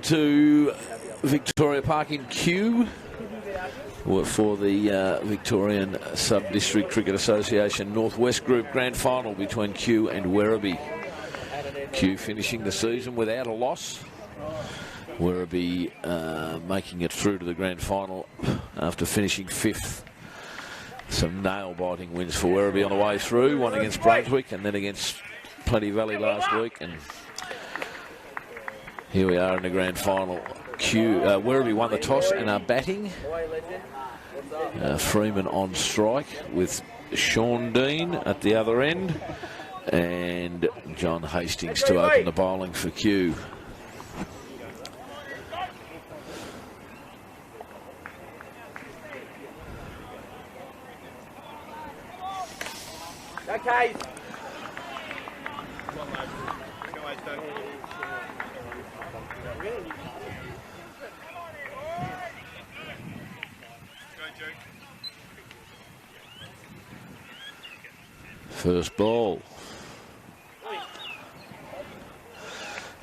to Victoria Park in Kew for the Victorian Sub-District Cricket Association Northwest Group Grand Final between Kew and Werribee. Kew finishing the season without a loss. Werribee making it through to the Grand Final after finishing 5th. Some nail-biting wins for Werribee on the way through. One against Brunswick and then against Plenty Valley last week. And here we are in the Grand Final. Werribee won the toss and are batting. Freeman on strike with Sean Dean at the other end. And John Hastings to open the bowling for Kew. Okay. First ball.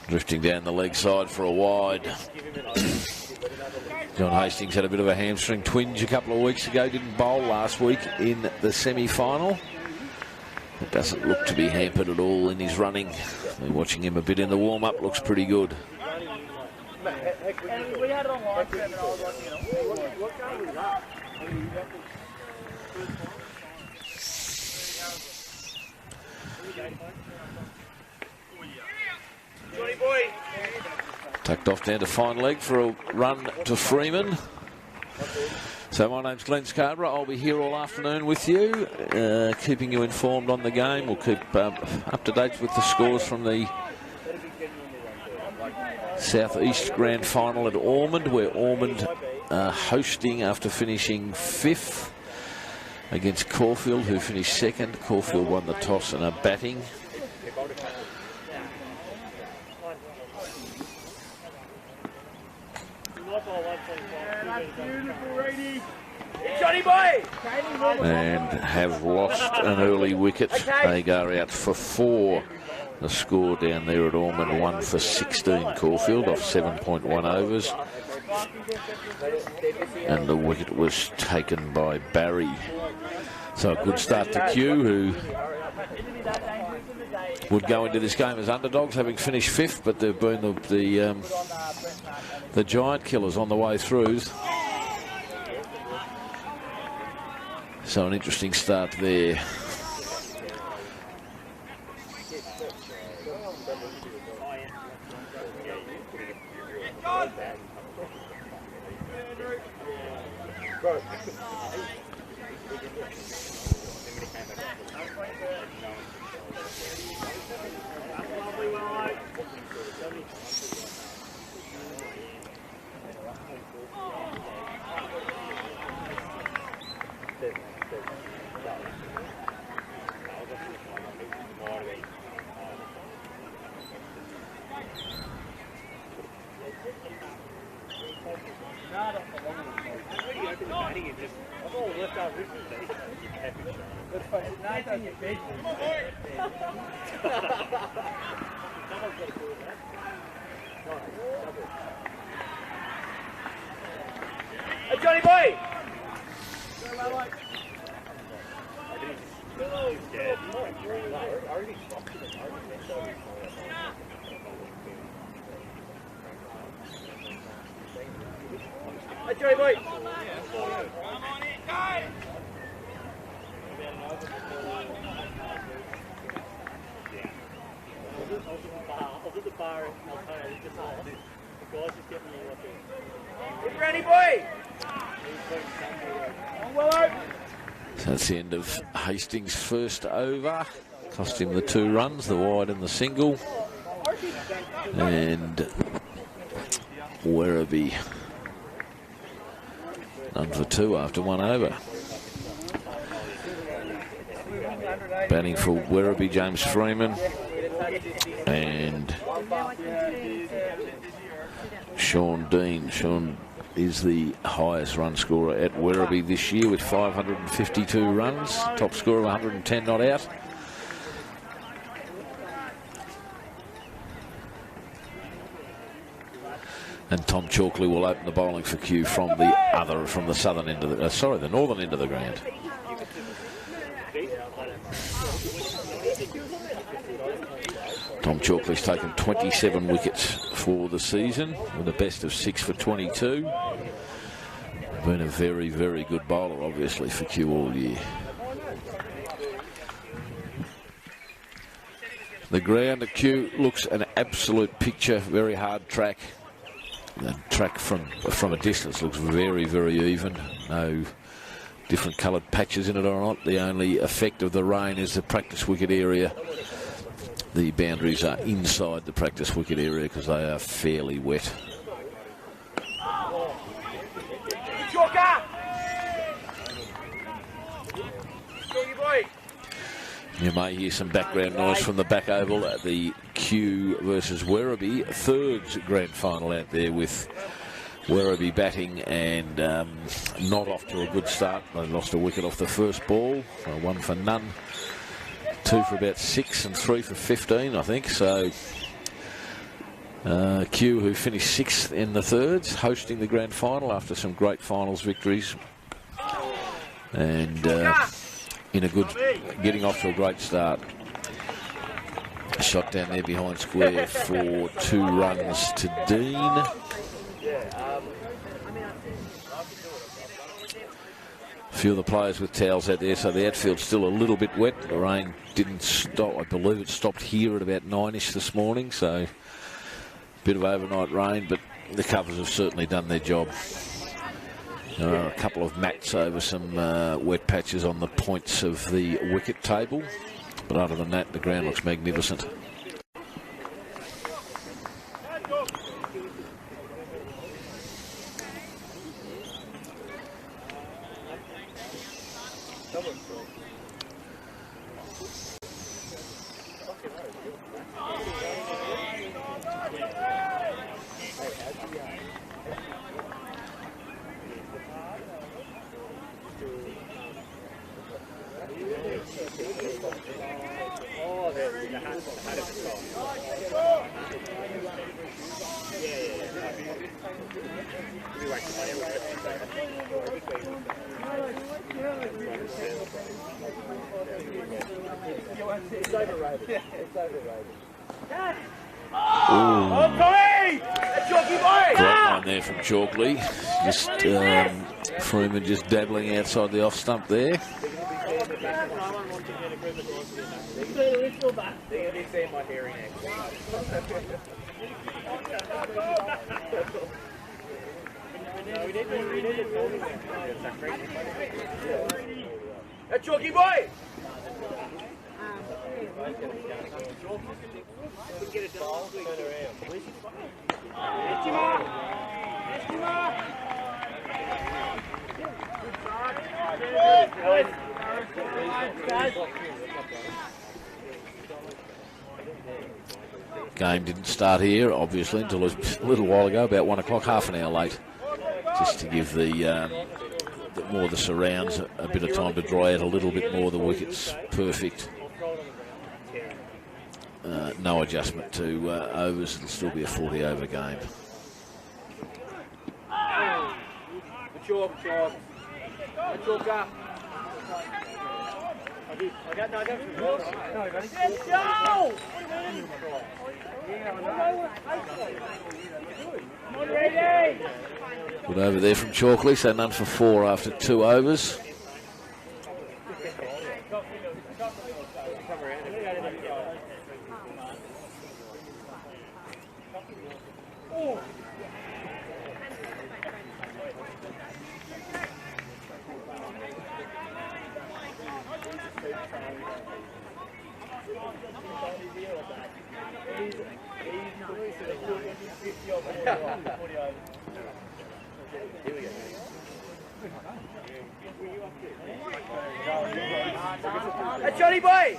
Drifting down the leg side for a wide. John Hastings had a bit of a hamstring twinge a couple of weeks ago. Didn't bowl last week in the semi-final. It doesn't look to be hampered at all in his running. Been watching him a bit in the warm-up. Looks pretty good. Tucked off down to fine leg for a run to Freeman. So my name's Glenn Scarborough. I'll be here all afternoon with you, keeping you informed on the game. We'll keep up to date with the scores from the South East Grand Final at Ormond, where Ormond are hosting after finishing 5th against Caulfield, who finished 2nd. Caulfield won the toss and are batting. And have lost an early wicket. They go out for 4. The score down there at Ormond, 1 for 16 Caulfield off 7.1 overs. And the wicket was taken by Barry. So a good start to Kew, who would go into this game as underdogs, having finished 5th, but they've been the giant killers on the way through. So an interesting start there. Johnny boy! Johnny boy! Johnny boy! So that's the end of Hastings' first over. Cost him the 2 runs, the wide and the single. And Werribee none for 2 after 1 over. Batting for Werribee, James Freeman. And Sean Dean. Sean is the highest run scorer at Werribee this year with 552 runs. Top score of 110 not out. And Tom Chalkley will open the bowling for Kew from the southern end of the northern end of the ground. Tom Chalkley's taken 27 wickets for the season with a best of 6 for 22. Been a very, very good bowler, obviously, for Kew all year. The ground at Kew looks an absolute picture, very hard track. The track from a distance looks very, very even. No different coloured patches in it or not. The only effect of the rain is the practice wicket area. The boundaries are inside the practice wicket area because they are fairly wet. You may hear some background noise from the back oval at the Kew versus Werribee thirds grand final out there, with Werribee batting and not off to a good start. They lost a wicket off the first ball, 1 for none, 2 for about 6 and 3 for 15, I think. So Kew, who finished 6th in the thirds, hosting the grand final after some great finals victories, and getting off to a great start. A shot down there behind square for 2 runs to Dean. A few of the players with towels out there, so the outfield's still a little bit wet. The rain didn't stop. I believe it stopped here at about 9ish this morning, so a bit of overnight rain, but the covers have certainly done their job. There are a couple of mats over some wet patches on the points of the wicket table, but other than that, the ground looks magnificent. Great one there from Chalkley. Just Freeman just dabbling outside the off stump there. That's Chalky boy! Game didn't start here, obviously, until a little while ago, about 1 o'clock, half an hour late, just to give the more of the surrounds a bit of time to dry out a little bit more. The wicket's perfect. No adjustment to overs. It'll still be a 40-over game. Good over there from Chalkley, so none for 4 after 2 overs. That's Johnny boy!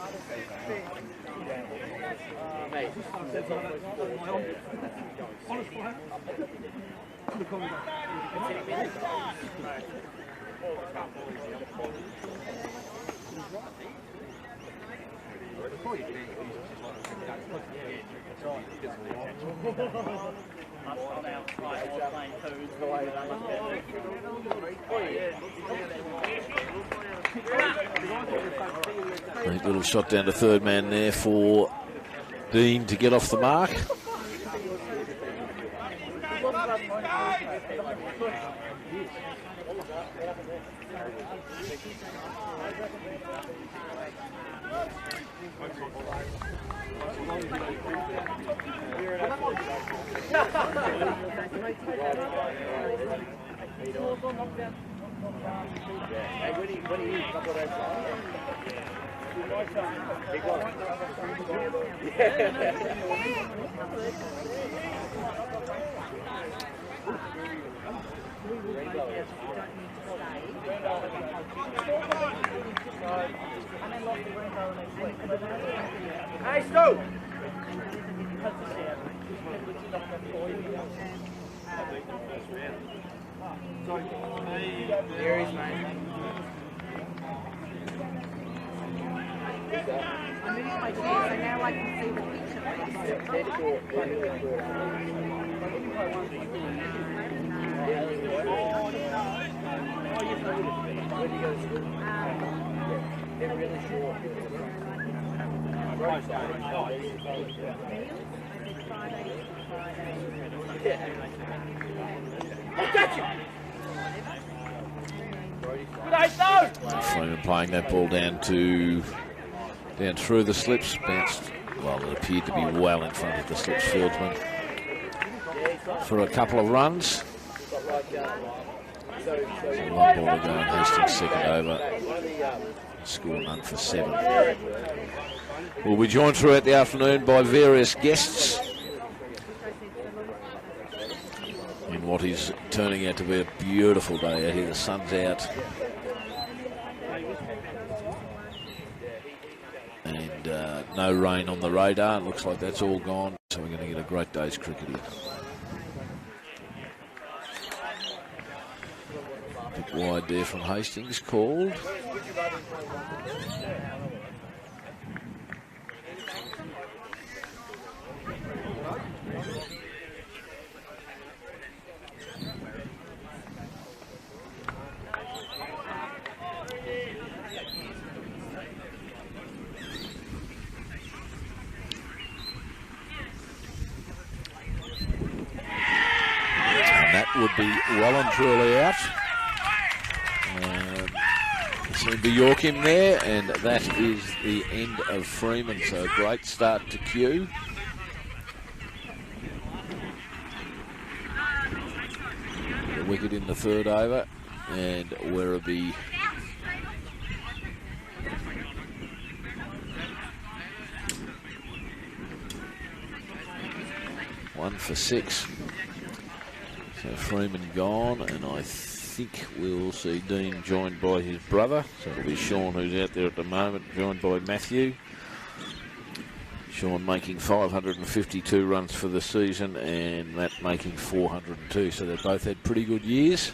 Neat little shot down to third man there for Dean to get off the mark. Hey, Stu! There he is, mate. I moved my chair, so now I can see the picture. They're really short. Freeman playing that ball down through the slips, bounced, well, it appeared to be well in front of the slips fieldsman for a couple of runs. So one ball to go and Hastings second over. Score none for 7. We'll be joined throughout the afternoon by various guests in what is turning out to be a beautiful day out here. The sun's out. And no rain on the radar. It looks like that's all gone. So we're going to get a great day's cricket here. Bit wide there from Hastings called. Would be well and truly out. Seemed to york him there, and that is the end of Freeman. So great start to Q. The wicket in the third over, and Werribee one for 6. So Freeman gone, and I think we'll see Dean joined by his brother. So it'll be Sean who's out there at the moment, joined by Matthew. Sean making 552 runs for the season, and Matt making 402. So they both had pretty good years.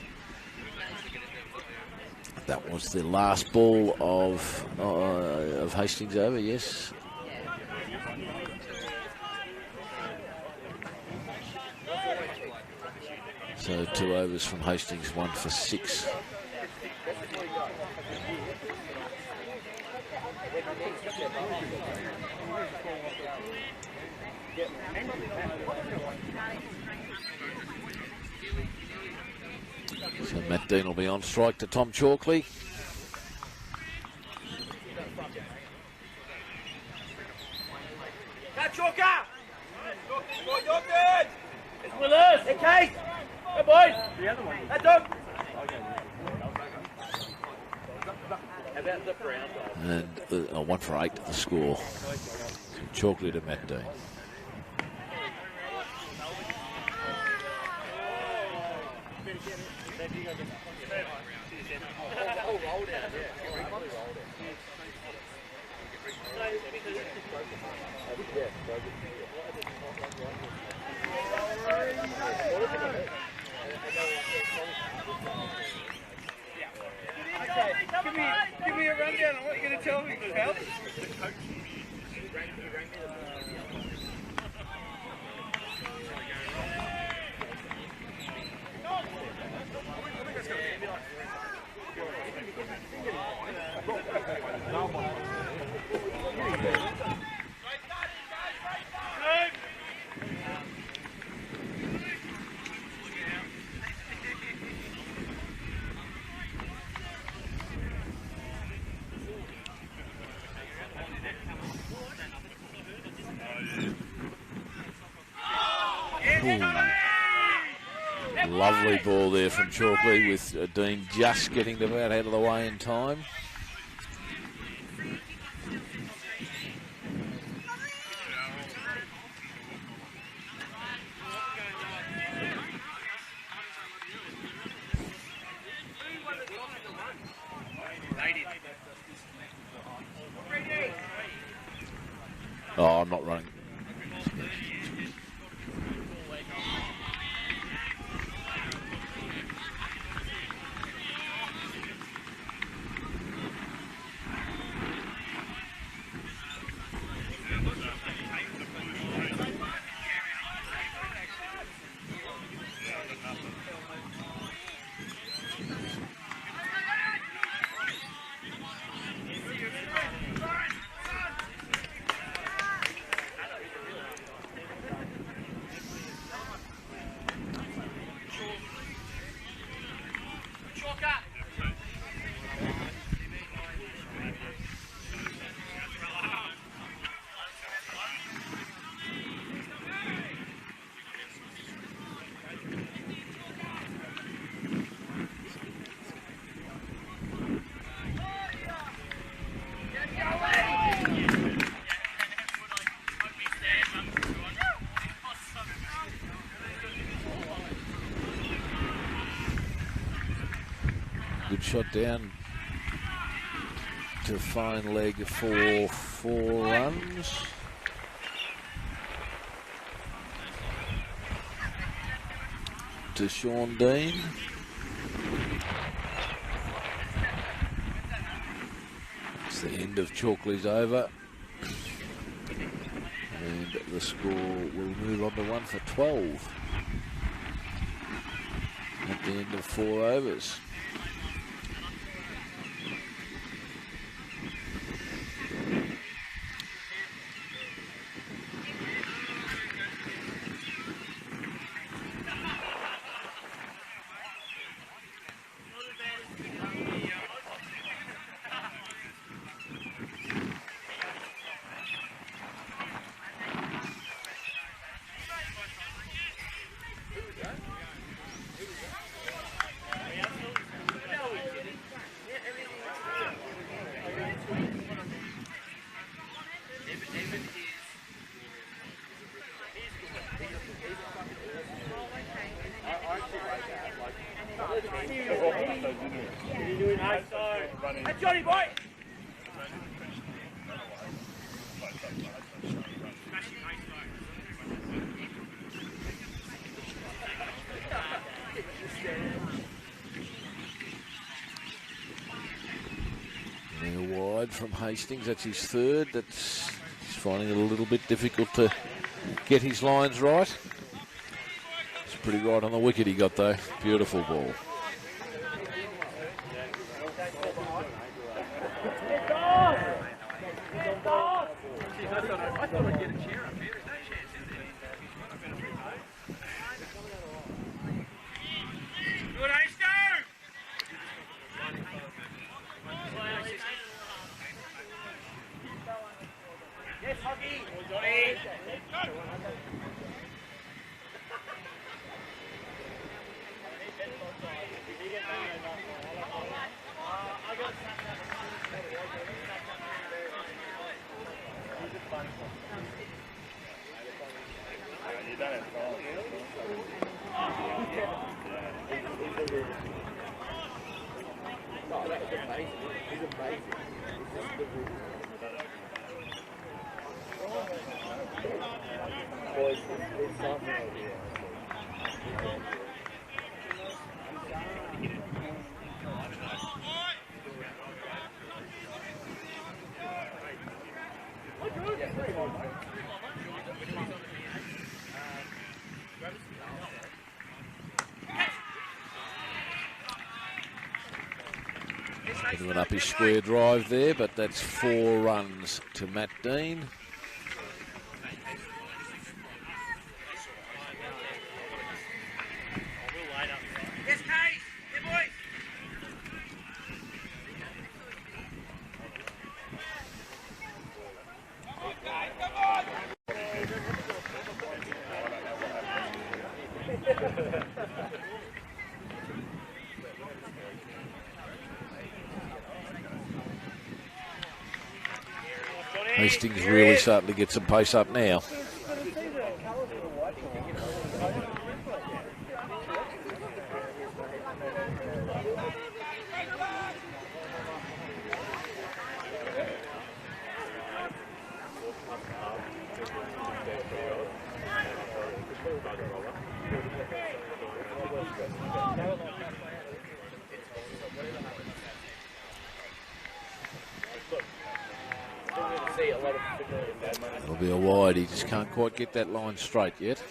That was the last ball of Hastings over, yes. So 2 overs from Hastings, 1 for 6. So Matt Dean will be on strike to Tom Chalkley. Chalker! It's with us! Hey, Kate! Hey, boys! The other one. That's up! How about the brown guy? And 1 for 8 to the score. So Chalkley to Matt Dean. Give me a rundown on what you're going to tell me, pal. Lovely ball there from Chalkley, with Dean just getting about out of the way in time. Oh, I'm not running. Good shot down to fine leg for 4 runs. To Sean Dean. It's the end of Chalkley's over. And the score will move on to 1 for 12 at the end of 4 overs. Hey, Johnny boy! Wide from Hastings, that's his third. He's finding it a little bit difficult to get his lines right. It's pretty right on the wicket he got though. Beautiful ball. He went up his square drive there, but that's 4 runs to Matt Dean. Yes, Case! Hey, boys! Okay, come on! Hastings really starting to get some pace up now. It'll be a wide. He just can't quite get that line straight yet.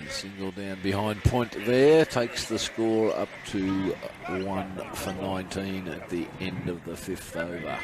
Single down behind point there, takes the score up to 1 for 19 at the end of the 5th over.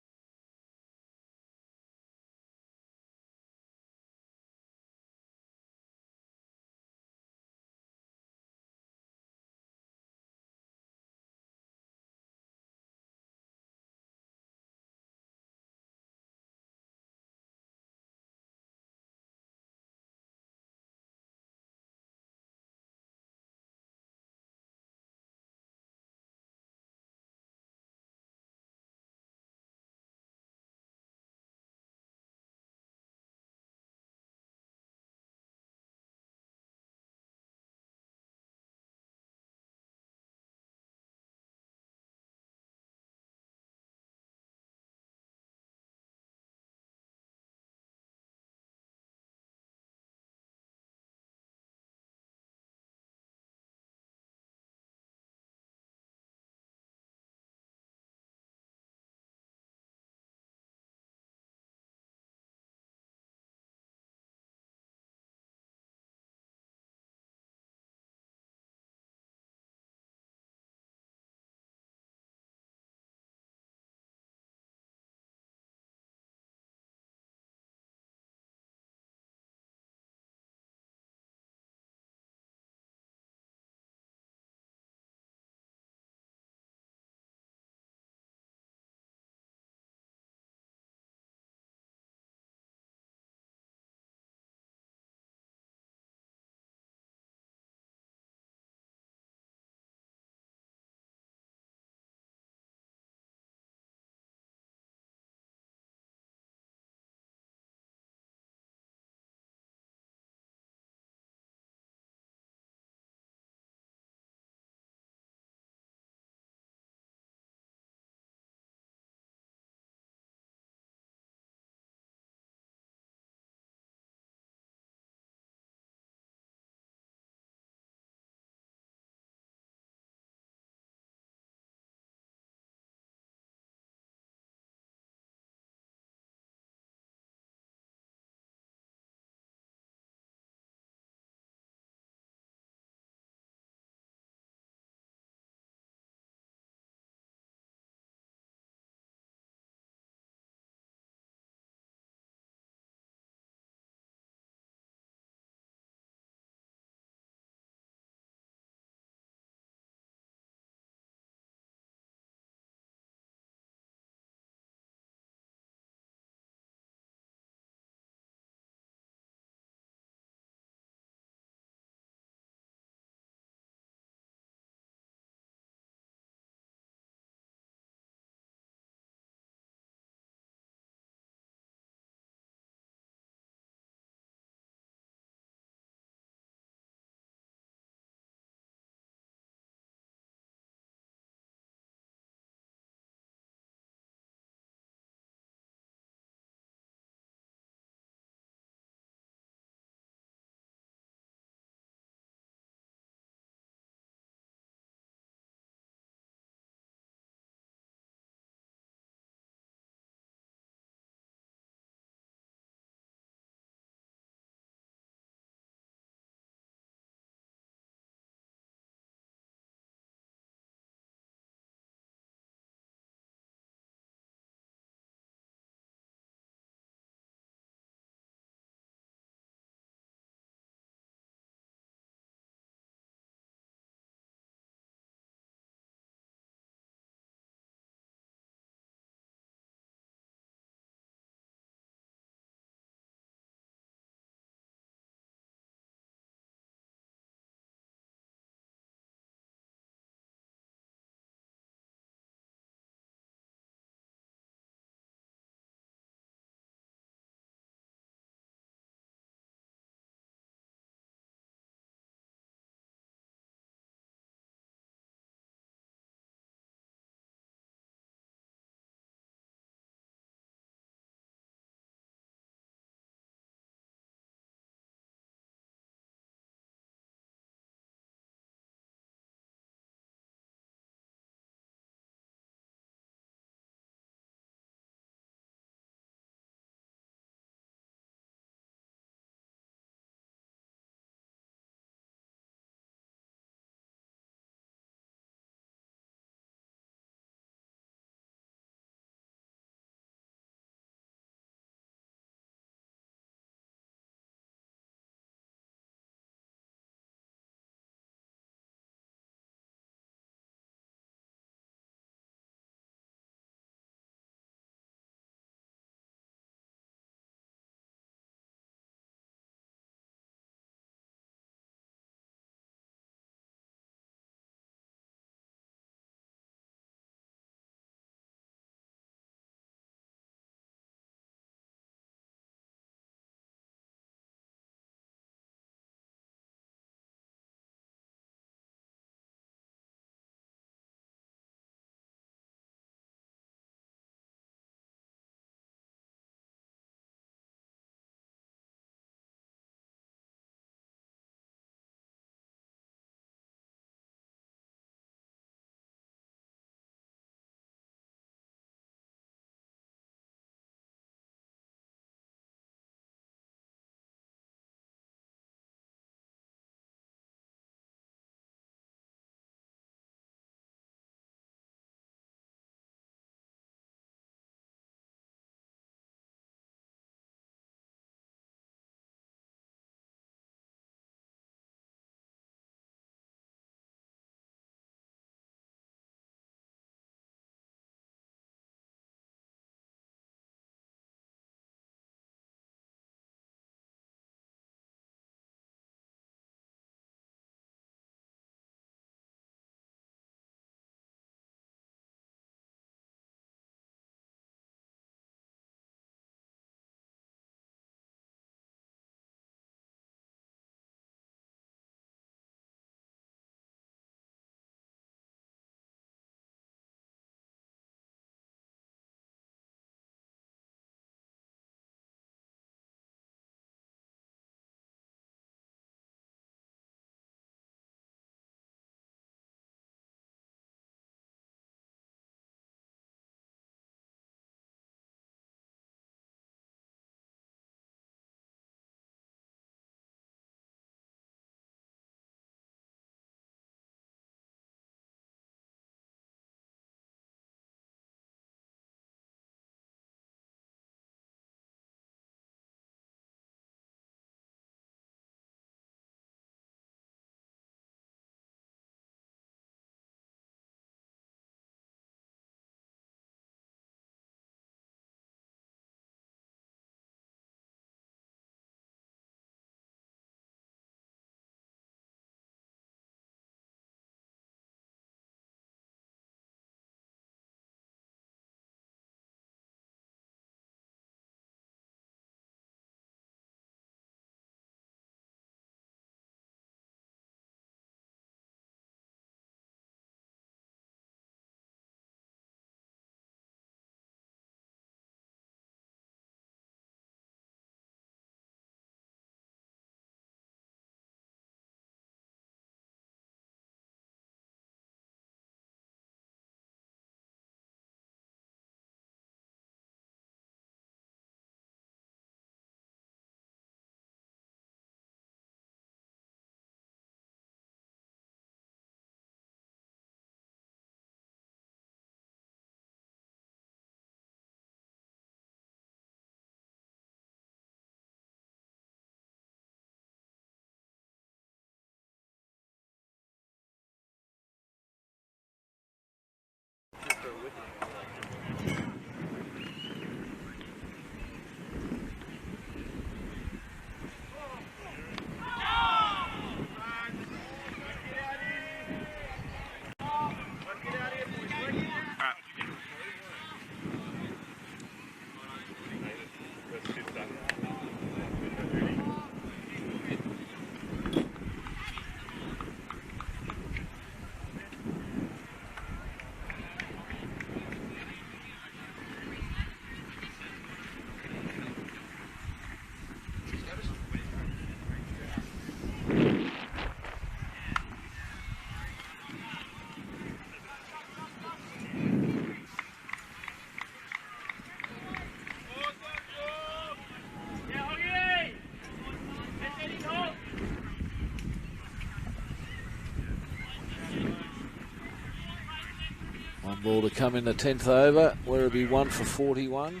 More to come in the 10th over. Werribee 1 for 41.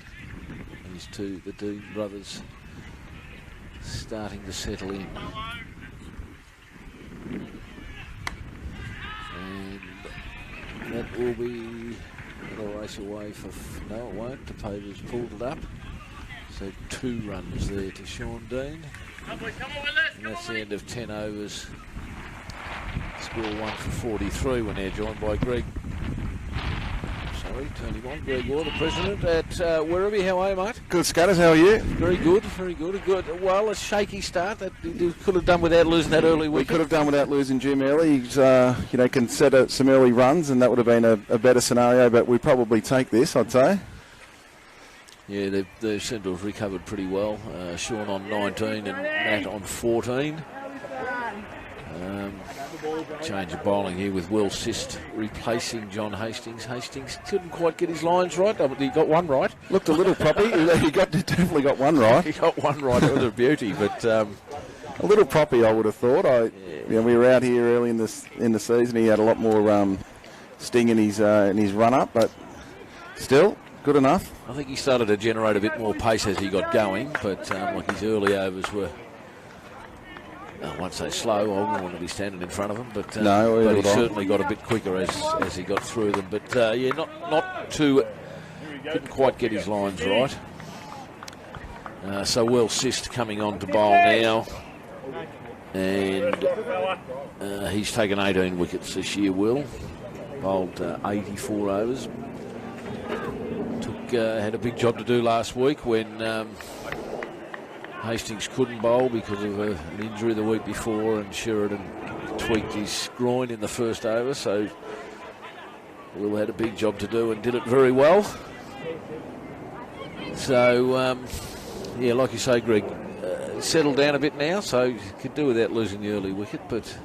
These two, the Dean brothers, starting to settle in. And that will be a race away for... No, it won't. The paper's pulled it up. So 2 runs there to Sean Dean. And that's the end of 10 overs. Score 1 for 43 when they're joined by Greg. Sorry, turning on. Greg Waugh, the president at Werribee. How are you, mate? Good, Scatters. How are you? Very good, very good. Good. Well, a shaky start that you could have done without losing that early wicket. We could have done without losing Jim early. He's, can set some early runs, and that would have been a better scenario. But we probably take this, I'd say. Yeah, they seem to have recovered pretty well. Sean on 19 and Matt on 14. Change of bowling here with Will Sist replacing John Hastings. Hastings couldn't quite get his lines right. He got one right. Looked a little proppy. He definitely got one right. He got one right. It was a beauty, but a little proppy, I would have thought. We were out here early in the season. He had a lot more sting in his run up, but still good enough. I think he started to generate a bit more pace as he got going, but like his early overs were. I won't say slow, I wouldn't want to be standing in front of him, but he certainly got a bit quicker as he got through them. But yeah, not too, couldn't quite get his lines right. So Will Sist coming on to bowl now, and he's taken 18 wickets this year, Will. Bowled 84 overs. Had a big job to do last week when Hastings couldn't bowl because of an injury the week before, and Sheridan tweaked his groin in the first over, so Will had a big job to do and did it very well. So, yeah, like you say, Greg, settled down a bit now, so could do without losing the early wicket, but...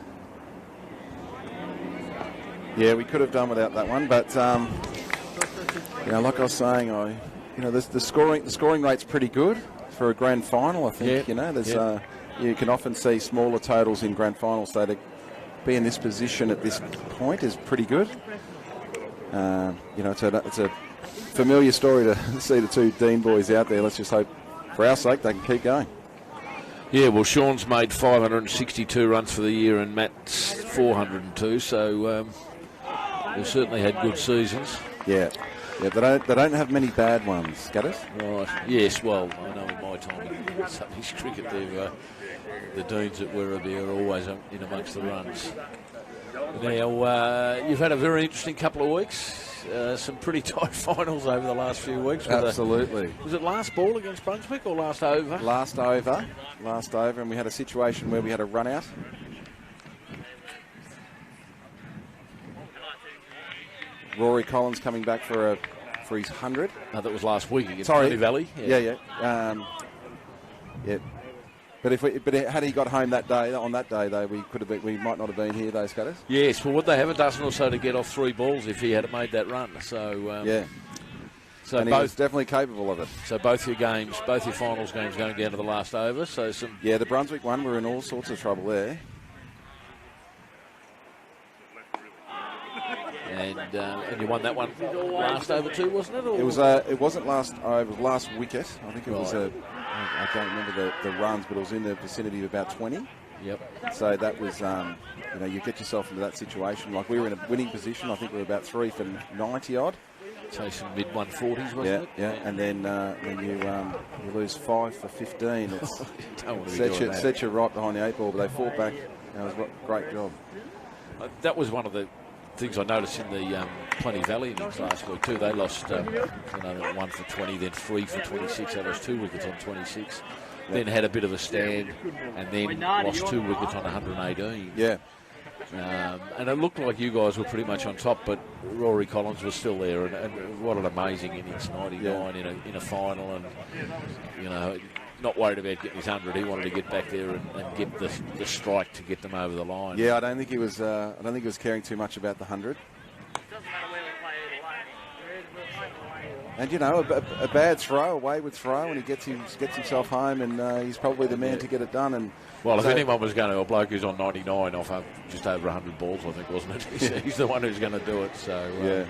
Yeah, we could have done without that one, but, like I was saying, the scoring rate's pretty good for a grand final, I think. You can often see smaller totals in grand finals, so to be in this position at this point is pretty good. It's a familiar story to see the 2 Dean boys out there. Let's just hope, for our sake, they can keep going. Yeah, well, Sean's made 562 runs for the year and Matt's 402, so they've certainly had good seasons. Yeah. Yeah, they don't have many bad ones, Scatters. Right. Yes, well, I know in my time in Southeast cricket, the Deans at Werribee are always in amongst the runs. Now, you've had a very interesting couple of weeks. Some pretty tight finals over the last few weeks. Absolutely. Was it last ball against Brunswick or last over? Last over, and we had a situation where we had a run out. Rory Collins coming back for his 100. No, that was last week against Plenty Valley. Yeah. But had he got home that day, though, we might not have been here, those Scatters. Yes, well, would they have a dozen or so to get off 3 balls if he had made that run? So yeah. So and he was definitely capable of it. So both your finals games going down to the last over. So the Brunswick one, we're in all sorts of trouble there. And you won that one last over too, wasn't it? Or? It wasn't last over. It was last wicket. I think it was I don't remember the runs, but it was in the vicinity of about 20. Yep. So that was, you get yourself into that situation. Like we were in a winning position. I think we were about 3 for 90 odd. So some mid 140s, wasn't it? Yeah. And then you lose 5 for 15. It sets you right behind the 8 ball, but they fought back. That was a great job. That was one of the things I noticed in the Plenty Valley innings last week too. They lost 1 for 20, then 3 for 26. They lost 2 wickets on 26. Then had a bit of a stand, and then lost 2 wickets on 118. Yeah. And it looked like you guys were pretty much on top, but Rory Collins was still there, and what an amazing innings, 99 in a final, and not worried about getting his 100. He wanted to get back there and get the strike to get them over the line. Yeah, I don't think he was caring too much about the 100. And a bad throw, a wayward throw, and he gets himself home, and he's probably the man to get it done. And well, if anyone was going to, a bloke who's on 99 off just over 100 balls, I think, wasn't it? He's the one who's going to do it. So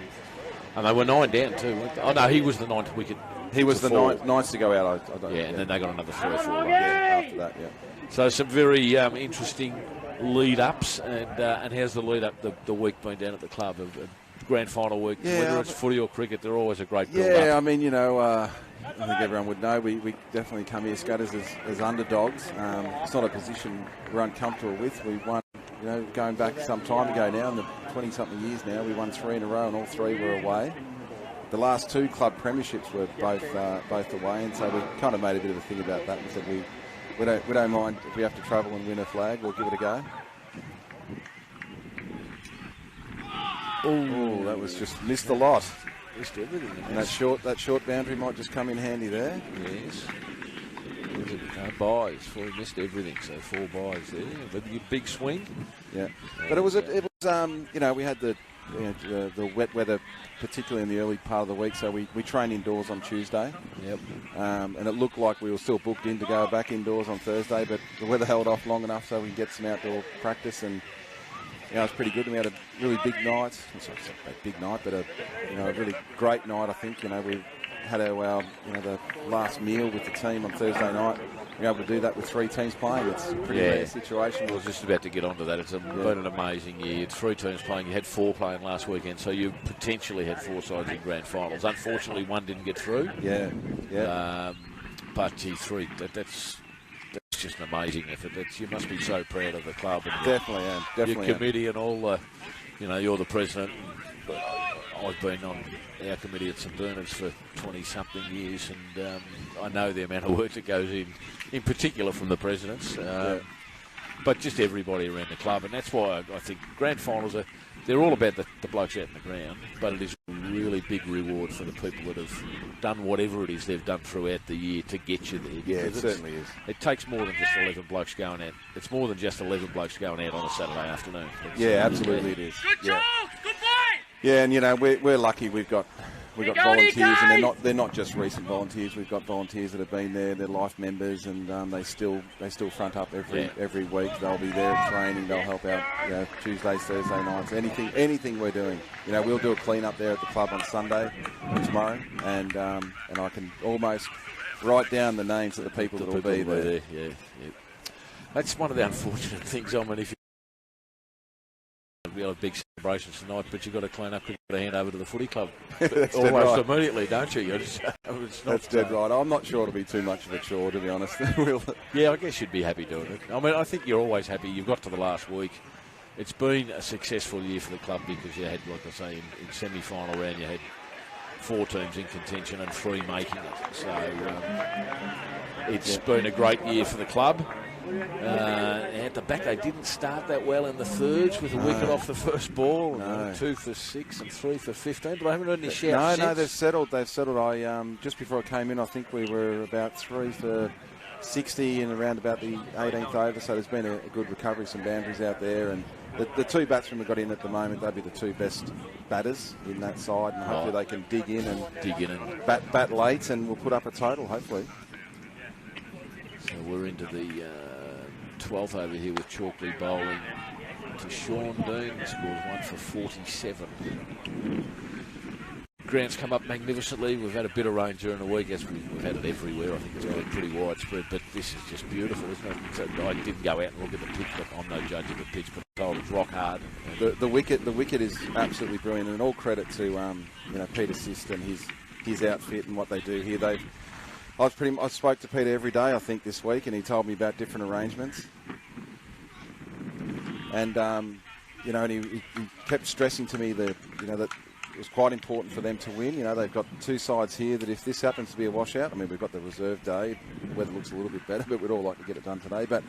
And they were 9 down too, weren't they? Oh no, he was the 9th wicket. He was the ninth to go out. And then they got another 3 or 4 runs after that. Yeah. So some very interesting lead-ups, and how's the lead-up the week been down at the club? A grand final week, whether it's footy or cricket, they're always a great build-up. Yeah, I mean, I think everyone would know we definitely come here, Scudders, as underdogs. It's not a position we're uncomfortable with. We won, going back some time ago now, in the 20-something years now, we won 3 in a row, and all 3 were away. The last 2 club premierships were both away, and so we kind of made a bit of a thing about that and said we don't mind if we have to travel and win a flag. We'll give it a go. Oh, that was just missed a lot. Missed everything. And that short boundary might just come in handy there. Yes. No buys. 4 missed everything, so 4 buys there. But a big swing. Yeah. But it was we had the wet weather, particularly in the early part of the week, so we trained indoors on Tuesday. Yep. And it looked like we were still booked in to go back indoors on Thursday, but the weather held off long enough so we can get some outdoor practice, and it was pretty good. And we had a really big night. Sorry, it's not a big night, but a really great night. I think we had our the last meal with the team on Thursday night. We're able to do that with 3 teams playing. It's a pretty rare situation. I was just about to get onto that. It's been an amazing year. You had 3 teams playing. You had 4 playing last weekend, so you potentially had 4 sides in grand finals. Unfortunately, 1 didn't get through. But 3. That's just an amazing effort. You must be so proud of the club and definitely your committee and all the. You're the president. I've been on our committee at St Bernard's for 20-something years, and I know the amount of work that goes in particular from the presidents, but just everybody around the club. And that's why I think grand finals they're all about the blokes out in the ground, but it is a really big reward for the people that have done whatever it is they've done throughout the year to get you there. Yeah, it certainly is. It takes more than just 11 blokes going out. It's more than just 11 blokes going out on a Saturday afternoon. Absolutely it is. Good job, good boy. Yeah, and we're lucky. We've got volunteers, and they're not just recent volunteers. We've got volunteers that have been there. They're life members, and they still front up every week. They'll be there at training. They'll help out. Tuesdays, Thursday nights, anything we're doing. We'll do a clean up there at the club on Sunday tomorrow, and I can almost write down the names of the people that will be there. Yeah. That's one of the unfortunate things. I mean, if we have big celebrations tonight, but you've got to clean up and put a hand over to the footy club almost immediately, don't you? That's dead right. I'm not sure it'll be too much of a chore, to be honest. Yeah, I guess you'd be happy doing it. I mean, I think you're always happy. You've got to the last week. It's been a successful year for the club because you had, like I say, in semi-final round, you had 4 teams in contention and 3 making it. So it's been a great year for the club. At the back, they didn't start that well in the thirds with a wicket off the first ball. 2 for 6 and 3 for 15, but I haven't heard any shouts. No, they've settled. I just before I came in, I think we were about 3 for 60 and around about the 18th over. So there's been a good recovery, some boundaries out there, and the 2 batsmen we've got in at the moment, they'll be the 2 best batters in that side, and hopefully they can dig in and bat late, and we'll put up a total, hopefully. So we're into the 12th over here with Chalkley bowling to Sean Dean. He scores 1 for 47. Ground's come up magnificently. We've had a bit of rain during the week, as we've had it everywhere. I think it's been pretty widespread, but this is just beautiful, isn't it? So I didn't go out and look at the pitch, but I'm no judge of the pitch, but I'm told it's rock hard. The wicket is absolutely brilliant, and all credit to Peter Sist and his outfit and what they do here. I spoke to Peter every day, I think, this week, and he told me about different arrangements. And and he kept stressing to me that it was quite important for them to win. They've got 2 sides here that if this happens to be a washout, I mean, we've got the reserve day. The weather looks a little bit better, but we'd all like to get it done today. But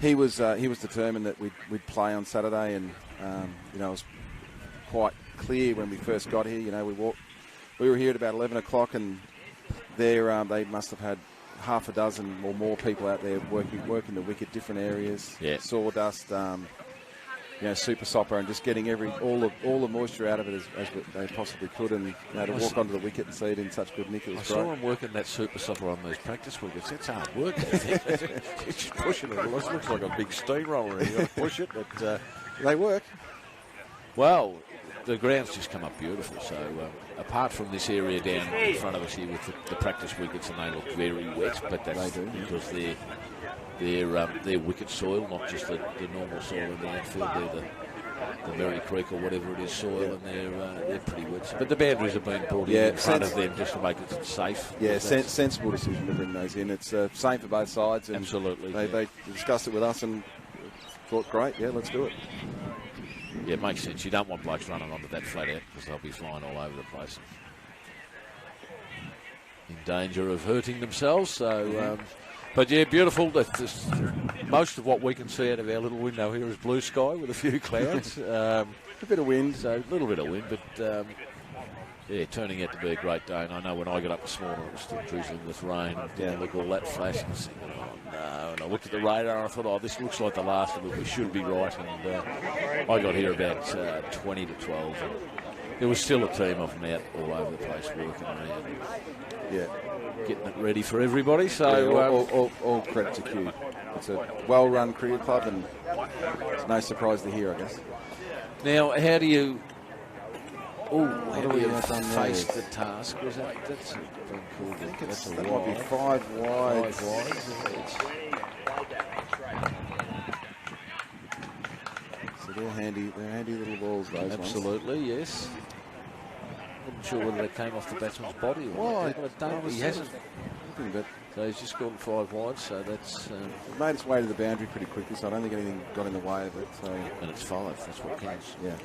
he was determined that we'd play on Saturday, and it was quite clear when we first got here. We were here at about 11 o'clock, and they must have had half a dozen or more people out there working the wicket, different areas, sawdust, super sopper, and just getting all the moisture out of it as they possibly could, and to walk onto the wicket and see it in such good nick. I saw them working that super sopper on these practice wickets. That's hard work. It's just pushing it. It looks like a big steamroller. You got to push it, but they work. Well, the ground's just come up beautiful. So apart from this area down in front of us here with the practice wickets, and they look very wet, but that's because they're wicket soil, not just the normal soil in the outfield. They're the Merry Creek or whatever it is soil, and they're pretty wet. But the boundaries have been brought in front of them just to make it safe. Yeah, sensible decision to bring those in. It's same for both sides. And absolutely. They discussed it with us and thought, great, yeah, let's do it. Yeah, it makes sense. You don't want blokes running onto that flat out because they'll be flying all over the place. In danger of hurting themselves. So, but yeah, beautiful. Most of what we can see out of our little window here is blue sky with a few clouds. A bit of wind. So a little bit of wind, but yeah, turning out to be a great day. And I know when I got up this morning, it was still drizzling with rain. Yeah, look, all that flash and thinking, oh no. And I looked at the radar and I thought, oh, this looks like the last of it. We should be right. And I got here about 20 to 12. And there was still a team of them out all over the place working around. Yeah. Getting it ready for everybody. So all credit to Kew. It's a well-run cricket club, and it's no surprise to hear, I guess. Now, how do you face the task? Was that's been called? I think that might be 5 wide. 5 wide. So they're handy little balls, those Absolutely, ones. Yes. Wasn't sure whether it came off the batsman's body or not. He hasn't. But so he's just gone 5 wide, so that's... it made its way to the boundary pretty quickly, so I don't think anything got in the way of it. So. And it's 5, that's what counts. Yeah.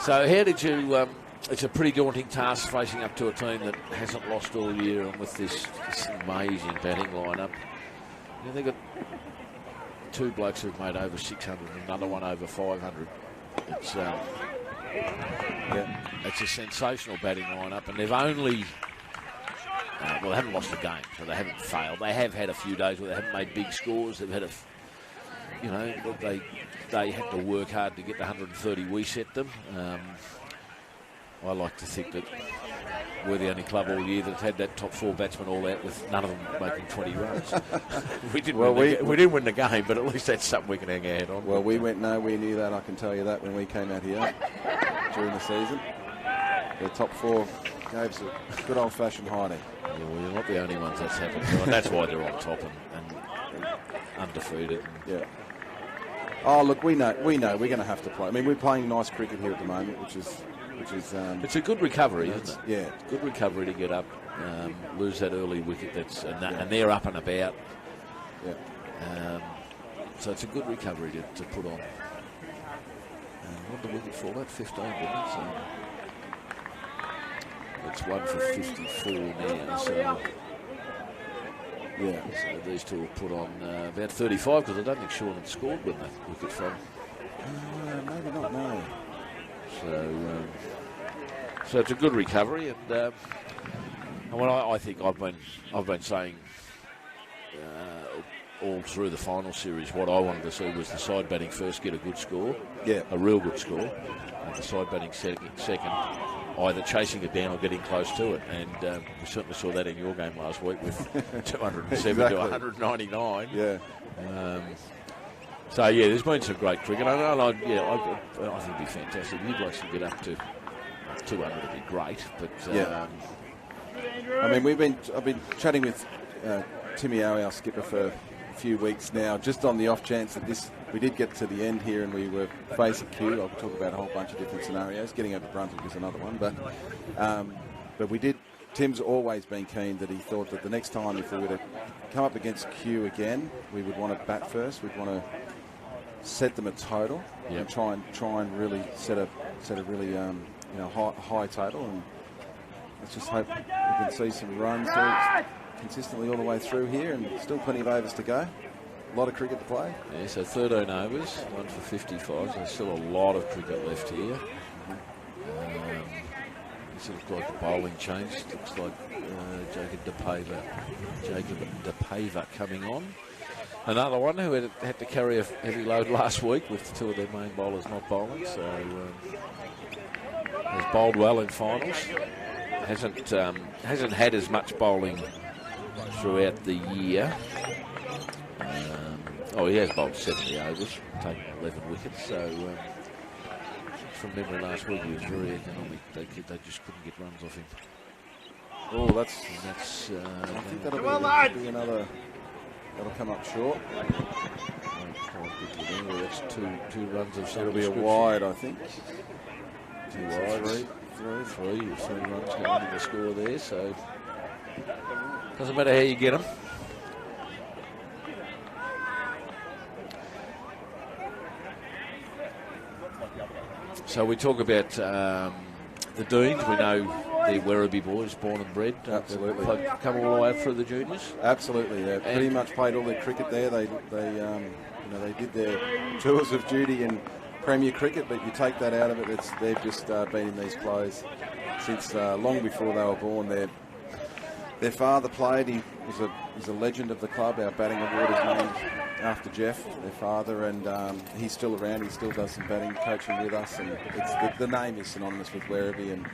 So how did you... it's a pretty daunting task facing up to a team that hasn't lost all year, and with this amazing batting lineup. You know, they've got 2 blokes who've made over 600 and another one over 500. It's... it's a sensational batting lineup, and they've only... well, they haven't lost a game, so they haven't failed. They have had a few days where they haven't made big scores. They've had they had to work hard to get the 130 we set them. I like to think that we're the only club all year that's had that top 4 batsmen all out with none of them making 20 runs. we didn't win the game, but at least that's something we can hang our head on. Well, we went nowhere near that, I can tell you that, when we came out here during the season. The top 4 gave us a good old-fashioned hiding. Yeah, well, you're not the only ones that's happened to, and that's why they're on top and undefeated. Yeah. Oh, look, we know we're going to have to play. I mean, we're playing nice cricket here at the moment, which is it's a good recovery, isn't it? Yeah, good recovery to get up, lose that early wicket. And they're up and about. Yeah. So it's a good recovery to put on. What did the wicket fall at? 15 minutes. It's 1 for 54 now. So yeah. So these two will put on about 35 because I don't think Sean had scored when that wicket fell. Maybe not. No. So it's a good recovery, and what I think I've been saying all through the final series, what I wanted to see was the side batting first get a good score, a real good score, and the side batting second, either chasing it down or getting close to it, and we certainly saw that in your game last week with 207 to 199. Yeah. So yeah, there's been some great cricket. I think it'd be fantastic. You blokes can get up to 200 would be great, but I mean, I've been chatting with Timmy Owie, our skipper, for a few weeks now, just on the off chance that we did get to the end here and we were facing Kew. I'll talk about a whole bunch of different scenarios. Getting over Brunswick is another one, but we did. Tim's always been keen that he thought that the next time if we were to come up against Kew again, we would want to bat first. We'd want to set them a total and try and really set a really high total, and let's just hope we can see some runs consistently all the way through here, and still plenty of overs to go. A lot of cricket to play. Yeah, so 13 overs, 1 for 55. So there's still a lot of cricket left here. This looks like a bowling change. Looks like Jacob DePaver coming on. Another one who had to carry a heavy load last week with 2 of their main bowlers not bowling. So has bowled well in finals. Hasn't had as much bowling throughout the year. He has bowled 70 overs, taken 11 wickets. So from memory last week, he was very economic. They just couldn't get runs off him. Oh, that's I think that'll be another. That'll come up short. That's two runs of some It'll be a wide, I think. Two wides. Three runs going in the score there, so doesn't matter how you get them. So we talk about the Deans. We know the Werribee boys, born and bred. Absolutely. Come all the way through the juniors. Absolutely, yeah. Pretty much played all their cricket there. They did their tours of duty in Premier cricket, but you take that out of it, they've just been in these clothes since long before they were born. Their father played. He was a legend of the club. Our batting award is named after Jeff, their father, and he's still around. He still does some batting coaching with us, and the name is synonymous with Werribee. And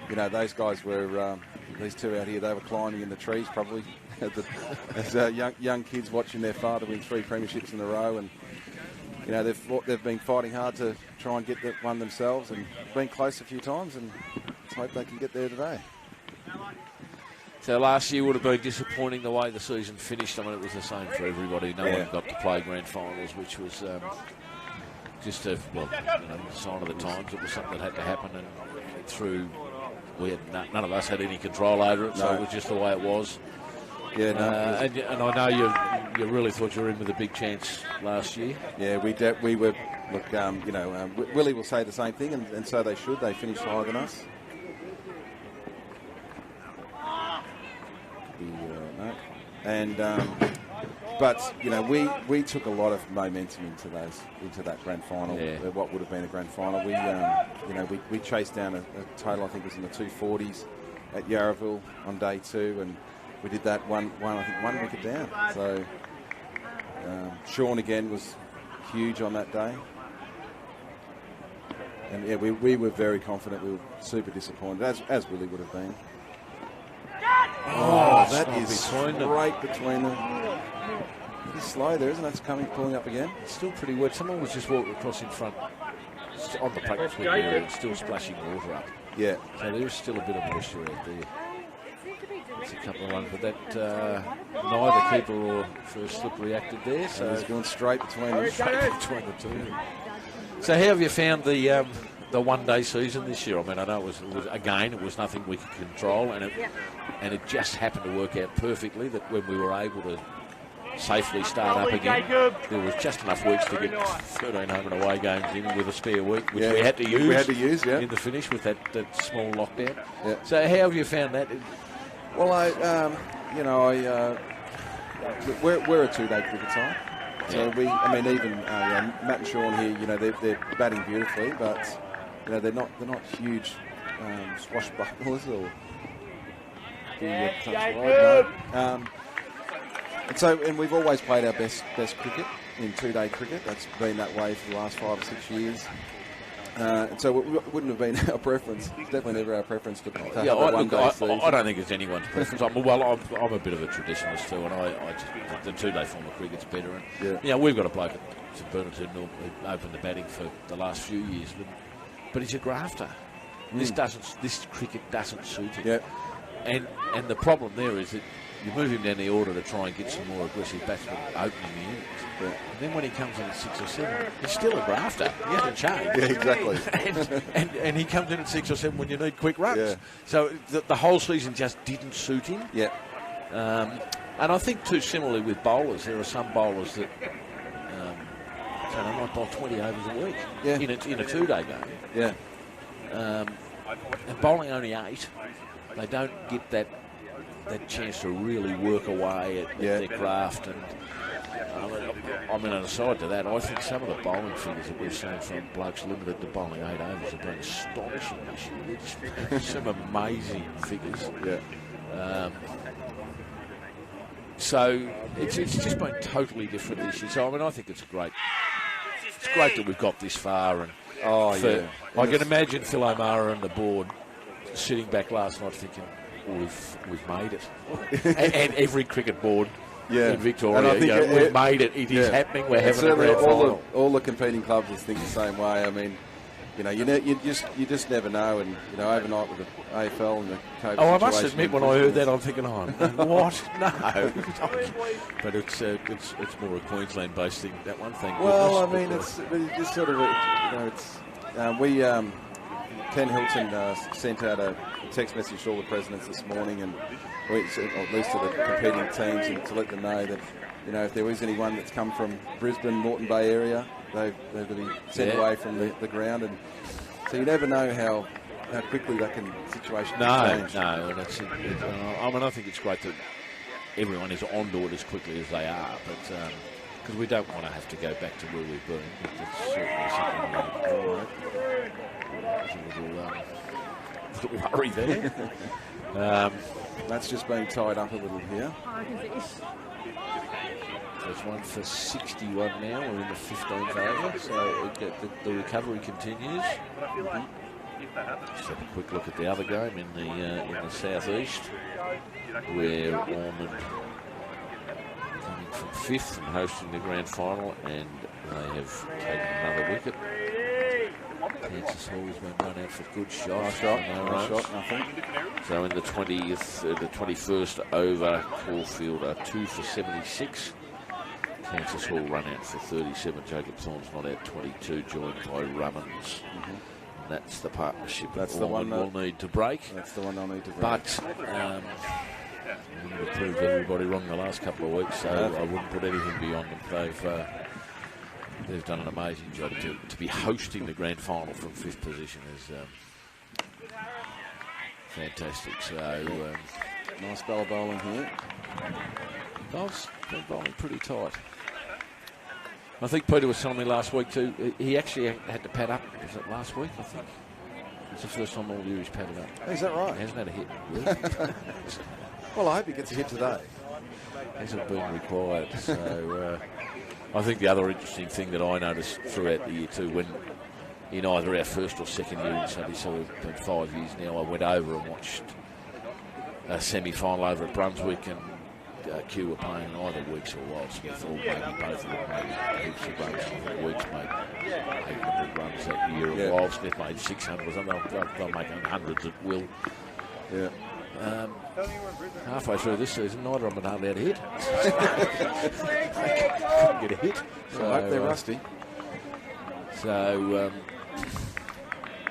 you know, those guys were these two out here. They were climbing in the trees probably as young kids watching their father win 3 premierships in a row, and you know they've been fighting hard to try and get that one themselves, and been close a few times, and let's hope they can get there today. So last year would have been disappointing the way the season finished. I mean, it was the same for everybody. No one got to play grand finals, which was just a sign of the times. It was something that had to happen, and we had none of us had any control over it, so it was just the way it was. Yeah, no, and I know you really thought you were in with a big chance last year. Yeah, we were. Look, Willie will say the same thing, and so they should. They finished higher than us. But you know, we took a lot of momentum into that grand final. What would have been a grand final. We chased down a total, I think it was in the 240s at Werribee on day 2, and we did that one wicket down. So Sean again was huge on that day, and yeah, we were very confident. We were super disappointed, as Willie would have been. Oh, that is straight between them. He's slow there, isn't it? It's pulling up again. It's still pretty wet. Someone was just walking across in front on the practice field here and still splashing water up. Yeah. So there's still a bit of moisture out there. It's a couple of runs, but that neither keeper or first slip reacted there. So it's going straight between them. Straight between the two. So how have you found the one-day season this year? I mean, I know it was nothing we could control, and it just happened to work out perfectly that when we were able to safely start up again, there was just enough weeks to get 13 home and away games in with a spare week, which we had to use in the finish with that small lockdown. Yeah. So how have you found that? Well, we're a 2-day cricket side. So even Matt and Sean here, they're batting beautifully, but they're not huge swashbucklers or and we've always played our best cricket in 2-day cricket. That's been that way for the last 5 or 6 years. And so it wouldn't have been our preference. It's definitely never our preference to have a one-day season. I don't think it's anyone's preference. I'm a bit of a traditionalist too, and I just the 2-day form of cricket's better. And we've got a bloke at St Bernard's who opened the batting for the last few years, but he's a grafter. This cricket doesn't suit him. And the problem there is that you move him down the order to try and get some more aggressive batsmen opening the innings. And then when he comes in at 6 or 7, he's still a grafter. He hasn't changed. Yeah, exactly. and he comes in at 6 or 7 when you need quick runs. Yeah. So the whole season just didn't suit him. Yeah. And I think too similarly with bowlers, there are some bowlers that they might bowl 20 overs a week in a 2-day game. Yeah. And bowling only 8, they don't get that chance to really work away at their craft. And on the side to that, I think some of the bowling figures that we've seen from blokes limited to bowling 8 overs have been astonishing this year. They're just some amazing figures. Yeah. So it's just been totally different this year. So I think it's great. It's great that we've got this far. And I can imagine Phil O'Mara and the board sitting back last night thinking, we've made it. and every cricket board in Victoria, we've made it. It is happening. We're having a grand final. All the competing clubs will think the same way. I mean, you know, you just never know, and you know, overnight with the AFL and the COVID I must situation admit, in when I Brisbane, heard that, I'm thinking, what? No. But it's more a Queensland-based thing, that one thing. Well, I mean, it's just sort of, Ken Hilton sent out a text message to all the presidents this morning, and or at least to the competing teams, and to let them know that, you know, if there is anyone that's come from Brisbane, Moreton Bay area, they've got to be sent away from the ground, and so you never know how quickly that situation can change. No, and I mean, I think it's great that everyone is on board as quickly as they are, but because we don't want to have to go back to where we've been. That's certainly something little worry there. That's just being tied up a little here. There's one for 61 now. We're in the 15th over, so the recovery continues. Just have a quick look at the other game in the southeast, where Ormond coming from 5th and hosting the grand final, and they have taken another wicket. Francis Hall's been run out for good shot. No shot, nothing. So in the 21st over, Caulfield are 2 for 76. Francis Hall run out for 37. Jacob Thorne's not out 22, joined by Rummins. And that's the partnership that's the one we'll need to break. That's the one they'll need to break. But we've proved everybody wrong the last couple of weeks, so I wouldn't put anything beyond them. They've done an amazing job to be hosting the grand final from 5th position is fantastic. So nice spell of bowling here. Bowl's been bowling pretty tight. I think Peter was telling me last week too, he actually had to pad up. Was it last week, I think? It's the first time all year he's padded up. Is that right? He hasn't had a hit, really. Well, I hope he gets a hit today. Hasn't been required. So I think the other interesting thing that I noticed throughout the year too, when in either our first or second year in Sunday, so we've been 5 years now, I went over and watched a semi-final over at Brunswick, and Q were playing in either Weeks or Wildsmith, or maybe both of them made heaps of runs. I think Weeks made 800 runs that year, and Wildsmith made 600 or something. They'll make hundreds at will. Yeah. Halfway through this season, neither of them hardly had a hit. Couldn't get a hit. So I hope they're rusty. So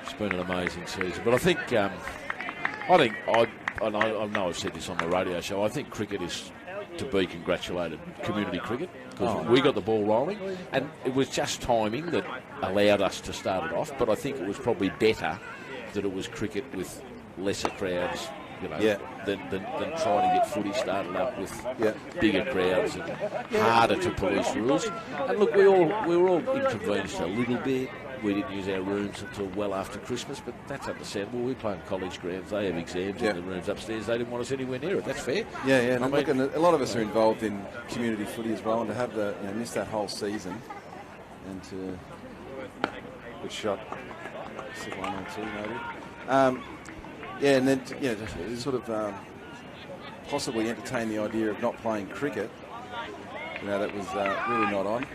it's been an amazing season. But I think I know I've said this on the radio show, I think cricket is to be congratulated, community cricket, because we got the ball rolling, and it was just timing that allowed us to start it off, but I think it was probably better that it was cricket with lesser crowds, you know, than trying to get footy started up with bigger crowds and harder to police rules. And look, we were all inconvenienced a little bit. We didn't use our rooms until well after Christmas, but that's understandable. We play in college grounds. They have exams in the rooms upstairs. They didn't want us anywhere near it. That's fair. Yeah. And look, and a lot of us are involved in community footy as well, and to have miss that whole season, and to good shot, 1 or 2 maybe. And then to sort of possibly entertain the idea of not playing cricket. You know, that was really not on.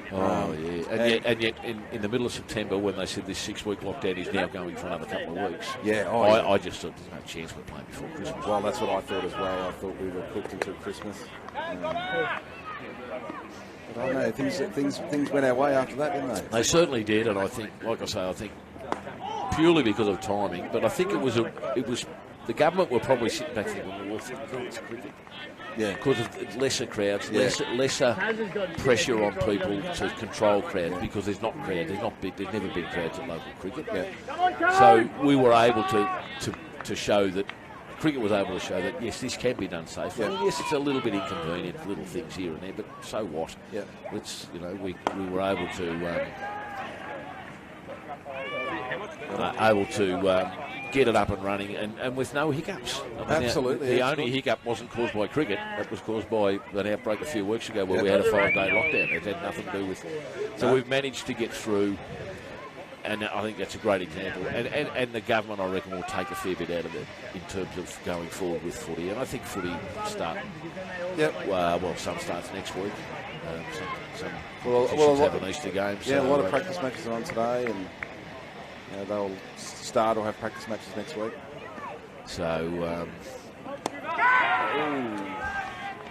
And yet in the middle of September, when they said this 6-week lockdown is now going for another couple of weeks, I just thought there's no chance we're playing before Christmas. Well, that's what I thought as well. I thought we were cooked until Christmas. But I don't know, things went our way after that, didn't they? They certainly did, and I think, like I say, purely because of timing, but I think it was the government were probably sitting back thinking, well, it's cricket. Yeah, because of lesser crowds, lesser pressure on people to control crowds, because there's not crowds, there's never been crowds at local cricket. Yeah. So we were able to show that cricket was able to show that yes, this can be done safely. Yeah. Yes, it's a little bit inconvenient, little things here and there, but so what? Yeah, it's we were able to get it up and running, and with no hiccups. Absolutely. The only hiccup wasn't caused by cricket. It was caused by an outbreak a few weeks ago where we had a 5-day lockdown. It had nothing to do with. So we've managed to get through, and I think that's a great example. And the government, I reckon, will take a fair bit out of it in terms of going forward with footy. And I think footy start. Some starts next week. Some have an Easter game. So a lot of practice matches are on today, and they'll start or have practice matches next week. So, a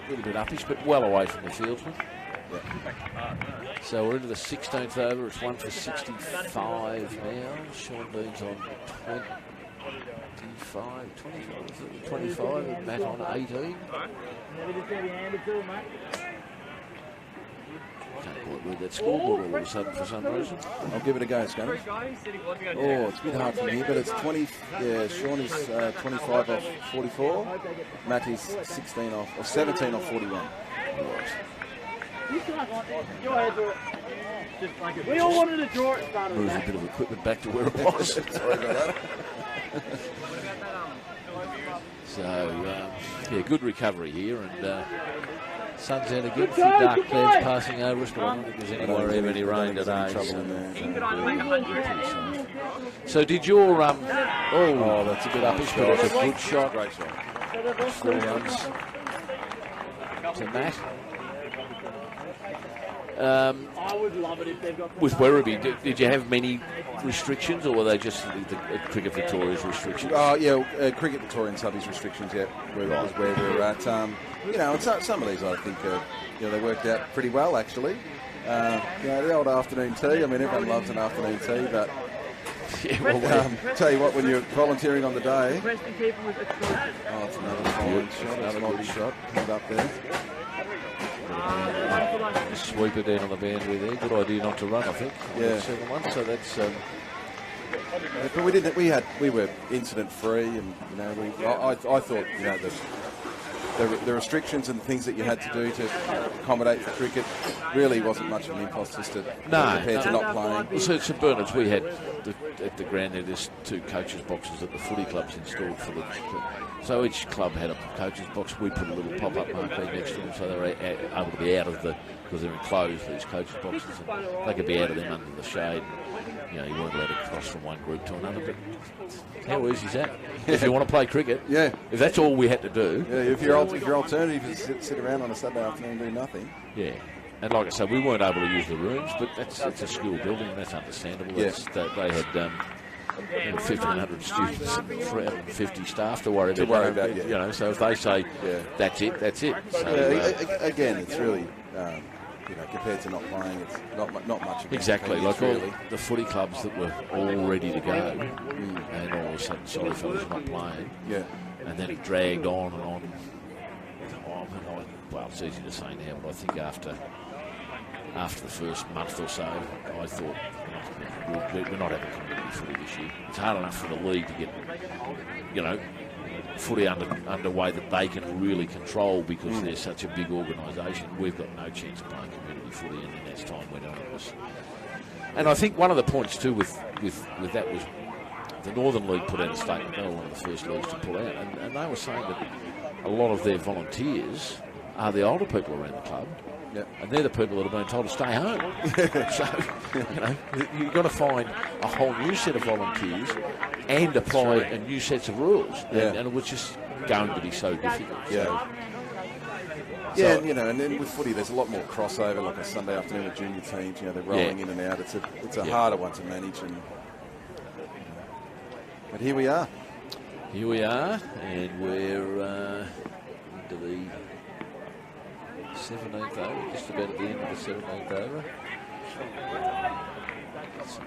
little bit uppish, but well away from the fieldsman. So we're into the 16th over. It's 1 for 65 now. Sean Dean's on 25, and Matt on 18. Can't quite read that scoreboard all of a sudden for some reason. I'll give it a go, Scanners. Oh, it's a bit hard from here, but it's 20. Yeah, Sean is 25 off 44. Matt is 16 off, or 17 off 41. We all wanted to draw it started. Move a bit of equipment back to where it was. Sorry about that. So, yeah, good recovery here, and sun's out again. A few dark clouds passing over us, but I don't think there's anywhere even any rain today. So did your oh, that's a bit uppish, but it's a good shot. Great shot. 4 runs to Matt. I would love it if they've got. With Werribee, did you have many restrictions, or were they just the Cricket Victoria's restrictions? Oh, yeah, Cricket Victorian subbies restrictions, yeah, was where we were at. You know, and some of these I think, they worked out pretty well, actually. The old afternoon tea, I mean, everyone loves an afternoon tea, but yeah, well, tell you what, when you're volunteering on the day, Rest in keeping with exclusion. oh, it's another fine shot, another good shot, held up there. just sweep it down on the boundary there. Good idea not to run, I think. Yeah. 7-1, so that's. But we didn't. We were incident free, and I thought the restrictions and things that you had to do to accommodate for cricket really wasn't much of an impulse just to compared to not playing. So at St Bernard's we had at the ground there's 2 coaches boxes that the footy clubs installed for the. So each club had a coaches box. We put a little pop-up marquee next to them, so they were able to be out of because they're enclosed, these coaches boxes, and they could be out of them under the shade. You weren't allowed to cross from one group to another. But how easy is that? If you want to play cricket, yeah. If that's all we had to do, yeah. If your alternative is sit around on a Saturday afternoon and do nothing, yeah. And like I said, we weren't able to use the rooms, but it's a school building, and that's understandable. Yeah. They had 1,500 students and 350 staff to worry about. Yeah. So if they say that's it, that's it. So, again, it's really. Compared to not playing, it's not much. Exactly, like all the footy clubs that were all ready to go, and all of a sudden, sorry fellas, not playing. Yeah, and then it dragged on and on. Well, it's easy to say now, but I think after the first month or so, I thought we're not having community footy this year. It's hard enough for the league to get, footy underway that they can really control because they're such a big organisation. We've got no chance of playing community footy, and then as time went on, it was. And I think one of the points too with that was the Northern League put out a statement. They were one of the first leagues to pull out, and they were saying that a lot of their volunteers are the older people around the club. Yep. And they're the people that have been told to stay home. So, you've got to find a whole new set of volunteers and apply a new sets of rules. Yeah. And it was just going to be so difficult. Yeah. So, and then with footy, there's a lot more crossover, like a Sunday afternoon with junior teams. They're rolling in and out. It's a harder one to manage. But here we are. Here we are, and we're into the 17th over, just about at the end of the 17th over.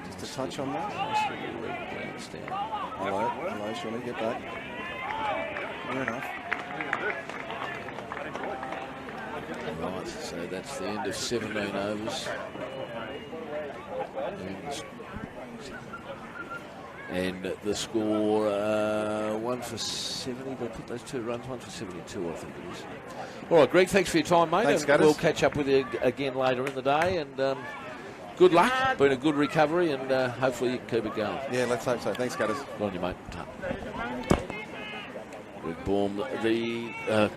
Just a touch on that. Hello, Shawnee, get back. Fair enough. Right, so that's the end of 17 overs. And the score, 1 for 70. They put those 2 runs, 1 for 72, I think it is. All right, Greg, thanks for your time, mate. Thanks, and we'll catch up with you again later in the day. And good luck. Been a good recovery, and hopefully you can keep it going. Yeah, let's hope so. Thanks, Gadders. Good on you, mate. Greg Baum,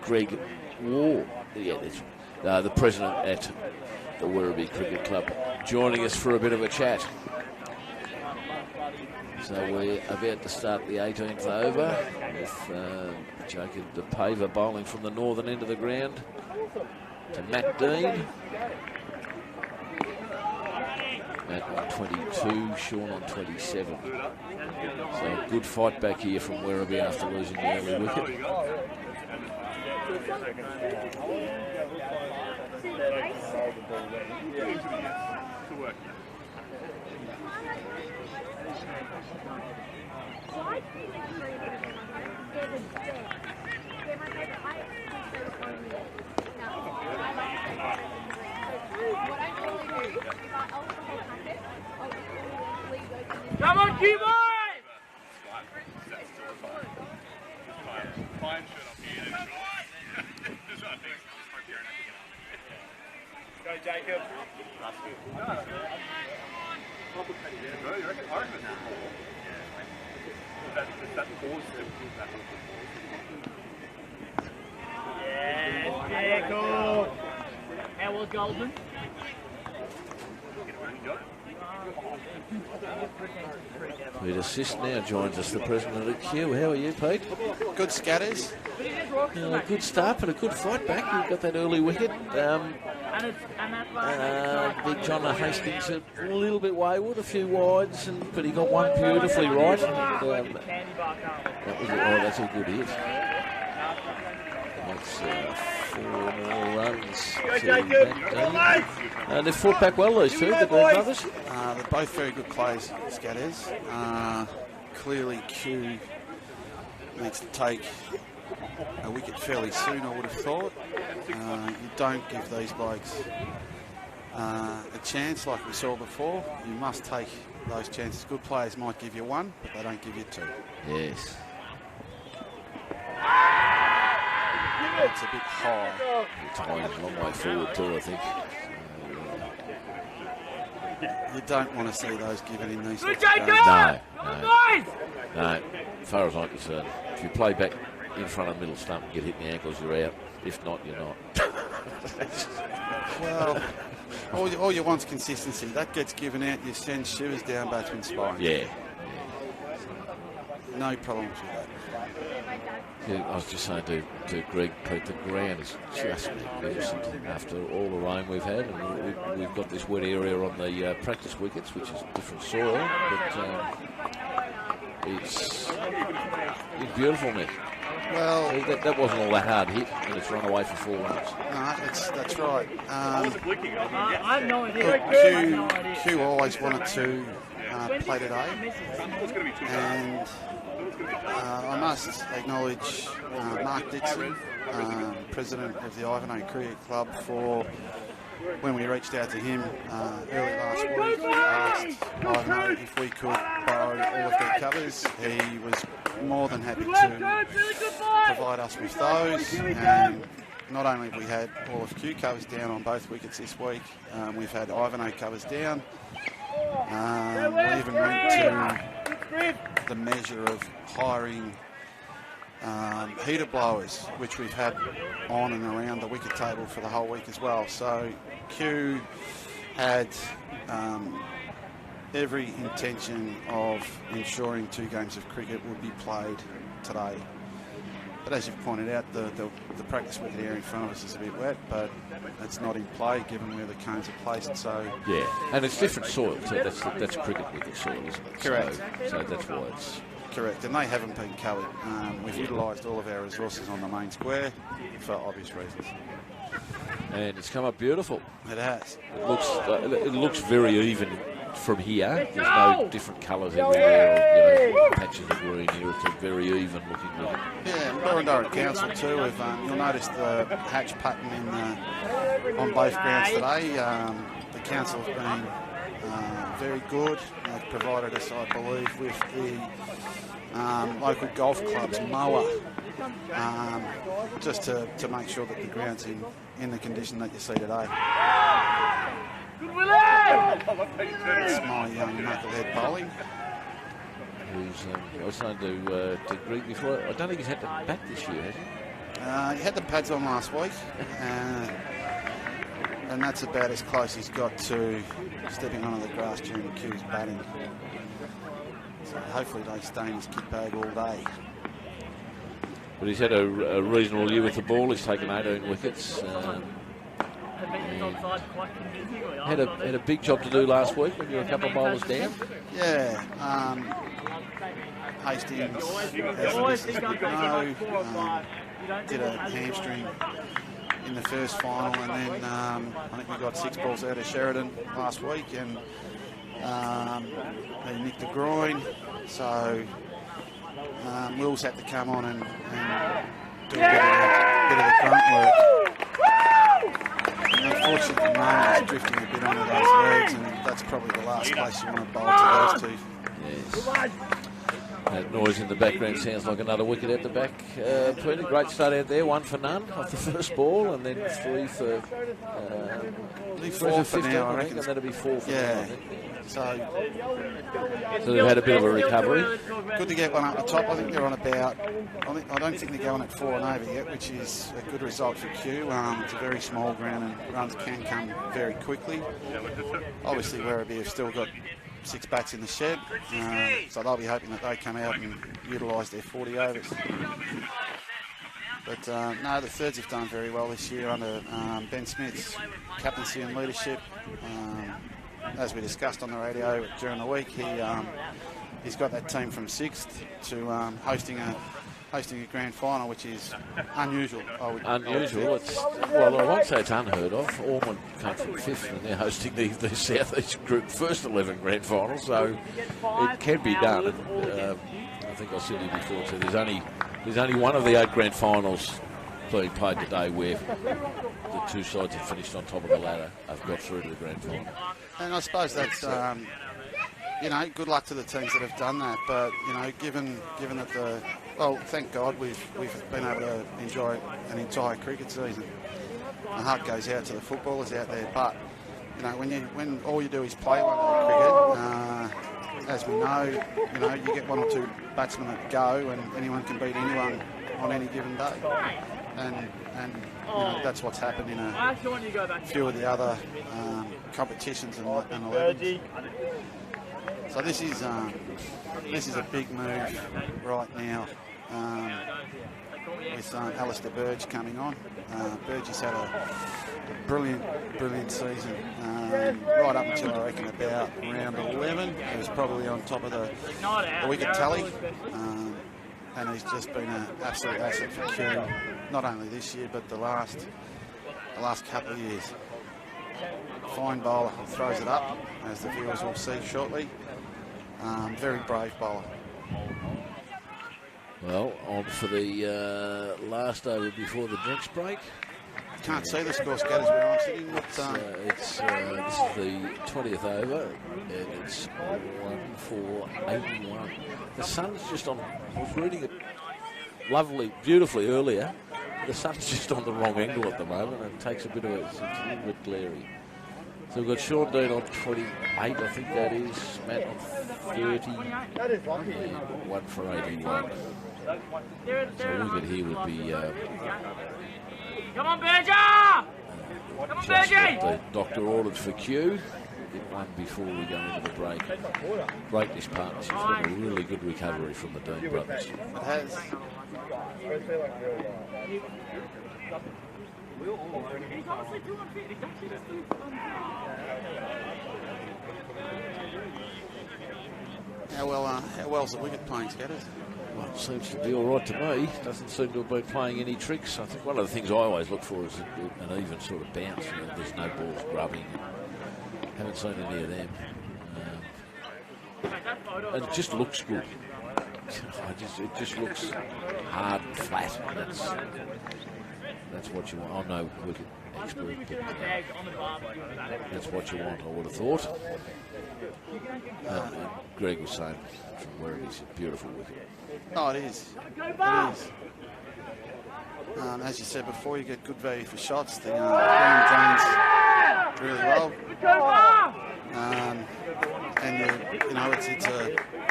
Greg War, the president at the Werribee Cricket Club, joining us for a bit of a chat. So we're about to start the 18th over with Jacob DePaver bowling from the northern end of the ground to Matt Dean. Matt on 22, Sean on 27. So a good fight back here from Werribee after losing the early wicket. Come on, Q boy! Go, Jacob. Yeah, cool. How was Golden? Pete Assist now joins us, the president of Q. How are you, Pete? Good scatters. Good start, but a good fight back. You've got that early wicket. Big John Hastings a little bit wayward, a few wides, but he got one beautifully right. That's a good hit. That's 4 more runs. They've fought back well, those two, the Green brothers. They're both very good players, scatters. Clearly, Q needs to take a wicket fairly soon, I would have thought. You don't give these blokes a chance like we saw before. You must take those chances. Good players might give you one, but they don't give you two. Yes. It's a bit high. It's a long way forward too, I think. You don't want to see those given in these sorts of Jacob! games. No. As far as I'm concerned, if you play back in front of the middle stump and get hit in the ankles, you're out. If not, you're not. Well, all you want's consistency. That gets given out, you send shivers down batsman's spine. Yeah. No problems with that. Yeah, I was just saying to Greg, Pete, the ground is just magnificent after all the rain we've had, and we've got this wet area on the practice wickets, which is different soil, but it's beautiful, Nick. Well, that wasn't all that hard hit, and it's run away for 4 runs. No, that's right. I have no idea. Q always wanted to play today, and I must acknowledge Mark Dixon, president of the Ivanhoe Cricket Club, for when we reached out to him early last week, asked Ivanhoe if we could borrow all of their covers. He was more than happy to provide us with those, and not only have we had all of Q covers down on both wickets this week, we've had Ivanhoe covers down. We even went to the measure of hiring heater blowers, which we've had on and around the wicket table for the whole week as well. So Q had every intention of ensuring 2 games of cricket would be played today. But as you've pointed out, the practice wicket area in front of us is a bit wet, but it's not in play given where the cones are placed. So yeah, and it's different soil too. That's cricket wicket soil, isn't it? Correct. So that's why it's correct, and they haven't been covered. We've utilised all of our resources on the main square for obvious reasons. And it's come up beautiful. It has. It looks very even from here. There's no different colours everywhere, patches of green here. It's a very even looking wicket. Yeah, Borrandora Council too. You'll notice the hatch pattern on both grounds today. The council have been very good. They've provided us, I believe, with the local golf club's mower, just to make sure that the ground's in the condition that you see today. It's my knucklehead bowling. I was saying to Greg before, I don't think he's had to bat this year, has he? He had the pads on last week, and that's about as close he's got to stepping onto the grass during the Q's batting. So hopefully they stay in his kit bag all day. But he's had a reasonable year with the ball. He's taken 18 wickets. Had a big job to do last week when you were a couple of bowlers down. Yeah. Hastings, as listeners would know, did a hamstring in the first final, and then I think we got 6 balls out of Sheridan last week, and they nicked the groin, so Will's had to come on and do a bit of the grunt work. And unfortunately, Martin is drifting a bit onto those legs, and that's probably the last place you want to bowl to those two. Yes. That noise in the background sounds like another wicket at the back. Pretty great start out there, 1 for none off the first ball, and then 3 for 4 for now, I reckon. And that'll be 4 for yeah. now, I think. So they've had a bit of a recovery. Good to get one up the top. I think they're on about, I don't think they're going at 4 and over yet, which is a good result for Kew. It's a very small ground and runs can come very quickly. Obviously, Werribee have still got 6 bats in the shed, so they'll be hoping that they come out and utilise their 40 overs. But no, the thirds have done very well this year under Ben Smith's captaincy and leadership. As we discussed on the radio during the week, he's got that team from 6th to hosting a grand final, which is unusual. Unusual. Well, I won't say it's unheard of. Ormond come from 5th, and they're hosting the South East Group first 11 grand final, so it can be done. And, I think I said to you before, so there's only one of the 8 grand finals being played today where the 2 sides have finished on top of the ladder, have got through to the grand final. And I suppose that's, good luck to the teams that have done that. But, given that thank God we've been able to enjoy an entire cricket season. My heart goes out to the footballers out there. But, when all you do is play one day cricket, as we know, you get 1 or 2 batsmen that go, and anyone can beat anyone on any given day. And that's what's happened in a few of the other competitions and 11s. So this is a big move right now with Alistair Burge coming on. Burge has had a brilliant season right up until I reckon about round 11. He was probably on top of the wicket tally. And he's just been an absolute asset for Kew, not only this year but the last couple of years. Fine bowler, throws it up, as the viewers will see shortly. Very brave bowler. Well, on for the last over before the drinks break. Can't see the score scatters where I'm sitting. This is the 20th over, and it's 1 for 81. The sun's just on. I was reading it beautifully earlier. The sun's just on the wrong angle at the moment, and it takes a bit of it's a little bit glary. So we've got Sean Dean on 28, I think that is. Matt on 30. 1 for 81. So a wicket here would be. Come on, Berger! Come on, Berger! The doctor ordered for Kew. Get one before we go into the break. Break this partnership's been a really good recovery from the Dean brothers. It has. How well's the wicket playing, Scatters? Well, it seems to be all right to me. Doesn't seem to have been playing any tricks. I think one of the things I always look for is an even sort of bounce. There's no balls grubbing. Haven't seen any of them. And it just looks good. It just looks hard and flat. That's what you want. I'm no wicket expert, but that's what you want, I would have thought. And Greg was saying from Werribee, it's a beautiful wicket. Oh, it is. It is. As you said before, you get good value for shots. The ground drains really well. And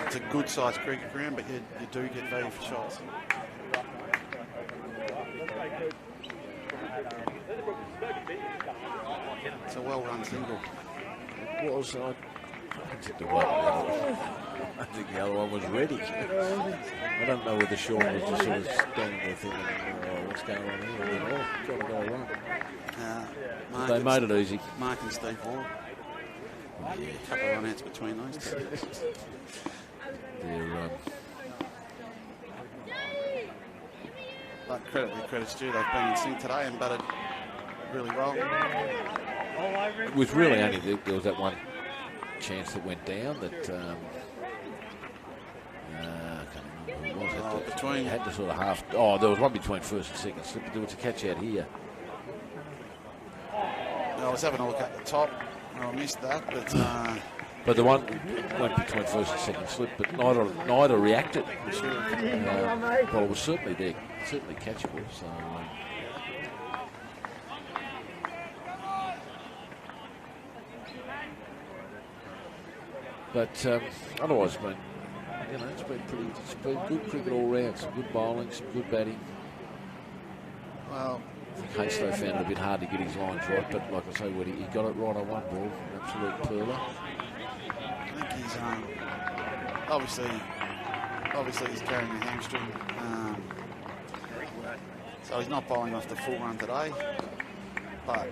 it's a good sized cricket ground, but you do get value for shots. It's a well-run single. It was. I think the other one was ready. I don't know whether Sean was just sort of standing there thinking, what's going on here? Got to go wrong. They made it easy. Mark and Steve Ward. A couple of run-outs between those two. They're, But credit where credit's due. They've been in sync today and batted really well. it was really only there was that one chance that went down that I can't remember who it was. Had to sort of half. Oh, there was one between first and second slip, but there was a catch out here. I was having a look at the top. I missed that, but the one went between first and second slip, but neither reacted. Well, it was certainly there, certainly catchable. So. But otherwise, it's been good cricket all round. Some good bowling, some good batting. Well, I think Hastings found it a bit hard to get his lines right, but like I say, he got it right on one ball, absolute pearler. I think he's obviously he's carrying a hamstring, so he's not bowling off the full run today, but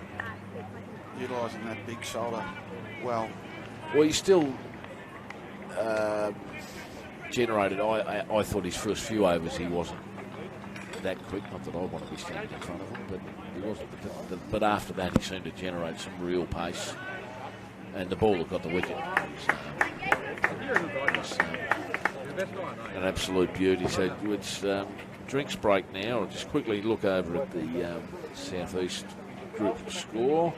utilising that big shoulder well. Well, he still generated. I thought his first few overs he wasn't that quick. Not that I want to be standing in front of him, but he wasn't. But after that, he seemed to generate some real pace, and the ball that got the wicket was an absolute beauty. So it's drinks break now. I'll just quickly look over at the Southeast group score.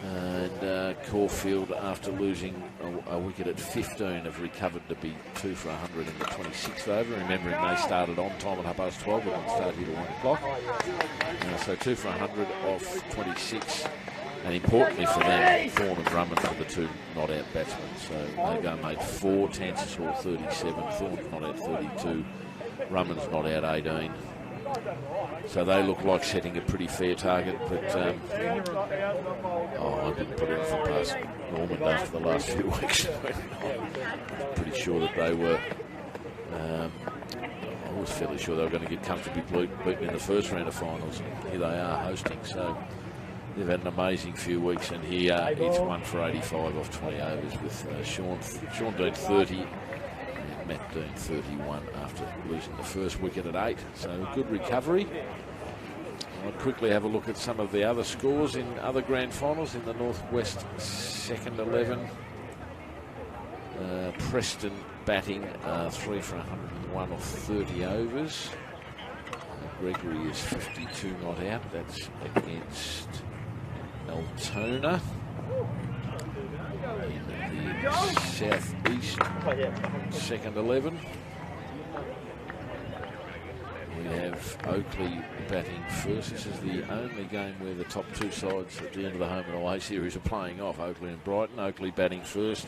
And Caulfield, after losing a wicket at 15, have recovered to be 2 for 100 in the 26th over. Remembering they started on time at 12:30, but didn't start here at 1 o'clock. So 2 for 100 off 26. And importantly for them, Thorne and Drummond were the two not-out batsmen. So Mago made 4, Tansis Hall 37, Thorne's not out 32, Drummond's not out 18. So they look like setting a pretty fair target, but I didn't put anything past Norman after the last few weeks. I'm pretty sure that they were. I was fairly sure they were going to get comfortably beaten in the first round of finals. Here they are hosting, so they've had an amazing few weeks. And here it's 1 for 85 off 20 overs with Sean Dean 30. Matt Dean 31 after losing the first wicket at 8. So a good recovery. I'll quickly have a look at some of the other scores in other grand finals in the Northwest second 11. Preston batting 3 for 101 off 30 overs. Gregory is 52 not out. That's against Altona. In the Southeast second 11. We have Oakley batting first. This is the only game where the top two sides at the end of the home and away series are playing off, Oakley and Brighton. Oakley batting first.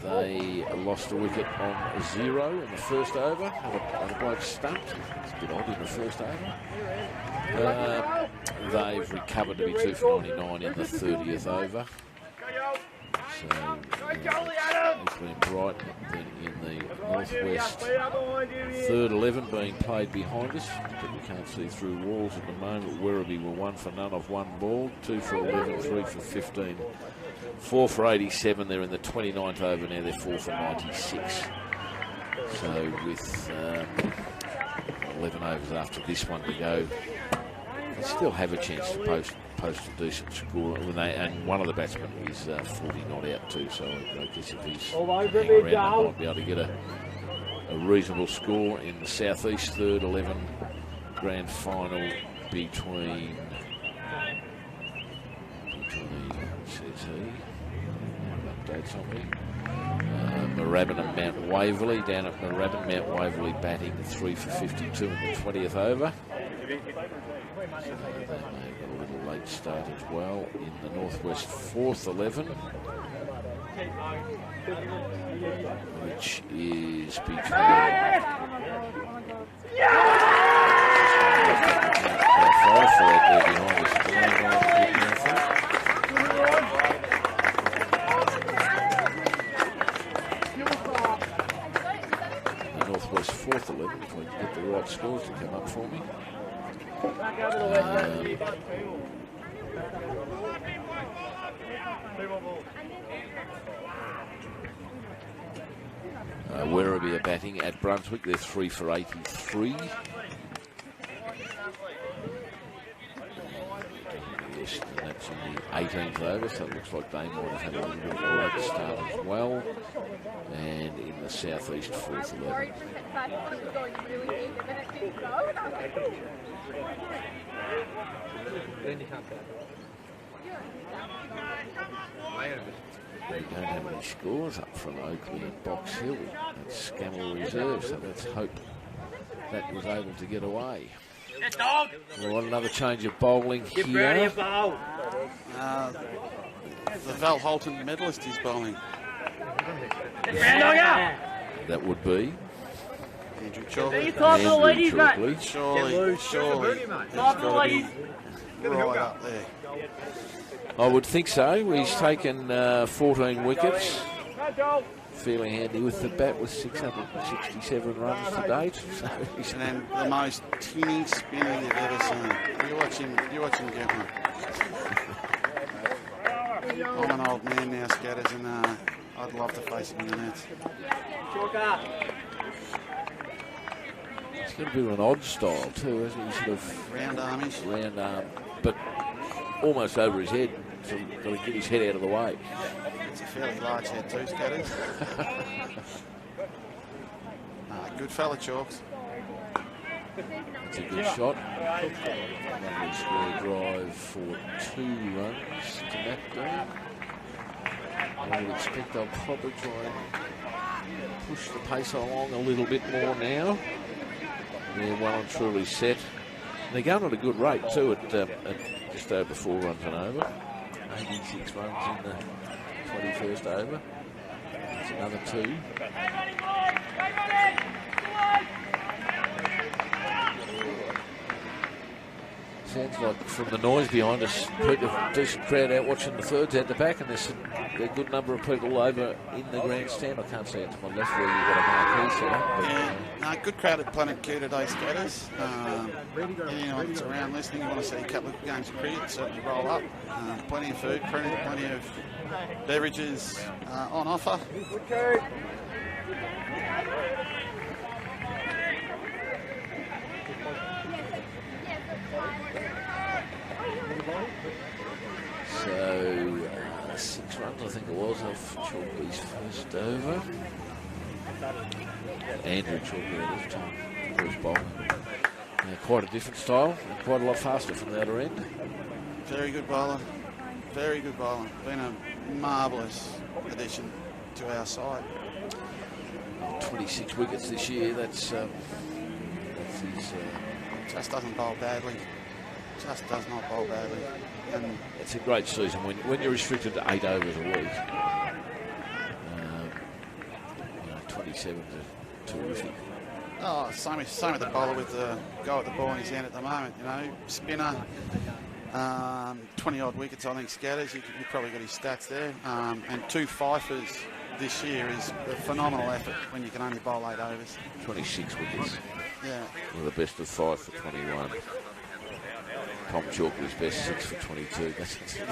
They lost a wicket on 0 in the first over. Had a bloke stumped. It's a bit odd in the first over. They've recovered to be 2 for 99 in the 30th over. So, Oakley and Brighton then in the Northwest third 11 being played behind us, but we can't see through walls at the moment. Werribee were 1 for none off 1 ball, 2 for 11, 3 for 15, 4 for 87. They're in the 29th over now, they're 4 for 96. So with 11 overs after this one to go, they still have a chance to post a decent score. And one of the batsmen is 40 not out too, so I guess if he's hanging around, they might be able to get a reasonable score in the Southeast third 11 grand final between says he, updates on me, Moorabbin and Mount Waverley. Down at Moorabbin, Mount Waverley batting 3 for 52 in the 20th over. So they may have got a little late start as well in the Northwest fourth 11, which is between the Northwest fourth 11, if I can get the right scores to come up for me. Werribee are batting at Brunswick. They're 3 for 83. Yes, that's in the 18th over, so it looks like they might have had a little bit of a late start as well. And in the southeast, 4th 11. They don't have any scores up from Oakley and Box Hill. That's Scammell Reserve, so let's hope that was able to get away. We want another change of bowling here. The Val Holton medalist is bowling. That would be Andrew Chalkley. Surely. It's got to be right up there. I would think so. He's taken 14 wickets. Feeling handy with the bat with 667 runs to date. So he's and then the most tinny spinner you've ever seen. You watch him get one. I'm an old man now, Scatters, and I'd love to face him in the nets. He's got a bit of an odd style too, isn't he? Sort of round armish. Round arm, but almost over his head. So he's got to get his head out of the way. It's a fairly large head too, Scatters. Good fella, Chalks. It's a good shot. Lovely square drive for 2 runs to Macdon. I would expect they'll probably try and push the pace along a little bit more now. They're well and truly set. They're going at a good rate too at just over 4 runs and over. 86 runs in the 21st over. That's another 2. Sounds like from the noise behind us, people, decent crowd out watching the thirds at the back, and there's a good number of people over in the grandstand. I can't see it to my left where you've got a marquee set up. But, good crowd at Planet Q today, Scatters. Anyone that's around listening, you want to see a couple of games of cricket, certainly roll up. Plenty of food, plenty of beverages on offer. So, 6 runs, I think it was, off Chalkley's first over. Andrew Chalkley at this time, first bowling. Quite a different style, and quite a lot faster from the other end. Very good bowler. Very good bowler. Been a marvellous addition to our side. 26 wickets this year, that's his... Just doesn't bowl badly. Just does not bowl badly. And it's a great season when you're restricted to 8 overs a week. 27 is terrific. Oh, same with the bowler with the go at the ball in his hand at the moment. Spinner, 20 odd wickets, I think. Scatters. You probably got his stats there. And 2 fifers this year is a phenomenal effort when you can only bowl 8 overs. 26 wickets. Yeah. With the best of 5 for 21. Tom Chalkley's best 6 for 22.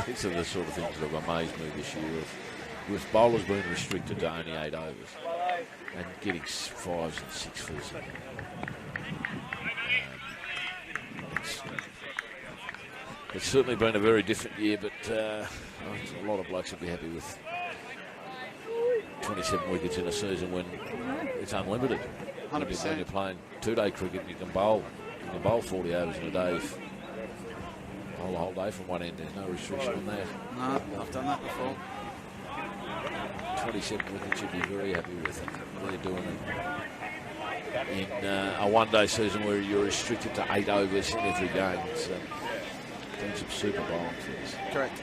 These are the sort of things that have amazed me this year. With bowlers being restricted to only 8 overs and getting 5s and 6s. It's certainly been a very different year, but a lot of blokes will be happy with 27 wickets in a season when it's unlimited. 100%. When you're playing 2-day cricket, you can bowl 40 overs in a day. The whole day from one end. There's no restriction on that. No, I've done that before. 27 wickets you'd be very happy with. They're doing it in a one-day season where you're restricted to 8 overs in every game. It's doing some super bowling things. Correct.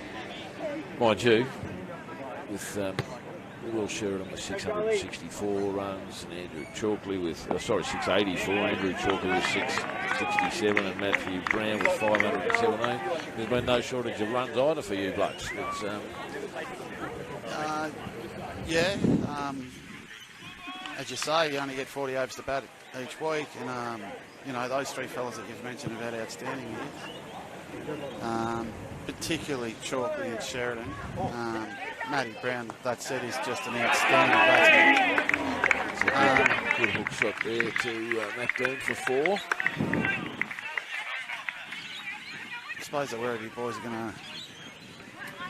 Mind you, with Will Sheridan with 664 runs, and Andrew Chalkley with 684. Andrew Chalkley with 667, and Matthew Brown with 517. There's been no shortage of runs either for you blokes. It's, as you say, you only get 40 overs to bat each week, and you know, those three fellas that you've mentioned have had outstanding years. Particularly Chalkley and Sheridan. Matty Brown, that said, is just an outstanding batsman. Good hook shot there to Matt Dean for 4. I suppose the Werribee boys are going to,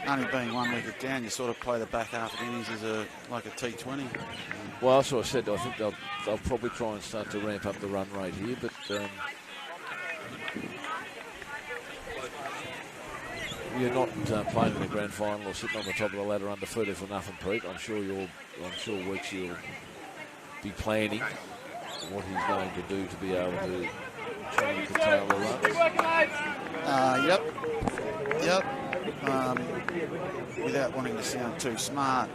only being 1 wicket down, you sort of play the back half of the innings as like a T20. Well, that's what I said. I think they'll probably try and start to ramp up the run rate here, but you're not playing in the grand final or sitting on the top of the ladder undefeated for nothing, Pete. I'm sure Weeks you'll be planning what he's going to do to be able to try and curtail the runs. Yep. Without wanting to sound too smart,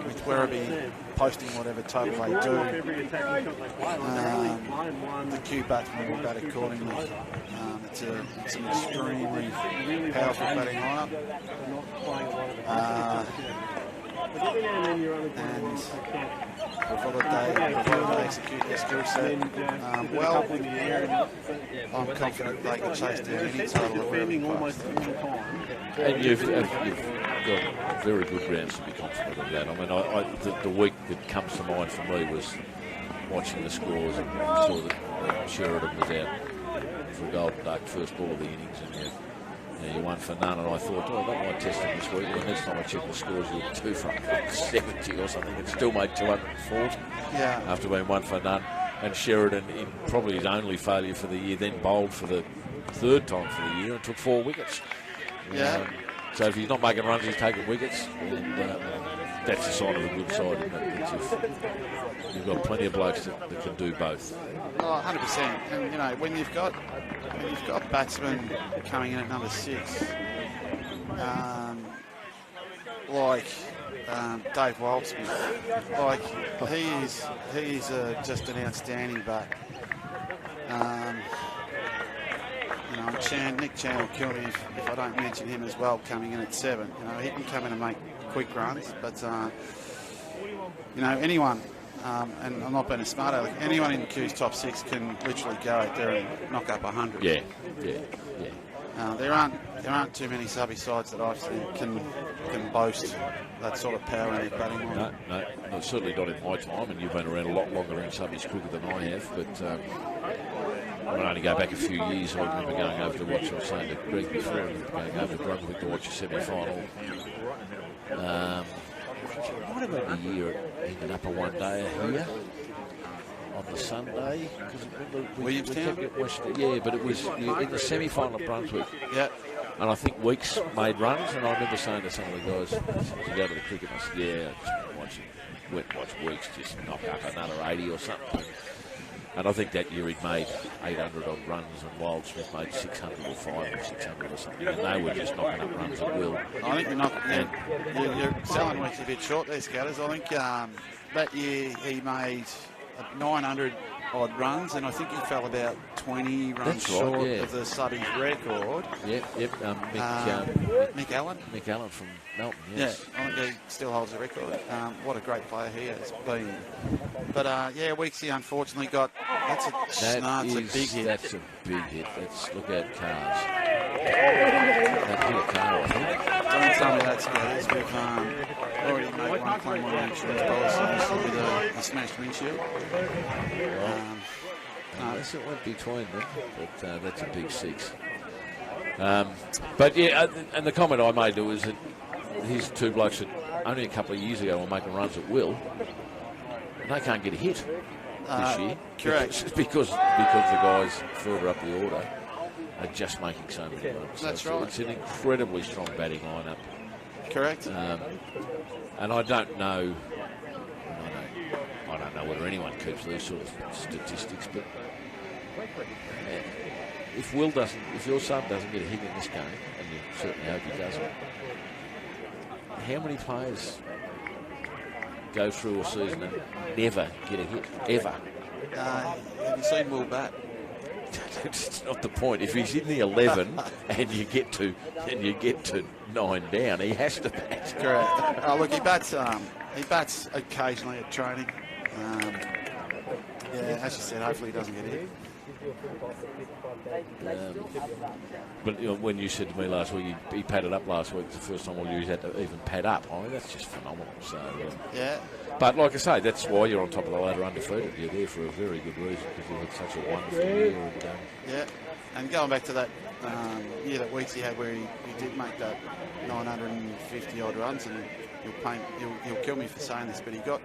with Werribee posting whatever total they do, the Q batsmen will bat accordingly. It's an extremely powerful batting lineup. And provided they execute their skill set well, I'm confident they can chase down any total that Werribee post. And you've got very good grounds to be confident of that. I mean, the week that comes to mind for me was watching the scores and saw that Sheridan was out for a golden duck first ball of the innings, and you won for none, and I thought, oh, that might test him this week. And the next time I checked the scores, you were 2 for 70 or something. It still made 240 after being 1 for none. And Sheridan, in probably his only failure for the year, then bowled for the 3rd time for the year and took 4 wickets. So if he's not making runs, he's taking wickets. And that's a sign of a good side, isn't it? You've got plenty of blokes that can do both. Oh, 100%. And, you know, when you've got batsmen coming in at number 6, like Dave Wildsmith, like he is just an outstanding bat. You know, Nick Chan will kill me if I don't mention him as well, coming in at 7. You know, he can come in and make quick runs, but you know, anyone. And I'm not being a smart aleck. Anyone in the Q's top 6 can literally go out there and knock up 100. Yeah. There aren't too many subby sides that I've seen can boast that sort of power in their batting line. No, certainly not in my time. And you've been around a lot longer in subbies quicker than I have. But I can only go back a few years. I remember going over to watch. I was saying to Greg before, going over to Brunswick to watch a semi-final. Might have been a year it ended up a one-day here on the Sunday. Williamstown? Yeah, but it was in the semi-final at Brunswick. Yeah. And I think Weeks made runs, and I remember saying to some of the guys, to go to the cricket, I said, yeah, I just went and watched Weeks just knock up another 80 or something. And I think that year he'd made 800 odd runs, and Wildsmith made 605 or 600 or something. And they were just knocking up runs at will. I think you're selling Weeks a bit short there, Scatters. I think that year he made 900 odd runs, and I think he fell about 20 runs short of the subbies record. Yep. Mick Allen. Mick Allen from Melton, yes. Yeah, I think he still holds the record. What a great player he has been. But Weeksy unfortunately got, that's a big hit. That's a big hit. Look at Cars. That hit a car, I think. Don't tell me that's good. We've already made one claim on insurance policy with a smashed windshield. Unless it went between them, but that's a big 6. But yeah, and the comment I made was that his 2 blokes that only a couple of years ago were making runs at will, and they can't get a hit this year. Correct. because the guys further up the order are just making so many runs. That's right. right. It's an incredibly strong batting lineup. Correct. And I don't know whether anyone keeps these sort of statistics, but if your son doesn't get a hit in this game, and you certainly hope he doesn't, how many players go through a season and never get a hit, ever? Have you seen Will bat? It's not the point. If he's in the 11 and you get to 9 down, he has to bat. Correct. Look, he bats occasionally at training. as you said, hopefully he doesn't get hit. But when you said to me last week, he padded up last week, the first time all year he's had to even pad up. I mean, that's just phenomenal. So yeah. But like I say, that's why you're on top of the ladder undefeated. You're there for a very good reason because you've had such a wonderful year. Yeah, and going back to that year that Weeksy had where he did make that 950 odd runs, and you'll kill me for saying this, but he got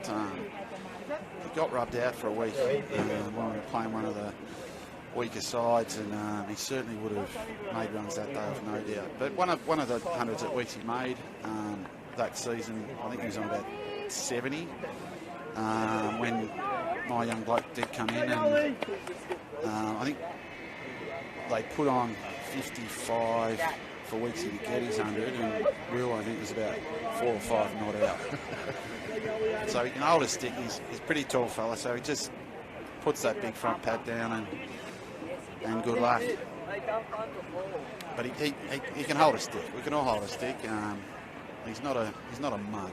rubbed out for a week when we were playing one of the weaker sides, and he certainly would have made runs that day, I've no doubt. But one of the hundreds that Weeksy made that season, I think he was on about 70 when my young bloke did come in, and I think they put on 55 for Weeksy to get his 100, and Will, I think, was about 4 or 5 not out. So he can hold a stick. He's a pretty tall fella, so he just puts that big front pad down and good luck. But he can hold a stick. We can all hold a stick. He's not a mug.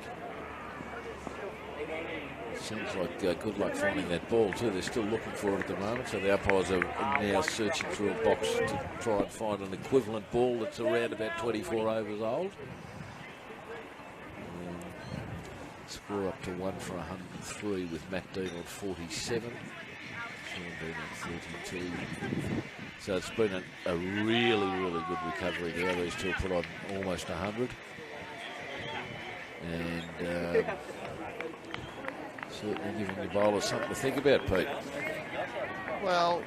Seems like good luck finding that ball too. They're still looking for it at the moment, so the umpires are now searching through a box to try and find an equivalent ball that's around about 24 overs old. Score up to 1 for 103 with Matt Dean on 47. Sean Dean on 32. So it's been a really, really good recovery there. These two put on almost 100. And certainly giving the bowlers something to think about, Pete. Well,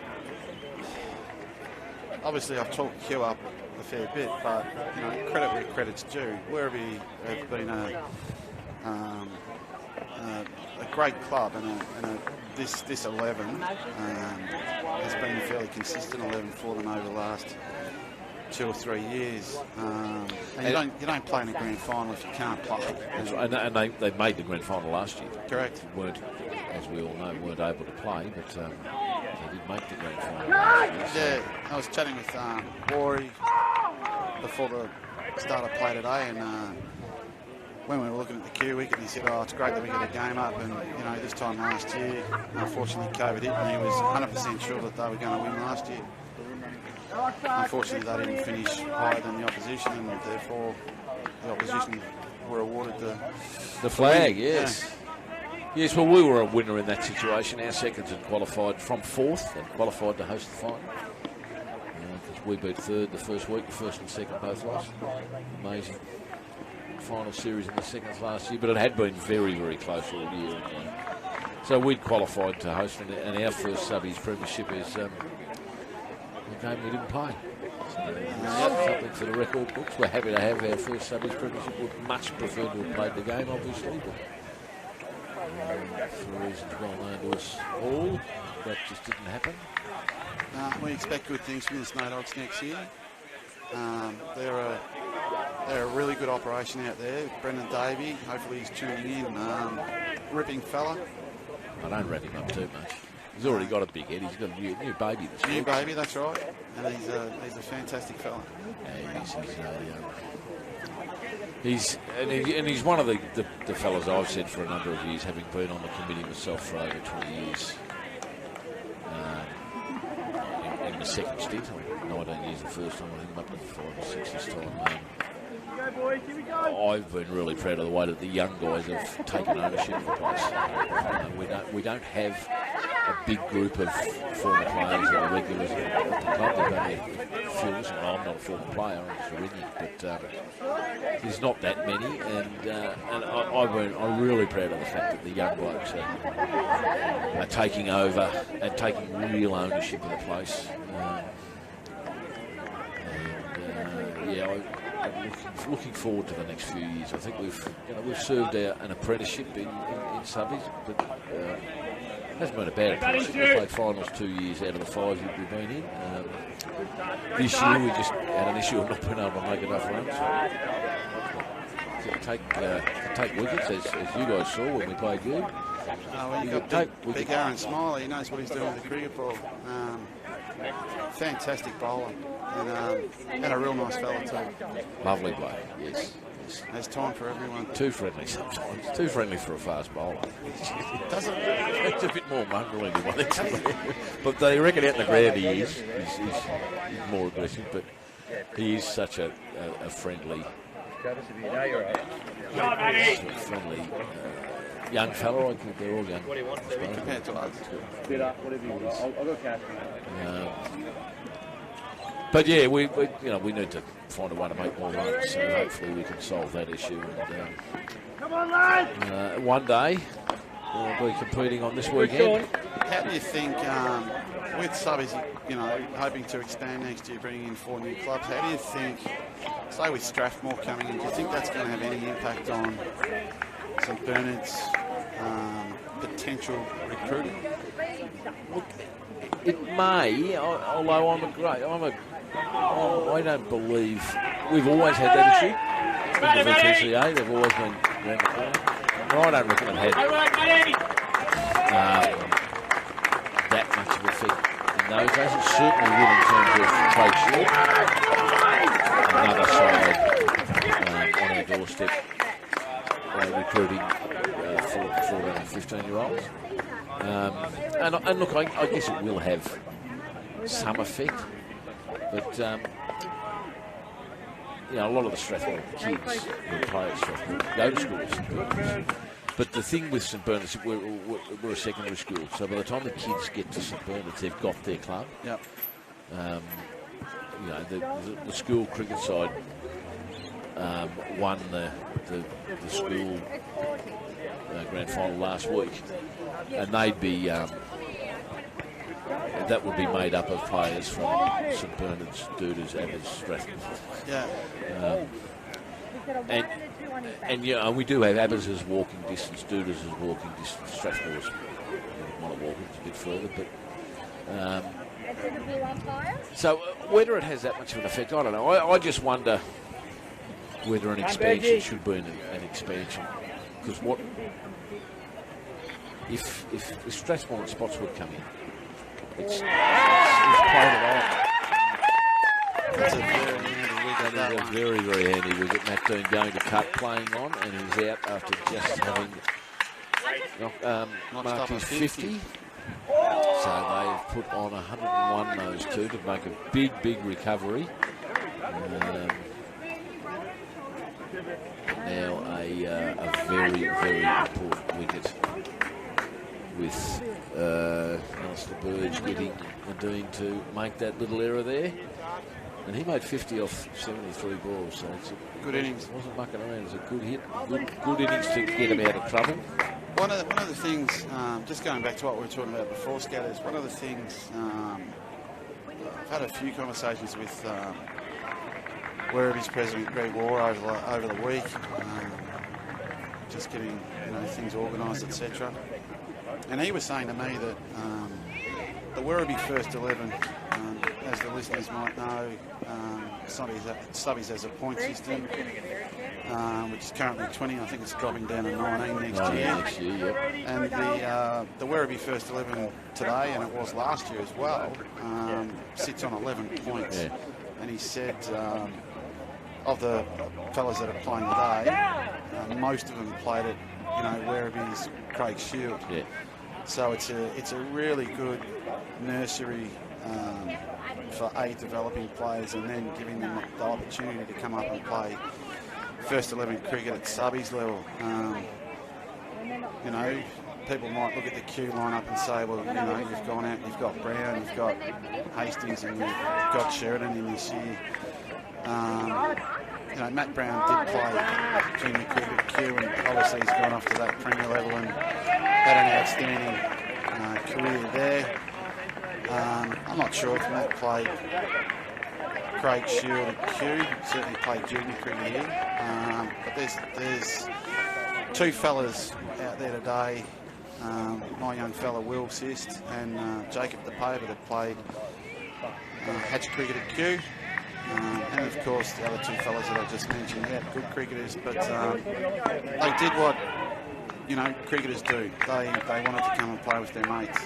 obviously I've talked Q up a fair bit, but credit where credit's due. Werribee have been a great club, and this 11 has been a fairly consistent 11 for them over the last 2 or 3 years. And you don't play in a grand final if you can't play. And they made the grand final last year. Correct. Weren't, as we all know, weren't able to play, but they did make the grand final last year. So. Yeah, I was chatting with Rory before the start of play today, and when we were looking at the Q wicket, he said, "Oh, it's great that we get a game up." And this time last year, unfortunately, COVID hit, and he was 100% sure that they were going to win last year. Unfortunately, they didn't finish higher than the opposition, and therefore the opposition were awarded the flag. Yes. Yeah. Yes, well, we were a winner in that situation. Our seconds had qualified from 4th and qualified to host the final. Because we beat 3rd the first week, the 1st and 2nd both lost. Amazing final series in the seconds last year, but it had been very, very close all year. So we'd qualified to host, and our first subbies premiership is a game we didn't play. So something for the record books. We're happy to have our first subbies premiership. Would much prefer to have played the game, obviously, but for reasons well known to us all, that just didn't happen. We expect good things from the Snow Dogs next year. They're a really good operation out there. Brendan Davey, hopefully he's tuning in. Ripping fella. I don't wrap him up too much. He's already got a big head. He's got a new baby this week. New baby, that's right. And he's a fantastic fella. Yeah, he's one of the fellas I've said for a number of years, having been on the committee myself for over 20 years. In the second stint, 19 years the first time, I think I'm up to 5 or 6 this time. I've been really proud of the way that the young guys have taken ownership of the place. We don't have a big group of former players that are regulars at the club. There's only few, and I'm not a former player, I'm just a ringy, but there's not that many, and I'm really proud of the fact that the young blokes are taking over and taking real ownership of the place. I'm looking forward to the next few years. I think we've served an apprenticeship in subbies, but it hasn't been a bad apprenticeship. We played finals 2 years out of the 5 that we've been in. This year we just had an issue of not being able to make enough runs. To take wickets, as you guys saw when we played you. You've got big Aaron Smiley. He knows what he's doing with the cricket ball. Fantastic bowler, and a real nice fella too. Lovely bloke, yes. There's time for everyone. Too friendly sometimes. Too friendly for a fast bowler. It's a bit more mongrelly than one expects. But they reckon out in the ground he is. He's more aggressive, but he is such a friendly, friendly young fellow. I think they're all young. Compared to us. But yeah, we need to find a way to make more runs. So hopefully we can solve that issue. And, Come on, lads! One day we'll be competing on this weekend. How do you think, with subbies, hoping to expand next year, bringing in 4 new clubs, how do you think, say with Strathmore coming in, do you think that's going to have any impact on St Bernard's potential recruiting? It may, although I don't believe we've always had that issue in the VDSCA. They've always been around the corner. I don't reckon it had that much of an effect in those days. It certainly will in terms of trade short. Another side on our doorstep recruiting for 15-year-olds. And look, I guess it will have some effect, but a lot of the Strathmore kids who play at Strathmore go to school at St Bernard's. But the thing with St Bernard's, we're a secondary school, so by the time the kids get to St Bernard's, they've got their club. Yep. The school cricket side won the school grand final last week, and they'd be that would be made up of players from St Bernard's, Dooders, Abbas, Strathmore. Yeah. And we do have Abbas as walking distance, Dooders as walking distance, Strathmore's want to walk it a bit further, but so whether it has that much of an effect, I don't know. I just wonder whether an expansion should be an expansion, because what if Strathmore and Spotswood come in, it's played it on. That's a very handy wicket. That is a very, very handy wicket. Matt Dean going to cut, playing on, and he's out after just having marked his 50. So they've put on 101 those two to make a big, big recovery. Now a very, very important wicket with Alistair Burge getting Dean to make that little error there. And he made 50 off 73 balls, so it's a good innings. It wasn't mucking around. It was a good hit, good innings to get him out of trouble. One of the things, just going back to what we were talking about before, Scatters, one of the things, I've had a few conversations with Werribee's president, Greg Waugh, over the week, just getting things organised, etc. And he was saying to me that the Werribee first 11, as the listeners might know, Subbies has a point system, which is currently 20. I think it's dropping down to 19 next year. Next year, yep. And the Werribee first 11 today, and it was last year as well, sits on 11 points. Yeah. And he said, of the fellas that are playing today, most of them played at Werribee's Craig Shield. Yeah. So it's a really good nursery for developing players, and then giving them the opportunity to come up and play first 11 cricket at subbies level. People might look at the Q lineup and say, well, you've gone out, you've got Brown, you've got Hastings, and you've got Sheridan in this year. Matt Brown did play junior cricket at Q, and obviously he's gone off to that Premier level and had an outstanding career there. I'm not sure if Matt played Craig Shield at Q, certainly played junior cricket here. But there's two fellas out there today, my young fella Will Sist and Jacob DePaver, that played Hatch cricket at Q. And of course the other two fellas that I just mentioned, good cricketers, but they did what cricketers do. They wanted to come and play with their mates.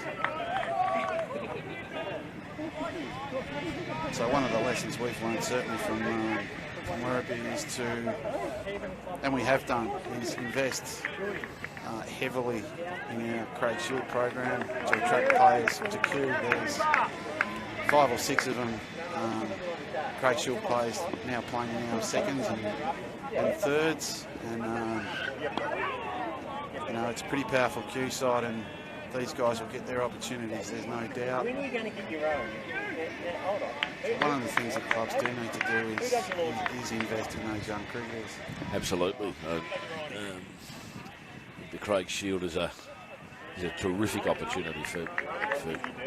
So one of the lessons we've learned certainly from Werribee is to and we have done, is invest heavily in our Craig Shield program to attract players to Q. There's 5 or 6 of them, Craig Shield players now playing in our seconds and thirds, and you know, it's a pretty powerful Q side, and these guys will get their opportunities, there's no doubt. One of the things that clubs do need to do is invest in those young cricketers. Absolutely. The Craig Shield is a terrific opportunity for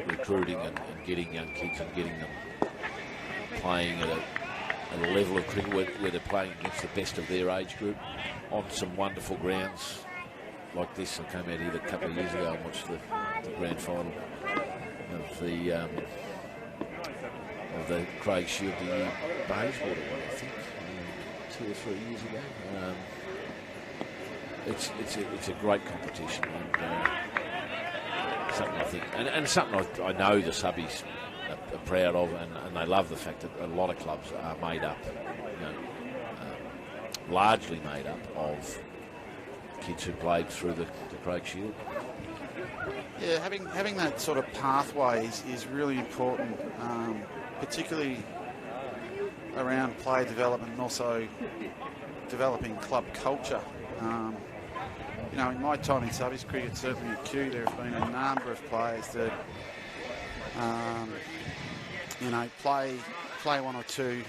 recruiting and getting young kids and getting them playing at a level of cricket where they're playing against the best of their age group on some wonderful grounds like this. I came out here a couple of years ago and watched the grand final of the Craig Shield, the Bayswater one, I think, 2 or 3 years ago. It's a great competition, and something I think, and something I know the subbies are proud of, and they love the fact that a lot of clubs are made up, largely made up of kids who played through the Craig Shield. Yeah, having that sort of pathway is really important, particularly around player development and also developing club culture. You know, in my time in subbies cricket, certainly at Q, there have been a number of players that, you know, play 1 or 2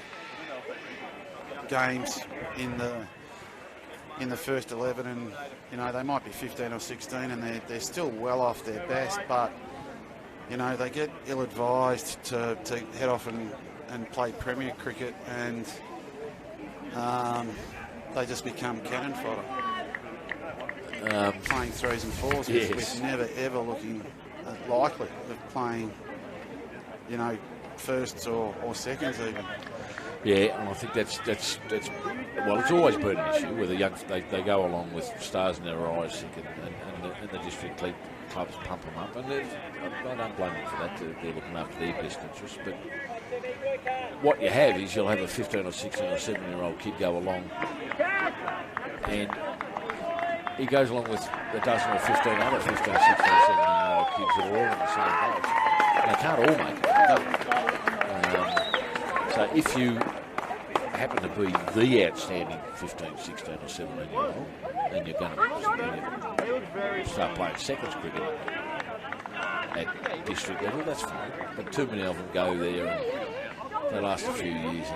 games in the first 11, and you know, they might be 15 or 16, and they're still well off their best, but you know, they get ill-advised to head off and play Premier cricket, and they just become cannon fodder. Playing 3s and 4s with never ever looking likely of playing, you know, firsts or seconds even. Yeah, and I think that's well, it's always been an issue where the young they go along with stars in their eyes, and the district clubs pump them up, and I don't blame them for that. They're looking after their best interests, but what you have is you'll have a 15 or 16 or 17-year-old kid go along, and he goes along with a dozen or 15 other 15, 16 or 17-year-old kids that are all in the same boat. And they can't all make it. So if you happen to be the outstanding 15, 16 or 17-year-old, then you're going to start playing seconds cricket at district level, that's fine. But too many of them go there and they last a few years,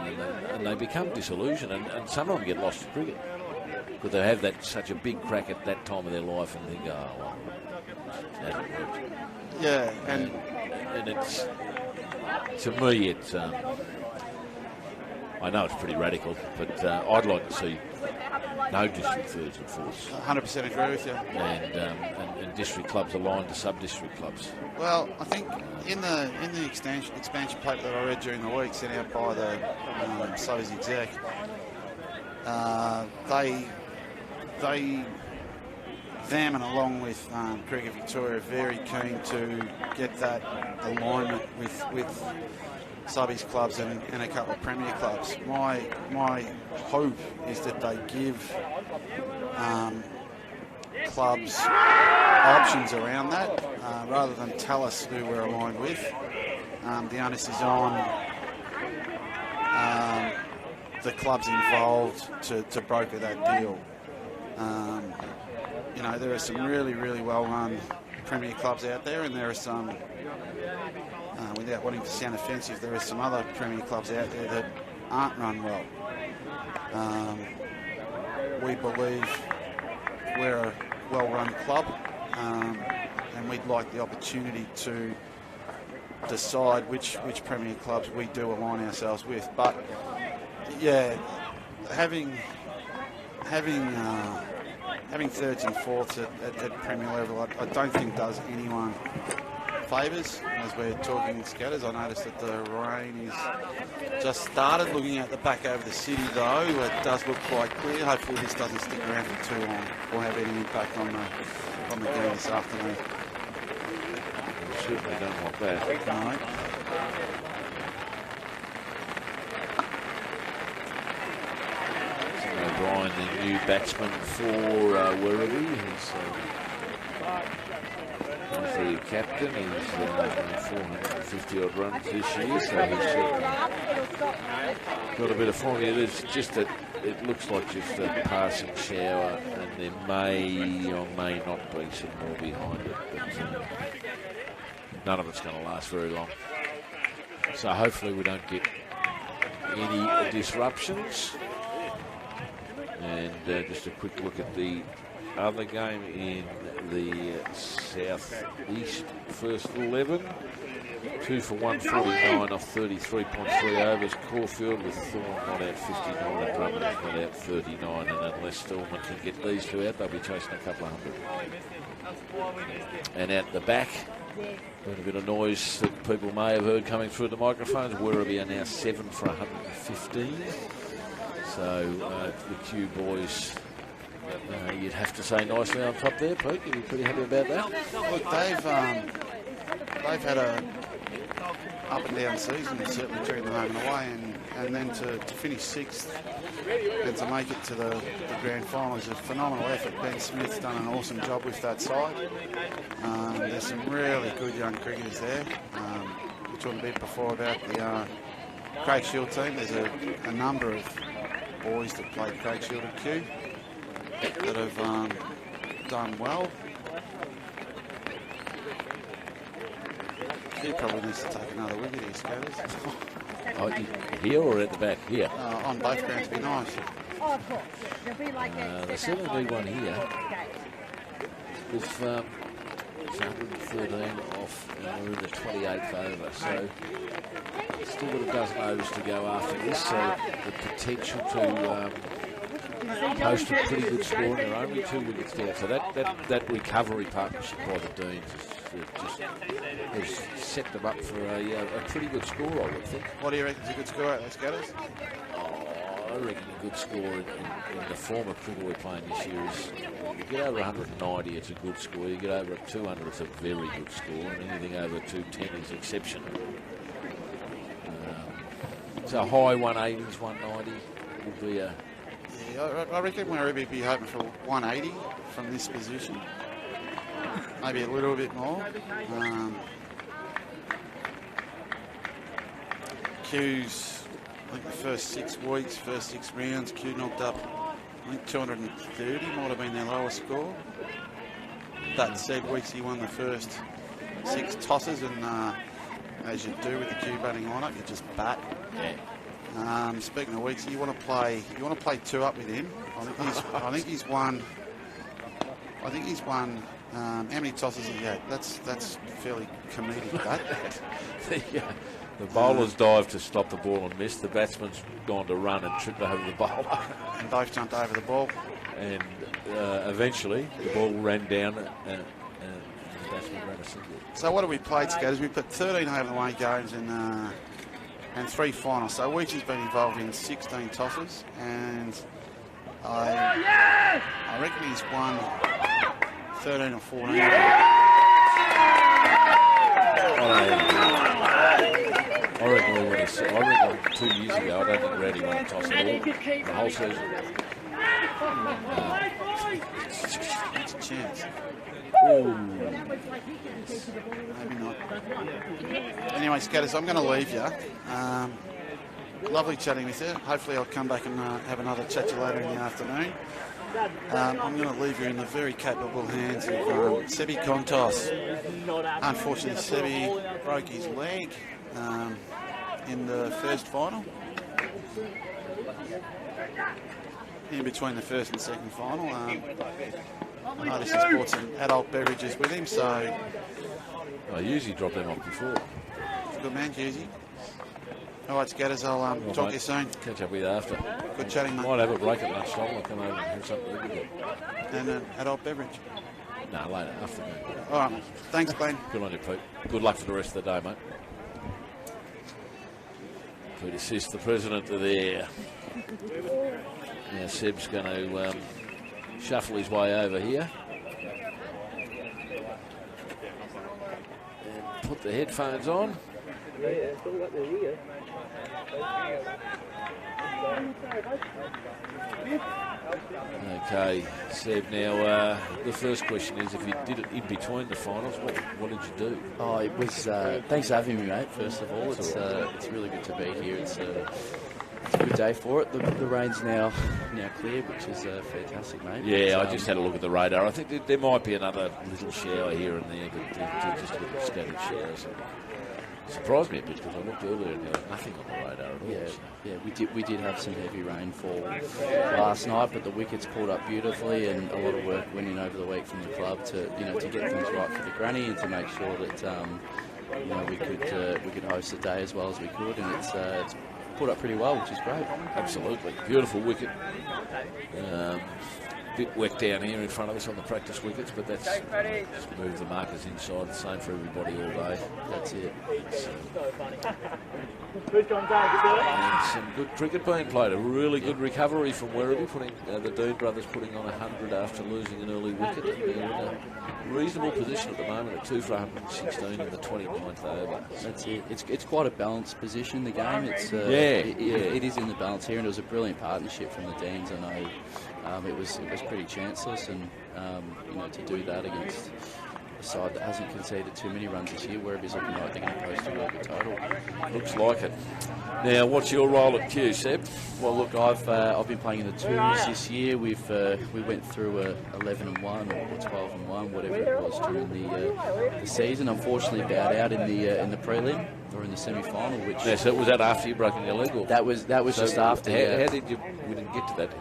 and they become disillusioned, and some of them get lost to cricket. Because they have such a big crack at that time of their life and think, oh, well, it hasn't worked. Yeah, and it's, to me, it's, I know it's pretty radical, but I'd like to see no district 3rds and 4ths. 100% agree with you. And district clubs aligned to sub-district clubs. Well, I think in the expansion paper that I read during the week, sent out by the So's exec, them and along with Cricket Victoria are very keen to get that alignment with subbies clubs and a couple of premier clubs. My hope is that they give clubs options around that rather than tell us who we're aligned with. The onus is on the clubs involved to broker that deal. You know, there are some really, really well-run premier clubs out there, and there are some, without wanting to sound offensive, there are some other premier clubs out there that aren't run well. We believe we're a well-run club, and we'd like the opportunity to decide which premier clubs we do align ourselves with. But yeah, having 3rds and 4ths at Premier level, I don't think does anyone favours. As we're talking scatters, I noticed that the rain is just started. Looking at the back over the city, though, it does look quite clear. Hopefully this doesn't stick around for too long or have any impact on the game this afternoon. Certainly don't want that. No. Ryan, the new batsman for Werribee. He's the captain. He's 450 odd runs this year, so he's got a bit of form here. There's just a, it looks like just a passing shower, and there may or may not be some more behind it, but none of it's going to last very long. So hopefully we don't get any disruptions. And just a quick look at the other game in the southeast first 11. 2 for 149 off 33.3 overs. Caulfield with Thorne not out 59 and Drummond is not out 39. And unless Stillman can get these two out, they'll be chasing a couple of hundred. And out the back, got a bit of noise that people may have heard coming through the microphones. Werribee are now 7 for 115. So the Q boys, you'd have to say nicely on top there, Pete. You'd be pretty happy about that. Look, they've had a up and down season, certainly during the home and away, and then to finish 6th and to make it to the grand final is a phenomenal effort. Ben Smith's done an awesome job with that side. There's some really good young cricketers there. We talked a bit before about the Craig Shield team. There's a number of boys that played Craig Shield at Q that have done well. Q probably needs to take another wicket here, Scatters. Oh, here or at the back? Here. On both grounds would be nice. Oh, of course. There'll be like a There's certainly one here. With 113 off, and we're in the 28th over, so still got a dozen overs to go after this, so the potential to post a pretty good score, and they're only 2 wickets down. So that recovery partnership by the Deans just has set them up for a pretty good score, I would think. What do you reckon is a good score at those Scatters? I reckon a good score in the form of cricket we're playing this year is, you get over 190, it's a good score. You get over 200, it's a very good score. And anything over 210 is exceptional. So high 180s, 190 will be a... Yeah, I reckon Werribee be hoping for 180 from this position. Maybe a little bit more. Q's, I think the first 6 weeks, first 6 rounds, Q knocked up, I think 230 might have been their lowest score. That said, Weeksy won the first 6 tosses, and as you do with the Q batting lineup, you just bat. Yeah. Speaking of Weeksy, you want to play 2 up with him. I think he's won. How many tosses has he had? That's fairly comedic, that. The bowler's dived to stop the ball and missed. The batsman's gone to run and tripped over the bowler. And both jumped over the ball. And eventually the ball ran down and the batsman ran a single. So what have we played, Scatters? We put 13 over-the-way games and 3 finals. So Weeksy been involved in 16 tosses, and I reckon he's won 13 or 14. I reckon 2 years ago, I don't think Randy won a toss at all. The whole season. It's a chance. Ooh. Maybe not. Anyway, Scatters, I'm going to leave you. Lovely chatting with you. Hopefully I'll come back and have another chat to you later in the afternoon. I'm going to leave you in the very capable hands of Sebi Kontos. Unfortunately, Sebi broke his leg in the first final. In between the first and second final. I noticed he's brought some adult beverages with him, so... I usually drop them off before. Good man, Husey. All right, Scatters, I'll talk to you soon. Catch up with you after. Good chatting, mate. Might have a break at lunchtime. I'll come over and have something to eat. And an adult beverage. No, later, after that. All right, mate. Thanks, Glenn. Good on you, Pete. Good luck for the rest of the day, mate. Pete Assist, the president there. Now Seb's going to shuffle his way over here. And put the headphones on. Okay, Seb, now the first question is, if you did it in between the finals, what did you do? Oh, it was, thanks for having me, mate, first of all. It's really good to be here. It's a good day for it. The rain's now clear, which is fantastic, mate. Yeah, I just had a look at the radar. I think there might be another little shower here and there, but they're just little scattered showers. Surprised me a bit because I looked earlier and there was nothing on the radar at all. Yeah, we did have some heavy rainfall last night, but the wickets pulled up beautifully, and a lot of work went in over the week from the club to get things right for the granny and to make sure that we could host the day as well as we could, and it's pulled up pretty well, which is great. Absolutely, beautiful wicket. Bit wet down here in front of us on the practice wickets, but that's just move the markers inside. The same for everybody all day. That's it. And some good cricket being played. A really good recovery from Werribee, putting the Dean brothers putting on 100 after losing an early wicket. And they're in a reasonable position at the moment at 2 for 116 in the 29th over. That's it. It's quite a balanced position, the game. It's it is in the balance here, and it was a brilliant partnership from the Deans. I know. It was pretty chanceless, and to do that against a side that hasn't conceded too many runs this year, Werribee's looking like they're going to post a really good total. Looks like it. Now, what's your role at Q, Seb? Well, look, I've been playing in the twos this year. We went through a 11-1 or 12-1, whatever it was during the season. Unfortunately, bowed out in the prelim or in the semi-final. Which so was that after you broken your leg? Or? That was just after. How did you? We didn't get to that.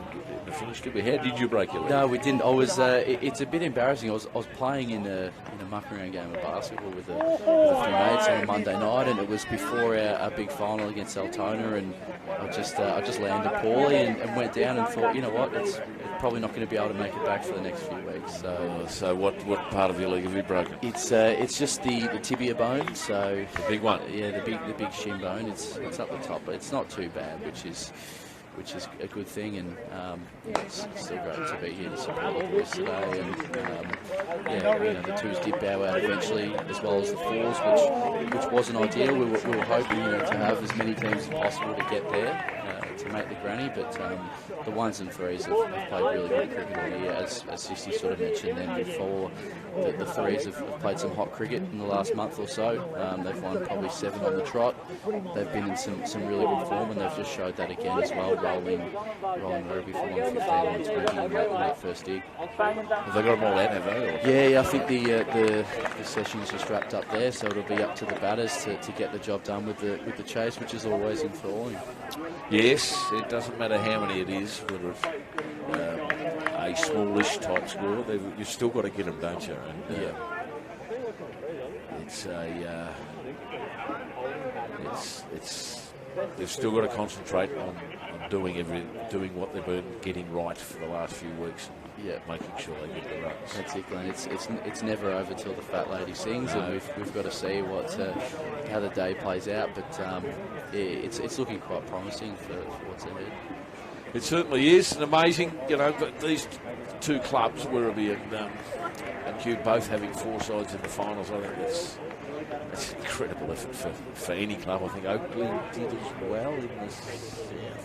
Finished it. How did you break your leg? No, we didn't. I was. It's a bit embarrassing. I was playing in a muck around game of basketball with a few mates on a Monday night, and it was before our big final against Altona, and I just landed poorly and went down and thought, you know what, it's probably not going to be able to make it back for the next few weeks. So what part of your leg have you broken? It's just the tibia bone. So the big one. Yeah, the big shin bone. It's up the top, but it's not too bad, which is a good thing, and it's still great to be here to support the boys today. And the twos did bow out eventually, as well as the fours, which wasn't ideal. We were hoping to have as many teams as possible to get there to make the granny, but the ones and threes have played really good cricket all year, as Sissy sort of mentioned then before. The threes have played some hot cricket in the last month or so. They've won probably 7 on the trot. They've been in some really good form, and they've just showed that again as well, rolling Werribee for 115 and 20 in that first dig. Have they got them all out, have they? Yeah, I think the session's just wrapped up there, so it'll be up to the batters to get the job done with the chase, which is always enthralling. Yes, it doesn't matter how many it is, whether it's a smallish type score, you've still got to get them, don't you? And, they've still got to concentrate on doing what they've been getting right for the last few weeks. Yeah, making sure they get the runs. That's it, Glenn. It's never over till the fat lady sings, and we've got to see how the day plays out. But it's looking quite promising for what's ahead. It certainly is, and amazing. But these two clubs, Werribee and Kew, both having 4 sides in the finals. I think it's an incredible effort for any club. I think Oakley did as well in this.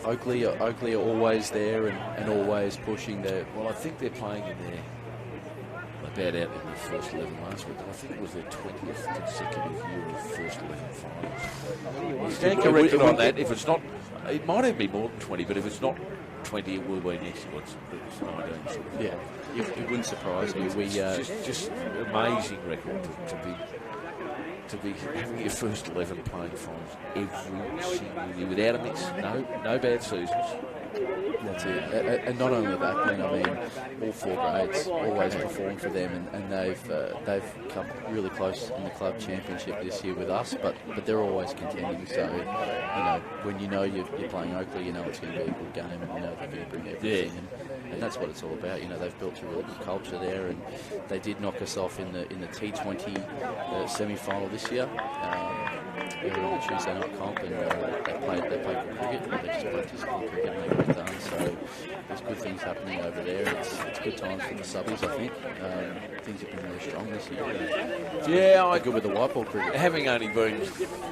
Oakley are always there and always pushing there. Well, I think they're playing in there. They bowed out in the first 11 months, but I think it was their 20th consecutive year of first 11 finals. Stand corrected on that. If it's not, it might even be more than 20, but if it's not 20, it will be next year. It's 19. Yeah, it wouldn't surprise me. It's just amazing record to be having your first 11 playing finals every single year without a miss. No bad seasons. That's it. And not only that, Glenn, I mean, all 4 grades always perform for them, and they've come really close in the club championship this year with us, but they're always contending. So, when you're playing Oakley, it's going to be a good game, and they're going to bring everything. And that's what it's all about. They've built a really good culture there, and they did knock us off in the T20 semi-final this year. They were on the Tuesday night comp, and they played good cricket. They just practiced good cricket, and they got it done. So there's good things happening over there. It's good times for the subbies, I think. Things have been really strong this year. Yeah, good with the white ball cricket. Having only been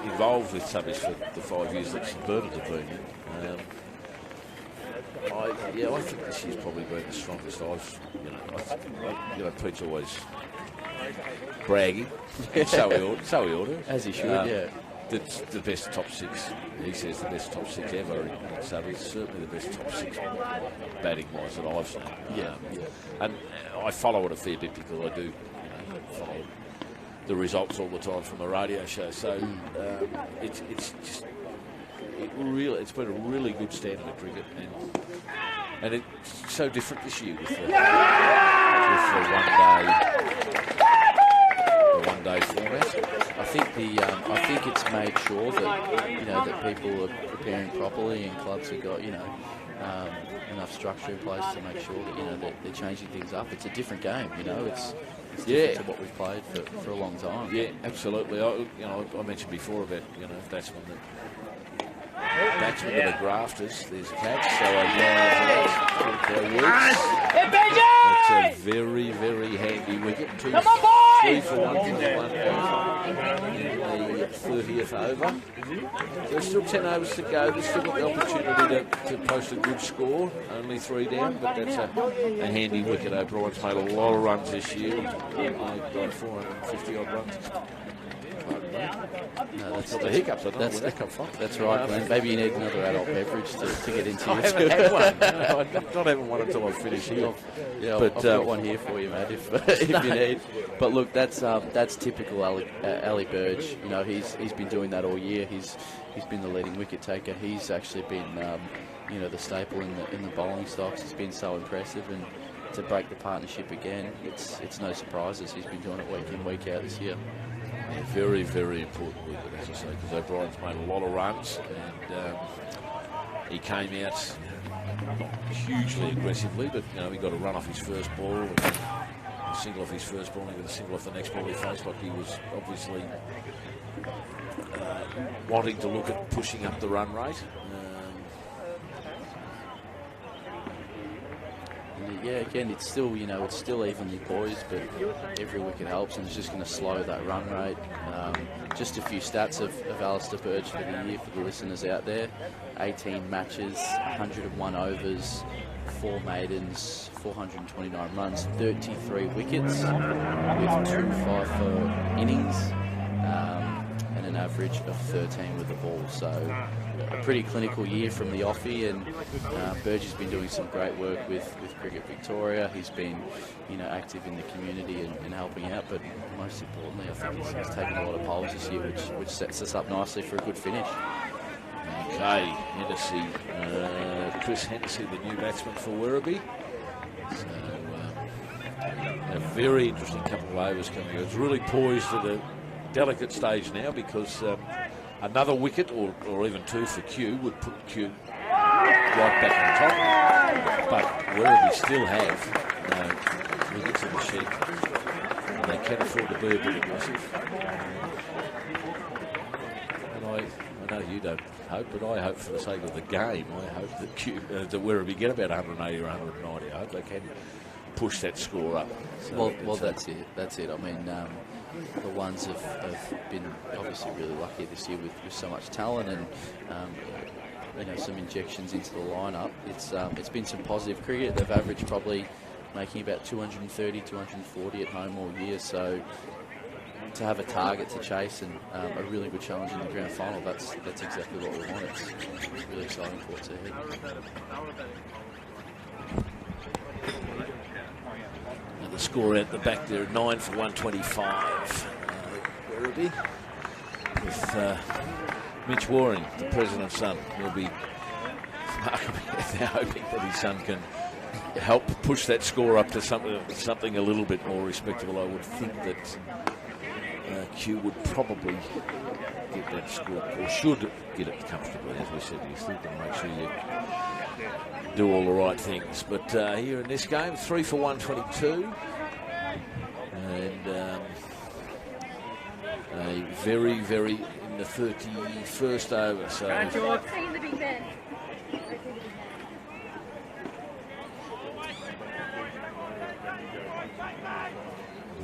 involved with subbies for the 5 years that Bird have been in, I think this year's probably been the strongest I've, Pete's always bragging. So he ought to. As he should, yeah. It's the best top six. He says the best top six ever. So it's certainly the best top six batting wise that I've seen. And I follow it a fair bit because I do follow the results all the time from the radio show. So it's been a really good standard of cricket, and it's so different this year with the one day format. I think it's made sure that that people are preparing properly and clubs have got enough structure in place to make sure that they're changing things up. It's a different game, It's different to what we've played for a long time. Yeah, absolutely. I mentioned before about batsmen that are grafters. There's a catch. So it's a very, very handy wicket. 3 for 1 in the 30th over. There's still 10 overs to go. There's still got the opportunity to post a good score. Only 3 down, but that's a handy wicket. O'Brien's made a lot of runs this year. Like 450 odd runs. No, that's the hiccups. I don't know where that come from. That's right, Glenn. Maybe you need another adult beverage to get into. I haven't had one. No, I'm not having one until I finish here. Yeah, but I've got one here for you, mate, if you need. But look, that's typical Ali Burge. He's been doing that all year. He's been the leading wicket taker. He's actually been the staple in the bowling stocks. He's been so impressive, and to break the partnership again, it's no surprises. He's been doing it week in, week out this year. Yeah, very, very important wicket, as I say, because O'Brien's made a lot of runs, and he came out hugely aggressively, but he got a run off his first ball, and a single off his first ball, and he got a single off the next ball he faced. Like, he was obviously wanting to look at pushing up the run rate. Yeah, again, it's still evenly poised, but every wicket helps, and it's just going to slow that run rate. Just a few stats of Alistair Burge for the year for the listeners out there: 18 matches, 101 overs, 4 maidens, 429 runs, 33 wickets, with 2 5 innings, and an average of 13 with the ball. So a pretty clinical year from the offie, and Burge has been doing some great work with Cricket Victoria. He's been active in the community and helping out, but most importantly, I think he's taken a lot of poles this year, which sets us up nicely for a good finish. Okay, Hennessy, Chris Hennessy, the new batsman for Werribee. So a very interesting couple of overs coming. It's really poised at a delicate stage now, because another wicket or even 2 for Q would put Q right back on top. But Werribee still have wickets in the shed, and they can afford to be a bit aggressive. And I know you don't hope, but I hope for the sake of the game, I hope that that Werribee get about 180 or 190. I hope they can push that score up. So well, that's it. I mean, the ones have been obviously really lucky this year with so much talent and some injections into the lineup. It's been some positive cricket. They've averaged probably making about 230, 240 at home all year. So to have a target to chase and a really good challenge in the grand final, that's exactly what we want. It's really exciting for what's ahead. The score at the back there, 9 for 125. Werribee with Mitch Waring, the president's son. He'll be now hoping that his son can help push that score up to something a little bit more respectable. I would think that Q would probably get that score, or should get it comfortably. As we said, you still got to make sure you do all the right things. But here in this game, 3 for 122, and a very, very in the 31st over. So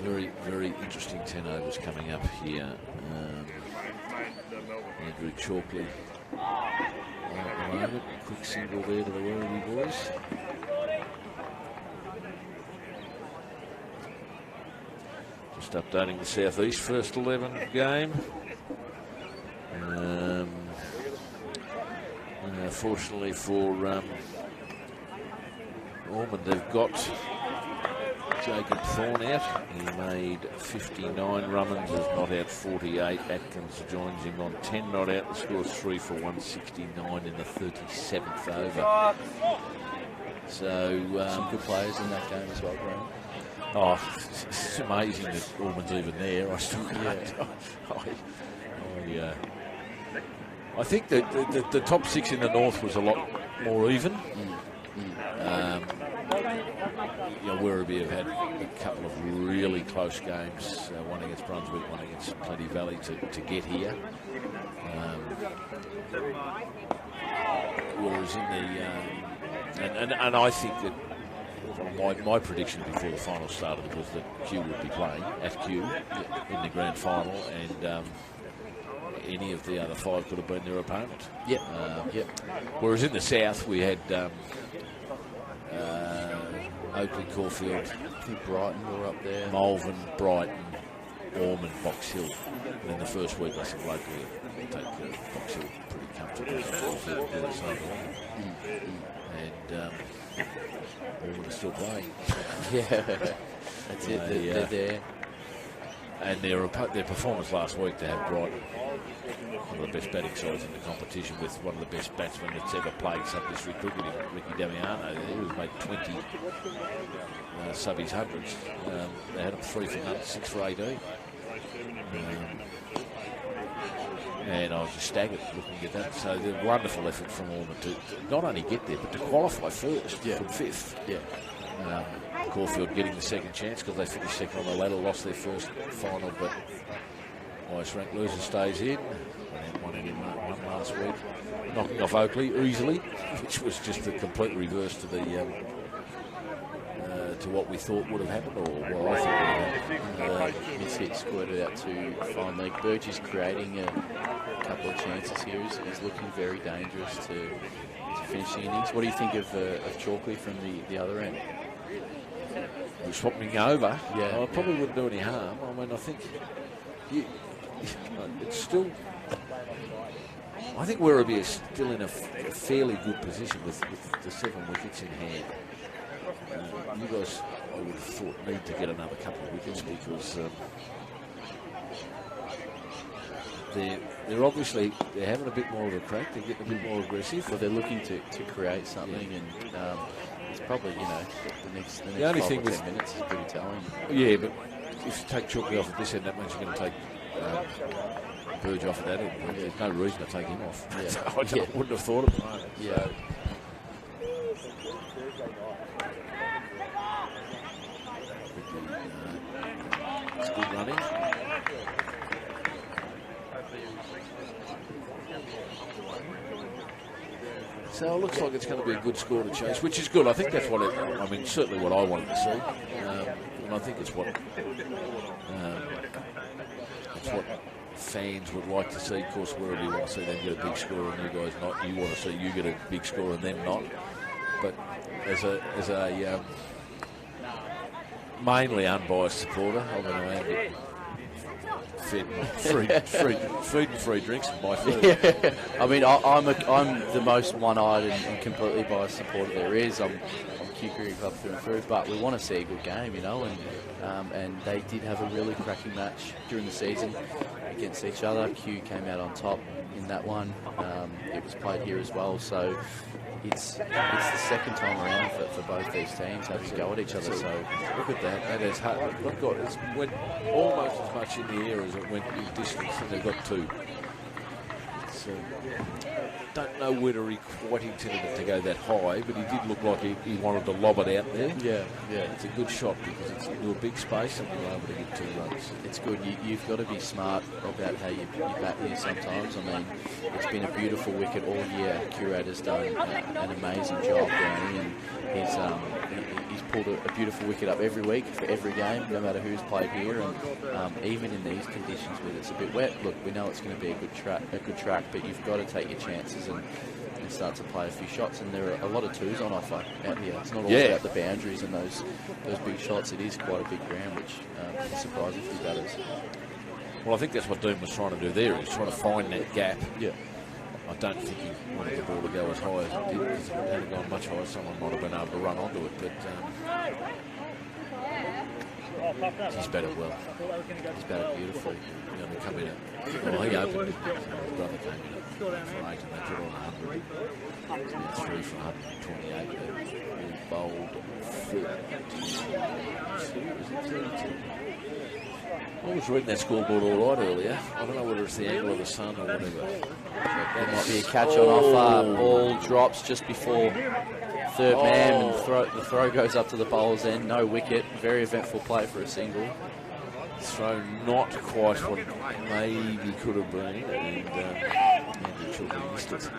very, very interesting 10 overs coming up here. Andrew Chalkley at the moment. quick single there to the Werribee boys. Just updating the Southeast first 11 game. Fortunately for Ormond, they've got Jacob Thorne out. He made 59 run-ins, is not out 48. Atkins joins him on 10 not out. The score's 3 for 169 in the 37th over. So some good players in that game as well, Graham. Oh, it's amazing that Ormond's even there. I still can't. I think that the top 6 in the north was a lot more even. Werribee have had a couple of really close games, one against Brunswick, one against Plenty Valley to get here. Whereas in the and I think that my prediction before the final started was that Q would be playing at Q in the grand final, and any of the other 5 could have been their opponent. Whereas in the south we had Oakley, Caulfield, I think Brighton were up there. Malvern, Brighton, Ormond, Box Hill. And in the first week I think locally will take Box Hill pretty comfortably. Caulfield did the same. And Ormond are still playing. That's it. They're there. And their performance last week, they had Brighton, one of the best batting sides in the competition, with one of the best batsmen that's ever played sub-district cricket, Ricky Damiano. He was made 20 subbies hundreds. They had him 3 for none, 6 for 18. And I was just staggered looking at that. So the wonderful effort from Ormond to not only get there, but to qualify first from 5th. Caulfield getting the second chance because they finished second on the ladder, lost their first final, but highest ranked loser stays in. One last week, knocking off Oakley easily, which was just the complete reverse to the to what we thought would have happened, or what I thought would have happened. This hit squirted out to fine leg. Burge is creating a couple of chances here. He's looking very dangerous to finish the innings. What do you think of Chalkley from the other end? Swapping over, I probably wouldn't do any harm. I mean, I think it's still. I think Werribee is still in a fairly good position with the 7 wickets in hand. You guys, I would have thought, need to get another couple of wickets because they're obviously having a bit more of a crack. They're getting a bit more aggressive. Well, they're looking to create something, and it's probably the next the only thing 10 with minutes is pretty telling. Yeah, but if you take Chalkley off at this end, that means you're going to take Burge off at that end. There's no reason to take him off. I wouldn't have thought of it. It's good running. So it looks like it's going to be a good score to chase, which is good. I think that's certainly what I wanted to see. And I think it's what fans would like to see. Of course, Werribee want to see them get a big score and you guys not. You want to see you get a big score and them not. But as a mainly unbiased supporter, I'm going to have it. Food and free drinks and buy food. I mean, I'm the most one-eyed and completely biased supporter there is. I'm Q Cricket Club through and through, but we want to see a good game, and they did have a really cracking match during the season against each other. Q came out on top in that one. It was played here as well, so it's the second time around for both these teams having to go at each other. So look at that. That is hard. Look, God, it went almost as much in the air as it went in distance, and they've got 2. It's, don't know whether he quite intended it to go that high, but he did look like he wanted to lob it out there. Yeah. It's a good shot because it's into a big space and you're able to get 2 runs. It's good. You've got to be smart about how you bat here sometimes. I mean, it's been a beautiful wicket all year. Curator's done an amazing job, Brownie, and he's pulled a beautiful wicket up every week for every game, no matter who's played here. And even in these conditions where it's a bit wet, look, we know it's going to be a good track, but you've got to take your chances. And and start to play a few shots. And there are a lot of twos on offer out here. It's not all about the boundaries and those big shots. It is quite a big ground, which surprises a few batters. Well, I think that's what Dean was trying to do there. He was trying to find that gap. Yeah. I don't think he wanted the ball to go as high as it did, because if it had gone much higher, someone might have been able to run onto it. But he's batted well. He's batted beautifully. You know, they come in he opened it. His brother came in for 8 and they put on 100. Now 3 for 128. Really bowled 32. I was reading that scoreboard all right earlier. I don't know whether it's the angle of the sun or whatever. There might be a catch on offer. Ball drops just before third man, and the throw goes up to the bowler's end. No wicket. Very eventful play for a single. Throw not quite what it maybe could have been, and Andrew Children missed it.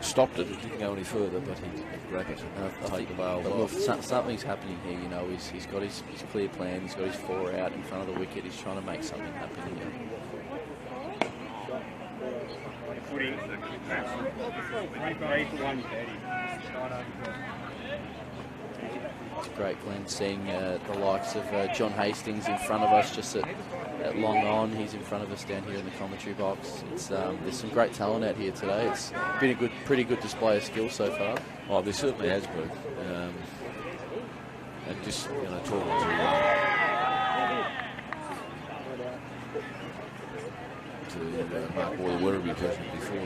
Stopped it. It didn't go any further, but he grabbed it and take the bail. But look, something's happening here. You know, he's got his clear plan. He's got his 4 out in front of the wicket. He's trying to make something happen here. It's great, Glenn, seeing the likes of John Hastings in front of us just at long on. He's in front of us down here in the commentary box. It's there's some great talent out here today. It's been a pretty good display of skill so far. Oh, there certainly has been. And just, you know, talking to Mark Boyle, Werribee person before,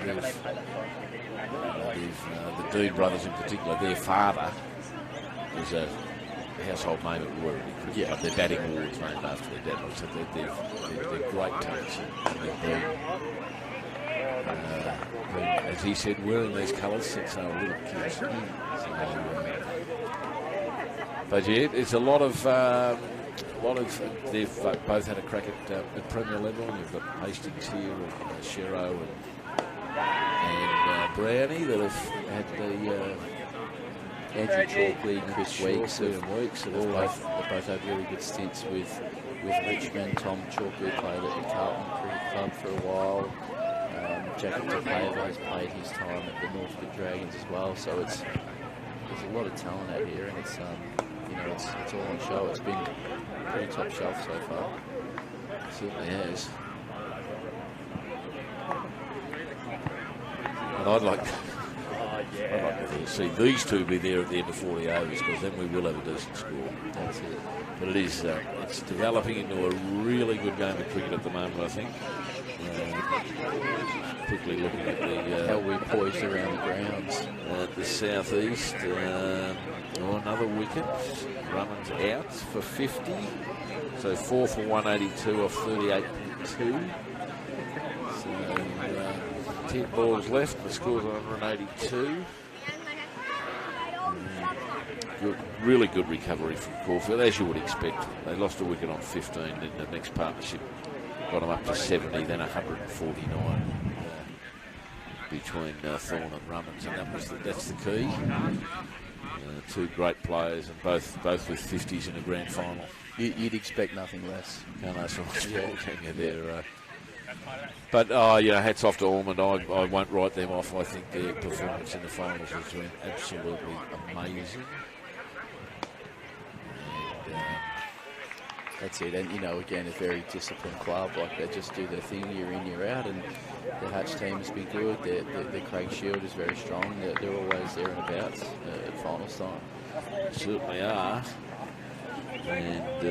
the Dean brothers in particular, their father is a household name at Werribee Cricket Club. Their batting awards named after their dad. So they're great talents. And as he said, wearing these colours since they were little kids. But yeah, it's a lot of they've both had a crack at Premier level. You've got Hastings here, and Shero and Brownie that have had the Andrew Chalkley, Chris Weeks have both had really good stints with Richmond. Tom Chalkley played at the Carlton Cricket Club for a while. Jacob Tapeva has played his time at the Northwood Dragons as well. So there's a lot of talent out here, and it's it's all on show. It's been pretty top shelf so far. It certainly has. And I'd like to see these two be there at the end of 40 overs, because then we will have a decent score. That's it. But it is it's developing into a really good game of cricket at the moment, I think. Quickly looking at the how we poised around the grounds at the southeast. Another wicket. Runnings out for 50. So 4 for 182 off 38.2. So 10 balls left. The score's 182. Really good recovery from Caulfield, as you would expect. They lost a wicket on 15 in the next partnership. Got them up to 70, then 149 between Thorne and Rummins, and that's the key. Two great players, and both with 50s in a grand final. You'd expect nothing less. But hats off to Ormond. I won't write them off. I think their performance in the finals has been absolutely amazing. That's it, and again, a very disciplined club. Like, they just do their thing year in, year out, and the Hatch team has been good. The Craig Shield is very strong. They're always there and about at finals time. Certainly are. And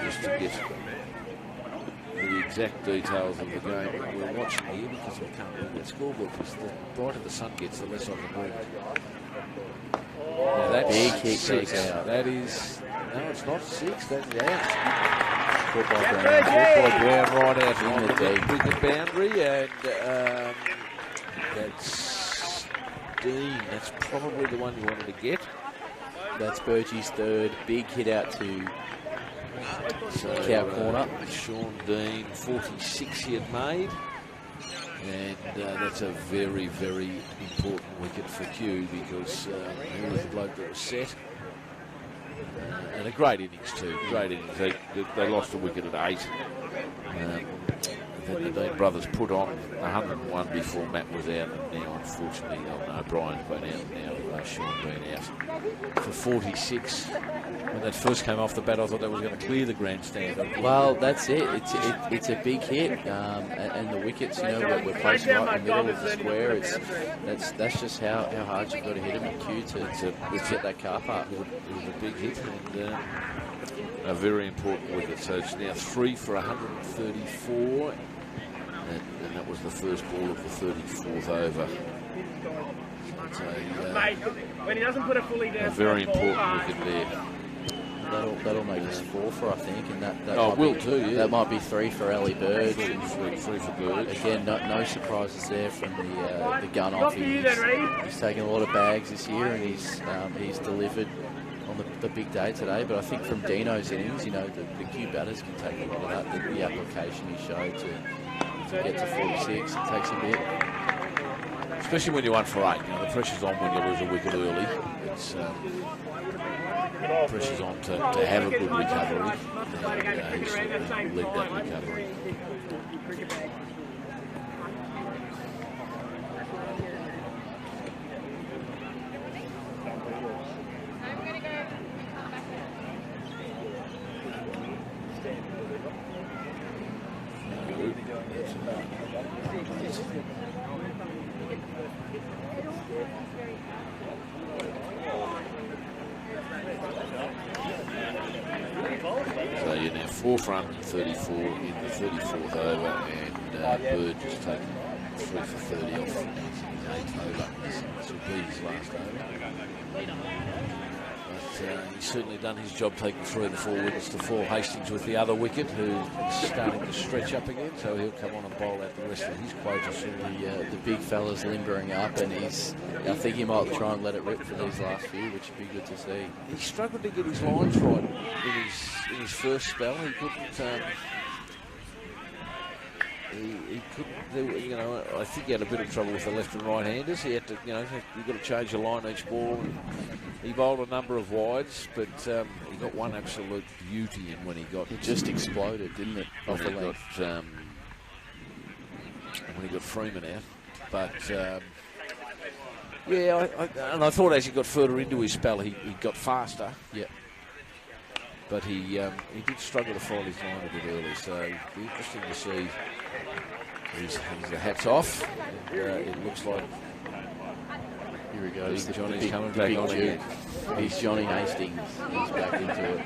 just to get the exact details of the game we're watching here, because we can't read that scoreboard, because the brighter the sun gets, the less I can read. Now that's big kick 6. Out. That is, no, it's not 6. That's out. Caught by Brown right out in on the the deep cricket boundary, and that's Dean. That's probably the one you wanted to get. That's Burgie's third. Big hit out to Cow corner. Sean Dean, 46 he had made. And that's a very, very important wicket for Q, because he was the bloke that was set. And a great innings too, great innings. They lost a wicket at 8. the Dean brothers put on 101 before Matt was out, and now unfortunately, Brian's been out, now Sean been out for 46. When that first came off the bat, I thought that was going to clear the grandstand. Well, that's it. It's a big hit, and the wickets, we're placed right in the middle of the square. That's just how hard you've got to hit them at Q to get that car park. It was a big hit and a very important wicket. So it's now 3 for 134, and that was the first ball of the 34th over. Mate, when he doesn't put it fully down, a very important wicket there. That'll make us 4 for, I think, and that will too. Yeah. That might be 3 for Ali Bird. 3 for Bird. Again, no surprises there from the gun off. He's taken a lot of bags this year, and he's delivered on the big day today. But I think from Dino's innings, the Q batters can take a lot of that. The application he showed to get to 46, it takes a bit. Especially when you're 1 for 8. The pressure's on when you lose a wicket early. It's pressure's on to have a good recovery. He certainly led that recovery. So you're now 4 for 134 in the 34th over, and Bird just taken 3 for 30 off his 8th over. This will be his last over. But he's certainly done his job taking 3 of the 4 wickets to 4 Hastings with the other wicket, who's starting to stretch up again, so he'll come on and bowl out the rest of his quota soon. The big fella's limbering up, and I think he might try and let it rip for these last few, which would be good to see. He struggled to get his lines right in his first spell. He couldn't. He couldn't. I think he had a bit of trouble with the left and right handers. He had to, you've got to change your line each ball. And he bowled a number of wides, but he got one absolute beauty in when he got. It just exploded, didn't it? Off the length. When he got Freeman out, but. Yeah, I thought as he got further into his spell, he got faster. Yeah. But he did struggle to find his line a bit early, so it'll be interesting to see. He's the hats off. And, it looks like here he goes. Johnny's coming back on again. He's Johnny Hastings. He's back into it.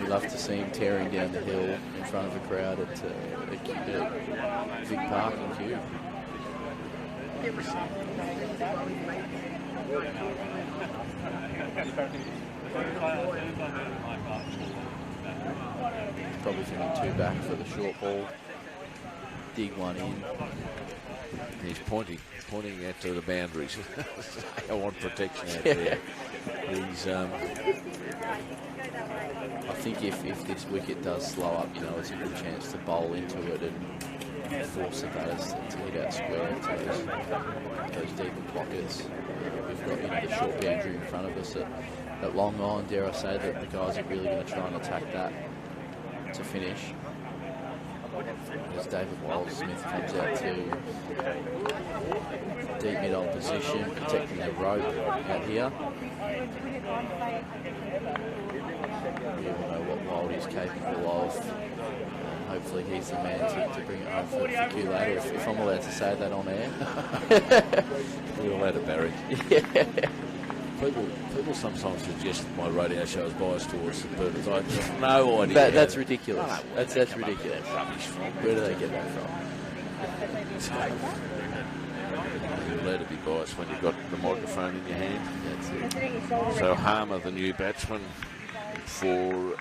We love to see him tearing down the hill in front of a crowd at Vic Park in Kew. Probably thinking 2 back for the short ball. Dig one in. He's pointing out to the boundaries. I want protection out there. He's. I think if this wicket does slow up, it's a good chance to bowl into it and force the batters to hit out square into those deeper pockets. We've got the short boundary in front of us at long on. Dare I say that the guys are really going to try and attack that to finish. As David Wild-Smith comes out to deep mid-on position, protecting the rope out here. We all know what Wild is capable of. Hopefully he's the man to bring it home for Q later, if I'm allowed to say that on air. We're allowed to Barry. Yeah. People sometimes suggest that my radio show is biased towards the Burtons. I have no idea. That's ridiculous. No, that's ridiculous. Rubbish from. Where do they get that from? You're allowed to be biased when you've got the microphone in your hand. That's it. So Harmer, the new batsman for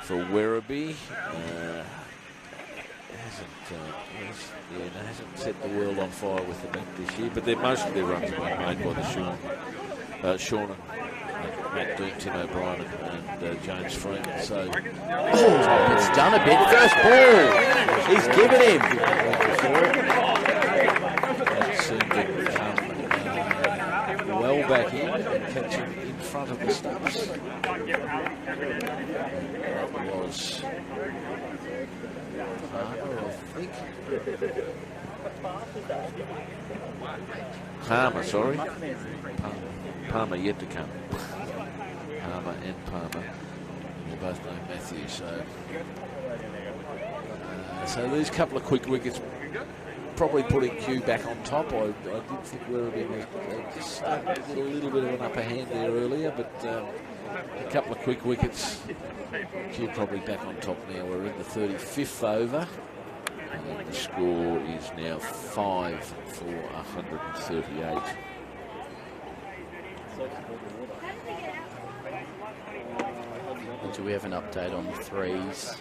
Werribee, hasn't set the world on fire with the bat this year, but most of their runs have been made by the Sean and Matt Dean, Tim O'Brien and James Freeman. So it's done a bit. First ball. He's given him. That seemed to come well back in and catch him in front of the stumps. That was Palmer, I think. Palmer, sorry. Palmer yet to come. Palmer and Palmer. They're both named Matthew, so these couple of quick wickets probably putting Q back on top. I did think Werribee was just starting to get a little bit of an upper hand there earlier, but a couple of quick wickets. Q probably back on top now. We're in the 35th over. And the score is now 5 for 138. Do we have an update on the threes,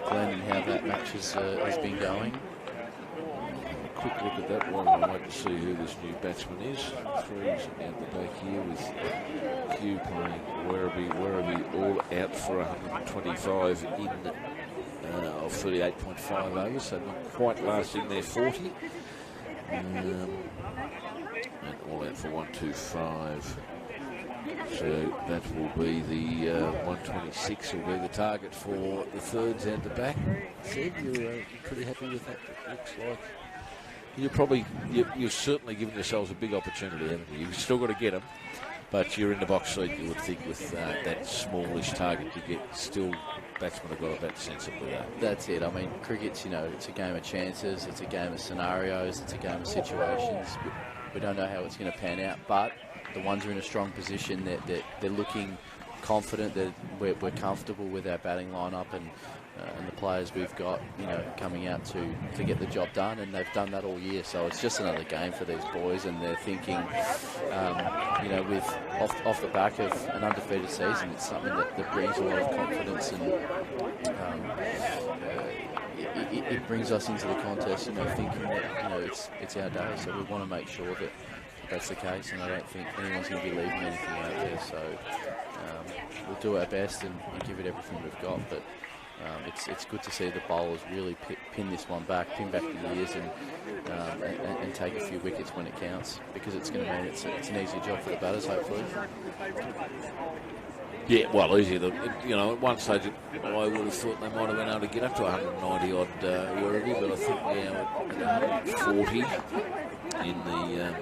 Glenn, and how that match has been going? Quick look at that one. I'd like to see who this new batsman is. Threes out the back here with Q playing Werribee. Werribee all out for 125 in of 38.5 overs, so not quite lasting their 40. And all out for 125. So that will be the 126 will be the target for the thirds out the back. Sid, you're pretty happy with that? It looks like you're certainly giving yourselves a big opportunity, haven't you? You've still got to get them, but you're in the box seat, you would think, with that smallish target to get. Still, batsmen have got to bat sensibly. That's it. I mean, cricket's, it's a game of chances, it's a game of scenarios, it's a game of situations. We don't know how it's going to pan out, but the ones who are in a strong position, they're looking confident, that we're comfortable with our batting lineup and the players we've got, coming out to get the job done, and they've done that all year. So it's just another game for these boys, and they're thinking, with off the back of an undefeated season, it's something that brings a lot of confidence, and it brings us into the contest, thinking that it's our day. So we want to make sure that that's the case, and I don't think anyone's going to be leaving anything out there. So we'll do our best and give it everything we've got. But it's good to see the bowlers really pin this one back, pin back the ears, and take a few wickets when it counts, because it's going to mean it's an easier job for the batters, hopefully. Yeah, well, easier. At one stage, I would have thought they might have been able to get up to 190 odd Werribee, but I think now at 140 in the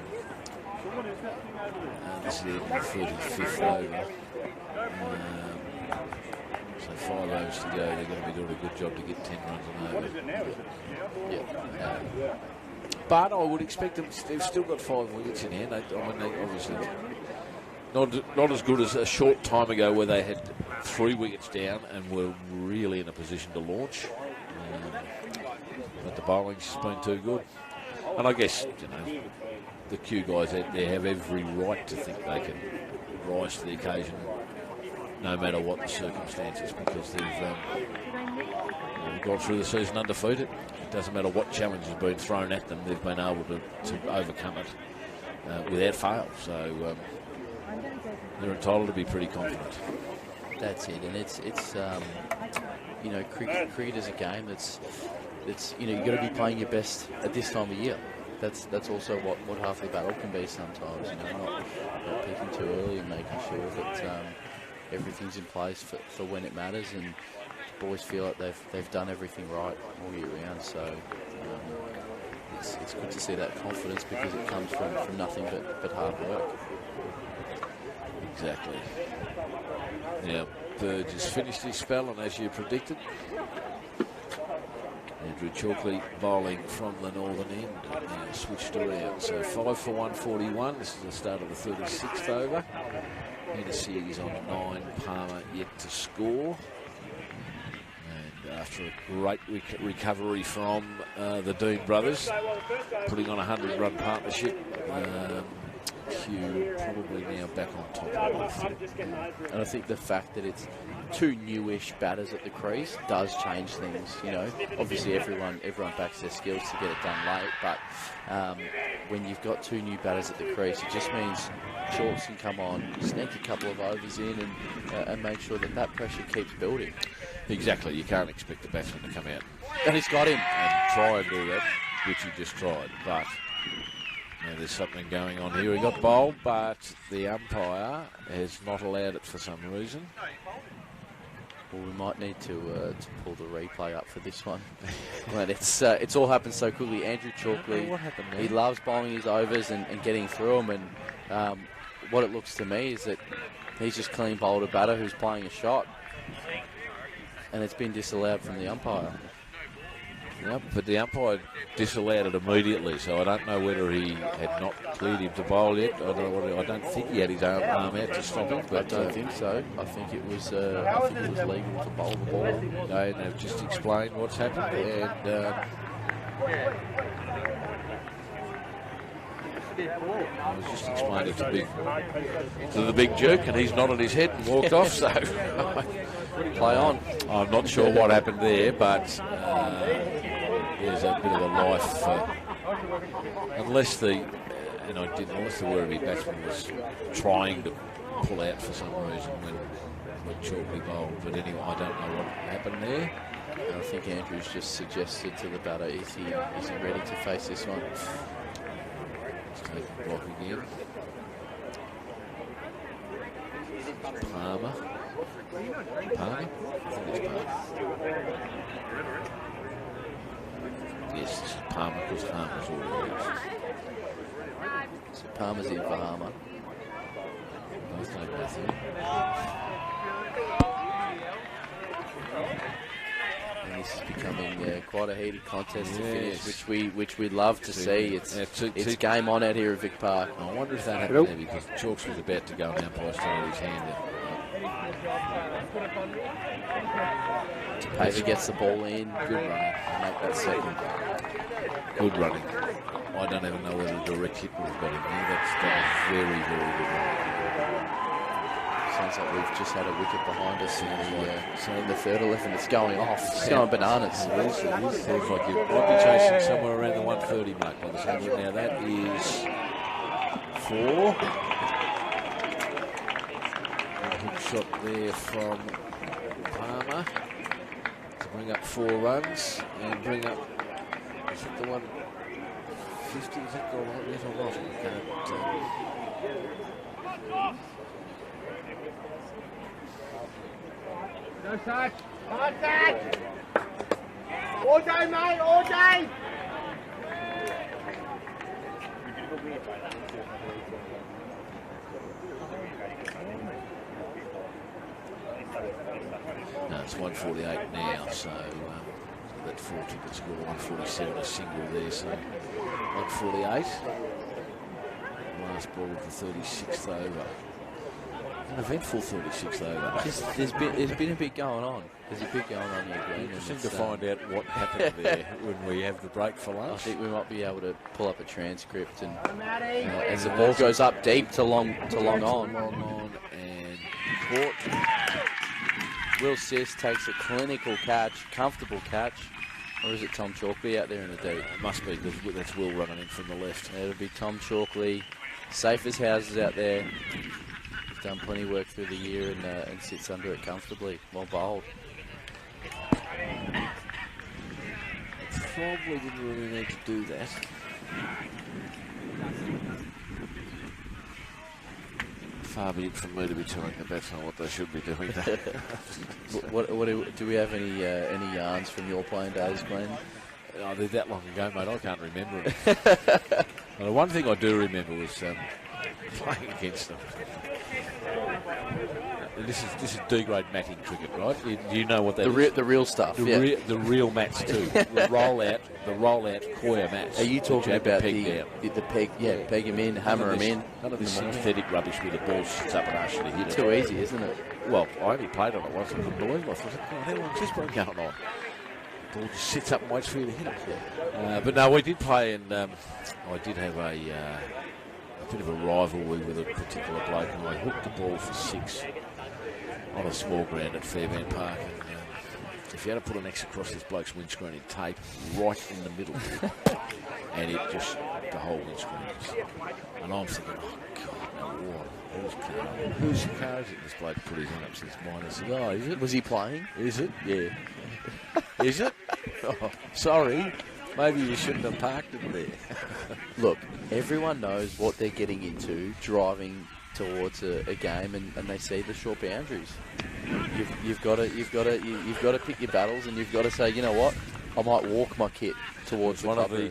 this is the 35th over. So 5 overs to go. They're going to be doing a good job to get 10 runs on over. But I would expect them. They've still got 5 wickets in hand. They obviously not as good as a short time ago where they had 3 wickets down and were really in a position to launch. But the bowling's just been too good. And I guess the Q guys out there have every right to think they can rise to the occasion, no matter what the circumstances, because they've gone through the season undefeated. It doesn't matter what challenge has been thrown at them, they've been able to overcome it without fail. So they're entitled to be pretty confident. That's it, and it's cricket is a game that's you've got to be playing your best at this time of year. That's also what half the battle can be sometimes. Not peaking too early and making sure that everything's in place for when it matters, and the boys feel like they've done everything right all year round. So it's good to see that confidence, because it comes from nothing but hard work. Exactly. Now, Burge has finished his spell, and as you predicted, Andrew Chalkley bowling from the northern end, now switched around. So 5 for 141. This is the start of the 36th over. Hennessy is on 9. Palmer yet to score. And after a great recovery from the Dean brothers, putting on a 100-run partnership, Q probably now back on top of it. And I think the fact that it's 2 newish batters at the crease does change things. Obviously everyone backs their skills to get it done late, but when you've got 2 new batters at the crease, it just means Chalks can come on, sneak a couple of overs in, and make sure that pressure keeps building. Exactly. You can't expect the batsman to come out and he's got him and try and do that, which he just tried, but there's something going on here. He got bowled, but the umpire has not allowed it for some reason. Well, we might need to pull the replay up for this one. But it's all happened so quickly. Andrew Chalkley, what happened there? he loves bowling his overs and getting through them. And what it looks to me is that he's just clean bowled a batter who's playing a shot. And it's been disallowed from the umpire. Yep, but the umpire disallowed it immediately, so I don't know whether he had not cleared him to bowl yet. I don't think he had his arm out to stop him. But I don't think so. I think it was legal to bowl the ball. No, they've just explained what's happened, and I was just explaining to the big Duke, and he's nodded his head and walked off. So play on. I'm not sure what happened there, but there's a bit of a life. Unless the Werribee batsman was trying to pull out for some reason when Chalkley bowled. But anyway, I don't know what happened there. And I think Andrews just suggested to the batter, is he ready to face this one? Let's take the block again. Palmer? I think it's Palmer. Yes, this is Palmer because Palmer's already out. So Palmer's in for Harmer. Both go Matthew. And this is becoming quite a heated contest to finish, which we love to see. It's game on out here at Vic Park. I wonder if that happened there because Chalks was about to go and umpire started his hand out. Paver gets the ball in. Good running. Make that second. Good running. I don't even know whether the direct hit would have got him there. That was very, very good running. Sounds like we've just had a wicket behind us in the third 11. It's going off. It's going bananas. It is. Seems like you might be chasing somewhere around the 130 mark by the sound of it. Now that is 4. Good shot there from Palmer to bring up 4 runs and bring up, is it the 150? Is that gone right yet or not? No touch. Contact. All day, mate. All day. No, it's 148 now, so that 40 could score 147, a single there, so 148. Last ball of the 36th over. An eventful 36th over. There's been a bit going on. There's a bit going on here, Green. Interesting to find out what happened there when we have the break for lunch. I think we might be able to pull up a transcript and as the ball goes up deep to long on and caught. Will Sis takes a clinical catch, comfortable catch, or is it Tom Chalkley out there in the deep? It must be because that's Will running in from the left. It'll be Tom Chalkley, safe as houses out there. He's done plenty of work through the year and sits under it comfortably. Well bowled. Probably didn't really need to do that. Far be it from me to be telling the batsmen what they should be doing. Do we have any yarns from your playing days, Glenn? Oh, they're that long ago, mate. I can't remember it. The one thing I do remember was playing against them. This is D-grade matting cricket, right? You know what that is? The real stuff. The real mats too. the rollout Koya mats. Are you talking about the peg? Yeah, Yeah. peg him in, hammer him in. None of this synthetic rubbish where the ball sits up and actually hit it. Too easy, isn't it? Well, I only played on it once. I couldn't believe it. I thought, how long's this one going on? The ball just sits up and waits for you to hit it. But no, we did play, and I did have a bit of a rivalry with a particular bloke, and I hooked the ball for 6 on a small ground at Fairbairn Park. And if you had to put an X across this bloke's windscreen, he'd tape right in the middle. And it just, the whole windscreen. And I'm thinking, oh, God, no, what? Whose car is it? This bloke put his hand up to this mine and said, oh, is it? Was he playing? Is it? Yeah. Is it? Oh, sorry. Maybe you shouldn't have parked it there. Look, everyone knows what they're getting into driving towards a game, and they see the short boundaries. You've got to pick your battles, and you've got to say, you know what, I might walk my kit towards one of the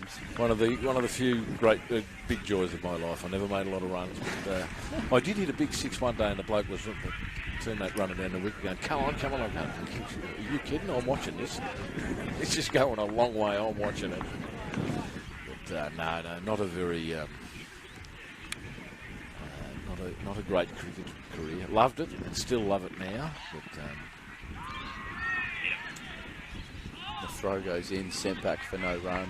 few great big joys of my life. I never made a lot of runs, but I did hit a big 6 one day, and the bloke was teammate running down the wicket going, come on. I'm going, are you kidding? I'm watching this. It's just going a long way. I'm watching it. But no, not a very, not a great cricket career. Loved it and still love it now. But the throw goes in, sent back for no run.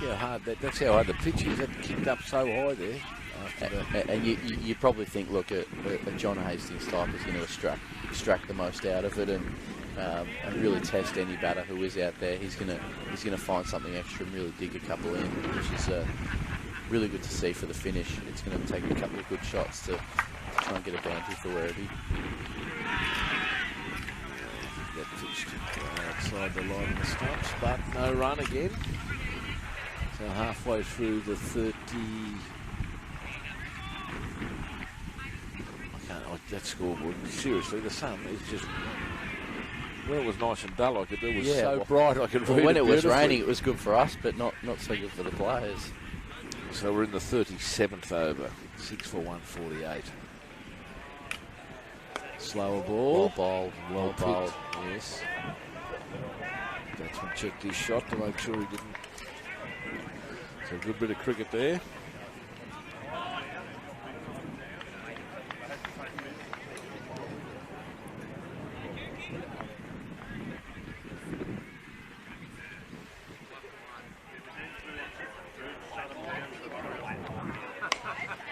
That's how hard the pitch is. It kicked up so high there. And you probably think, look, a John Hastings type is going to extract the most out of it, and really test any batter who is out there. He's going to find something extra and really dig a couple in, which is really good to see for the finish. It's going to take a couple of good shots to try and get a boundary for Werribee. That pitch outside the line of the stumps, but no run again. So halfway through the 30. That scoreboard, seriously, the sun is just, well, it was nice and dull. It was so bright I could read it. When it was raining, it was good for us, but not so good for the players. So we're in the 37th over, 6 for 148. Slower ball. Well bowled. Yes. Batsman checked his shot to make sure he didn't. So a good bit of cricket there.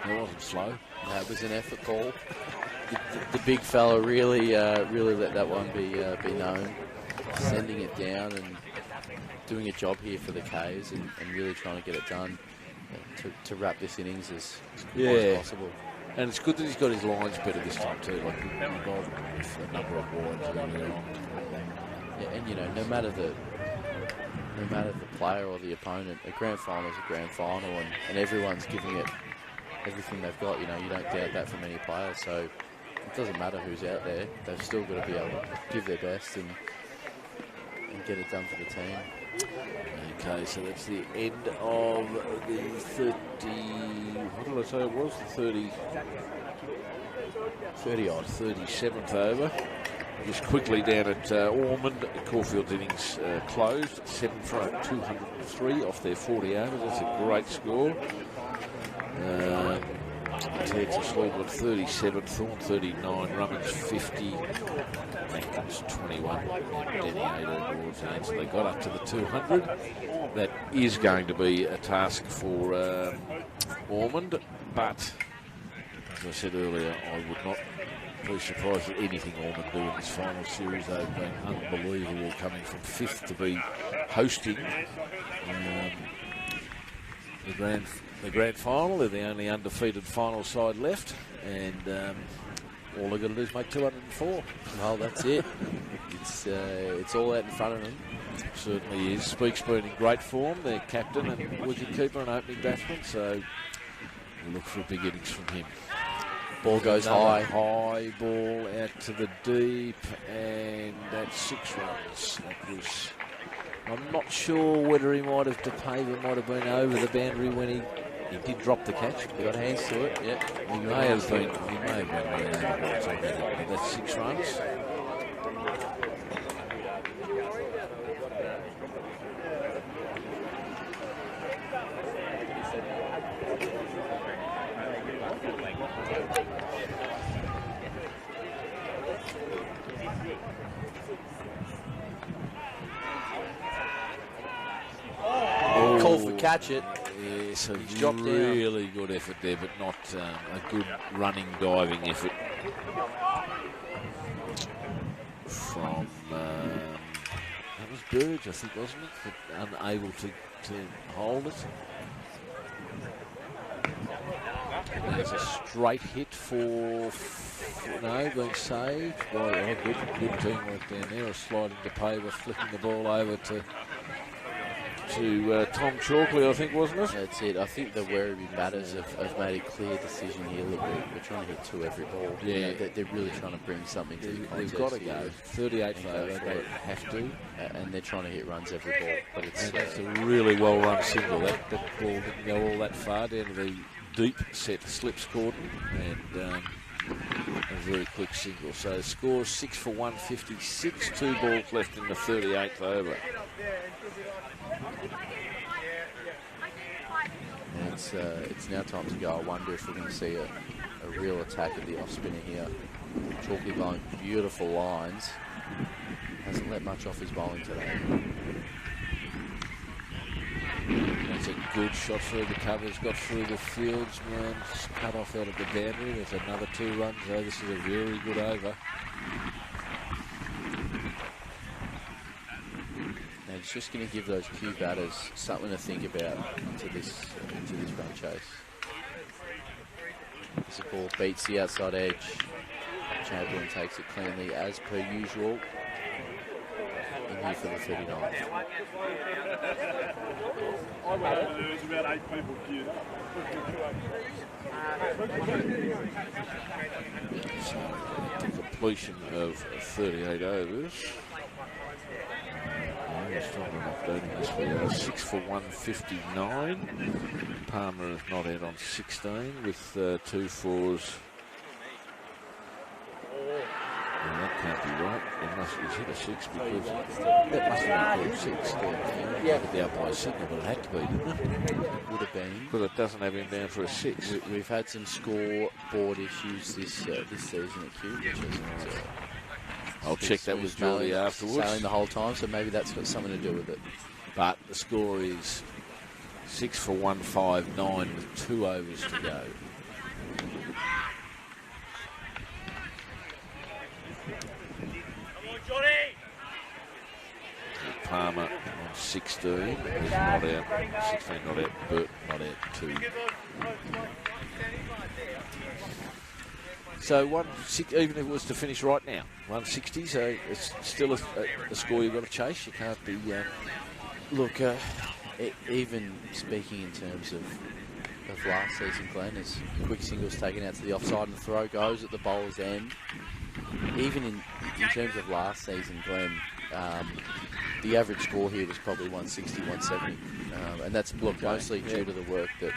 It wasn't slow. No, it was an effort ball. The big fella really let that one be known. Sending it down and doing a job here for the K's and really trying to get it done to wrap this innings as quick as possible. And it's good that he's got his lines better this time too. Like involved with a number of wides earlier on. Yeah, and you know, no matter the player or the opponent, a grand final is a grand final, and everyone's giving it everything they've got. You know, you don't doubt that from any player. So it doesn't matter who's out there; they've still got to be able to give their best and get it done for the team. Okay, so that's the end of the 30. What did I say it was? The 37th over. Just quickly down at Ormond, Caulfield's innings closed. 7 for 203 off their 40 overs. That's a great score. Texas got 37, Thorn 39, Rummage 50, Atkins 21, and Denny 8 towards the end. So they got up to the 200. That is going to be a task for Ormond, but as I said earlier, I would not be surprised at anything Ormond do in this final series. They've been unbelievable, coming from 5th to be hosting the grand final. They're the only undefeated final side left, and all they've got to do is make 204. Well, that's it. It's all out in front of them. Certainly is. Speak's been in great form, their captain and wicketkeeper and opening batsman, so we'll look for a big innings from him. Ball goes high. High ball out to the deep, and that's 6 runs. That was, I'm not sure whether he might have, DePaver might have been over the boundary when he did drop the catch. He got hands to it, yeah. He may have been but that's 6 runs. Call for catch it. Yeah, so he's dropped down. Really good effort there, but not a good running, diving effort from that was Burge, I think, wasn't it? But unable to hold it. And there's a straight hit for no, being saved by good teamwork down there. A sliding to Paver, flicking the ball over to to Tom Chalkley, I think, wasn't it? That's it. I think the Werribee Matters have made a clear decision here. Look, we're trying to hit 2 every ball. Yeah. You know, they're really trying to bring something to the contest. They've got to here. go 38 for over. They have to. And they're trying to hit runs every ball. But it's That's a really well-run single. That ball didn't go all that far down to the deep set slips Corden, and a very quick single. So scores 6 for 156. 2 balls left in the 38th over. And it's now time to go. I wonder if we're going to see a real attack of the off spinner here. Chalky bowling beautiful lines. Hasn't let much off his bowling today. That's a good shot through the covers, got through the fields, man. Just cut off out of the boundary. There's another 2 runs. Oh, this is a very good over. And it's just going to give those cue batters something to think about into this run chase. As the ball beats the outside edge, Chamberlain takes it cleanly as per usual. In here for the 39th. There's about 8 people queued up. The completion of 38 overs. Still not updating this for you. 6 for 159. Palmer is not out on 16 with 2 fours. Well, that can't be right. He's hit a 6 because that must have been called 6. Yeah, but the umpire signal, but it had to be, didn't it? It would have been. Because it doesn't have him down for a 6. We've had some scoreboard issues this season at Q, which is I'll check that with Geordie afterwards. Sailing the whole time, so maybe that's got something to do with it. But the score is 6 for 159 with 2 overs to go. Palmer on 16 is not out. 16 not out. Burt not out. 2. So even if it was to finish right now, 160. So it's still a score you've got to chase. You can't be. Look, even speaking in terms of last season, Glenn, as quick singles taken out to the offside and the throw goes at the bowler's end. Even in terms of last season, Glenn, the average score here was probably 160, 170. And that's mostly due to the work that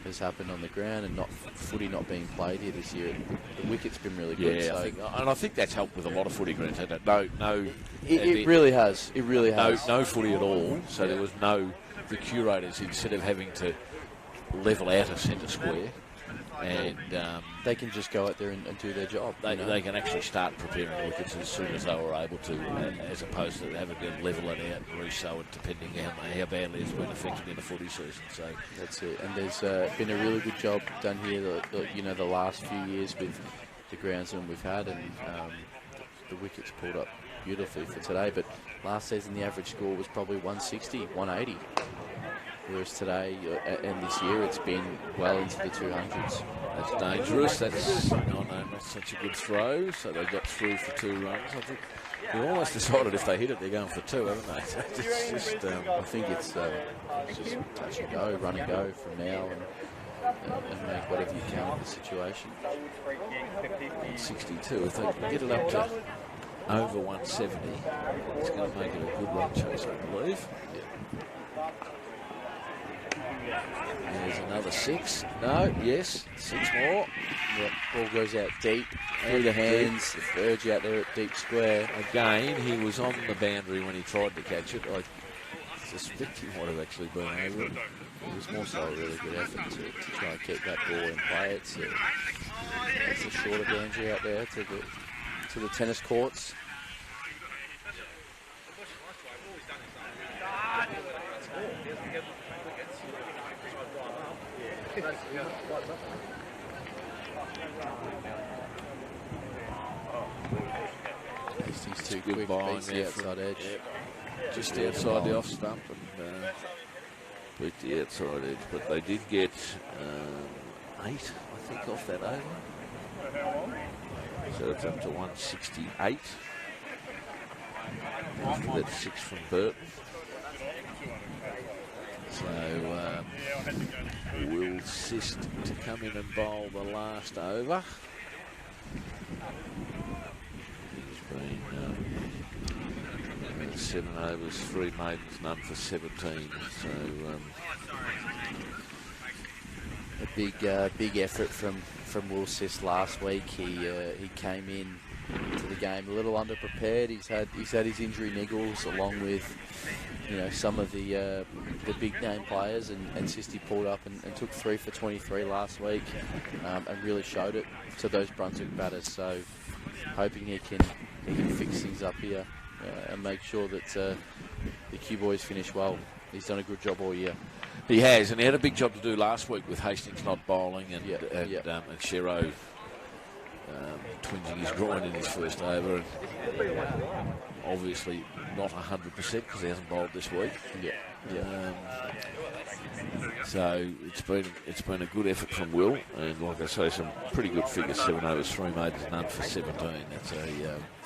has happened on the ground and footy not being played here this year. The wicket's been really good. Yeah, so I think that's helped with a lot of footy grounds, hasn't it? No. It really has. It really has. No footy at all. So there was the curators, instead of having to level out a centre square, and they can just go out there and do their job. They can actually start preparing wickets as soon as they were able to, as opposed to having to level it out and resow it, depending how badly it's been affected in the footy season. So that's it. And there's been a really good job done here. The last few years with the groundsmen we've had, and the wickets pulled up beautifully for today. But last season the average score was probably 160, 180. Whereas today and this year it's been well into the 200s. That's dangerous. That's not such a good throw. So they got through for 2 runs. I think they've almost decided if they hit it, they're going for 2, haven't they? So it's just, I think it's just touch and go, run and go from now, and make whatever you can of the situation. 62. If they can get it up to over 170, it's going to make it a good run chase, I believe. Yeah. There's another 6. No, yes, 6 more. Yep, ball goes out deep, through the hands, the verge out there at deep square. Again, he was on the boundary when he tried to catch it. I suspect he might have actually been over it. It was more so a really good effort to try and keep that ball in play. It's a shorter boundary out there to the tennis courts. Hastings too quick, beats the outside edge. Yep. Just outside the off stump and beat the outside edge. But they did get 8, I think, off that over. So it's up to 168. After that 6 from Burton. So Will Sist to come in and bowl the last over. He's been 7 overs, 3 maidens, none for 17. So a big effort from Will Sist last week. He came in to the game a little underprepared. He's had his injury niggles along with some of the big name players, and Sisty pulled up and took 3 for 23 last week, and really showed it to those Brunswick batters. So hoping he can fix things up here and make sure that the Q boys finish well. He's done a good job all year. He has, and he had a big job to do last week with Hastings not bowling and Shero twinging his groin in his first over, and obviously not 100% because he hasn't bowled this week. So it's been a good effort from Will, and like I say, some pretty good figures. 7 overs, 3 maidens, none for 17. That's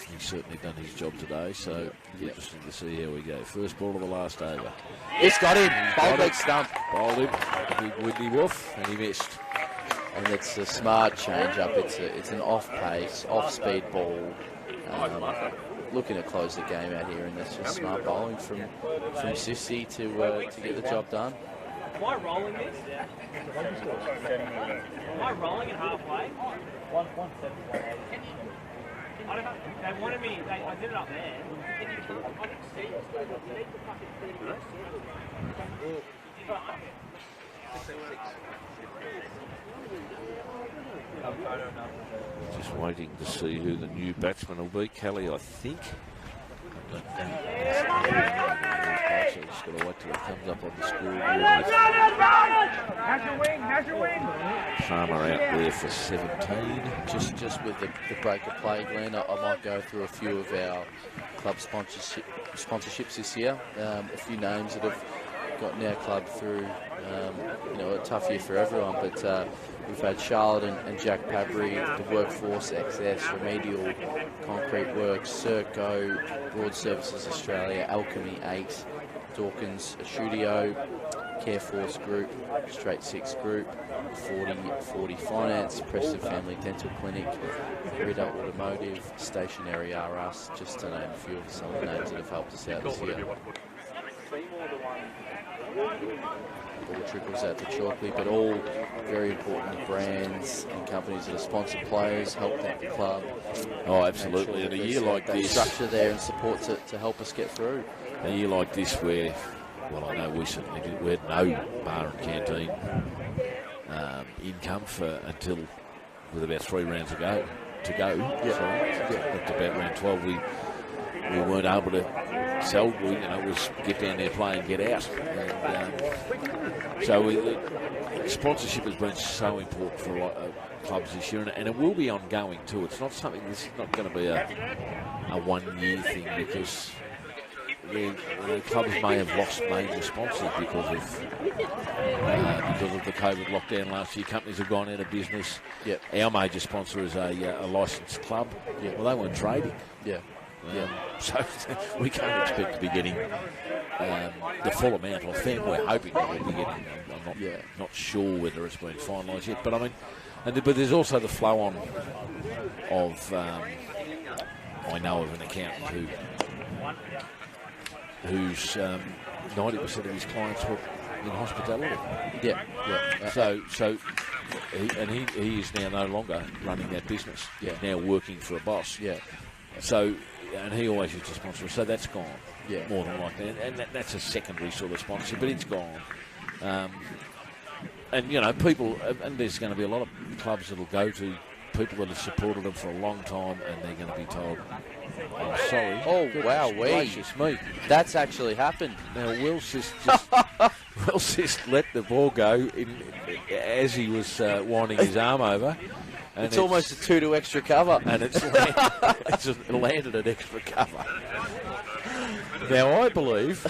he's certainly done his job today. So interesting to see how we go. First ball of the last over. It's got him. Bowled leg stump. Bowled him. Big windy woof, and he missed. And it's a smart change up. It's an off-pace, off-speed ball. Looking to close the game out here, and that's just smart bowling from Sissy to get the job done. Am I rolling this? Yeah. Am I rolling it halfway? 1.7. I don't know. They wanted me. I did it up there. I didn't see it. Just waiting to see who the new batsman will be. Kelly, I think. So just got to wait till it comes up on the scoreboard. How's your wing? Farmer out there for 17. Just with the break of play, Glenn, I might go through a few of our club sponsorships this year. A few names that have gotten our club through a tough year for everyone, but we've had Charlotte and Jack Pabry, the Workforce, XS, Remedial, Concrete Works, Serco, Broad Services Australia, Alchemy 8, Dawkins Studio, Careforce Group, Straight 6 Group, 40 Finance, Preston Family Dental Clinic, Rita Automotive, Stationary RS, just to name a few of some of the names that have helped us out this year. All trickles out to Chalkley, but all very important brands and companies that are sponsored players, helped out the club. Oh, absolutely. And a year like this, structure there and support to help us get through. A year like this where, well, I know we certainly did, we had no bar and canteen income until with about 3 rounds to go. At about round 12, we weren't able to sell. It was get down there, play and get out. And, so sponsorship has been so important for a lot of clubs this year, and it will be ongoing too. It's not something. This is not going to be a 1-year thing, because the clubs may have lost major sponsors because of the COVID lockdown last year. Companies have gone out of business. Yep. Our major sponsor is a licensed club. Yep. Well, they weren't trading. So we can't expect to be getting the full amount. I think we're hoping that we'll be getting. I'm not sure whether it's been finalised yet, but I mean, but there's also the flow on of I know of an accountant who's 90% of his clients were in hospitality. So he is now no longer running that business. He's now working for a boss. So. And he always used to sponsor us, so that's gone. More than likely, and that's a secondary sort of sponsor, but it's gone. And people, and there's going to be a lot of clubs that'll go to people that have supported them for a long time, and they're going to be told, "I'm sorry." Oh wow, gracious me, that's actually happened. Now Will Sist let the ball go as he was winding his arm over. And it's almost a 2 extra cover. And it's landed at extra cover. Now, I believe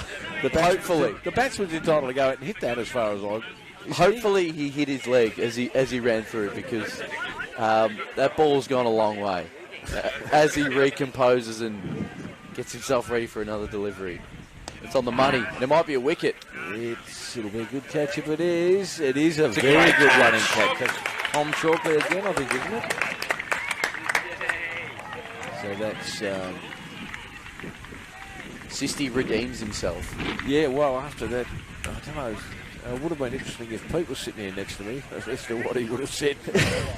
the batsman's entitled to go out and hit that as far as I... Hopefully he hit his leg as he ran through, because that ball's gone a long way. As he recomposes and gets himself ready for another delivery. It's on the money. There might be a wicket. It'll be a good catch if it is. It is a very good running catch. That's Tom Chalkley again, I think, isn't it? So that's... Sisti redeems himself. Yeah, well, after that, I don't know. It would have been interesting if Pete was sitting here next to me as to what he would have said.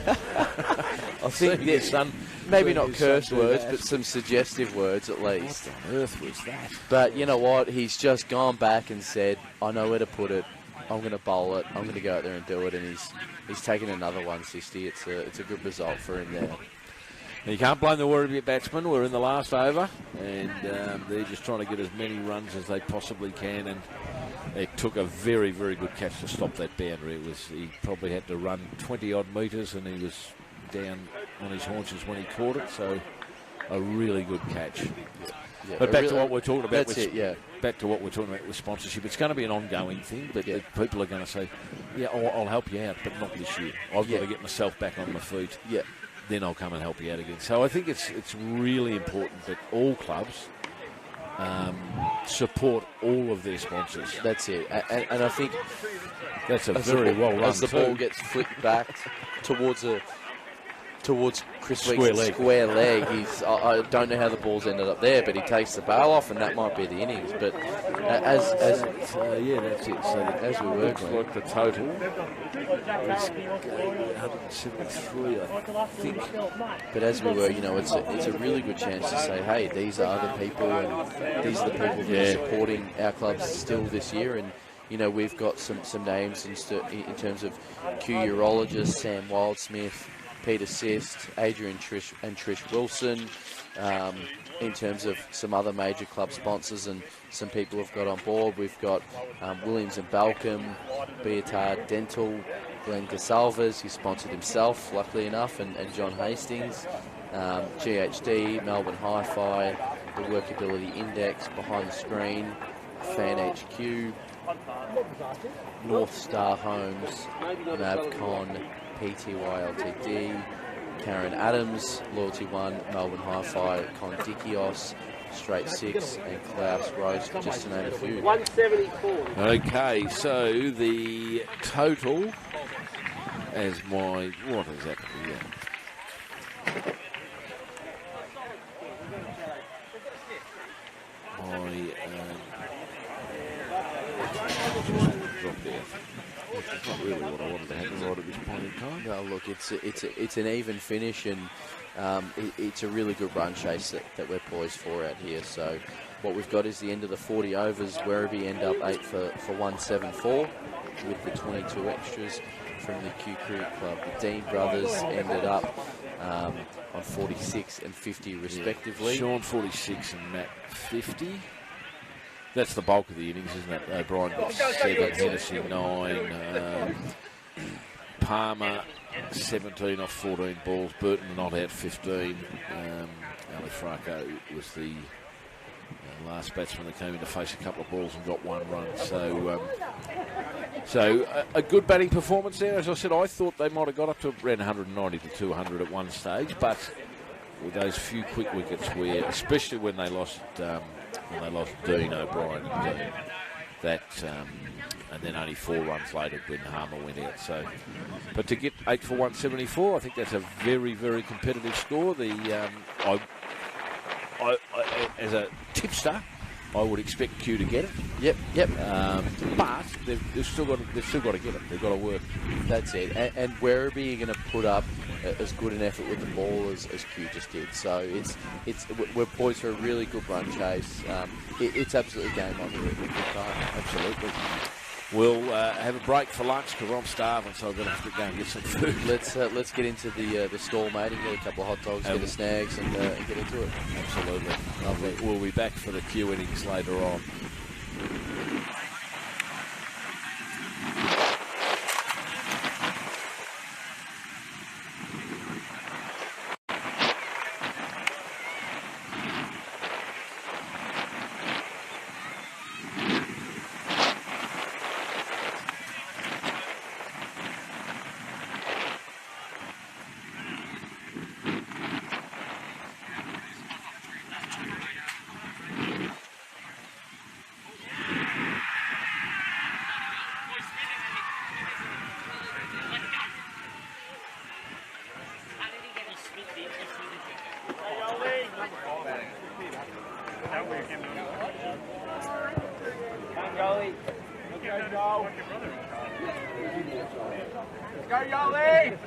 I think there's some, maybe not curse words, but some suggestive words at least. What on earth was that? But you know what? He's just gone back and said, I know where to put it. I'm going to bowl it. I'm going to go out there and do it. And he's taken another one, Sisti. It's a good result for him there. You can't blame the Werribee batsmen. We're in the last over, and they're just trying to get as many runs as they possibly can. And it took a very, very good catch to stop that boundary. He probably had to run 20-odd metres, and he was down on his haunches when he caught it. So a really good catch. Yeah, but back to what we're talking about. Back to what we're talking about with sponsorship. It's going to be an ongoing thing, but people are going to say, "Yeah, I'll help you out, but not this year. I've got to get myself back on my feet." Yeah. Then I'll come and help you out again. So I think it's really important that all clubs support all of their sponsors. That's it. And I think that's a very well run. As the ball gets flicked back towards Chris Square Weeks' square leg, I don't know how the ball's ended up there, but he takes the bail off, and that might be the innings. But as that's it. So as we work, like the total is 173, I think. But as we were, it's a really good chance to say, hey, these are the people, and these are the people that are supporting our clubs still this year. And we've got some names in terms of Q urologist Sam Wildsmith, Peter Sist, Adrian Trish Wilson, in terms of some other major club sponsors and some people have got on board. We've got Williams and Balcombe, Beatard Dental, Glenn Casalvas, who sponsored himself, luckily enough, and John Hastings, GHD, Melbourne Hi-Fi, the Workability Index, Behind the Screen, Fan HQ, North Star Homes, Mavcon, PTY Ltd, Karen Adams, Loyalty One, Melbourne Hi-Fi, Condikios, Straight Six, and Klaus Rose, just to name a few. 174. Okay, so the total as what is that? Dropped out. It's not really what I wanted to happen right at this point in time. No, look, it's an even finish, and it's a really good run chase that we're poised for out here. So what we've got is the end of the 40 overs. Werribee end up 8 for 174 with the 22 extras from the Q Cricket Club. The Dean brothers ended up on 46 and 50 respectively. Sean 46 and Matt 50. That's the bulk of the innings, isn't it? O'Brien got 7, Hennessy 9, Palmer 17 off 14 balls, Burton not out 15. Ali Franco was the last batsman that came in to face a couple of balls and got 1 run. So a good batting performance there. As I said, I thought they might have got up to around 190 to 200 at one stage, but with those few quick wickets, where especially when they lost Dean O'Brien, and then only 4 runs later when Harmer went out. So, but to get 8 for 174, I think that's a very, very competitive score. I as a tipster, I would expect Q to get it. Yep. But they've still got to get it. They've got to work. That's it. And Werribee are going to put up as good an effort with the ball as Q just did. So we're poised for a really good run chase. It's absolutely game on here at the time. Absolutely. We'll have a break for lunch because I'm starving, so I'm going to have to go and get some food. Let's get into the stall, mate, and get a couple of hot dogs, get the snags, and get into it. Absolutely. Lovely. We'll be back for the Q innings later on. Go, Yoli!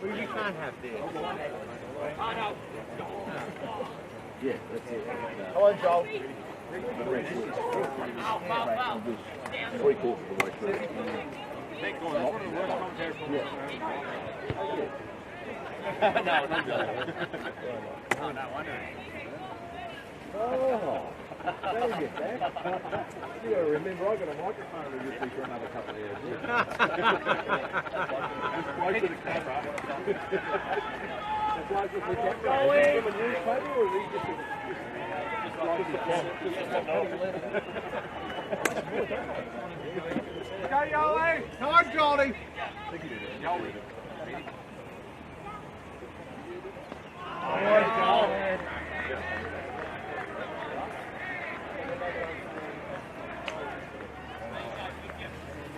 Well, you can't have this. Yeah, that's it. Come on, Joel. 3 quarters of the way through. That'll get back. Yeah, remember, I got a microphone with you for another couple of years. Just close to the camera. Close to the camera. Is he from a newspaper or is he just Go, Yoli! Come on, Jolly! Yoli.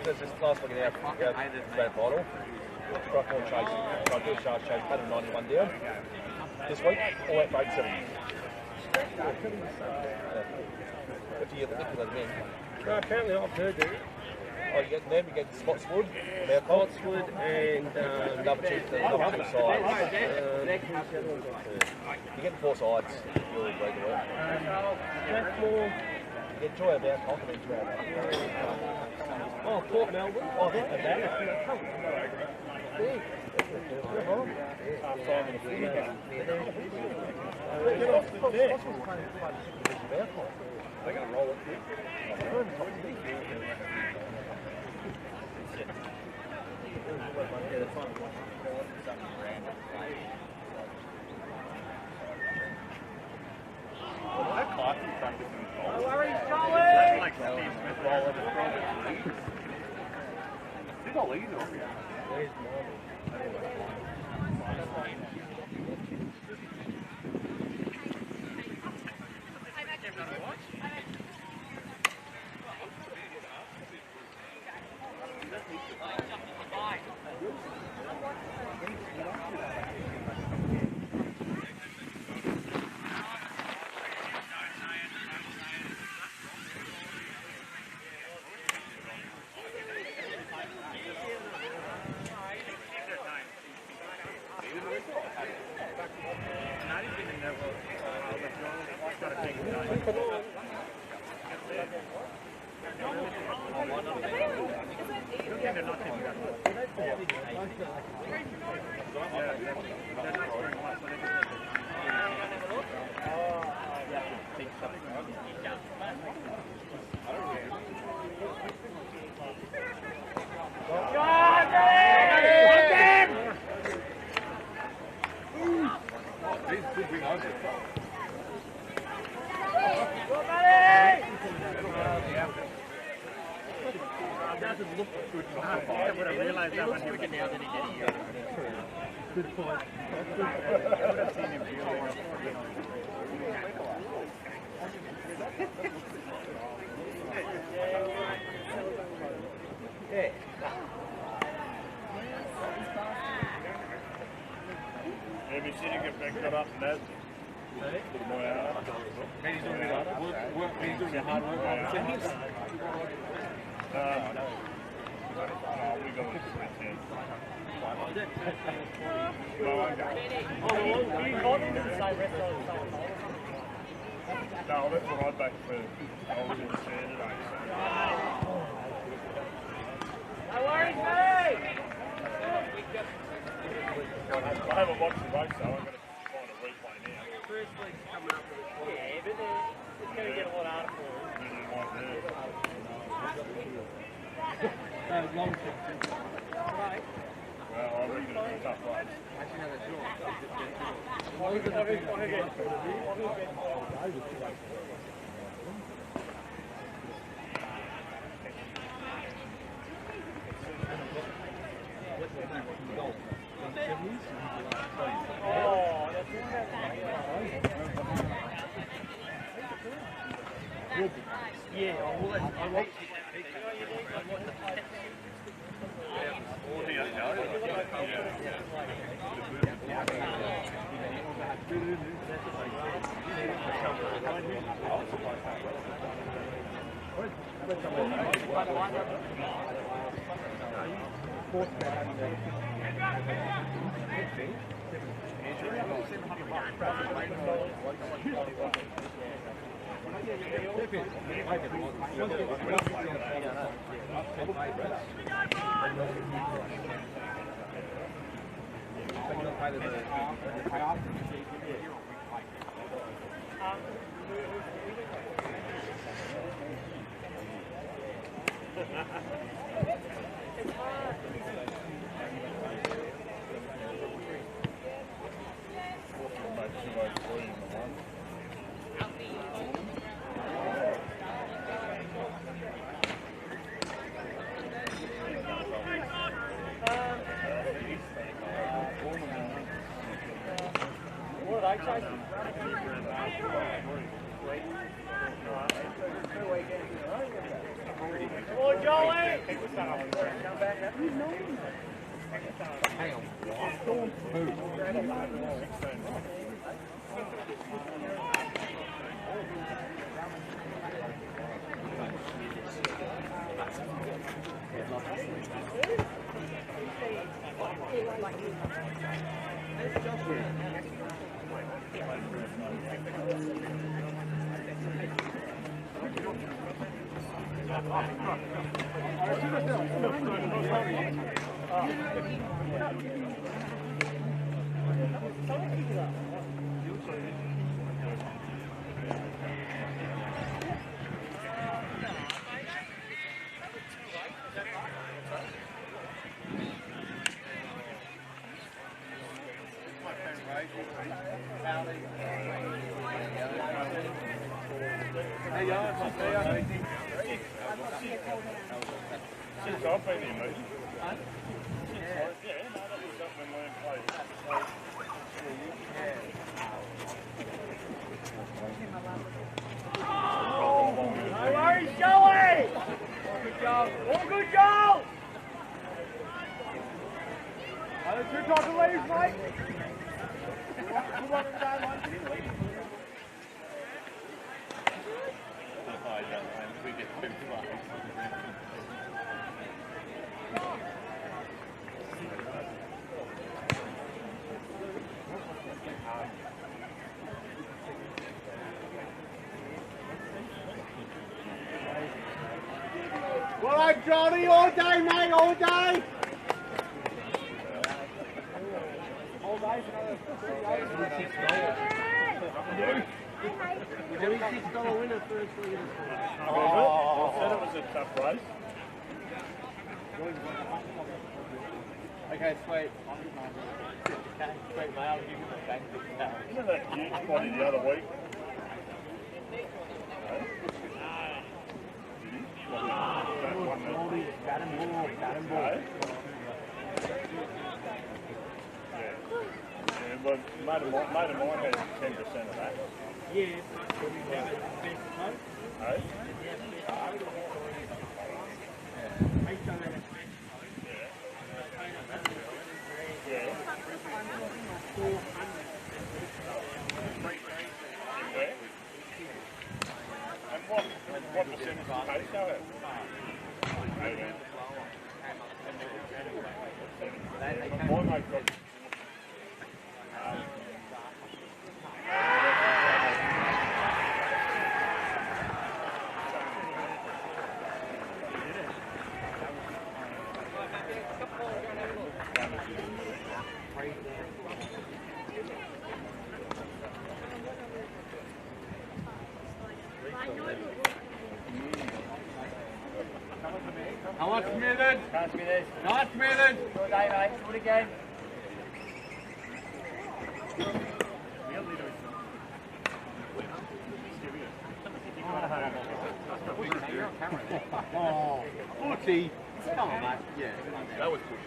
This is last look at our grand final. Struck on chasing. Tried to do a sharp chase, had a 91 down. This week, all went for 87. If you get the men. No, apparently I've heard that. Oh, you get them, you get Spotswood, Spotswood and another two sides. You get 4 sides, you'll break away. Blackmore. You get Joy about, confidence around that. Oh, Port Melbourne. Oh, that. They're going to roll it. No worries, Joey! Maybe see you get back up and that. He's doing the hard work on the things. We go with 10. No, that's what I'd back for. I was in Saturday. No worries, mate! I haven't watched the race though, I'm going to find a replay now. First week's coming up with a yeah, but it's going to get a lot harder for him. Long term. Right. Well, I reckon it's a tough race. Actually, no, that's yours. Yeah, I will. Since I've been here, mate. Yeah, no, that was something when we played. No worries, Joey! Good job. All good goal! Are there 2 times to leave, mate? Good one today, mate. We get too close. Well done, Johnny, all day, mate, all day! All day for another 6 goals. Johnny's $6 winner first league. I said it was a tough race. Okay, sweet. Sweet, mate, I'll give you the bank. Remember that huge body the other week? Yeah, but mate of mine had 10% of that. Yeah, but we have it best mate. Hey? Yeah. And what percentage of the pay go at? My mate got Nice Smithers! Nice Smithers! Good day, mate. Good again. Oh, 40. Come on, mate. Yeah. That was good.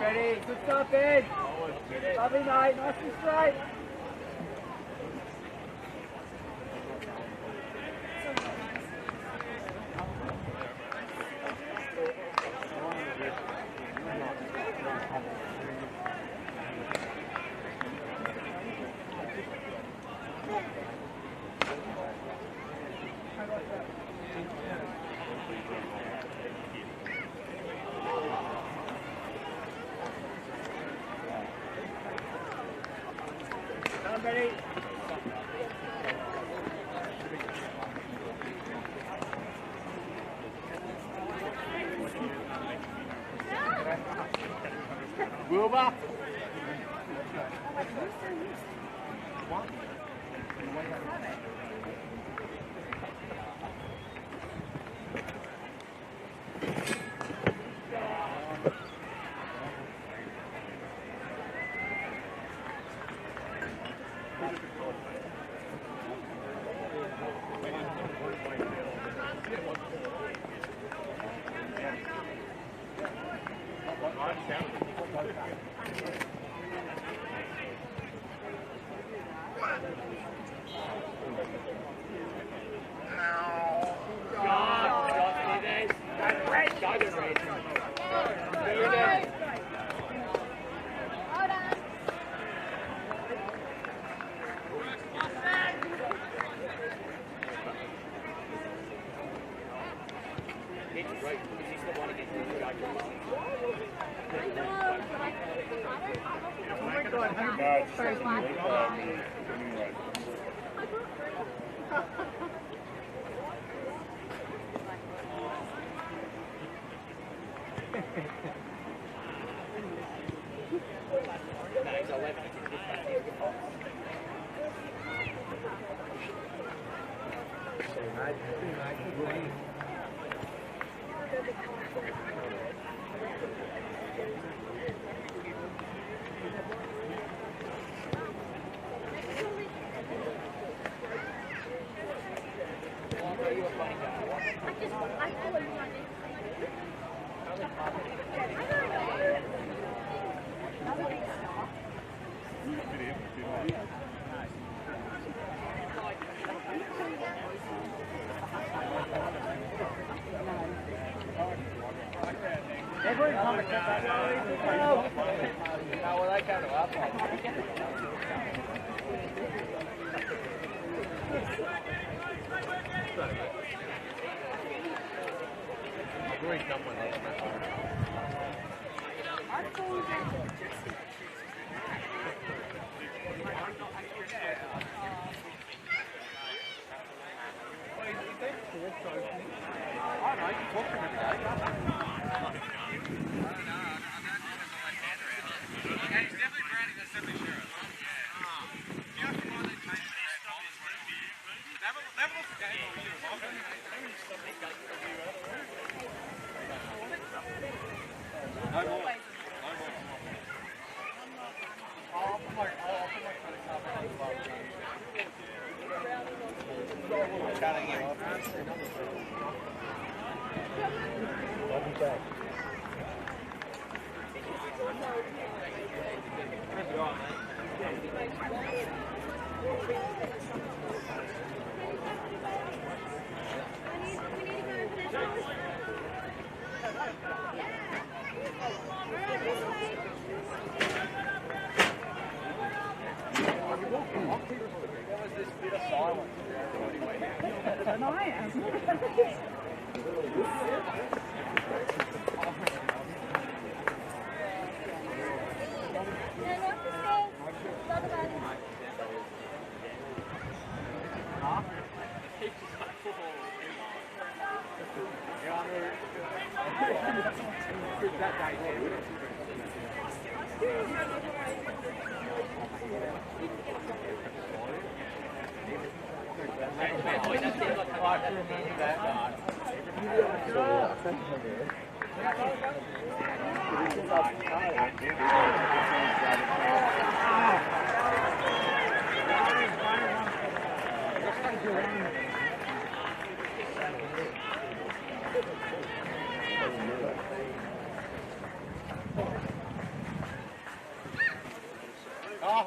Ready, good stuff, Ed. Lovely, mate, nice and straight. Ready? Wilbur.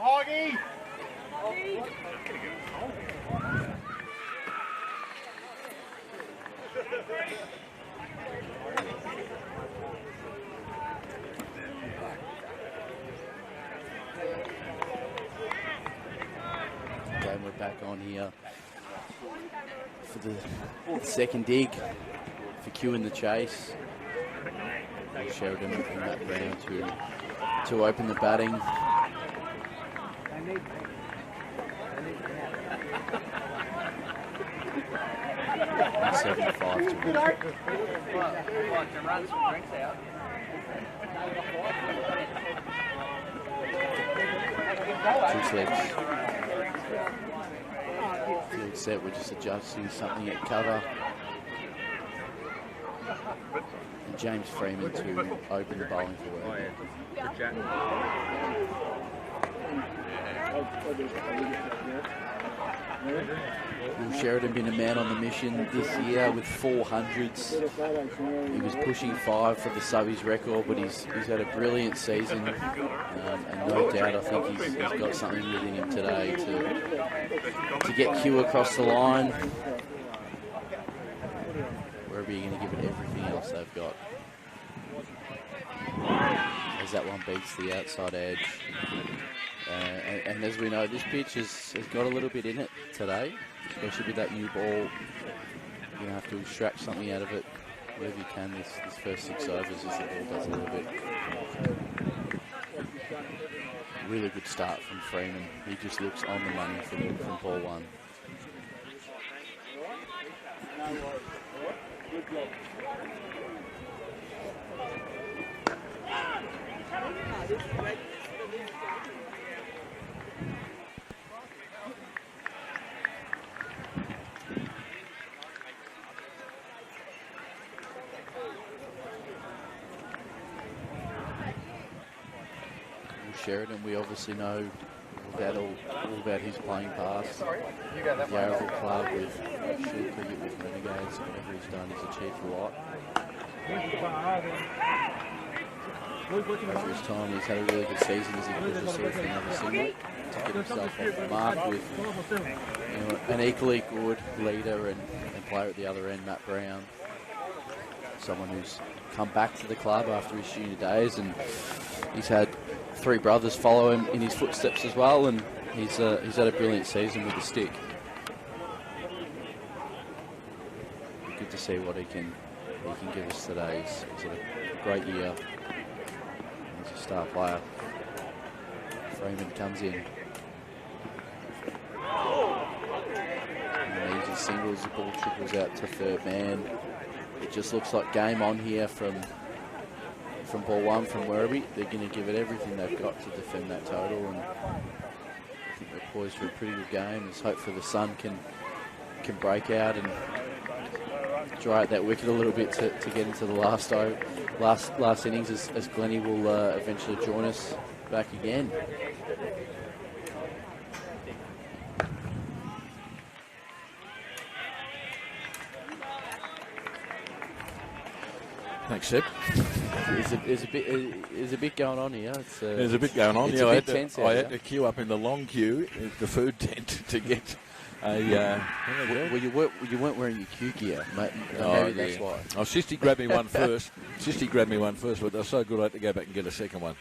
Hoggy! Okay, we're back on here for the second dig for Q in the chase. Sheridan and Matt Brown to open the batting. And 75 to win. Two slips. Field set, we're just adjusting something at cover. And James Freeman to open the bowling for Werribee. Will Sheridan been a man on the mission this year with 400s. He was pushing 5 for the subbies record, but he's had a brilliant season, and no doubt I think he's got something within him today to get Q across the line. Werribee are going to give it everything else they've got. As that one beats the outside edge. And as we know, this pitch has got a little bit in it today, especially with that new ball. You're going to have to extract something out of it wherever you can this first 6 overs as the ball does a little bit. Really good start from Freeman. He just looks on the money from ball 1. Sheridan, we obviously know all about his playing past. The Yarraville Club with Shield Cricket with Renegades, whatever he's done, he's achieved a lot. Over his time, he's had a really good season as he pushed himself for another single to get himself off the mark with an equally good leader and player at the other end, Matt Brown. Someone who's come back to the club after his junior days, and he's had 3 brothers follow him in his footsteps as well, and he's had a brilliant season with the stick. Good to see what he can give us today. He's had a great year. He's a star player. Freeman comes in. And easy singles, the ball triples out to third man. It just looks like game on here from ball 1 from Werribee. They're going to give it everything they've got to defend that total, and I think they're poised for a pretty good game. Let's hope for the sun can break out and dry out that wicket a little bit to get into the last innings as Glennie will eventually join us back again. Thanks, Seb. There's a bit going on here. There's a bit going on. It's I had to queue up in the long queue at the food tent to get a. Well, you weren't wearing your Q gear, mate. Maybe that's why. Oh, Sisty grabbed me one first. But they're so good I had to go back and get a second one.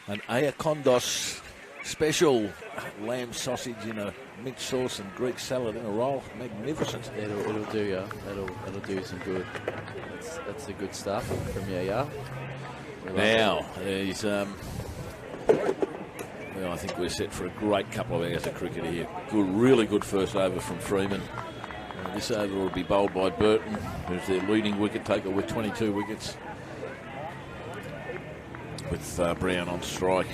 An Ayakondos special lamb sausage in a mint sauce and Greek salad in a roll. Magnificent. It'll do you. That'll do you some good. That's the good stuff from Yaya. Now, there's well, I think we're set for a great couple of hours of cricket here. Really good first over from Freeman. This over will be bowled by Burton, who's their leading wicket taker with 22 wickets, with Brown on strike.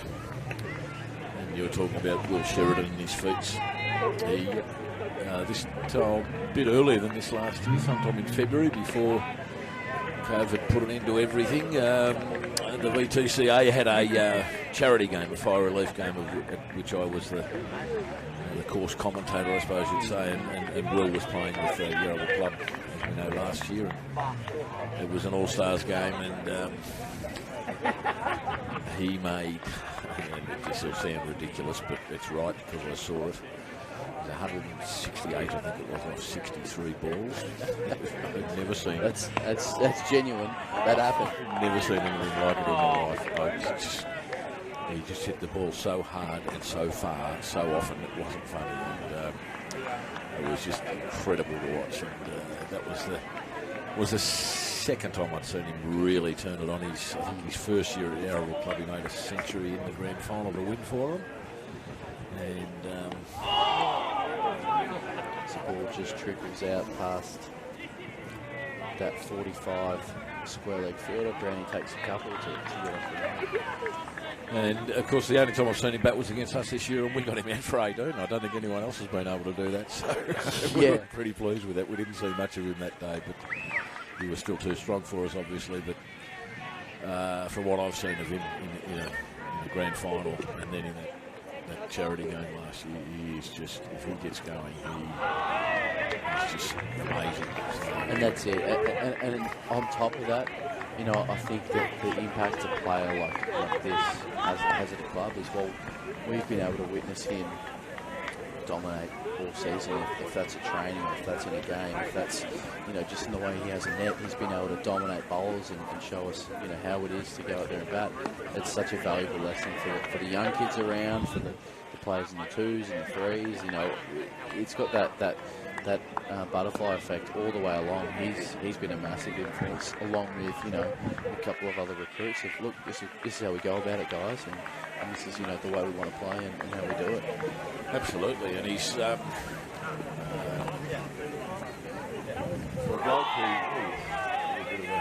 And you were talking about Will Sheridan and his feats. He this time a bit earlier than this last year, sometime in February before COVID put an end to everything. The VDSCA had a charity game, a fire relief game, at which I was the course commentator, I suppose you'd say, and Will was playing with the Werribee club, as we know, last year. And it was an all-stars game, and he made, this will sound ridiculous, but it's right because I saw it. It was 168, I think it was, off 63 balls. I've never seen it. That's genuine. That happened. Never seen anything like it in my life. He just hit the ball so hard and so far, so often, it wasn't funny. And it was just incredible to watch. And that was the second time I'd seen him really turn it on. I think his first year at the Werribee club, he made a century in the grand final to win for them. And the ball just trickles out past that 45 square leg fielder. Brownie takes a couple to get off the line. And, of course, the only time I've seen him bat was against us this year, and we got him out for 18. I don't think anyone else has been able to do that, so we were pretty pleased with that. We didn't see much of him that day, but he was still too strong for us, obviously. But from what I've seen of him in the grand final and then in that charity game last year, he is just, if he gets going, he's just amazing. So, and that's it. And on top of that, you know, I think that the impact a player like this has at a club is, well, we've been able to witness him dominate all season. If that's a training, or if that's in a game, if that's, you know, just in the way he has a net, he's been able to dominate bowlers and show us, you know, how it is to go out there and bat. It's such a valuable lesson for the young kids around, for the players in the twos and the threes. You know, it's got that butterfly effect all the way along. He's been a massive influence, along with, you know, a couple of other recruits. Of, look, this is how we go about it, guys, and this is, you know, the way we want to play and how we do it. Absolutely, and he's for a bloke who a bit of a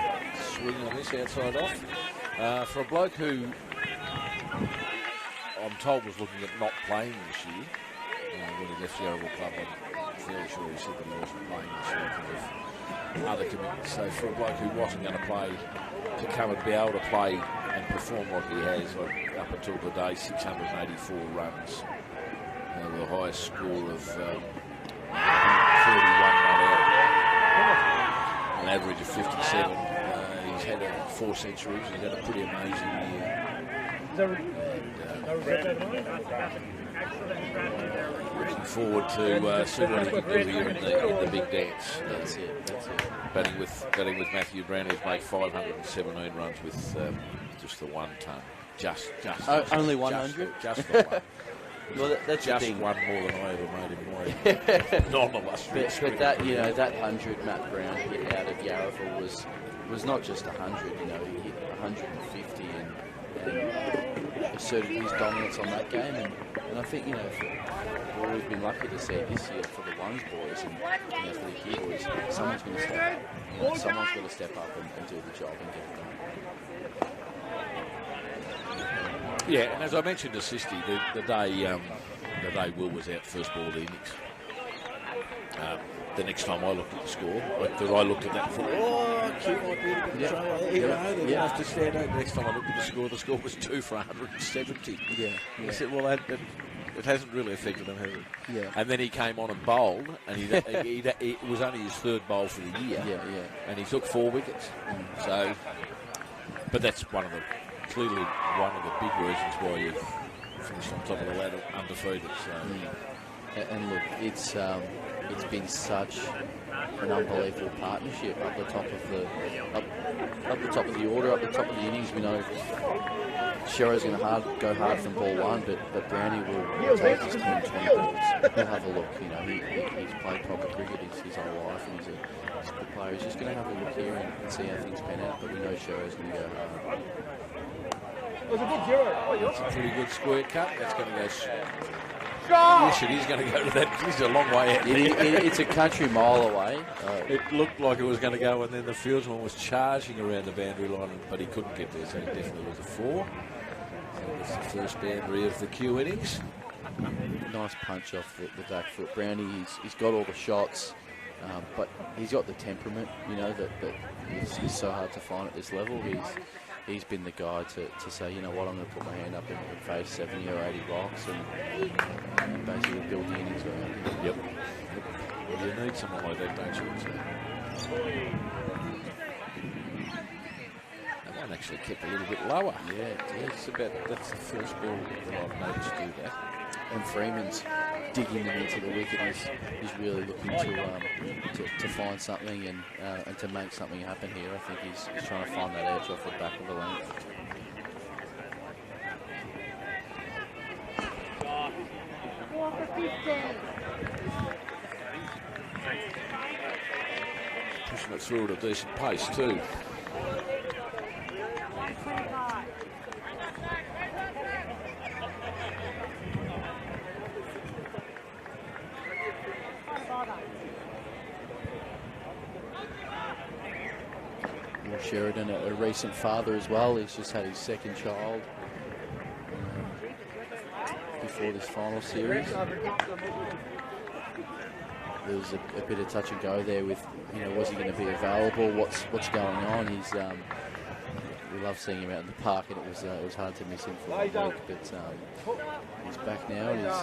swing on this outside off. For a bloke who I'm told was looking at not playing this year when he left the Werribee club. I'm fairly sure he said that he wasn't playing this year because of other commitments. So for a bloke who wasn't going to play, to come and be able to play and perform like he has, like up until today, 684 runs, with a highest score of 31 not out, an average of 57. He's had 4 centuries. He's had a pretty amazing year. Looking forward to see what he can do here in the big dance. That's it. Batting with Matthew Brown, who's made 517 runs with just the 1 ton. Just only 100. Just the one. Well, that's just the thing. one more than I ever made in my non-illustrious. But that, you know, that 100 Matt Brown hit out of Yarraville was not just 100. You know, he hit 150 and asserted his dominance on that game. And I think, you know, we've been lucky to see this year for the ones boys and, you know, for the key boys. Someone's going to step up. You know, someone's got to step up and do the job and get it done. Yeah, and as I mentioned to Sisty, the day Will was out first ball of the innings, the next time I looked at the score, because I looked at that and thought, oh, Q might be able to control it. They have to stand out. The next time I looked at the score was 2 for 170. Yeah. I said, well, it hasn't really affected him, has it? Yeah. And then he came on and bowled, and it was only his 3rd bowl for the year. Yeah. And he took 4 wickets. So, but that's clearly one of the big reasons why you've finished on top of the ladder undefeated. So. And look, it's been such an unbelievable partnership up the top of the order, up the top of the innings. We know Sherrow's going to go hard from ball 1, but Brownie will take his team 20 balls. He'll have a look. You know, he's played proper cricket his whole life, and he's a good player. He's just going to have a look here and see how things pan out. But we know Sherrow's going to go hard. That's a pretty good square cut. That's going to go. Yes, it is going to go to that. This is a long way out. It's a country mile away. It looked like it was going to go, and then the fieldsman was charging around the boundary line, but he couldn't get there, so it definitely was a 4. So that's the first boundary of the Q innings. nice punch off the back foot. Brownie, he's got all the shots, but he's got the temperament, you know, that is so hard to find at this level. He's been the guy to say, you know what, I'm going to put my hand up and face 70 or 80 blocks and basically build the innings around him. Yep. Well, you need someone like that, don't you? That one actually kept a little bit lower. Yeah, that's the first ball that I've noticed do that. And Freeman's digging them into the wicket. He's really looking to find something and to make something happen here. I think he's trying to find that edge off the back of the length. Pushing it through at a decent pace too. Sheridan, a recent father as well. He's just had his second child before this final series. There was a bit of touch and go there with, you know, was he going to be available? What's going on? He's we love seeing him out in the park, and it was hard to miss him for 1 week. But he's back now, and he's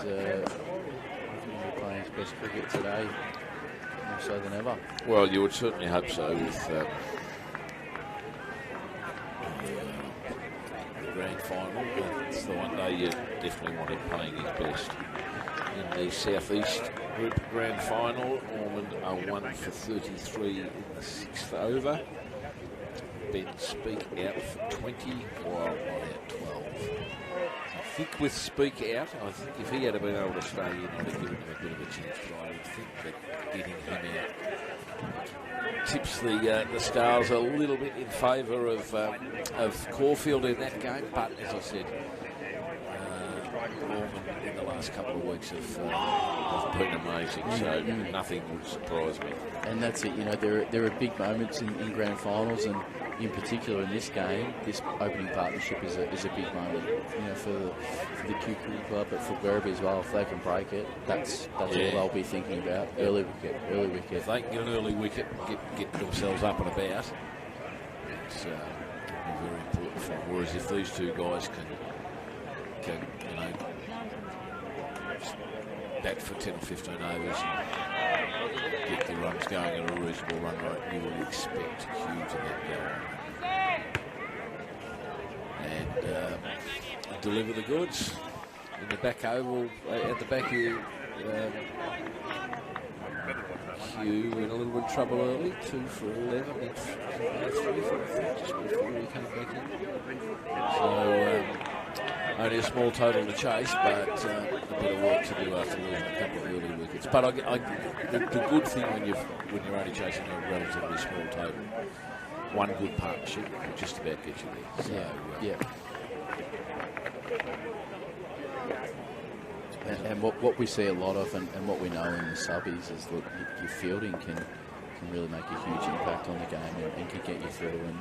playing his best cricket today, more so than ever. Well, you would certainly hope so with the grand final. It's the one day you definitely want him playing his best. In the Southeast Group Grand Final, Ormond are 1 for 33 in the 6th over. Ben Speak out for 20, while not out 12. I think with Speak out, I think if he had been able to stay in, I'd have given him a bit of a chance, but I would think that getting him out tips the scales a little bit in favour of Caulfield in that game. But as I said, Ormond in the last couple of weeks have been amazing, so nothing would surprise me. And that's it, you know, there are big moments in grand finals, and in particular in this game, this opening partnership is a big moment, you know, for the Q Cricket Club, but for Werribee as well. If they can break it, that's all they'll be thinking about. Early wicket. If they can get an early wicket, get themselves up and about, it's very important for them. Whereas if these two guys can you know, bat for 10 or 15 overs and get the runs going at a reasonable run rate, you would expect Hugh to let go and deliver the goods. In the back oval, at the back here, Hugh in a little bit of trouble early, 2 for 11, and 3 for 4 just before he came back in. So only a small total to chase, but a bit of work to do after losing a couple of early wickets. But the good thing when you're only chasing a relatively small total, one good partnership will just about get you there. So, yeah. And what we see a lot of, and what we know in the subbies, is that your fielding can really make a huge impact on the game and can get you through. And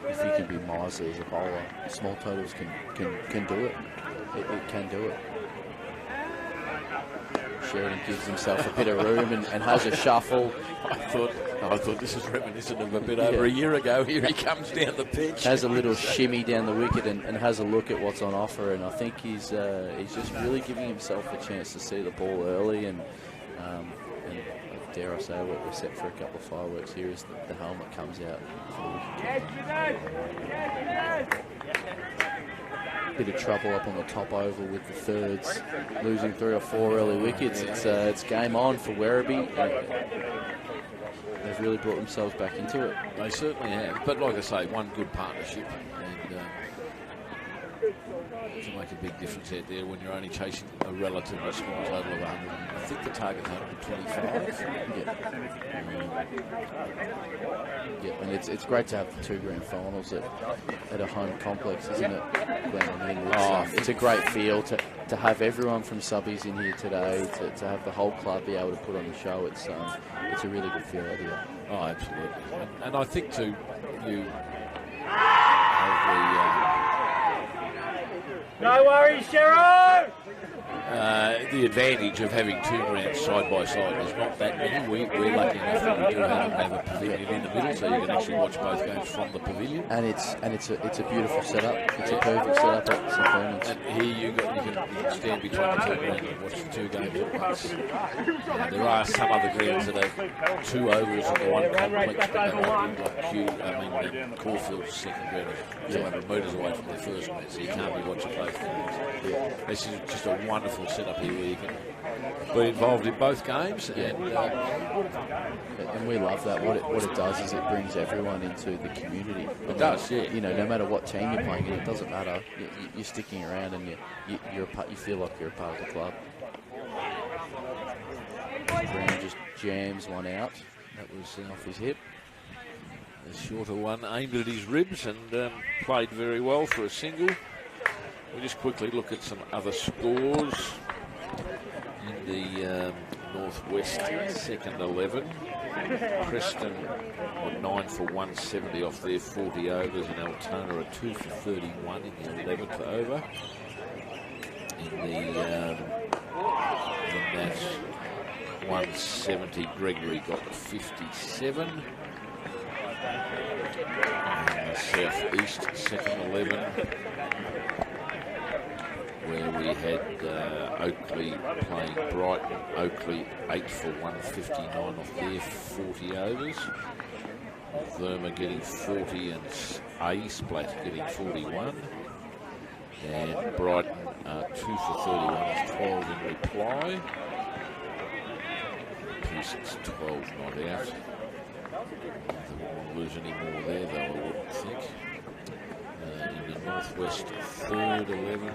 if you can be miserly as a bowler, small totals can do it. It can do it. Sheridan gives himself a bit of room and has a shuffle. I thought this is reminiscent of a bit over a year ago. Here he comes down the pitch. Has a little shimmy down the wicket and has a look at what's on offer. And I think he's just really giving himself a chance to see the ball early. And dare I say, we're set for a couple of fireworks here as the helmet comes out for the wicket. Bit of trouble up on the top oval with the thirds, losing 3 or 4 early wickets. It's game on for Werribee. They've really brought themselves back into it. They certainly have. But like I say, one good partnership, and it can make a big difference out there when you're only chasing a relatively small total of 100. I think the target's 125. Yeah, and it's great to have the 2 grand finals at a home complex, isn't it, Glenn? I mean, it's a great feel to have everyone from subbies in here today, to have the whole club be able to put on the show. It's a really good feel out here. Oh, absolutely. And I think too, you no worries, Shero! the advantage of having two grounds side by side. There's not that many. We're lucky enough that we do have a pavilion in the middle, so you can actually watch both games from the pavilion. And it's a beautiful setup. It's a perfect setup at St Bernard's. And here you can stand between the two grounds and watch the two games at once. There are some other grounds that have two ovals in one complex, but they won't be like Caulfield's second ground is 200 metres away from the first ground, so you can't be watching both games. This is just a wonderful setup here where you can be involved in both games. And we love that. What it does is it brings everyone into the community. It does, yeah. You know, no matter what team you're playing in, it doesn't matter. You're sticking around and you're a part, you feel like you're a part of the club. Brown just jams one out. That was off his hip. The shorter one aimed at his ribs and played very well for a single. We'll just quickly look at some other scores in the Northwest second 11. Preston were 9 for 170 off their 40 overs, and Altona are 2 for 31 in the 11th over. In that 170, Gregory got 57. And the South East second 11, where we had Oakley playing Brighton. Oakley 8 for 159 off their 40 overs. Verma getting 40 and A Splat getting 41. And Brighton 2 for 31 off 12 in reply. Pearson's 12 not out. They won't lose any more there though, I wouldn't think. In the Northwest third 11,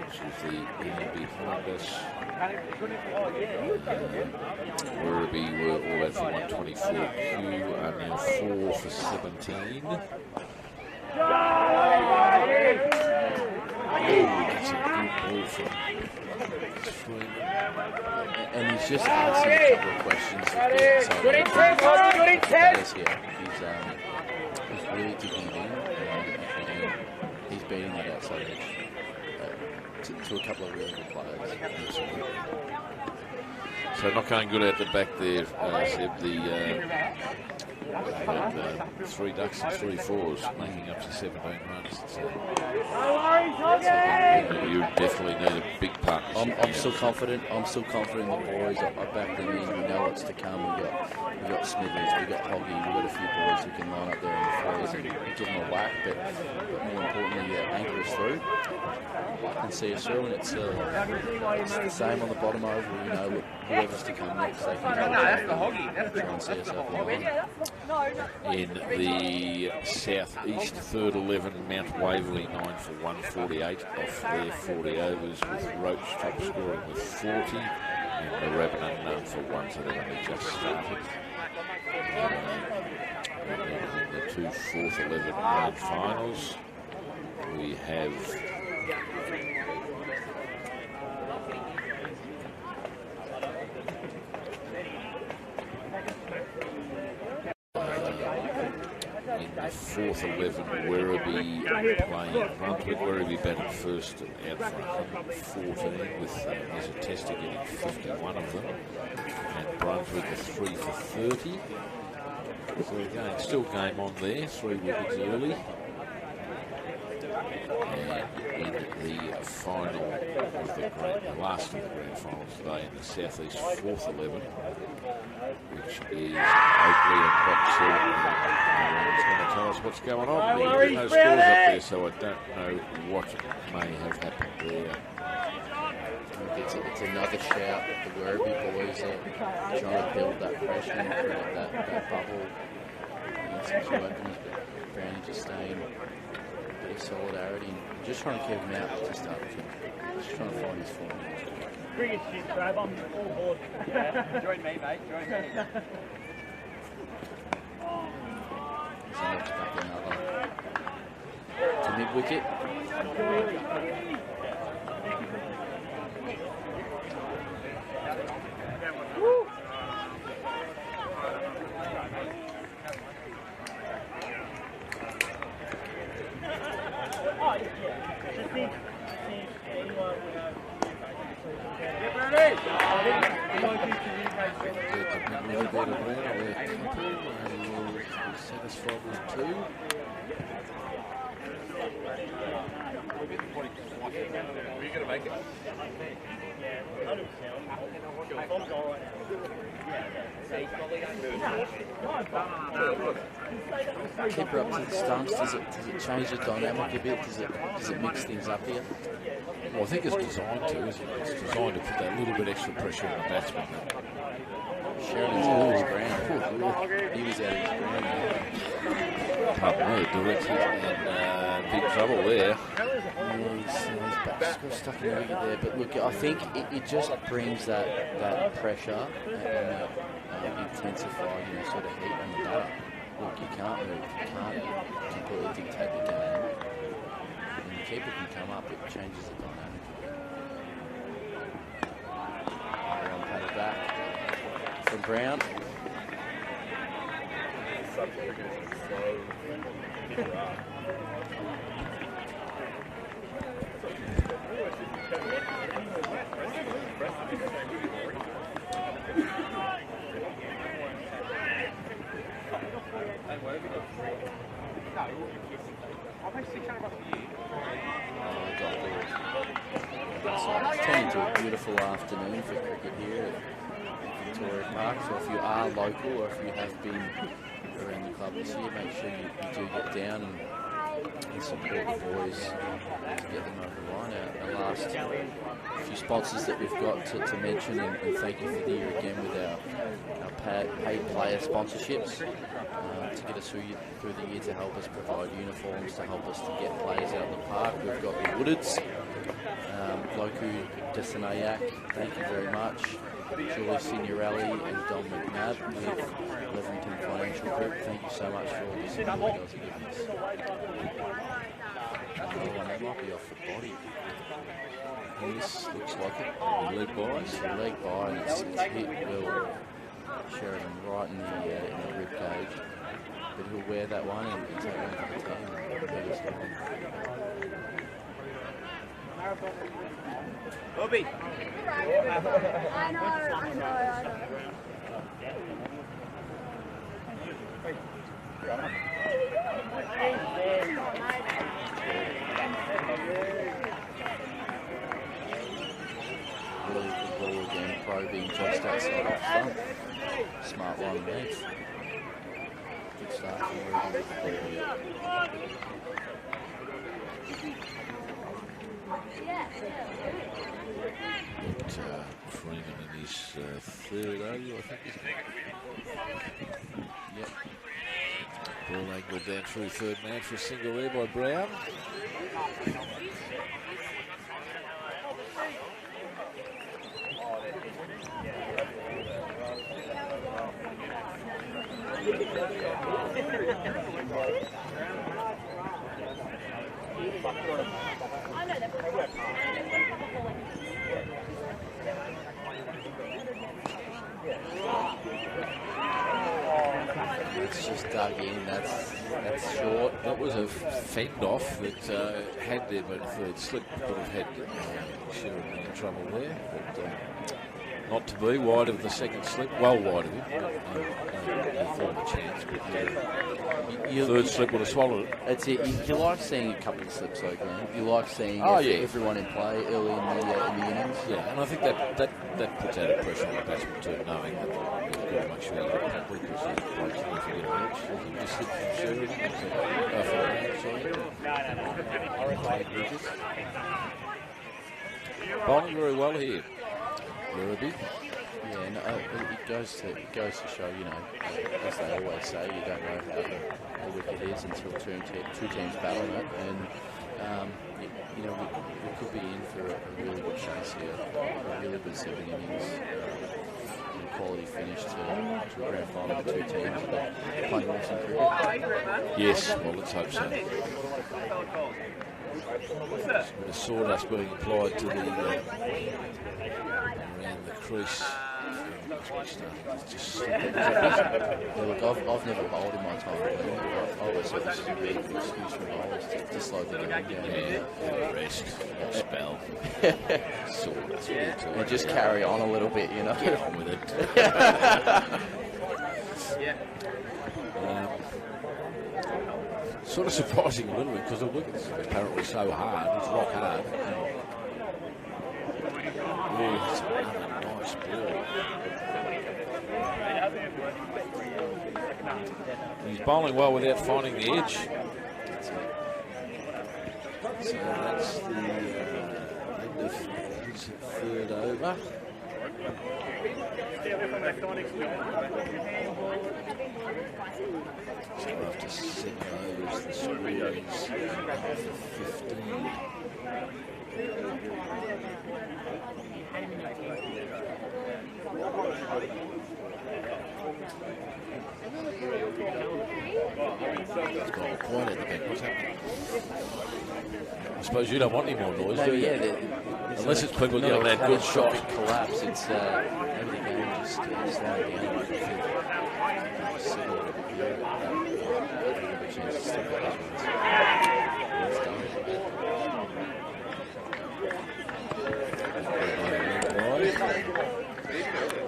which is the game behind us. Werribee were all out for 124. Q are now 4 for 17. That's a good ball from Freeman. And he's just asking a couple of questions. Good intent, good intent. He's really digging it in. And he's beating that outside edge to a couple of really good players. So not going good out the back there, Seb. Three ducks and 3 fours, making up to 17 runs. You definitely need a big partnership. I'm still confident. I'm still confident in the boys. I back them in. We know what's to come. We got Smithers, we got Hoggy, we got a few boys who can line up there in the fours and give them a whack. But more importantly, anchor us through and see us through. And it's the same on the bottom over. We know whoever's to come next, they can try and see us up line. In the Southeast third 11, Mount Waverley 9 for 148 off their 40 overs, with Roach top scoring with 40 and the Ravenna none for 1, so they've only just started. In the two fourth 11 grand finals, we have in the fourth 11, Werribee playing Brunswick. Werribee batted first out for 114 with Tester getting 51 of them, and Brunswick a 3 for 30. So again, still game on there, 3 wickets early. And in the final of the last of the grand finals today, in the Southeast fourth 11, which is Oakley and Box Hill. It's going to tell us what's going on. There's no scores up there, so I don't know what may have happened there. It's another shout that the Werribee boys are trying to build that pressure and create that bubble. Some few openers, but Brownie just staying a bit of solidarity and just trying to keep him out to start with. Just trying to find his form. Bring it, shit, Crab. I'm all aboard. Join me, mate. Join me. He's knocked back another to mid-wicket. Just think anyone Nearly beat it around there. And will be satisfied with 2. We're going to make it. Keep her up to the stumps. Does it change the dynamic a bit? Does it mix things up here? Well, I think it's designed to, isn't it? It's designed to put that little bit extra pressure on the batsman. Sheridan's out of his ground. He was out of his ground. Pardon me, direct hit and big trouble there. Yeah, his back's got stuck in the wicket there. But look, I think it just brings that pressure and that intensified, sort of heat on the batter. Look, you can't move, you can't completely dictate the game. When the keeper can come up, it changes the dynamic. Brown patted back from Brown. It's turned into a beautiful afternoon for cricket here at Victoria Park. So if you are local or if you have been around the club this year, make sure you do get down and support the boys to get them over the line. Our last few sponsors that we've got to mention, and thank you for the year again with our paid player sponsorships to get us through the year, to help us provide uniforms, to help us to get players out of the park. We've got the Woodards, Loku Desanayak, thank you very much. Julie Signorelli and Dom McNabb with Leverington Financial Group, thank you so much for all the support you guys are giving us. Another one that might be off the body. This looks like it. Leg by. It's a leg by, and it's hit Will Sheridan right in the rib cage. But he'll wear that one and take one for the team and let us go. Bobby. I know. Really good ball again, probing just outside off front. Smart line length. Good start from Werribee with the ball. Freeman in his third over, I think, isn't it? Yep. Ball angled down through third man for a single there by Brown. It's just dug in, that's short. That was a fend off that had them at third slip, would have had Sheridan in trouble there. But not to be wide of the second slip, well wide of him. I thought a chance, but third slip would have swallowed it. That's it. You like seeing a couple of slips though, Glenn. You like seeing everyone in play early in the innings. Yeah, and I think that puts added pressure on the batsman too, knowing that you've got to make sure you get it properly, because he breaks it if you get a match. He just hit from Sheridan. Bowling very well here. Werribee. Yeah, no, it goes to show, as they always say, you don't know how the wicket is until two teams battle it, and we could be in for a really good chase here, a really good 7 innings, quality finish to a grand final with two teams that are playing awesome cricket. Yes, well, let's hope so. There's a bit of sawdust being applied to the around the crease. Yeah, look, I've never bowled in my time, but I always thought this was a really good excuse for bowlers to slow the game down. Yeah, rest, spell, sawdust. And just carry on a little bit, Get on with it. Sort of surprising a little bit because it's apparently so hard. It's rock hard. Yeah, it's another nice ball. He's bowling well without finding the edge. So that's the end of his third over. So after 7 overs, the score is 15. It's got a point at the back. What's happening? I suppose you don't want any more noise, do you? Yeah, unless it's people yelling out good shot. Collapse. It's every game just slowing down.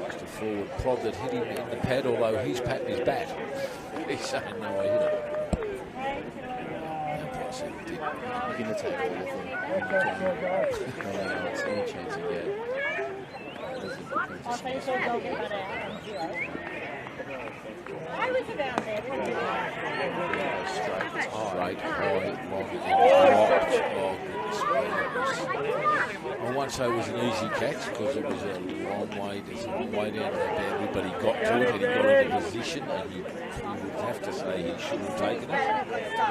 Just a forward prod that hit him in the pad, although he's patting his bat. He's saying no, I hit it. You can attack all of them. It's any chance you get. Straight, high, long, and I won't say it was an easy catch because it was a long way down the boundary, but he got to it and he got into position, and you would have to say he should have taken it.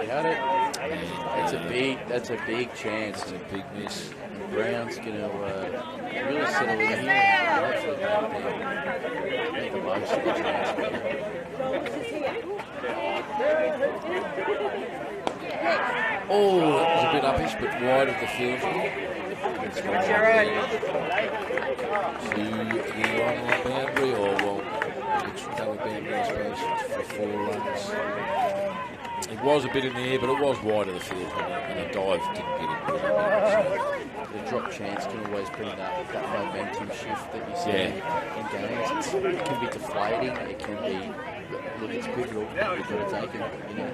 He had it. And that's a big chance. It's a big miss. And Brown's going to really settle in here and hopefully make the most of the chance. Oh, that was a bit uppish, but wide of the field. It's to the on boundary, or it's recover boundary, I suppose, for 4 runs. It was a bit in the air, but it was wide of the field, and the dive didn't get him. The drop chance can always bring that momentum shift that you see in games. It can be deflating, it can be, look, it's pivotal, you've got to take it, you know.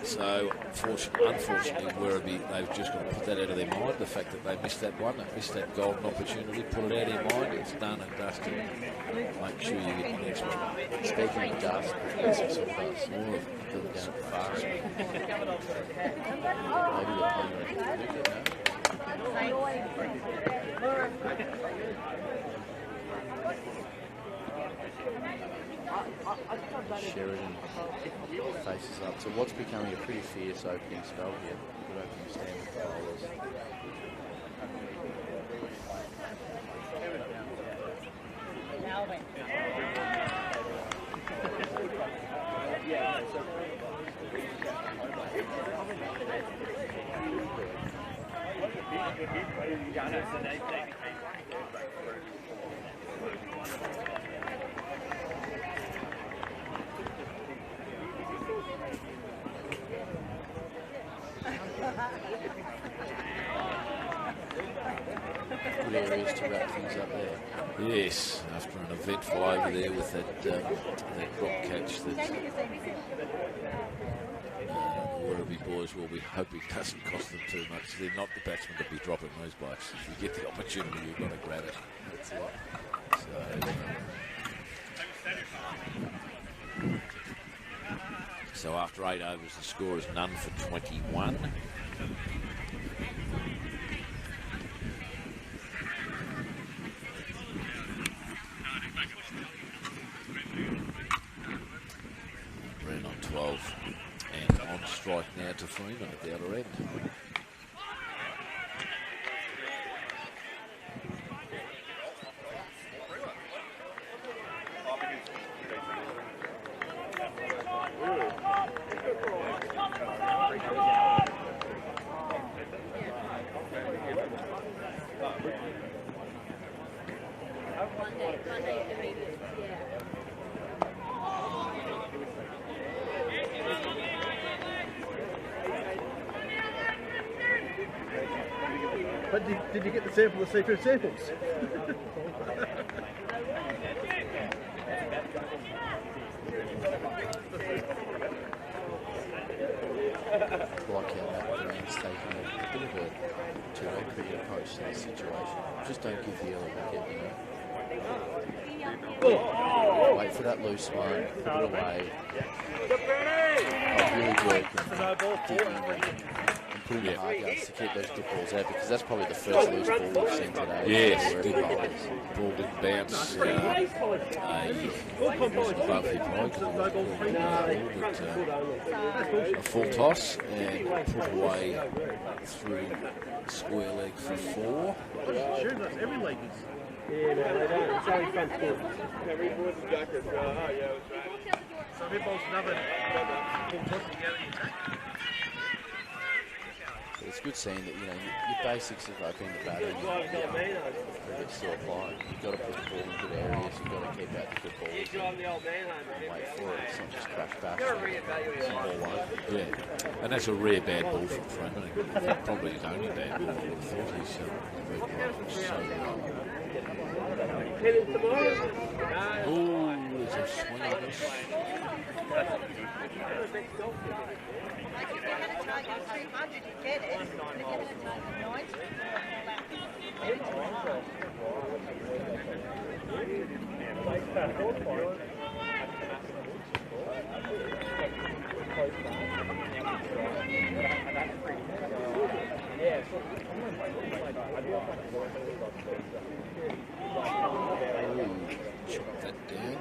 So, unfortunately, Werribee, they've just got to put that out of their mind. The fact that they missed that one, they missed that golden opportunity, put it out of their mind. It's done and dusted. Make sure you get the next one. Speaking of dust, it's so fast. More of them down fast. Maybe they're playing a wicket now. Sheridan faces up to what's becoming a pretty fierce opening spell here. Good opening stand with the bowlers. Good areas to wrap things up there. Yes, after an eventful over there with that drop catch that the Werribee boys will be hoping doesn't cost them too much. They're not the batsmen to be dropping those blokes. If you get the opportunity, you've got to grab it. That's it. So after 8 overs, the score is none for 21. Brown on 12 and on strike now to Freeman at the other end. But did you get the sample of secret samples? Like how Matt Brown's taking a bit of a two-way cricket approach to this situation. Just don't give the early wicket, you know. Wait for that loose one, put it away. Really work and put in the hard yards to keep those good balls out, because that's probably the first loose ball we've seen today. Yes, ball didn't bounce. It was above hip high, but a full toss and put away through square leg for 4. Sure, that's every leg is. Yeah, no, they don't. It's only front foot. So if it bowls another full toss together, you take. It's good seeing that, you know, your basics of being the batter and cricket still apply. You've got to put the ball in good areas, you've got to keep out the good balls and wait for it. It's not just crash back and ball one. Yeah, and that's a rare bad ball from Freeman. Probably his only bad ball. I would have thought he's so well. Oh, there's a swing on this. Like if you had a target of 300, you'd get it. But if you had a target Chop that down.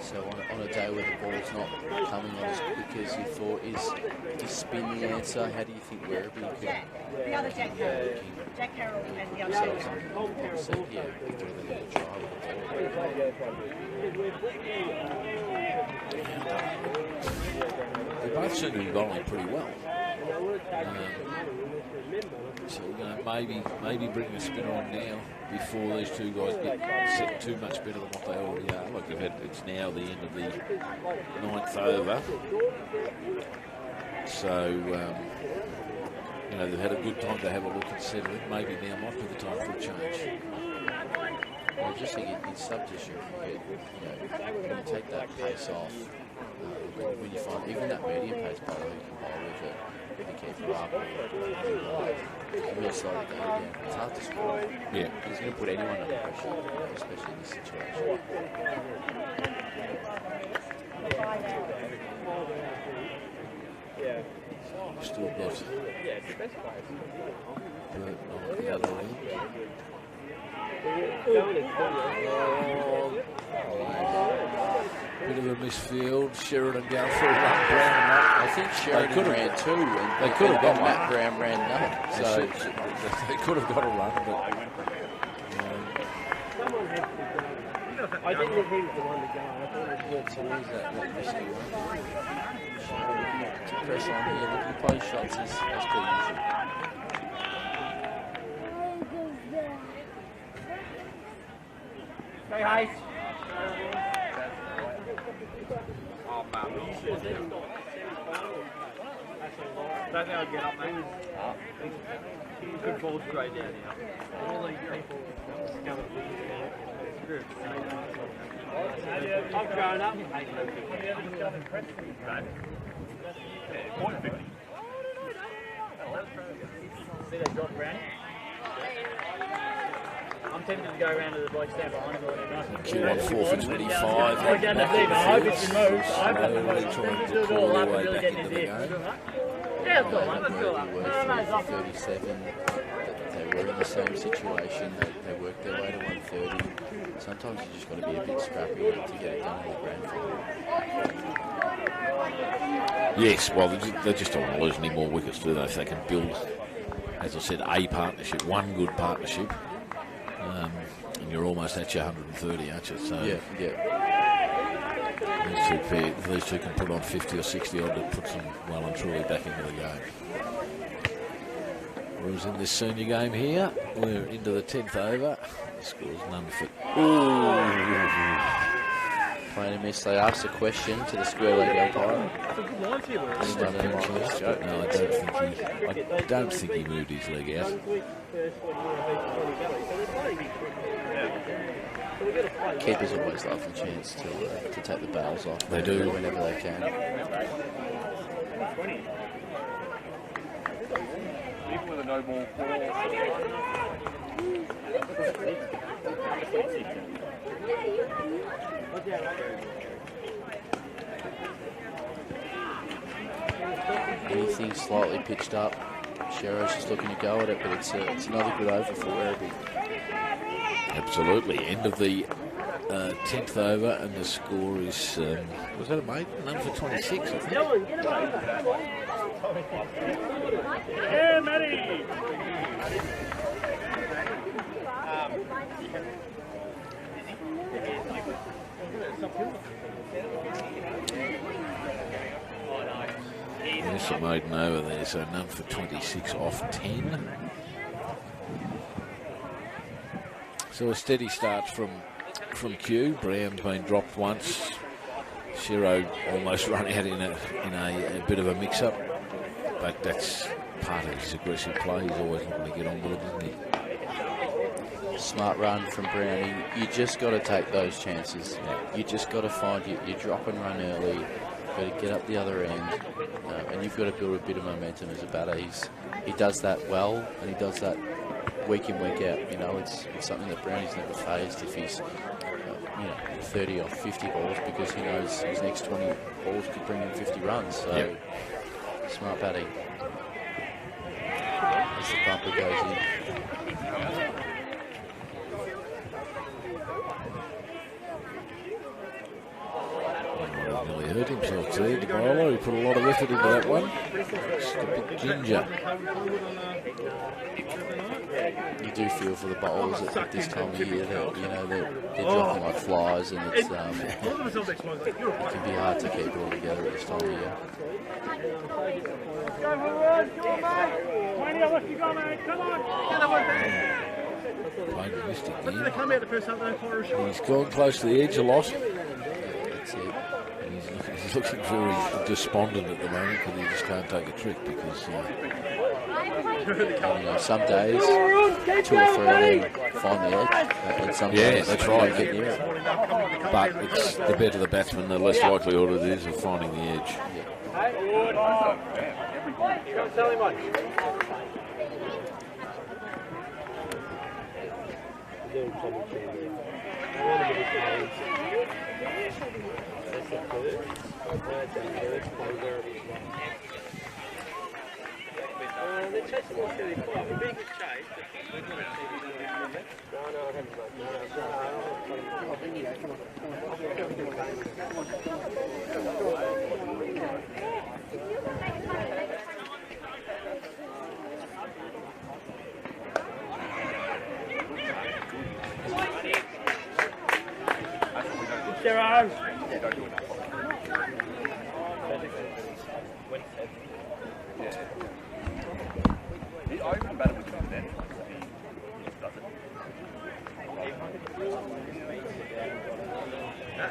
So on a day where the ball's not coming on as quick as you thought, is spin the answer? How do you think Werribee could? the other Jack Carroll. Jack Carroll and the other themselves on the seat here with a little try with They both seem to be bowling pretty well. So maybe bring the spinner on now before these two guys get set too much better than what they already are. Like it's now the end of the 9th over. So they've had a good time to have a look and settle it. Maybe now might be the time for a change. I just think in substitution cricket, when you take that pace off, when you find even that medium pace bowler who can bowl with it, the keeper up, really slow the game down. It's hard to score. Yeah. He's going to put anyone under pressure, especially in this situation. Still got Burt on the other end. Bit of a misfield. Sheridan going for a run. Brown up. I think Sheridan ran 2, and they could have got Matt Brown ran none. So they could have got a run, but I didn't think he was the one to go. I thought it was so where's that risky one? Press on here, looking close shots as per usual. Hey, Hayes. Don't think I'd get up, mate. Good ball's great down here. All these people discovered this group. I've grown up. See that drop Brownie? I'm tempted to go around to the bloke stand behind him or whatever. Q1 4 for 25. I hope it's removed. I hope it's removed. Trying Do to it pull all their up and way really back get into in the his ear. game. Yeah, let's do it. Let's do it. Werribee were 37. They were in the same situation. They worked their way to 130. Sometimes you just got to be a bit scrappy to get it done in the grand final. Yes, well, they just don't want to lose any more wickets, do they? If they can build, as I said, a partnership, one good partnership, and you're almost at your 130, aren't you? So yeah. These two can put on 50 or 60 odd, it puts them well and truly back into the game. Whereas in this senior game here, we're into the 10th over. The score's none for... Playing a miss. They asked a question to the square leg umpire. No, I don't think he moved his leg out. Keepers always love the chance to take the bails off. They do. Whenever they can. Even with a no ball Anything slightly pitched up, Shero's just looking to go at it, but it's another good over for Werribee. Absolutely. End of the 10th over, and the score is, was that a maiden? None for 26, I think. Yeah, Matty! There's a maiden over there, so none for 26 off 10. So a steady start from Q. Brown's been dropped once. Shero almost run out in a bit of a mix-up, but that's part of his aggressive play. He's always looking to get on with it, isn't he? Smart run from Brownie. You just got to take those chances. You just got to find your drop and run early. You've got to get up the other end, and you've got to build a bit of momentum as a batter. He does that well, and he does that week in, week out. You know, it's something that Brownie's never faced if he's 30 or 50 balls, because he knows his next 20 balls could bring him 50 runs. So smart batting as the bumper goes in. Nearly hurt himself today, the bowler. He put a lot of effort into that one. Just a bit ginger. You do feel for the bowlers at this time of year that they're dropping like flies, and it can be hard to keep it all together at this time of year. He's gone close to the edge a lot. That's it. He's looking very despondent at the moment because he just can't take a trick, because some days 2 or 3 of them find the edge, and some days that's they right. don't get near it. But it's the better the batsman, the less likelihood it is of finding the edge.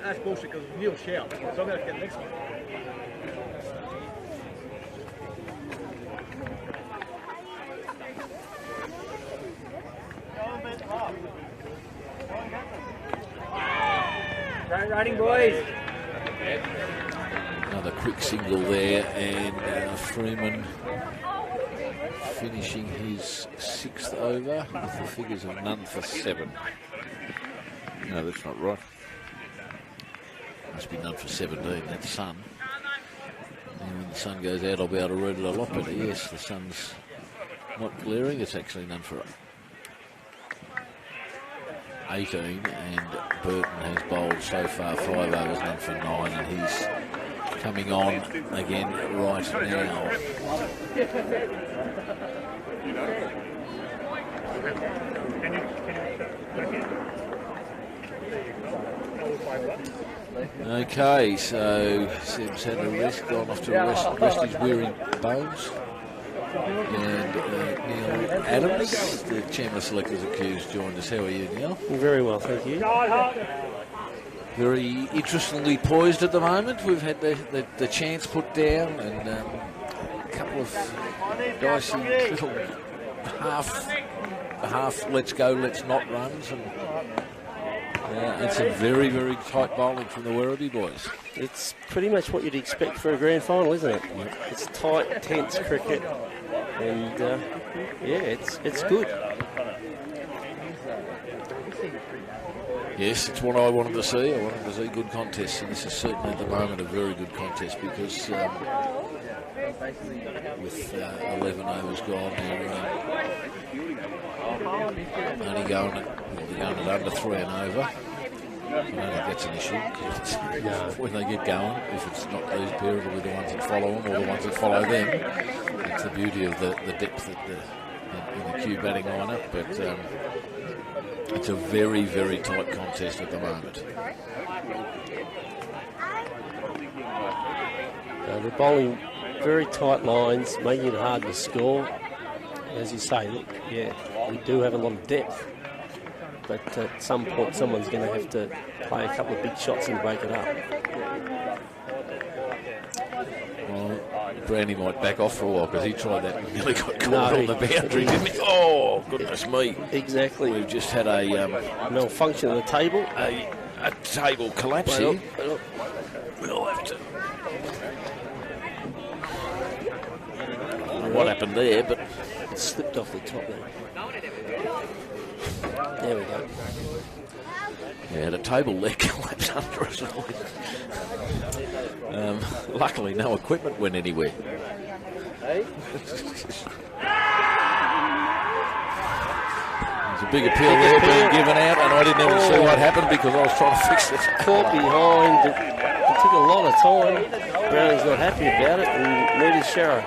That's bullshit, because Neil shout, so I'm going to have to get the next one. Great riding, boys. Another quick single there, and Freeman finishing his 6th over with the figures of none for 7. No, that's not right. Must be none for 17, that's sun. And when the sun goes out, I'll be able to read it a lot better. Yes, the sun's not glaring, it's actually none for 18, and Burton has bowled so far 5 overs, none for 9, and he's coming on again right now. Okay, so Seb's had a rest, gone off to rest his weary bones. And Neil Adams, the chairman of selectors accused, joined us. How are you, Neil? Very well, thank you. Very interestingly poised at the moment. We've had the chance put down and a couple of dicey little half let's go, let's not runs. And it's a very, very tight bowling from the Werribee boys. It's pretty much what you'd expect for a grand final, isn't it? Yep. It's tight, tense cricket, and it's good. Yes, it's what I wanted to see. I wanted to see good contests, and this is certainly at the moment a very good contest because with 11 overs gone, they're only going at under 3 and over. I don't think that's an issue. When they get going, if it's not these pair, it'll be the ones that follow them or the ones that follow them. It's the beauty of the depth in the queue batting lineup, but it's a very, very tight contest at the moment. They're bowling very tight lines, making it hard to score. As you say, look, we do have a lot of depth, but at some point someone's going to have to play a couple of big shots and break it up. Well, Brandy might back off for a while because he tried that and nearly got caught on the boundary, didn't he? Oh, goodness me. Exactly. We've just had a malfunction of the table. A table collapse here. We'll have to... I don't know what happened there, but... It slipped off the top there. There we go. Yeah, the table leg collapsed under us. Luckily, no equipment went anywhere. There's a big appeal there being given out, and I didn't even see what happened because I was trying to fix it. Caught behind. It took a lot of time. Browning's not happy about it, and neither is Sharrow.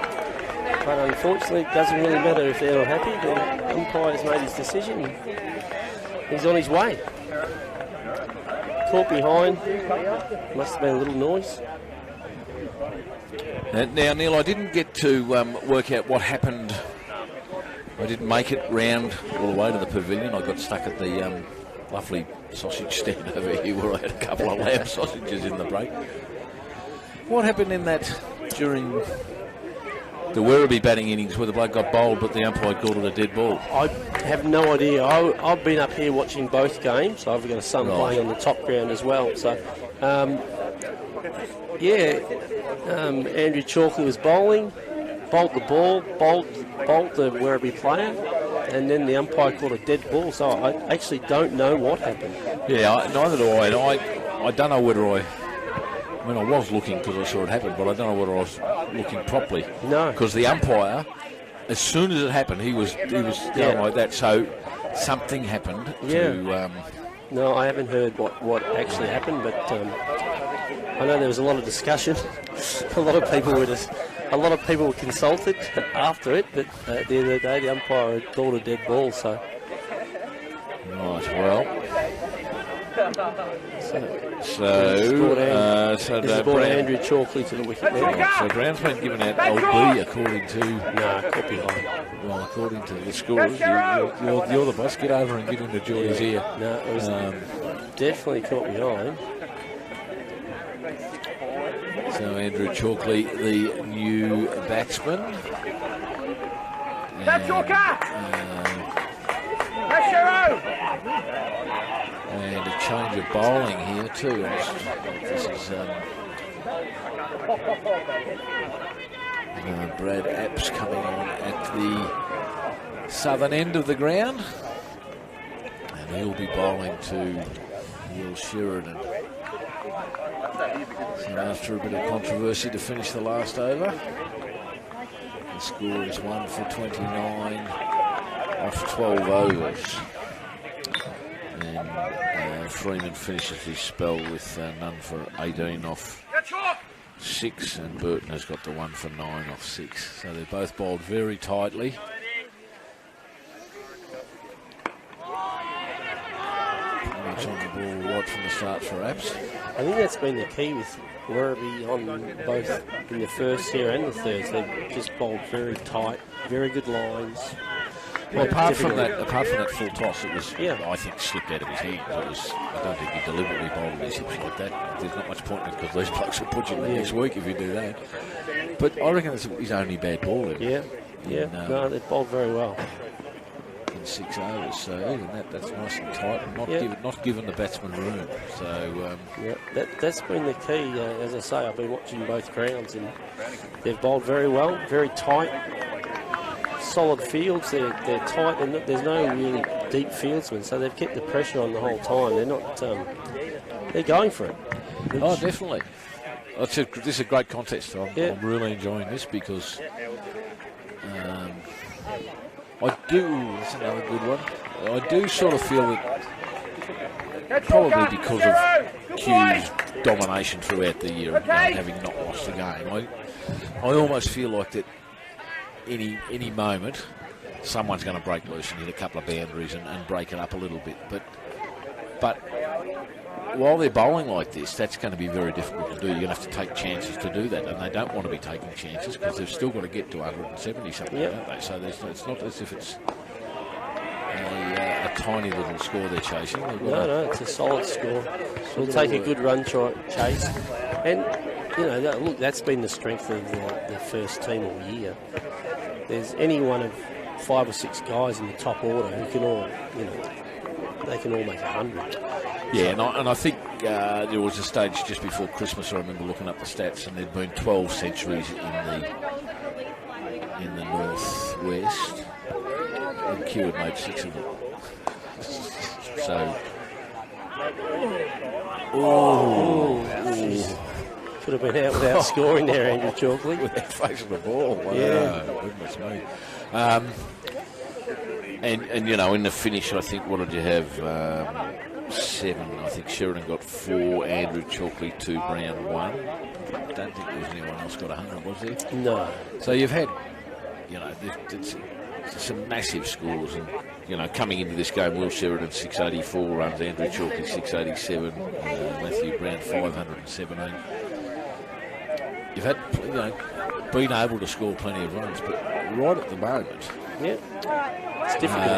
But unfortunately, it doesn't really matter if they're not happy. The umpire's made his decision. He's on his way. Caught behind. Must have been a little noise. Now, Neil, I didn't get to work out what happened. I didn't make it round all the way to the pavilion. I got stuck at the lovely sausage stand over here where I had a couple of lamb sausages in the break. What happened in that during the Werribee batting innings where the bloke got bowled but the umpire called it a dead ball? I have no idea. I've been up here watching both games. I've got a son playing on the top ground as well. So, Andrew Chalkley was bowling, bowled the ball, bowled the Werribee player, and then the umpire called a dead ball. So I actually don't know what happened. Yeah, neither do I. And I don't know whether I was looking because I saw it happen, but I don't know whether I was looking properly. No. Because the umpire, as soon as it happened, he was going like that. So something happened to... No, I haven't heard what actually happened, but I know there was a lot of discussion. A lot of people were consulted after it, but at the end of the day, the umpire had called a dead ball. So. Right. Well. So brought Andrew Chalkley to the wicket there. So Brown's been given out LB according to... No, caught behind. Well, according to the scores, you're the boss. Get over and get into Joy's ear. No, it was definitely caught behind. So Andrew Chalkley, the new batsman. That's your cat! That's your own! And a change of bowling here too. This is Brad Apps coming on at the southern end of the ground, and he'll be bowling to Will Sheridan. So after a bit of controversy to finish the last over, the score is 1 for 29 off 12 overs. And Freeman finishes his spell with none for 18 off 6, and Burton has got the 1 for 9 off 6. So they're both bowled very tightly. much on the ball right from the start for Apps. I think that's been the key with Werribee on both in the first here and the third. They've just bowled very tight, very good lines. Well, apart from that full toss, it was, Yeah. I think, slipped out of his hands. It was, I don't think he deliberately bowled his hips like that. There's not much point in it because these blokes will put you in the next week if you do that. But I reckon it's his only bad ball. No, they've bowled very well. In 6 overs, so even that's nice and tight, and not given the batsman room. So that's been the key. As I say, I've been watching both grounds, and they've bowled very well, very tight, solid fields. They're tight, and there's no really deep fieldsmen, so they've kept the pressure on the whole time. They're not. They're going for it. Oh, definitely. This is a great contest. I'm really enjoying this because. That's another good one. I do sort of feel that probably because of Q's domination throughout the year and having not lost a game, I almost feel like that any moment someone's going to break loose and hit a couple of boundaries and break it up a little bit. But while they're bowling like this, that's going to be very difficult to do. You're going to have to take chances to do that, and they don't want to be taking chances because they've still got to get to 170 something, don't they? So it's not as if it's a tiny little score they're chasing. No, it's a solid score. It'll take a good run chase, and look, that's been the strength of the first team all year. There's any one of 5 or 6 guys in the top order who can all, they can all make 100. Yeah, and I think there was a stage just before Christmas. I remember looking up the stats, and there'd been 12 centuries in the northwest, and Q had made 6 of them. So, could have been out without scoring there, Andrew Chalkley. Without facing the ball. Wow, goodness me. And in the finish, I think, what did you have? 7. I think Sheridan got 4, Andrew Chalkley 2, Brown 1. I don't think there was anyone else got 100, was there? No. So you've had, some massive scores, and coming into this game, Will Sheridan 684 runs, Andrew Chalkley 687, Matthew Brown 517. You've had, been able to score plenty of runs, but right at the moment, it's difficult.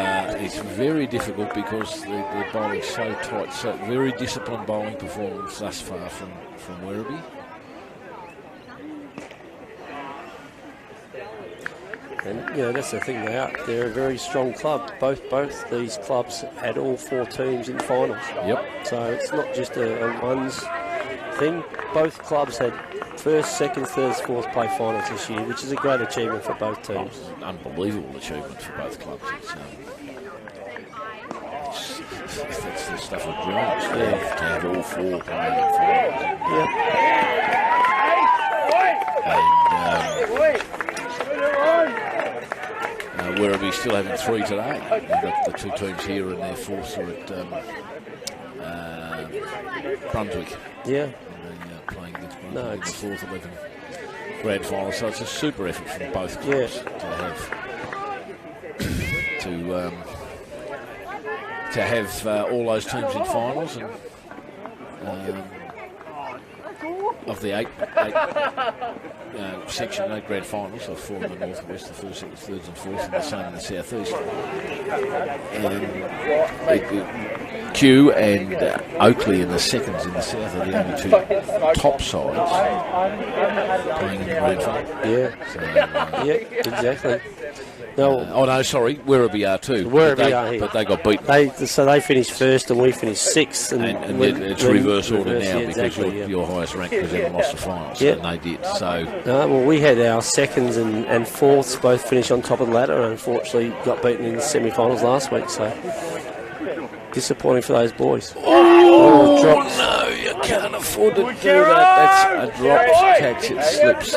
It's very difficult because they're bowling so tight. So very disciplined bowling performance thus far from Werribee. And that's the thing. They're a very strong club. Both these clubs had all 4 teams in finals. Yep. So it's not just a ones thing. Both clubs had first, second, third, fourth play finals this year, which is a great achievement for both teams. Unbelievable achievement for both clubs. That's the stuff of dreams to have all 4 playing in finals. And Werribee still having 3 today. You've got the 2 teams here and their 4th are at Brunswick. Yeah. Playing against Brunswick in the 4th 11 grand final, so it's a super effort from both clubs to have all those teams in finals, and of the 8 section 8 grand finals, so 4 in the north and west, the 1st, 2nd, 3rd and 4th, and the same in the southeast. And Q and Oakley in the seconds in the south are the only 2 top sides playing in the grand final. Exactly. No, Werribee are too. Werribee are here. But they got beaten. So they finished first and we finished 6th. And it's reverse order now because your highest rank was ever lost the finals, and they did. So we had our seconds and 4ths both finish on top of the ladder, and unfortunately got beaten in the semi-finals last week. So disappointing for those boys. No, you can't afford to do that. That's a dropped catch. It slips.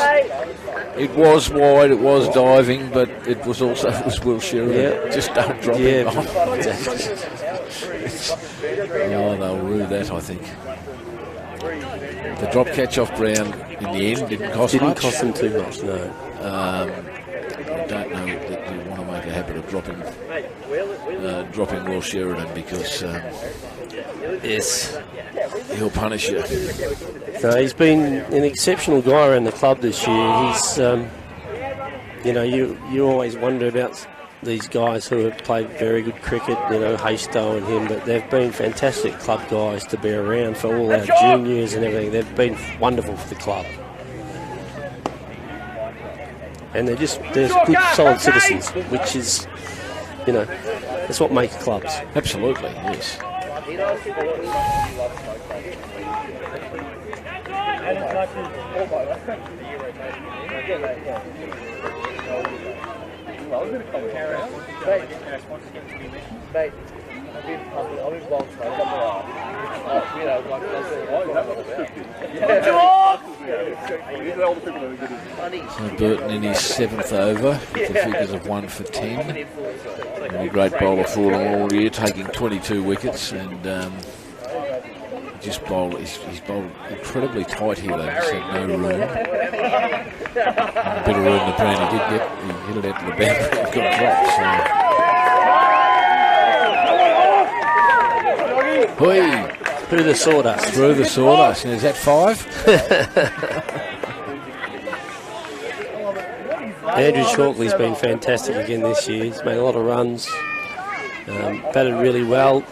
It was wide, it was diving, but it was also Will Sheridan. Just don't drop it. They'll rue that, I think. The drop catch off Brown in the end didn't cost much. Didn't cost them too much, no. I don't know that you want to make a habit of dropping Will Sheridan because Yes. he'll punish you. No, he's been an exceptional guy around the club this year. He's, you always wonder about these guys who have played very good cricket, Haystow and him, but they've been fantastic club guys to be around for all our juniors and everything. They've been wonderful for the club. And they're good, solid citizens, which is, that's what makes clubs. Absolutely, yes. So Burton in his 7th over with the figures of 1 for 10. And a great bowler for him all year, taking 22 wickets, and he's bowled incredibly tight here. They just had no room. A bit of room the plan he did get. He hit it out to the boundary and got dropped. So. Hoi. Through the sawdust. Through the sawdust. And is that 5? Andrew Chalkley's been fantastic again this year. He's made a lot of runs. Batted really well.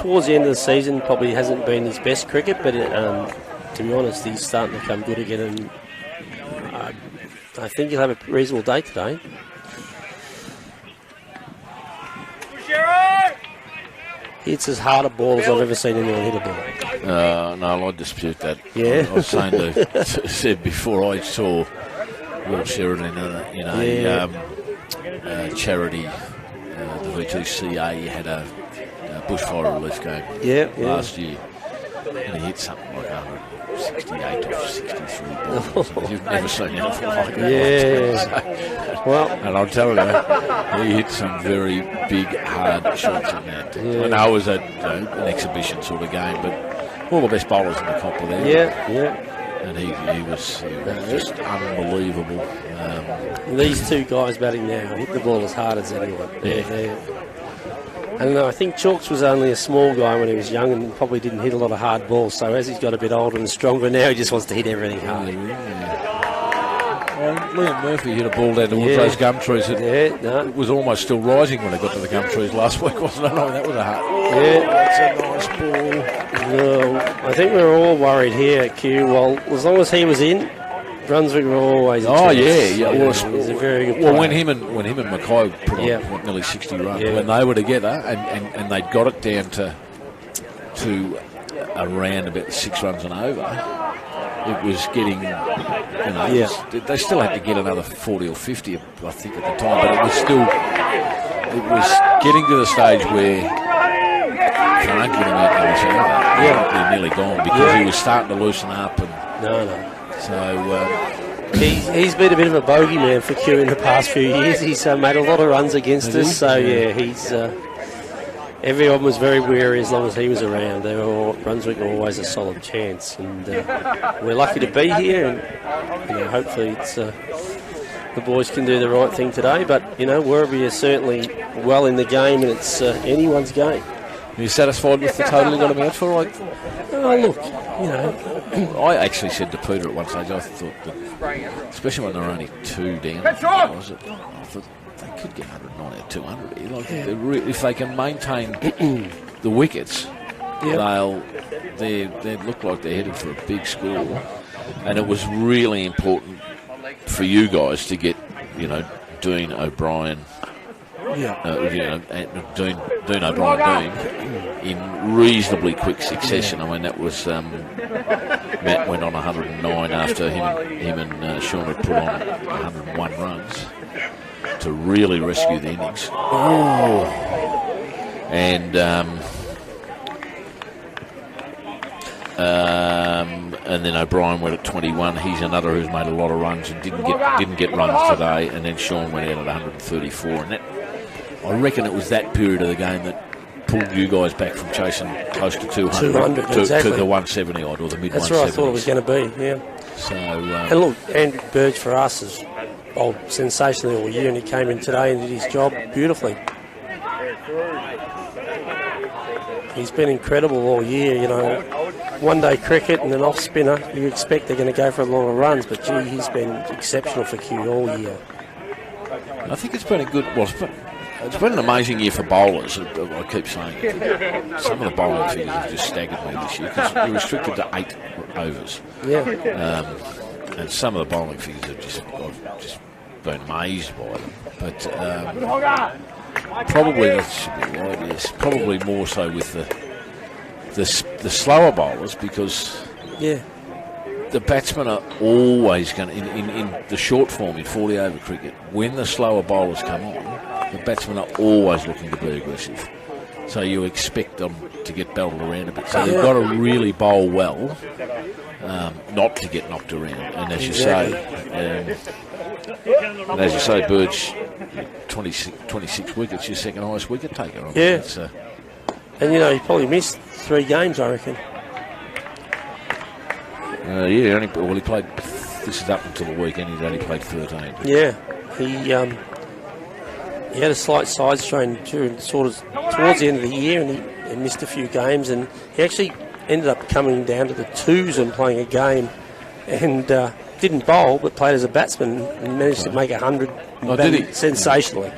Towards the end of the season, probably hasn't been his best cricket, but to be honest, he's starting to come good again. And I think he'll have a reasonable day today. It's as hard a ball as I've ever seen anyone hit a ball. No, I dispute that. Yeah. I was saying said before, I saw Will Sheridan in a charity, the VDSCA had a bushfire relief game last year, and he hit something like 168 off 63 balls. You've never seen anything like that. Yeah. Well, and I'll tell you, he hit some very big, hard shots in that. Yeah. I know it was an exhibition sort of game, but all the best bowlers in the comp were there. Yeah. And he was just unbelievable. These two guys batting now hit the ball as hard as anyone. Yeah. I don't know, I think Chalks was only a small guy when he was young and probably didn't hit a lot of hard balls, so as he's got a bit older and stronger now, he just wants to hit everything hard. Well, Liam Murphy hit a ball down towards those gum trees. It was almost still rising when they got to the gum trees last week, wasn't it? No, that was a hard. Yeah. That's a nice ball. Well, I think we were all worried here at Q. Well, as long as he was in, Brunswick were always. Yeah. Well, he's a very good player. When him and Mackay put on nearly 60 runs, when they were together, and they'd got it down to around about 6 runs and over, it was getting, they still had to get another 40 or 50, I think, at the time, but it was getting to the stage where you can't get him out much over. They're nearly gone because he was starting to loosen up. No. So he's been a bit of a bogeyman for Q in the past few years. He's made a lot of runs against us. So he's everyone was very wary as long as he was around. Brunswick were always a solid chance, and we're lucky to be here. And hopefully it's the boys can do the right thing today. But Werribee is certainly well in the game, and it's anyone's game. Are you satisfied with the total you got him out for? Look, I actually said to Peter at one stage, I thought that, especially when they were only 2 down, I thought they could get 190 or 200. If they can maintain the wickets, they look like they're headed for a big score. And it was really important for you guys to get, Dean O'Brien. Dean O'Brien in reasonably quick succession. I mean, that was Matt went on 109 after him and Sean had put on 101 runs to really rescue the innings. And then O'Brien went at 21. He's another who's made a lot of runs and didn't get runs today. And then Sean went out at 134. And I reckon it was that period of the game that pulled you guys back from chasing close to 200 to the 170 odd or the mid 170s. That's what I thought it was going to be. Yeah. So and look, Andrew Burge for us is bowled sensationally all year, and he came in today and did his job beautifully. He's been incredible all year, you know. One-day cricket and an off-spinner, you expect they're going to go for a lot of runs, but gee, he's been exceptional for Q all year. I think it's been a good... Well, it's been an amazing year for bowlers. I keep saying it. Some of the bowling figures have just staggered me this year because you're restricted to 8 overs. Yeah. And some of the bowling figures have I've just been amazed by them. But probably that should be right, yes. Probably more so with the slower bowlers because the batsmen are always going to, in the short form in 40 over cricket, when the slower bowlers come on, the batsmen are always looking to be aggressive. So you expect them to get belted around a bit. So you've got to really bowl well, not to get knocked around. And as you say, Burge, 26 wickets, your second highest wicket taker. Yeah. And you know, he probably missed 3 games, I reckon. He played. This is up until the weekend. He's only played 13. Yeah, he had a slight side strain towards the end of the year, and he missed a few games, and he actually ended up coming down to the 2s and playing a game, and didn't bowl but played as a batsman and managed to make 100. Did he? Sensationally.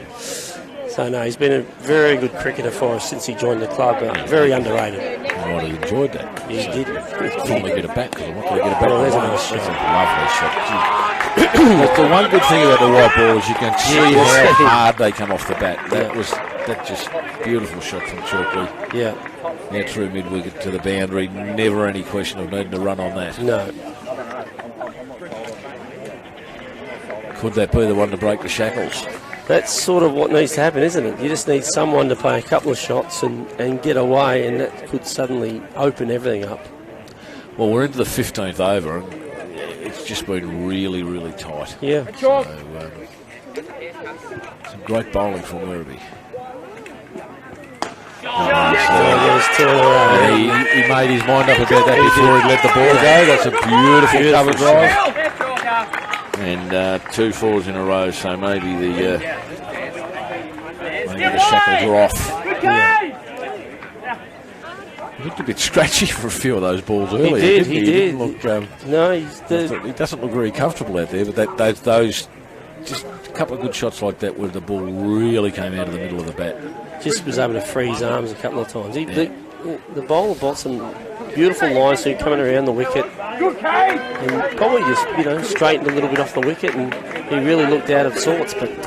So no, he's been a very good cricketer for us since he joined the club. Very underrated. I might have enjoyed that. He did. Finally get a bat because I wanted to get a bat. Oh, there's a nice shot. That's a lovely shot. That's the one good thing about the white ball is you can see how hard they come off the bat. That just beautiful shot from Chalkley. Yeah. Out through mid-wicket to the boundary. Never any question of needing to run on that. No. Could that be the one to break the shackles? That's sort of what needs to happen, isn't it? You just need someone to play a couple of shots and get away, and that could suddenly open everything up. Well, we're into the 15th over, and it's just been really, really tight. Yeah. So, some great bowling from Werribee. He made his mind up about that before he let the ball go. That's a beautiful cover drive. And 2 fours in a row, so maybe the shackles are off. He looked a bit scratchy for a few of those balls earlier. He did. He doesn't look very comfortable out there, but those just a couple of good shots like that where the ball really came out of the middle of the bat. Just was able to free his arms a couple of times. The bowler bought some beautiful lines through coming around the wicket and probably just straightened a little bit off the wicket, and he really looked out of sorts, but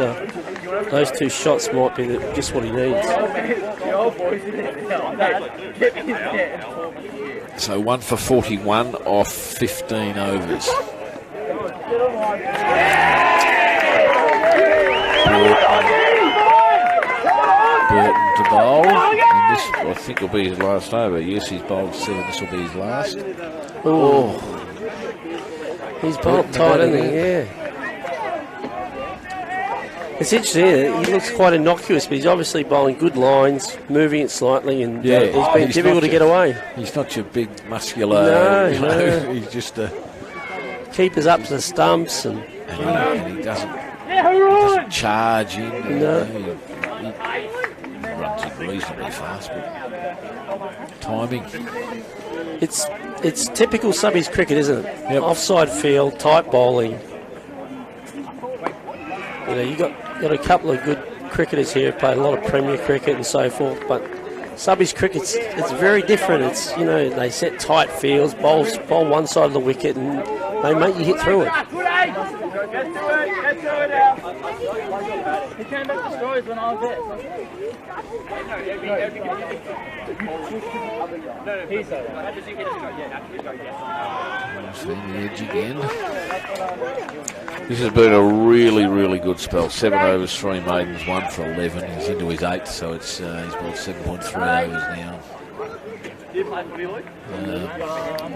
those 2 shots might be just what he needs. So 1 for 41 off 15 overs. Burton to bowl, and this I think will be his last over. Yes, he's bowled 7. This will be his last. Oh, he's bowled tight, isn't he? Yeah. It's interesting. He looks quite innocuous, but he's obviously bowling good lines, moving it slightly, and it's been difficult to get away. He's not your big muscular. No. He's just a keepers up to the stumps, and he doesn't charge in. No. He runs in reasonably fast, but timing. It's typical subbies cricket, isn't it? Yep. Offside field, tight bowling. You got a couple of good cricketers here who played a lot of Premier cricket and so forth, but subbies cricket's it's very different. It's they set tight fields, bowl one side of the wicket, and they make you hit through it. He came back to stories when I was there. The edge again. This has been a really, really good spell. 7 overs, 3 maidens, 1 for 11. He's into his 8th, so it's he's bowled 7.3 overs now.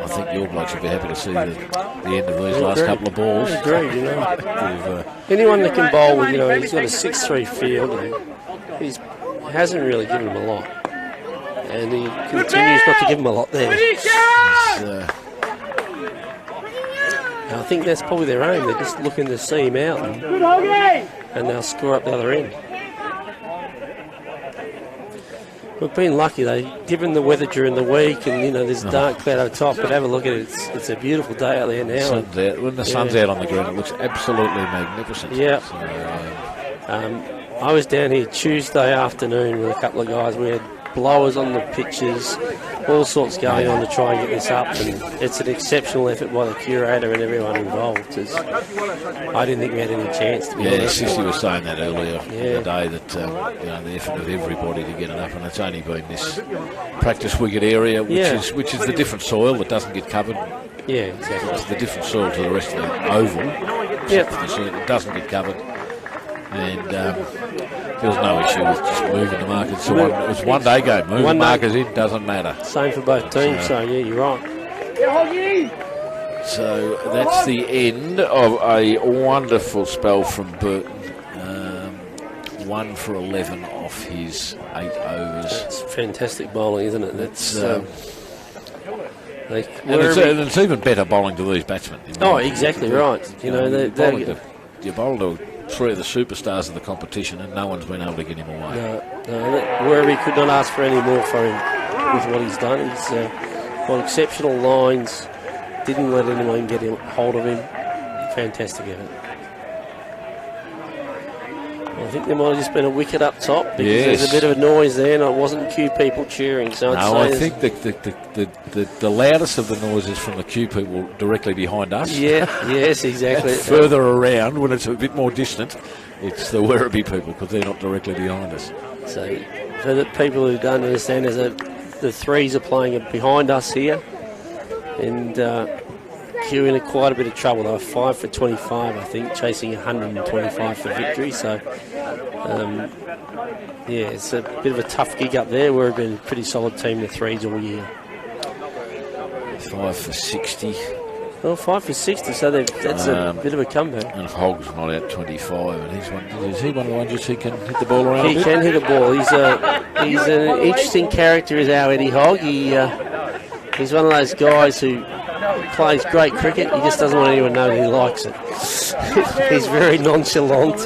I think your blokes will be happy to see the end of these last couple of balls. I agree, anyone that can bowl, he's got a 6-3 field, and he hasn't really given him a lot, and he continues not to give him a lot there. I think that's probably their aim. They're just looking to see him out, and they'll score up the other end. We've been lucky though, given the weather during the week, and there's dark cloud over top. But have a look at it; it's a beautiful day out there now. Sun's out. When the sun's out on the green, it looks absolutely magnificent. Yeah. So, I was down here Tuesday afternoon with a couple of guys. We had blowers on the pitches, all sorts going on to try and get this up, and it's an exceptional effort by the curator and everyone involved. I didn't think we had any chance to be honest. Sissy was saying that earlier in the day, that the effort of everybody to get it up, and it's only been this practice wicket area, which is the different soil that doesn't get covered. Yeah, exactly. It's the different soil to the rest of the oval. Yep. It doesn't get covered. And there was no issue with just moving the markers. So it was one day game. Moving markers in doesn't matter. Same for both teams, so yeah, you're right. So that's the end of a wonderful spell from Burton. 1 for 11 off his 8 overs. It's fantastic bowling, isn't it? That's and it's even better bowling to these batsmen. Exactly right. You bowl to 3 of the superstars of the competition, and no one's been able to get him away. No, Werribee could not ask for any more for him with what he's done. He's got exceptional lines, didn't let anyone get hold of him. Fantastic effort. I think there might have just been a wicket up top because there's a bit of a noise there, and it wasn't Q people cheering. So I think the loudest of the noise is from the Q people directly behind us. Yes, exactly. Further around, when it's a bit more distant, it's the Werribee people because they're not directly behind us. So for the people who don't understand, the threes are playing behind us here, and Q in quite a bit of trouble. They were 5 for 25, I think, chasing 125 for victory. So, it's a bit of a tough gig up there. We've been a pretty solid team, the threes, all year. 5 for 60. Well, 5 for 60, so that's a bit of a comeback. And Hogg's not out 25, and is he one of the ones who can hit the ball around? He can hit a ball. He's an interesting character, is our Eddie Hogg. He's one of those guys who plays great cricket. He just doesn't want anyone to know that he likes it. He's very nonchalant,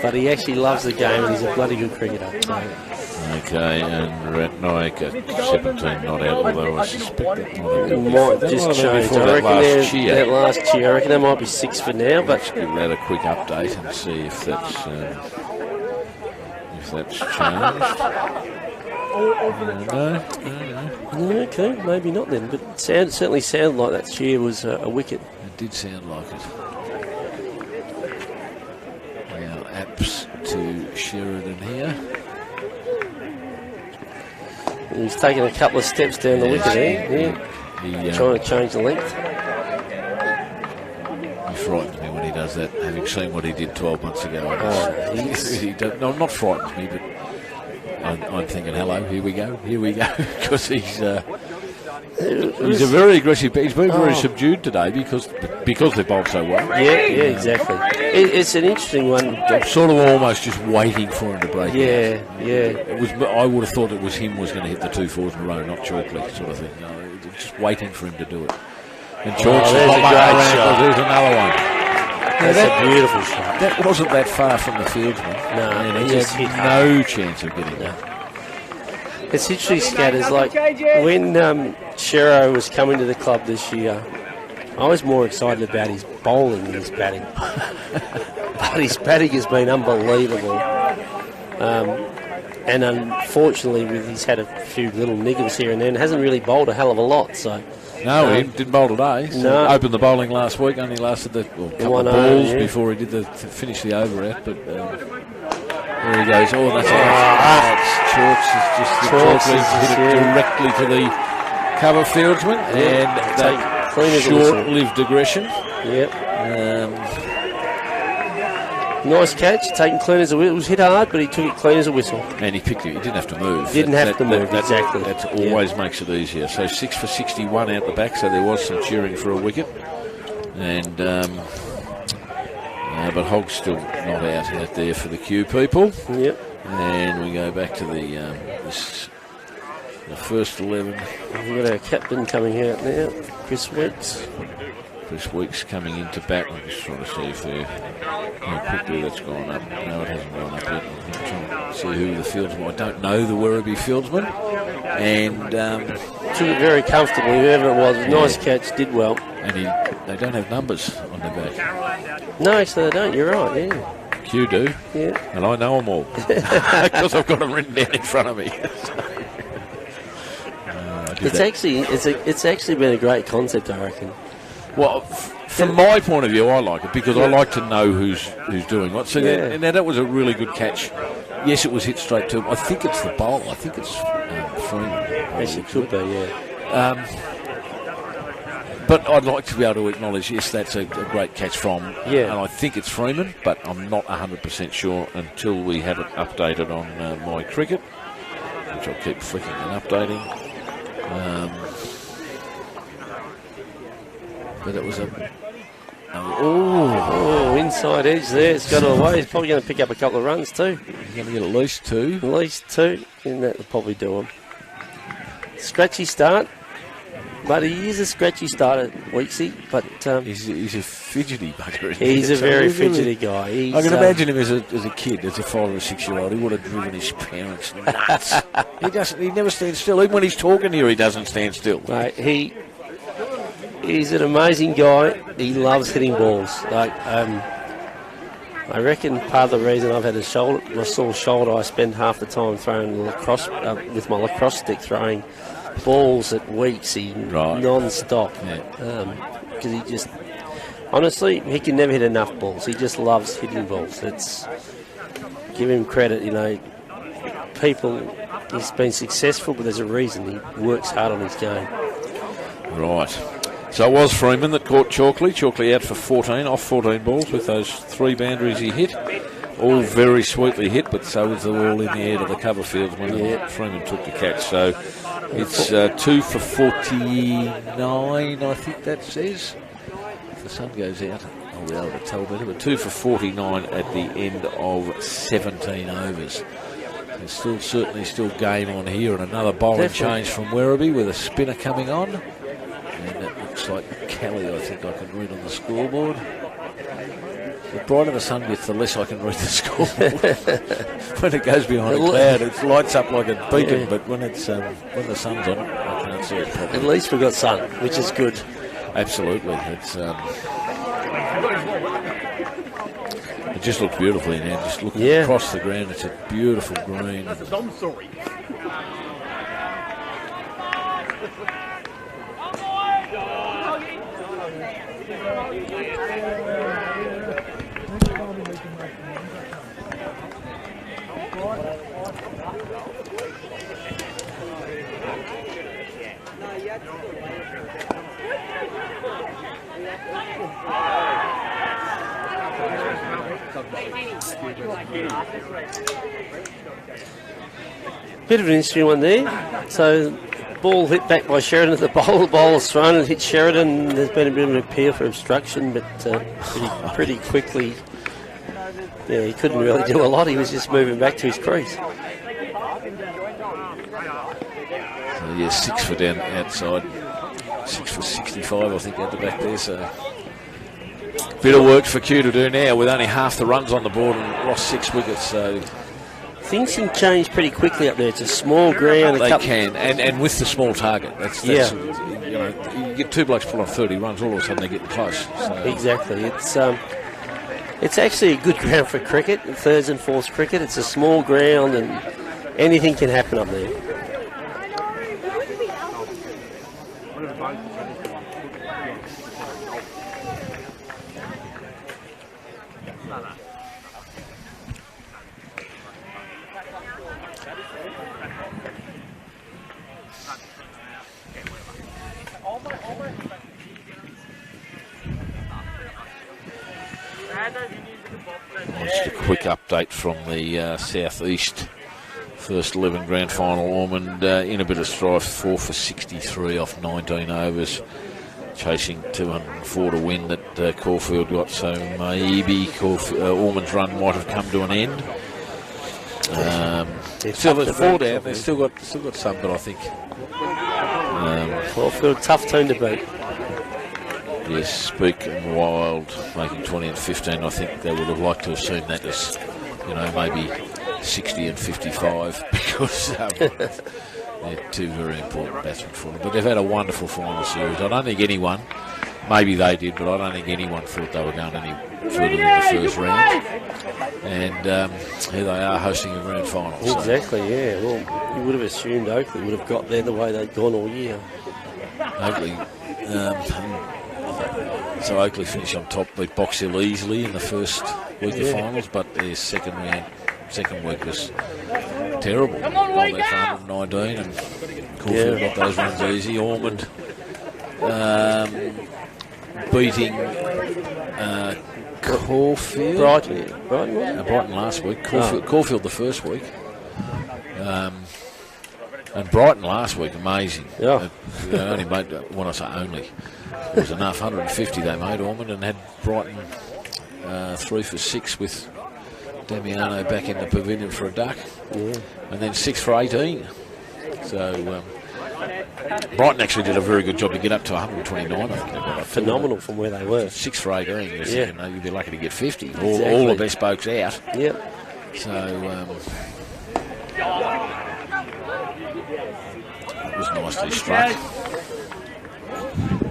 but he actually loves the game, and he's a bloody good cricketer. So. Okay, and Ratnaik at 17 not out, although I suspect that might just change. I reckon that last year, I reckon that might be 6 for now. But let's give that a quick update and see if that's changed. No. Okay, maybe not then, but it certainly sounded like that cheer was a wicket. It did sound like it. Now Apps to Sheridan here. He's taking a couple of steps down the wicket there. Trying to change the length. He frightens me when he does that, having seen what he did 12 months ago. Not frightens me, but I'm thinking, hello, here we go, because he's a very aggressive. He's been very subdued today because they bowled so well. Yeah, exactly. It's an interesting one. I'm sort of almost just waiting for him to break out. Yeah. I would have thought it was him was going to hit the 2 fours in a row, not Chalkley, sort of thing. Just waiting for him to do it. And Chalkley, there's a great shot. There's another one. That's a beautiful shot. That wasn't that far from the fieldsman. No, he just had no chance of getting that. It's interesting, Scatters, like when Shero was coming to the club this year, I was more excited about his bowling than his batting. But his batting has been unbelievable. And unfortunately, he's had a few little niggles here and there and hasn't really bowled a hell of a lot. So No, he didn't bowl today. So opened the bowling last week, only lasted a couple of balls before he did finish the over out. But there he goes. Oh, that's Chalks is just hit it directly to the cover fieldsman, and that short-lived aggression. Yep. Nice catch, taken clean as a whistle. It was hit hard, but he took it clean as a whistle. And he picked it. He didn't have to move. Exactly. That always makes it easier. So 6 for 61 out the back, so there was some cheering for a wicket. And but Hogg's still not out there for the Q people. Yep. And we go back to the first 11. We've got our captain coming out now, Chris Weeks. Chris Weeks coming into bat. I'm just trying to see if how quickly that's gone up. No, it hasn't gone up yet. I'm trying to see who the fieldsman. I don't know the Werribee fieldsman. And took it very comfortably, whoever it was. Nice catch, did well. And they don't have numbers on their back. No, actually they don't. You're right. Yeah. You do. Yeah. And I know them all because I've got them written down in front of me. It's actually been a great concept, I reckon. Well, from my point of view, I like it because I like to know who's doing what. So now that was a really good catch. Yes, it was hit straight to him. I think it's the bowl. I think it's Freeman. Yes, it could be, yeah. But I'd like to be able to acknowledge, yes, that's a great catch from. Yeah. And I think it's Freeman, but I'm not 100% sure until we have it updated on my cricket, which I'll keep flicking and updating. But it was inside edge there. It's got away. He's probably going to pick up a couple of runs too. He's going to get at least two. At least two. And that will probably do him. Scratchy start. But he is a scratchy start at Weeksy. But he's a fidgety bugger. He's a very fidgety guy. I can imagine him as a kid, as a 5 or 6 year old. He would have driven his parents nuts. He never stands still. Even when he's talking here, he doesn't stand still. Mate, he's an amazing guy. He loves hitting balls. Like I reckon part of the reason I've had a sore shoulder, I spend half the time throwing lacrosse with my lacrosse stick, throwing balls at Weeksy non-stop. Because he just, honestly, he can never hit enough balls. He just loves hitting balls. Give him credit, he's been successful, but there's a reason. He works hard on his game. Right. So it was Freeman that caught Chalkley. Chalkley out for 14, off 14 balls with those 3 boundaries he hit. All very sweetly hit, but so was the ball in the air to the cover field when Freeman took the catch. So it's 2 for 49, I think that says. If the sun goes out, I'll be able to tell better. But 2 for 49 at the end of 17 overs. There's certainly still game on here, and another bowling change from Werribee with a spinner coming on. And that looks like Kelly, I think I can read on the scoreboard. The brighter the sun gets, the less I can read the scoreboard. When it goes behind a cloud, it lights up like a beacon, but when the sun's on it, I can't see it properly. At least we've got sun, which is good. Absolutely. It just looks beautiful in there. Just looking across the ground, it's a beautiful green. That's a dumb story. Bit of an interesting one there. So, ball hit back by Sheridan at the bowl. The ball was thrown and hit Sheridan. There's been a bit of an appeal for obstruction, but pretty quickly, he couldn't really do a lot. He was just moving back to his crease. So, 6 for down outside. 6 for 65, I think, at the back there. So, bit of work for Q to do now with only half the runs on the board and lost 6 wickets. So things can change pretty quickly up there. It's a small ground. They can, and with the small target. That's you get 2 blokes pulling 30 runs, all of a sudden they're getting close. So. Exactly. It's actually a good ground for cricket, thirds and fourths cricket. It's a small ground and anything can happen up there. Just a quick update from the southeast first 11 grand final. Ormond in a bit of strife, 4 for 63 off 19 overs, chasing 204 to win that Caulfield got. So maybe Ormond's run might have come to an end. Still there's 4 down. They've still got some, but I think Caulfield, tough team to beat. Yes, Speak and Wild making 20 and 15. I think they would have liked to have seen that as, maybe 60 and 55 because they're two very important batsmen for them. But they've had a wonderful final series. I don't think anyone, maybe they did, but I don't think anyone thought they were going any further than the first round. And here they are hosting a grand final. Exactly, yeah. Well, you would have assumed Oakley would have got there the way they'd gone all year. Oakley, so Oakley finished on top, beat Box Hill easily in the first week of finals, but their second week was terrible. Bowled there for 119 and Caulfield got those runs easy. Ormond beating Caulfield. Brighton last week. Caulfield the first week. And Brighton last week, amazing. Yeah. They only made, when I say only, it was enough. 150 they made, Ormond, and had Brighton 3 for 6 with Damiano back in the pavilion for a duck. Yeah. And then 6 for 18. So Brighton actually did a very good job to get up to 129. I think they got up phenomenal from where they were. 6 for 18. You'd be lucky to get 50. Exactly. All the best blokes out. Yep. So it was nicely struck.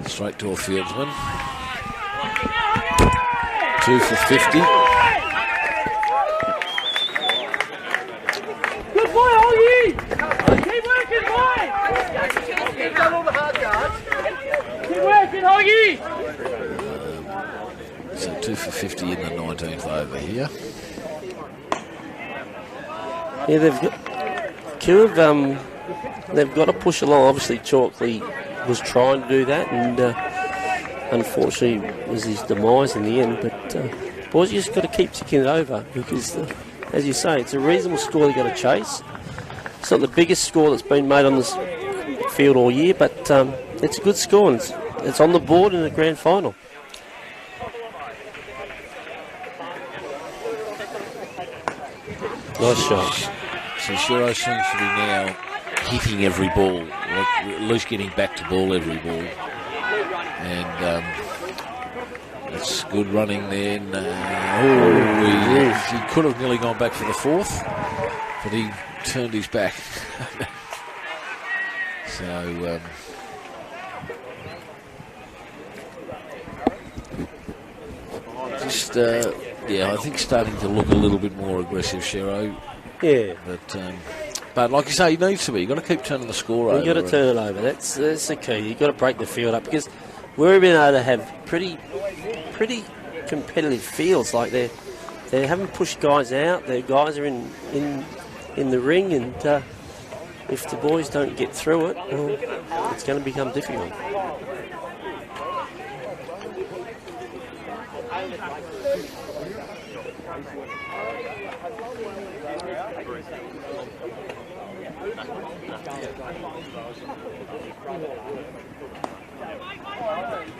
Straight to a fieldsman. 2 for 50. Good boy, Holly! Keep working, boy! You've done all the hard yards. Keep working, Holly! So 2 for 50 in the 19th over here. Yeah, they've got to push along. Obviously, Chalkley was trying to do that, and unfortunately, it was his demise in the end. But boys, you just got to keep ticking it over because, as you say, it's a reasonable score they've got to chase. It's not the biggest score that's been made on this field all year, but it's a good score, and it's on the board in the grand final. Nice shot. So Shiro seems to be now hitting every ball, at least getting back to ball every ball. And it's good running there. He could have nearly gone back for the fourth, but he turned his back. So I think starting to look a little bit more aggressive, Shiro. Yeah. But like you say, he needs to be. You've got to keep turning the score over. You've got to turn it over. That's the key. You've got to break the field up because we're being able to have pretty competitive fields. Like they haven't pushed guys out. Their guys are in the ring, and if the boys don't get through it, well, it's going to become difficult.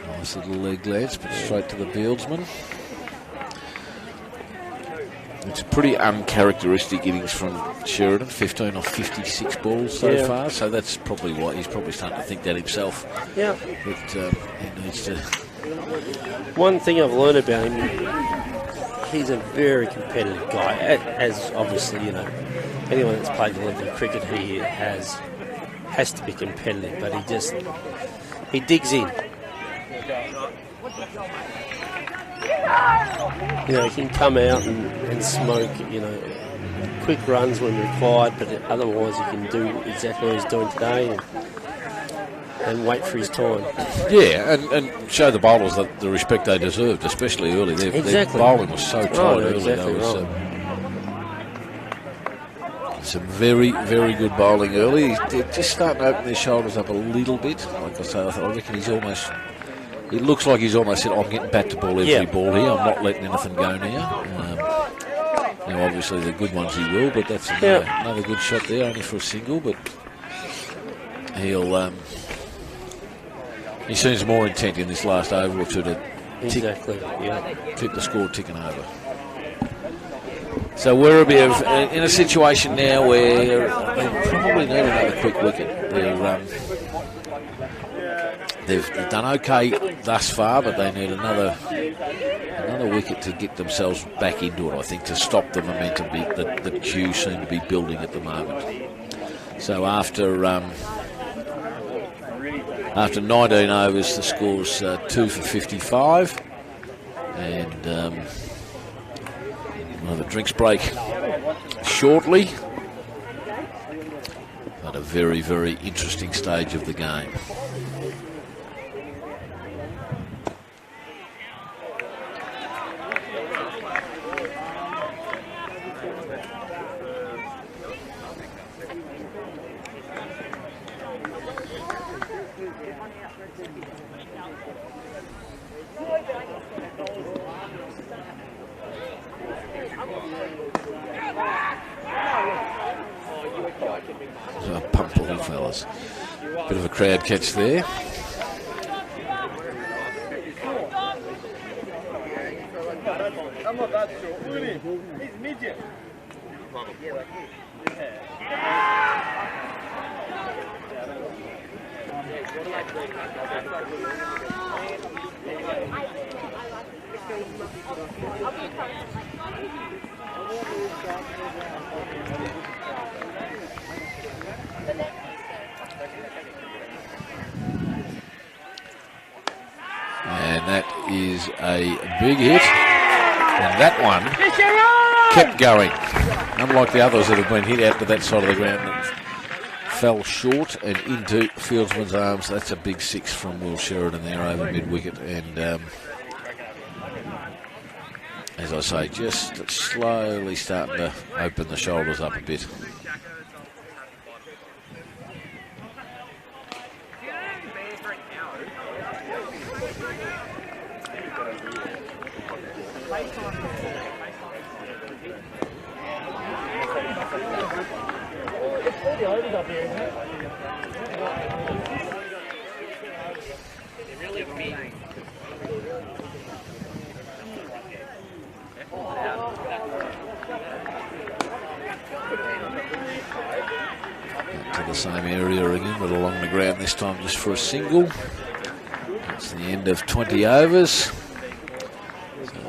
Nice little leg glance, but straight to the fieldsman. It's a pretty uncharacteristic innings from Sheridan, 15 off 56 balls so far, so that's probably why he's probably starting to think that himself. Yeah. But he needs to... One thing I've learned about him, he's a very competitive guy, as obviously, anyone that's played the level of cricket he has to be competitive, but he digs in. He can come out and smoke, quick runs when required, but otherwise he can do exactly what he's doing today and wait for his time. Yeah, and show the bowlers the respect they deserved, especially early. Their bowling was so tight early. Exactly right. Some very, very good bowling early. They're just starting to open their shoulders up a little bit. Like I say, I reckon he's almost... It looks like he's almost said, I'm getting back to ball every ball here. I'm not letting anything go now. Now, obviously, the good ones he will, but that's another good shot there, only for a single. But he seems more intent in this last over or two to keep the score ticking over. So Werribee in a situation now where they probably need another quick wicket. they've done okay thus far, but they need another wicket to get themselves back into it, I think, to stop the momentum that Kew seem to be building at the moment. So after 19 overs, the score's 2 for 55, and we'll have a drinks break shortly. But a very, very interesting stage of the game. Fellas, bit of a crowd catch there. I'm not that short. Look at him. He's a midget. And that is a big hit. And that one kept going. Unlike the others that have been hit out to that side of the ground that fell short and into fieldsman's arms. That's a big 6 from Will Sheridan there over mid-wicket. And as I say, just slowly starting to open the shoulders up a bit. To the same area again, but along the ground this time just for a single. It's the end of 20 overs. So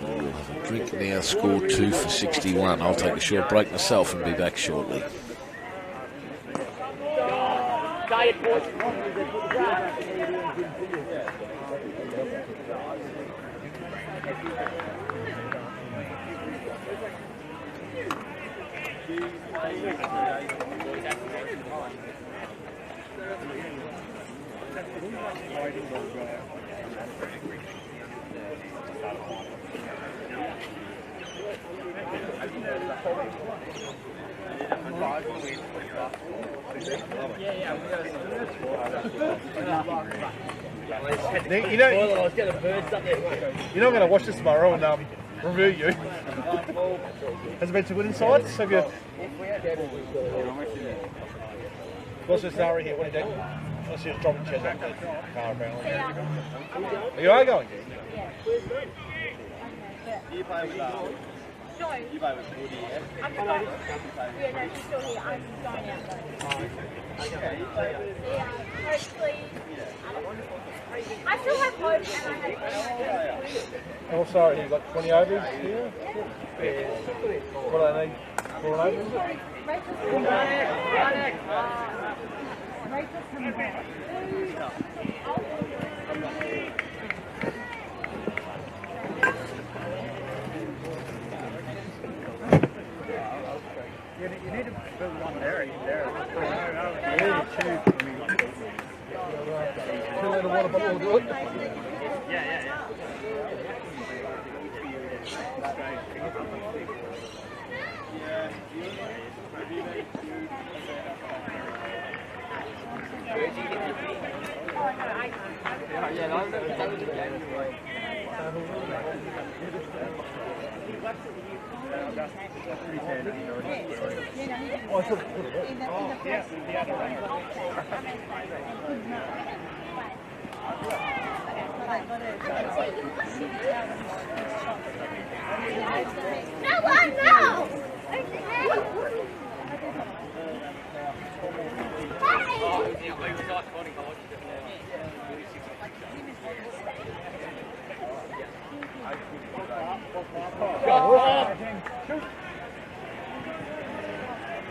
we'll have a drink now, score 2 for 61. I'll take a short break myself and be back shortly. You're not going to watch this tomorrow and review you. Has it been too good inside? Have you? What's the scenario here? What are you doing? Let's just drop the chairs off the car apparently. You are going? Yeah. Do you play with No. You play with Woody, yeah? I'm going. Yeah, no, she's still here. I'm going out though. Yeah, you play. Yeah, hopefully. I still have hope and I have Oh, sorry, you've got 20 overs here? Yeah. What do they need? 4 overs? Rachel's coming back. You need to build one there. Two in the water bottle will do it. Yeah.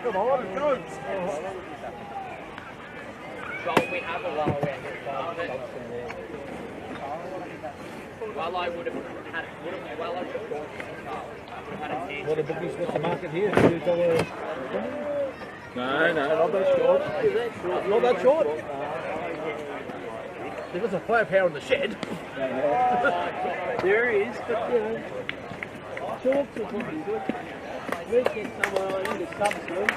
Come on, let's go. We have a lower end. Well, I would have had What a bookies, what's the market here? $2. No, not that short. Not that short. There was a firepower in the shed. There is, but you know, shorts are probably good. We'll get somewhere in the subs room.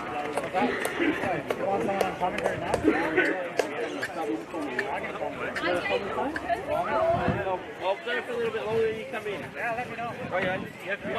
Want someone on commentary now? I'll stay for a little bit longer than you come in. Yeah, let me know. Oh, yeah, you have to be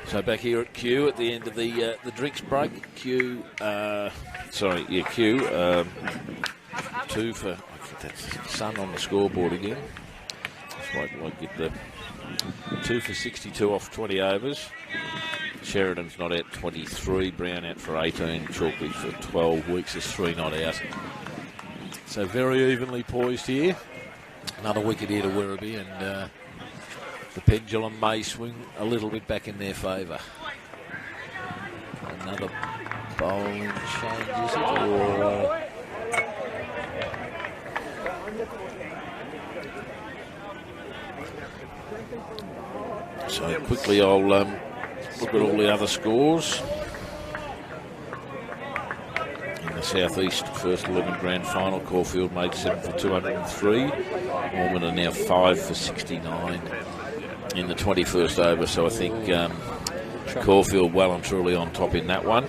So back here at Q at the end of the drinks break. Q, Q, 2 for, that's Sun on the scoreboard again. Just wait till I get the 2 for 62 off 20 overs. Sheridan's not out 23, Brown out for 18, Chalkley for 12, Weeks is 3 not out. So very evenly poised here. Another wicket here to Werribee, and the pendulum may swing a little bit back in their favour. Another bowling change, is it? Or, so quickly I'll look at all the other scores. In the Southeast First 11 Grand Final, Caulfield made 7 for 203. Ormond are now 5 for 69 in the 21st over, so I think Caulfield well and truly on top in that one.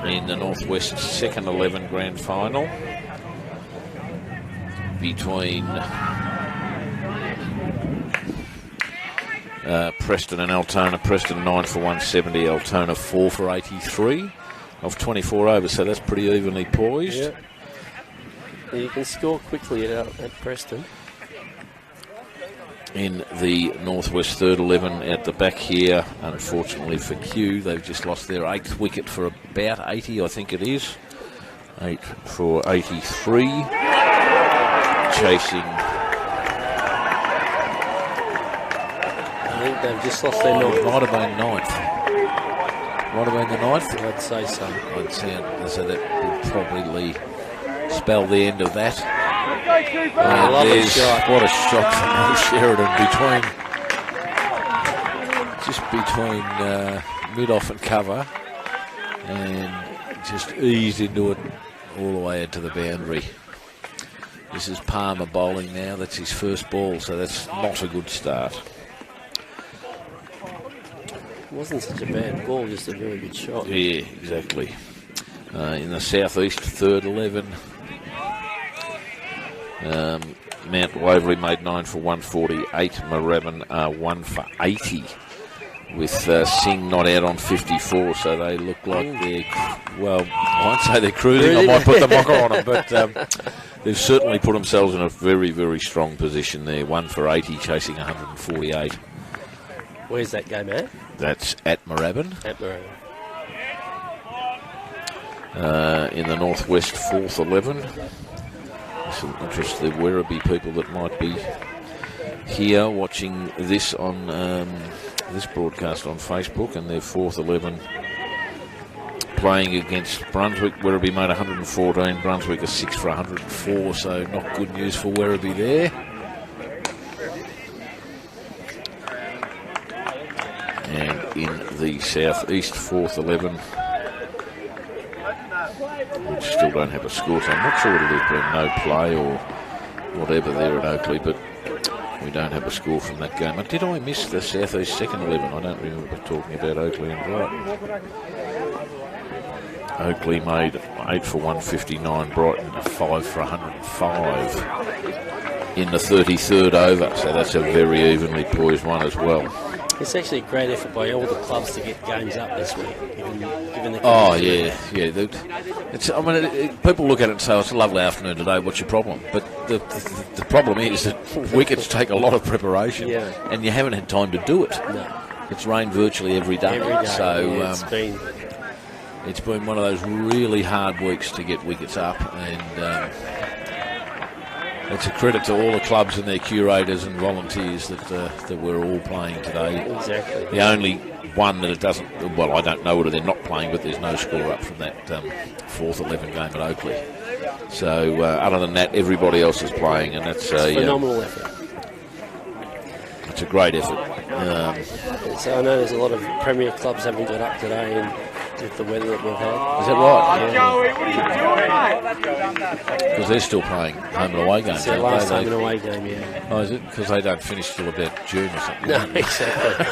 In the Northwest Second 11 Grand Final between Preston and Altona. Preston 9 for 170, Altona 4 for 83 of 24 overs, so that's pretty evenly poised. Yeah. You can score quickly at Preston. In the Northwest Third 11 at the back here, unfortunately for Q, they've just lost their 8th wicket for about 80, I think it is. 8 for 83. Chasing. I think they've just lost their 9th. Might have been 9th. Might have been the 9th? I'd say so. I'd say so that would probably spell the end of that. There's what a shot from Sheridan between mid-off and cover, and just eased into it all the way into the boundary. This is Palmer bowling now. That's his first ball, so that's not a good start. It wasn't such a bad ball, just a very good shot. Yeah, exactly. In the Southeast Third 11, Mount Waverley made 9 for 148, Moorabbin 1 for 80, with Singh not out on 54, so they look like they're, well, I won't say they're cruising, I might put the mocker on them, but they've certainly put themselves in a very, very strong position there. 1 for 80, chasing 148. Where's that game at? That's at Moorabbin. At Moorabbin. In the Northwest Fourth 11. Some interested Werribee people that might be here watching this on this broadcast on Facebook, and their 4th 11 playing against Brunswick. Werribee made 114, Brunswick are 6 for 104, so not good news for Werribee there. And in the Southeast 4th 11, we still don't have a score, so I'm not sure whether there's been no play or whatever there at Oakley, but we don't have a score from that game. Did I miss the Southeast Second 11? I don't remember talking about Oakley and Brighton. Oakley made 8 for 159, Brighton 5 for 105 in the 33rd over. So that's a very evenly poised one as well. It's actually a great effort by all the clubs to get games up this week, given the Oh, yeah. People look at it and say, oh, it's a lovely afternoon today, what's your problem? But the problem is that wickets take a lot of preparation, and you haven't had time to do it. No. It's rained virtually every day. So it's been one of those really hard weeks to get wickets up, and it's a credit to all the clubs and their curators and volunteers that we're all playing today. Exactly. The only one that it doesn't, well, I don't know whether they're not playing, but there's no score up from that 4th 11 game at Oakley. So other than that, everybody else is playing, and that's a phenomenal effort. It's a great effort. So I know there's a lot of Premier clubs haven't got up today, and with the weather that we've had. Is that right? Yeah. Joey, what are you doing, mate? Because they're still playing home and away games. It's their last home and away game, yeah. Oh, is it? Because they don't finish till about June or something. No, exactly.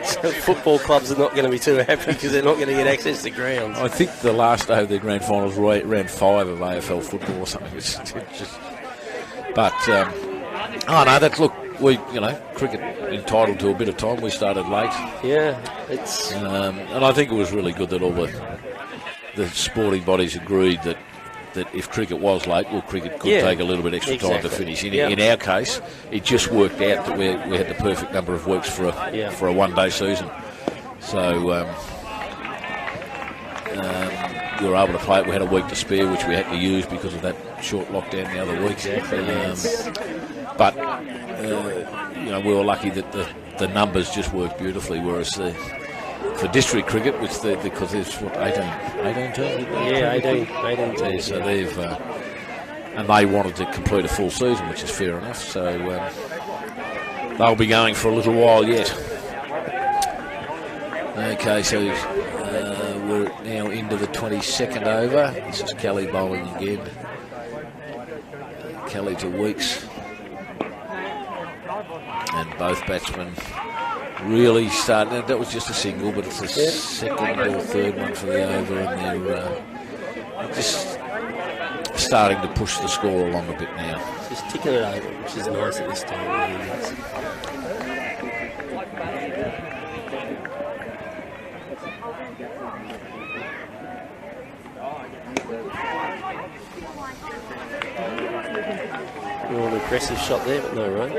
So football clubs are not going to be too happy because they're not going to get access to grounds. I think the last day of their grand finals ran 5 of AFL football or something. It's just, but oh no, that's look. Cricket entitled to a bit of time. We started late. Yeah, it's and I think it was really good that all the sporting bodies agreed that if cricket was late, well, cricket could take a little bit extra time to finish. In our case, it just worked out that we had the perfect number of weeks for a one-day season. So we were able to play it. We had a week to spare, which we had to use because of that short lockdown the other week. But we were lucky that the numbers just worked beautifully, whereas for district cricket, because there's 18 teams? Yeah, 18 teams. So they've and they wanted to complete a full season, which is fair enough. So they'll be going for a little while yet. Okay, so we're now into the 22nd over. This is Kelly bowling again. Kelly to Weeks. And both batsmen really starting. That was just a single, but it's a second or third one for the over, and they're just starting to push the score along a bit now. Just ticking it over, which is nice at this time. An aggressive shot there, but no run.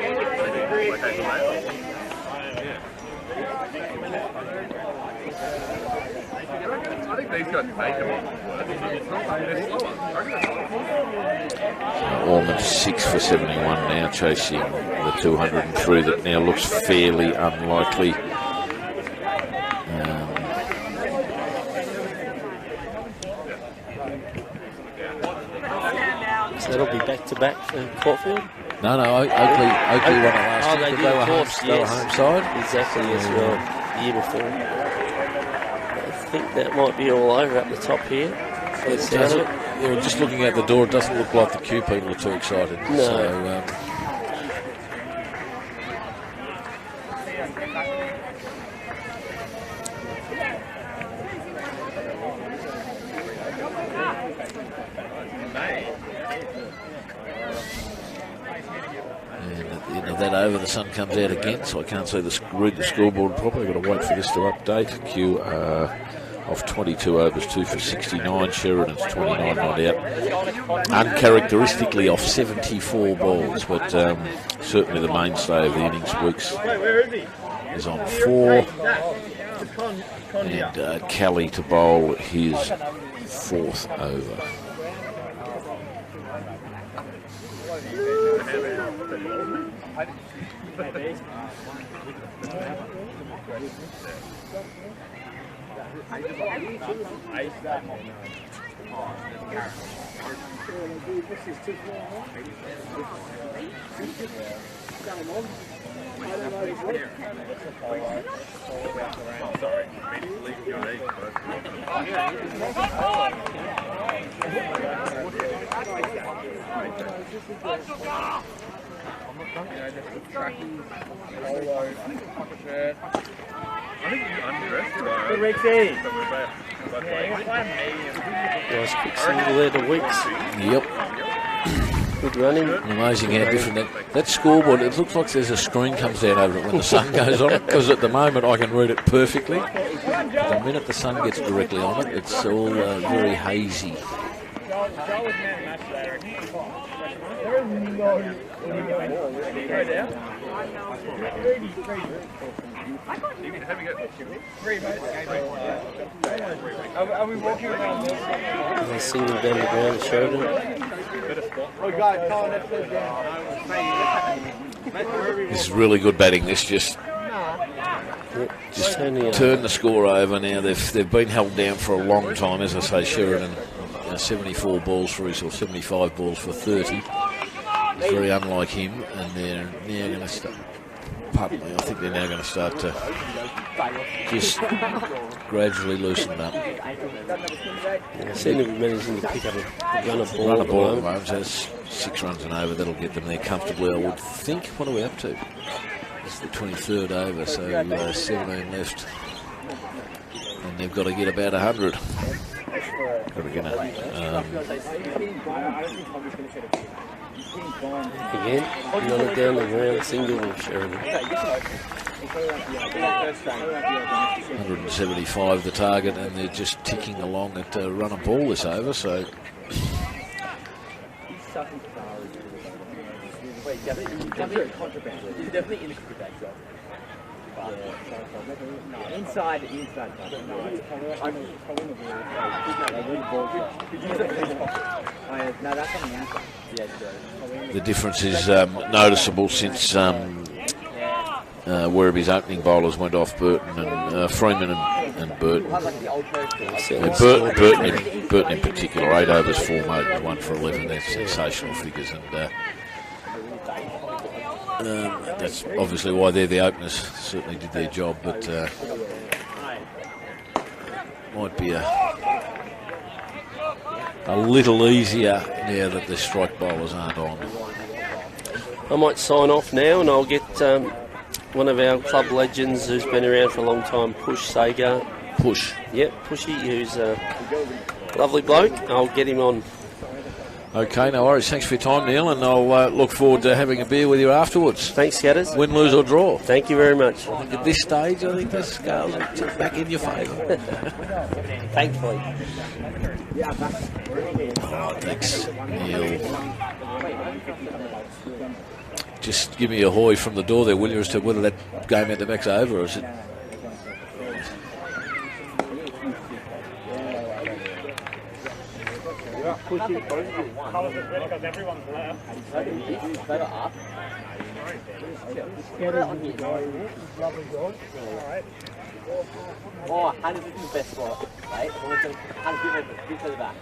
Ormond 6 for 71 now, chasing the 203 that now looks fairly unlikely. So that'll be back-to-back for Caulfield? No, Oakley won it last year. They They were home side. Exactly, as well, the year before. I think that might be all over up the top here. Just looking out the door, it doesn't look like the Q people are too excited. No. So, that over, the sun comes out again, so I can't see read the scoreboard properly. I've got to wait for this to update. Q off 22 overs, 2 for 69. Sheridan's 29 not out. Uncharacteristically off 74 balls, but certainly the mainstay of the innings. Weeks is on 4. And Kelly to bowl his 4th over. Good, Rexy. Nice quick single there to Weeks. Yep. Good running. Amazing how different that scoreboard, it looks like there's a screen comes down over it when the sun goes on it, because at the moment I can read it perfectly. The minute the sun gets directly on it, it's all very hazy. Are we walking around this? Nice single down the ground, Sheridan. This is really good batting. This just turn the score over now. They've been held down for a long time. As I say, Sheridan 74 balls for his, or 75 balls for 30. It's very unlike him, and they're now going to start. Pardon me, I think they're now going to start to just gradually loosen up. They seem to be managing to pick up a run of ball. Run a ball at the moment. So that's 6 runs and over. That'll get them there comfortably, I would think. What are we up to? It's the 23rd over, so 17 left. And they've got to get about 100. Got to get Again, another down the ground single of Sheridan. 175 the target, and they're just ticking along at run a ball this over, so Inside. No, that's on the outside. the difference is noticeable since Werribee's opening bowlers went off, Burton and Freeman and Burton. Burton in particular, 8 overs, 4 made, 1 for 11. They're sensational figures, and that's obviously why they're the openers. Certainly did their job, but might be a little easier now that the strike bowlers aren't on. I might sign off now, and I'll get one of our club legends who's been around for a long time, Push Sagar. Push. Yep, Pushy, who's a lovely bloke. I'll get him on. Okay, no worries. Thanks for your time, Neil, and I'll look forward to having a beer with you afterwards. Thanks, Scatters. Win, lose or draw. Thank you very much. I think at this stage, I think the scales are tipped back in your favour. Thankfully. Oh, thanks, Neil. Just give me a hoy from the door there, will you, as to whether that game at the back's over, or is it... Oh, 100 is the best spot, right? 100 to the back.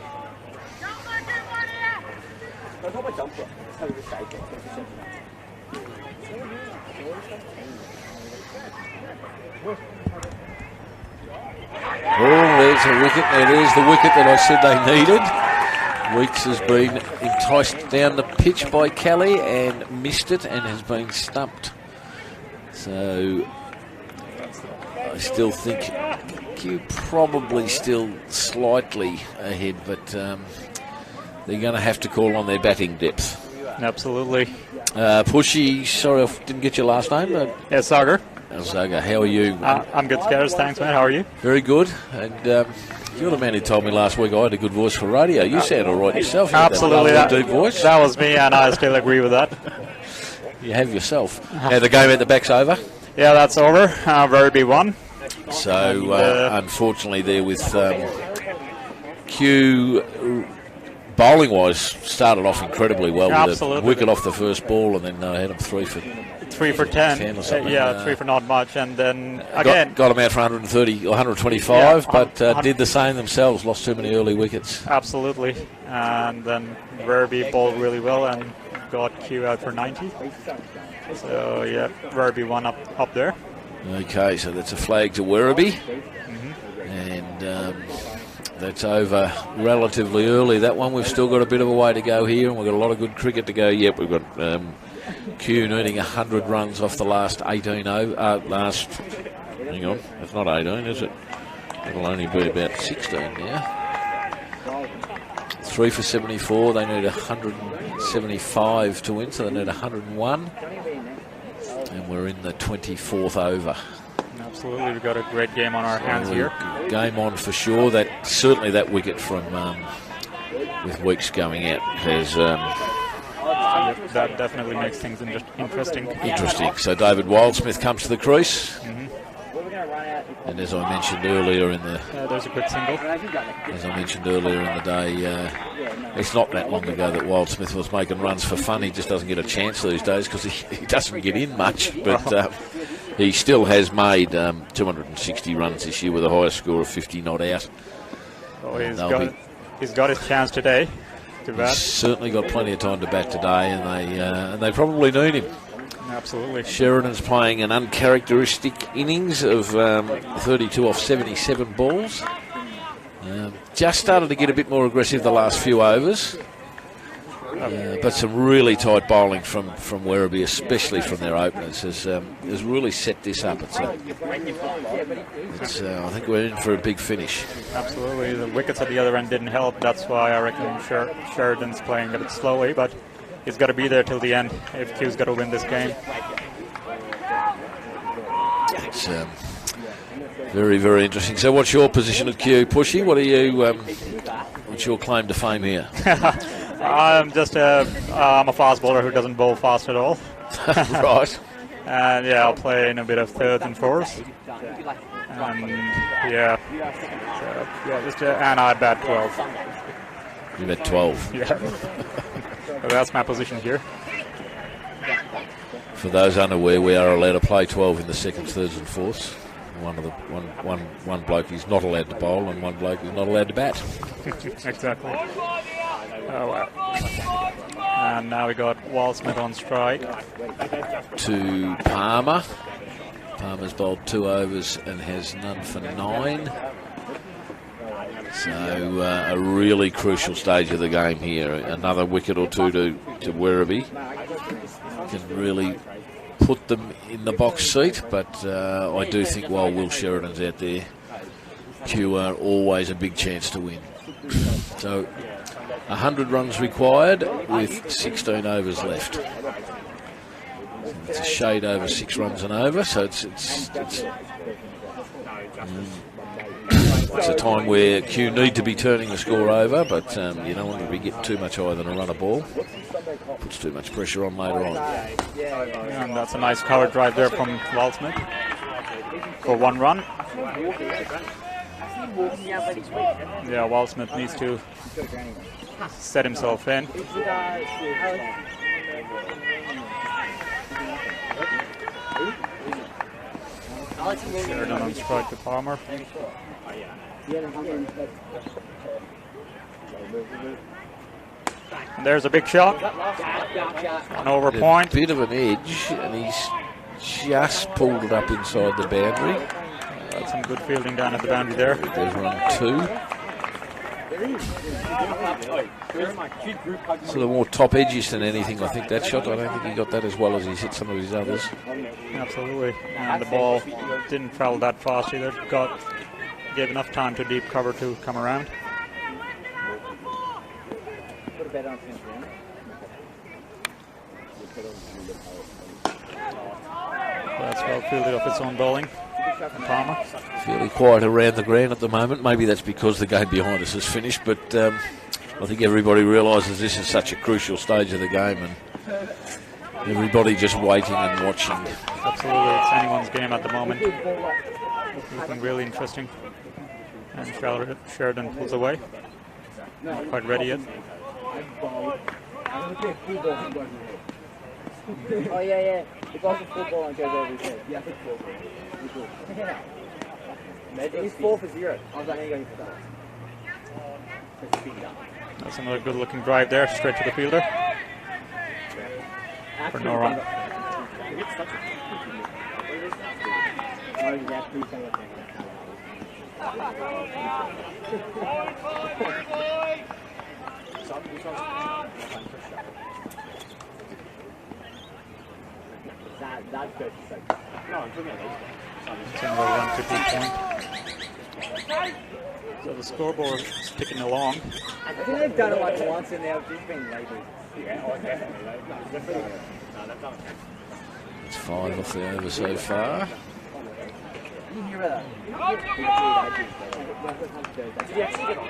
Don't talk about jump shot. Let's have a good side shot. Oh, there's a wicket. There's the wicket that I said they needed. Weeks has been enticed down the pitch by Kelly and missed it and has been stumped. So I still think you're probably still slightly ahead, but they're going to have to call on their batting depth. Absolutely. Pushy, sorry I didn't get your last name. Yeah, Sagar. Sagar, how are you? I'm good, Scatters. Thanks, mate. How are you? Very good. And you're the man who told me last week I had a good voice for radio. You sound all right yourself. Absolutely. That deep voice. That was me, and I still agree with that. You have yourself. Now the game at the back's over. Yeah, that's over. Werribee won. So unfortunately, there with Q. Bowling-wise, started off incredibly well with a wicket off the first ball, and then had him 3 for 10 or something. Yeah, 3 for not much, and then again got him out for 130 or 125, but did the same themselves. Lost too many early wickets. Absolutely, and then Werribee bowled really well and got Q out for 90. So yeah, Werribee won up there. Okay, so that's a flag to Werribee, and that's over relatively early. That one, we've still got a bit of a way to go here, and we've got a lot of good cricket to go. Yep, we've got Q needing 100 runs off the last 18 last hang on, it's not 18, is it? It'll only be about 16 now. 3 for 74. They need 175 to win, so they need 101. And we're in the 24th over. Absolutely, we've got a great game on our hands here. Game on for sure. That certainly that wicket from with Weeks going out has. That definitely makes things interesting. Interesting. So David Wildsmith comes to the crease. And as I mentioned earlier in the... there's a good single. As I mentioned earlier in the day, it's not that long ago that Wildsmith was making runs for fun. He just doesn't get a chance these days because he doesn't get in much. But he still has made 260 runs this year with a higher score of 50 not out. Well, he's got his chance today to bat. He's certainly got plenty of time to bat today, and they probably need him. Absolutely. Sheridan's playing an uncharacteristic innings of 32 off 77 balls. Just started to get a bit more aggressive the last few overs. But some really tight bowling from Werribee, especially from their openers, has really set this up. I think we're in for a big finish. Absolutely. The wickets at the other end didn't help. That's why I reckon Sheridan's playing a bit slowly, but he's got to be there till the end if Q's got to win this game. It's very, very interesting. So what's your position at Q, Pushy? What are you? What's your claim to fame here? I'm a fast bowler who doesn't bowl fast at all. Right. And yeah, I'll play in a bit of thirds and fourths. And and I bat 12. You bat 12. Yeah. So that's my position here. For those unaware, we are allowed to play 12 in the seconds, thirds and fourths. One bloke is not allowed to bowl and one bloke is not allowed to bat. Exactly. Oh, wow. And now we got Wildsmith on strike. To Palmer. Palmer's bowled 2 overs and has none for 9. So a really crucial stage of the game here. Another wicket or two to Werribee can really put them in the box seat, but I do think while Will Sheridan's out there, Q are always a big chance to win. So 100 runs required with 16 overs left. It's a shade over 6 runs and over, so it's a time where Q need to be turning the score over, but you don't want to be getting too much higher than a run a ball. Puts too much pressure on later on. And that's a nice cover drive there from Wildsmith for 1 run. Yeah, Wildsmith needs to set himself in. Sheridan on strike to Palmer. And there's a big shot. An over point. A bit of an edge, and he's just pulled it up inside the boundary. That's some good fielding down at the boundary there. There's run 2. So the more top edges than anything, I think, that shot. I don't think he got that as well as he's hit some of his others. Absolutely. And the ball didn't travel that fast either. Gave enough time to deep cover to come around. That's well fielded off its own bowling. Palmer. Fairly quiet around the ground at the moment. Maybe that's because the game behind us is finished, but I think everybody realises this is such a crucial stage of the game, and everybody just waiting and watching. Absolutely, it's anyone's game at the moment. Looking really interesting. And Sheridan pulls away. Not quite ready yet. Oh yeah. It goes to football and goes over his head. Yeah, football. He's 4 for 0. I was like, there you go. That's another good looking drive there, straight to the fielder. For no run. That's good. No, I'm talking about these. Single run could be point. So the scoreboard is ticking along. I think they've done it like once and they've just been lazy. Yeah, oh, definitely. It's 5 off the over so far. You hear that? Did you actually get on?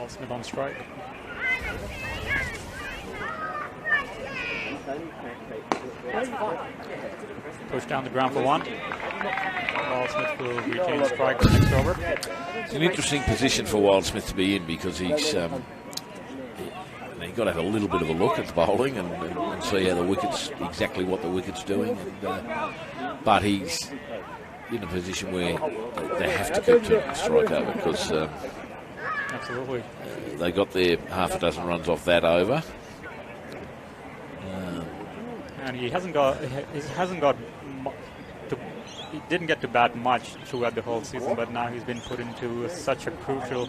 Smith on strike. Push down the ground for 1. Wildsmith will retain strike for next over. It's an interesting position for Wildsmith to be in because he's you've got to have a little bit of a look at the bowling and see how the wicket's exactly what the wicket's doing. But he's in a position where they have to keep turning the strike over because. Absolutely. They got their half a dozen runs off that over. And he didn't get to bat much throughout the whole season, but now he's been put into such a crucial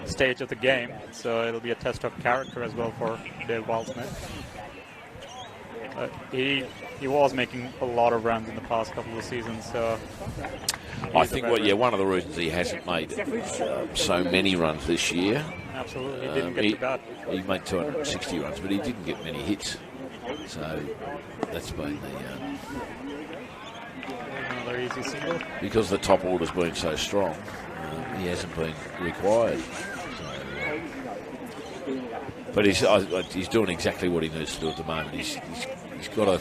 stage of the game. So it'll be a test of character as well for Dave Wildsmith. He was making a lot of runs in the past couple of seasons, so I think one of the reasons he hasn't made so many runs this year. Absolutely, he didn't get to bat. He made 260 runs, but he didn't get many hits. So that's been another easy single. Because the top order's been so strong, he hasn't been required. But he's doing exactly what he needs to do at the moment. He's got to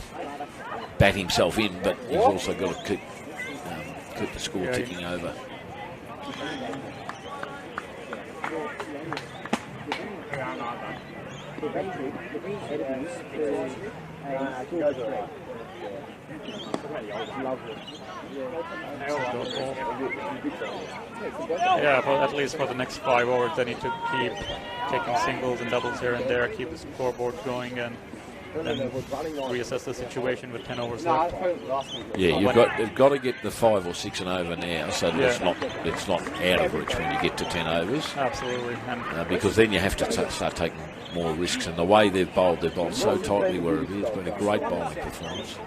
bat himself in, but he's also got to keep the score ticking over. Yeah, at least for the next 5 overs, they need to keep taking singles and doubles here and there, keep the scoreboard going, and then reassess the situation with 10 overs left. Yeah, you've got to get the 5 or 6 and over now, so that it's not out of reach when you get to 10 overs. Absolutely, because then you have to start taking more risks. And the way they've bowled so tightly, Werribee, it's been a great bowling performance.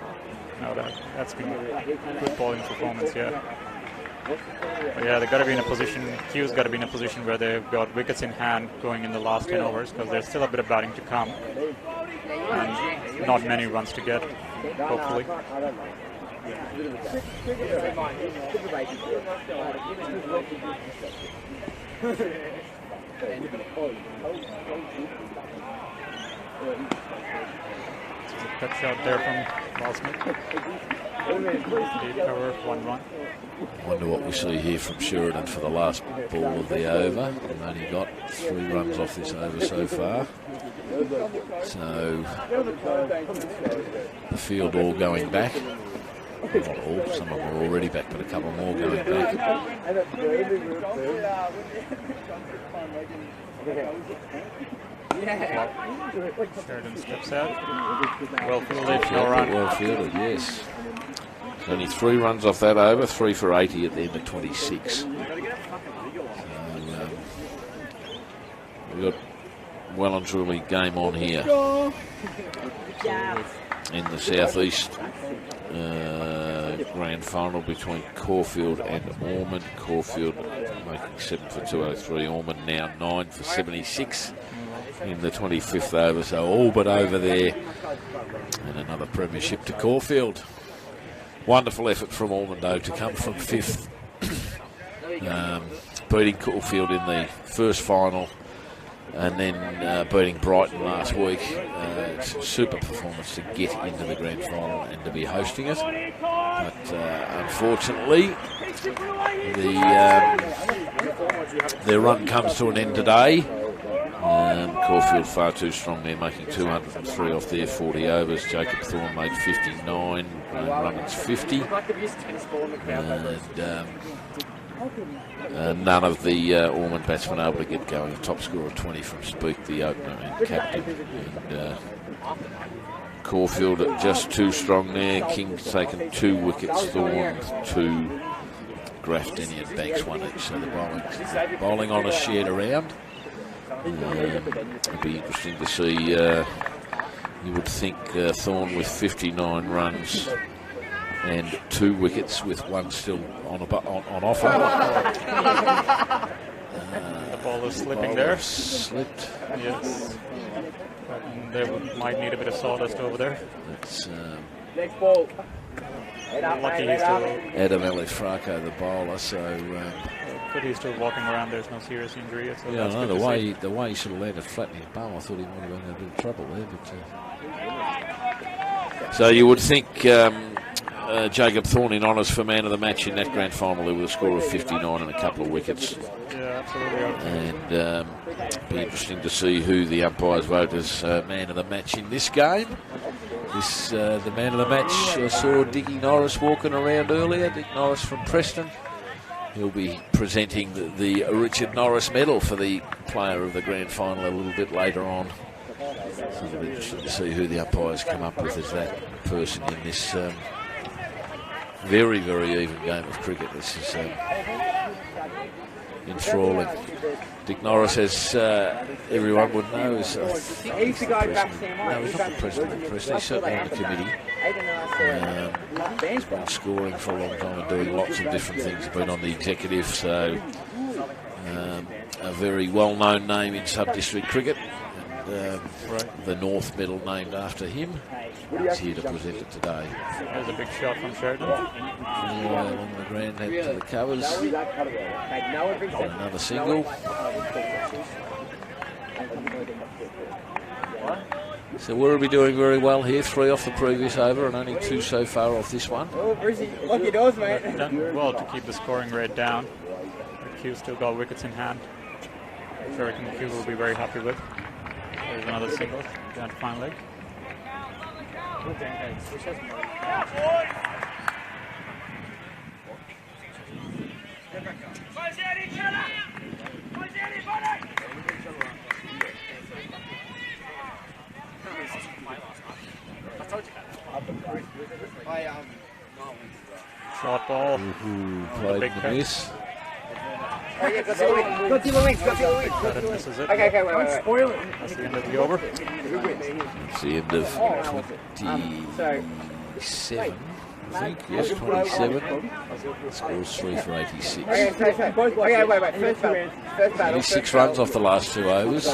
No, that's been a good bowling performance, yeah. But yeah, they've got to be in a position, Q's got to be in a position where they've got wickets in hand going in the last 10 overs, because there's still a bit of batting to come. And not many runs to get, hopefully. Cut shot there from Wildsmith. Deep cover, 1 run. Wonder what we see here from Sheridan for the last ball of the over. They've only got 3 runs off this over so far. So the field all going back. Not all, some of them are already back, but a couple more going back. Sheridan steps out. Well fielded, no run. Well fielded, yes. Only 3 runs off that over, 3 for 80 at the end of 26. So, we've got well and truly game on here in the southeast grand final between Caulfield and Ormond. Caulfield making 7 for 203. Ormond now 9 for 76 in the 25th over, so all but over there. And another premiership to Caulfield. Wonderful effort from Ormond, though, to come from 5th, beating Caulfield in the first final and then beating Brighton last week. It's a super performance to get into the grand final and to be hosting it. But unfortunately, their run comes to an end today. Caulfield far too strong there, making 203 off their 40 overs. Jacob Thorne made 59, Runnings 50. And none of the Ormond batsmen able to get going. A top score of 20 from Speak, the opener and captain. And Caulfield just too strong there. King's taken 2 wickets, Thorne 2, Grafton and Banks 1 each. So the bowling on is shared around. It'll be interesting to see. You would think Thorne with 59 runs and 2 wickets with 1 still on offer. The ball is slipping there. Slipped. Yes. They might need a bit of sawdust over there. That's Next ball. Lucky he's still. Adam Elifraco, the bowler. So good he's still walking around. There's no serious injury. So yeah, that's I know good the way he sort of landed flat in his bow. I thought he might have been in a bit of trouble there. But so you would think Jacob Thorne in honours for man of the match in that grand final with a score of 59 and a couple of wickets. Yeah, absolutely. And be interesting to see who the umpires vote as man of the match in this game. The man of the match saw Dickie Norris walking around earlier. Dick Norris from Preston. He'll be presenting the Richard Norris medal for the player of the grand final a little bit later on. So it'll be interesting to see who the umpires come up with as that person in this very, very even game of cricket. This is enthralling. Dick Norris, as everyone would know, is he's the president. No, he's not the president of Preston. He's certainly on the committee. He's been scoring for a long time and doing lots of different things. He's been on the executive, so a very well-known name in sub-district cricket. The North medal named after him. He's here to present it today. There's a big shot from Sheridan. Along the ground, head to the covers. Another single. So Werribee doing very well here. 3 off the previous over and only 2 so far off this one. Lucky doors, mate. Done well to keep the scoring rate down. Q still got wickets in hand. I'm sure Q will be very happy with. There's another single down to fine leg. Short ball. Played big the miss. Oh, yeah, got the wings. That misses it. Okay, wait. Spoil it. That's the end of the over. It's the end of 27, I think. Yes, 27. Scores 3 for 86. Okay, wait. First battle. 86 runs off the last 2 overs.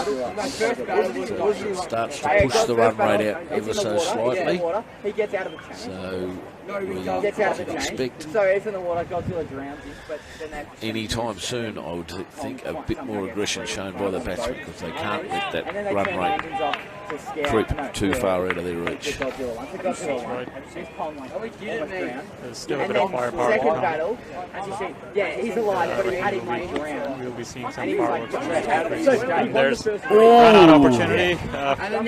Starts to push the run rate out ever so slightly. He gets out of the So we expect so it's in the water, Godzilla drowns him, but then anytime soon, I would think a bit more aggression shown by the batsmen because they can't let that run rate creep too far out of their reach. There's still a bit of firepower. Second battle, as you see, yeah, he's alive, but he had him running around. We'll be seeing some fireworks. There's an opportunity.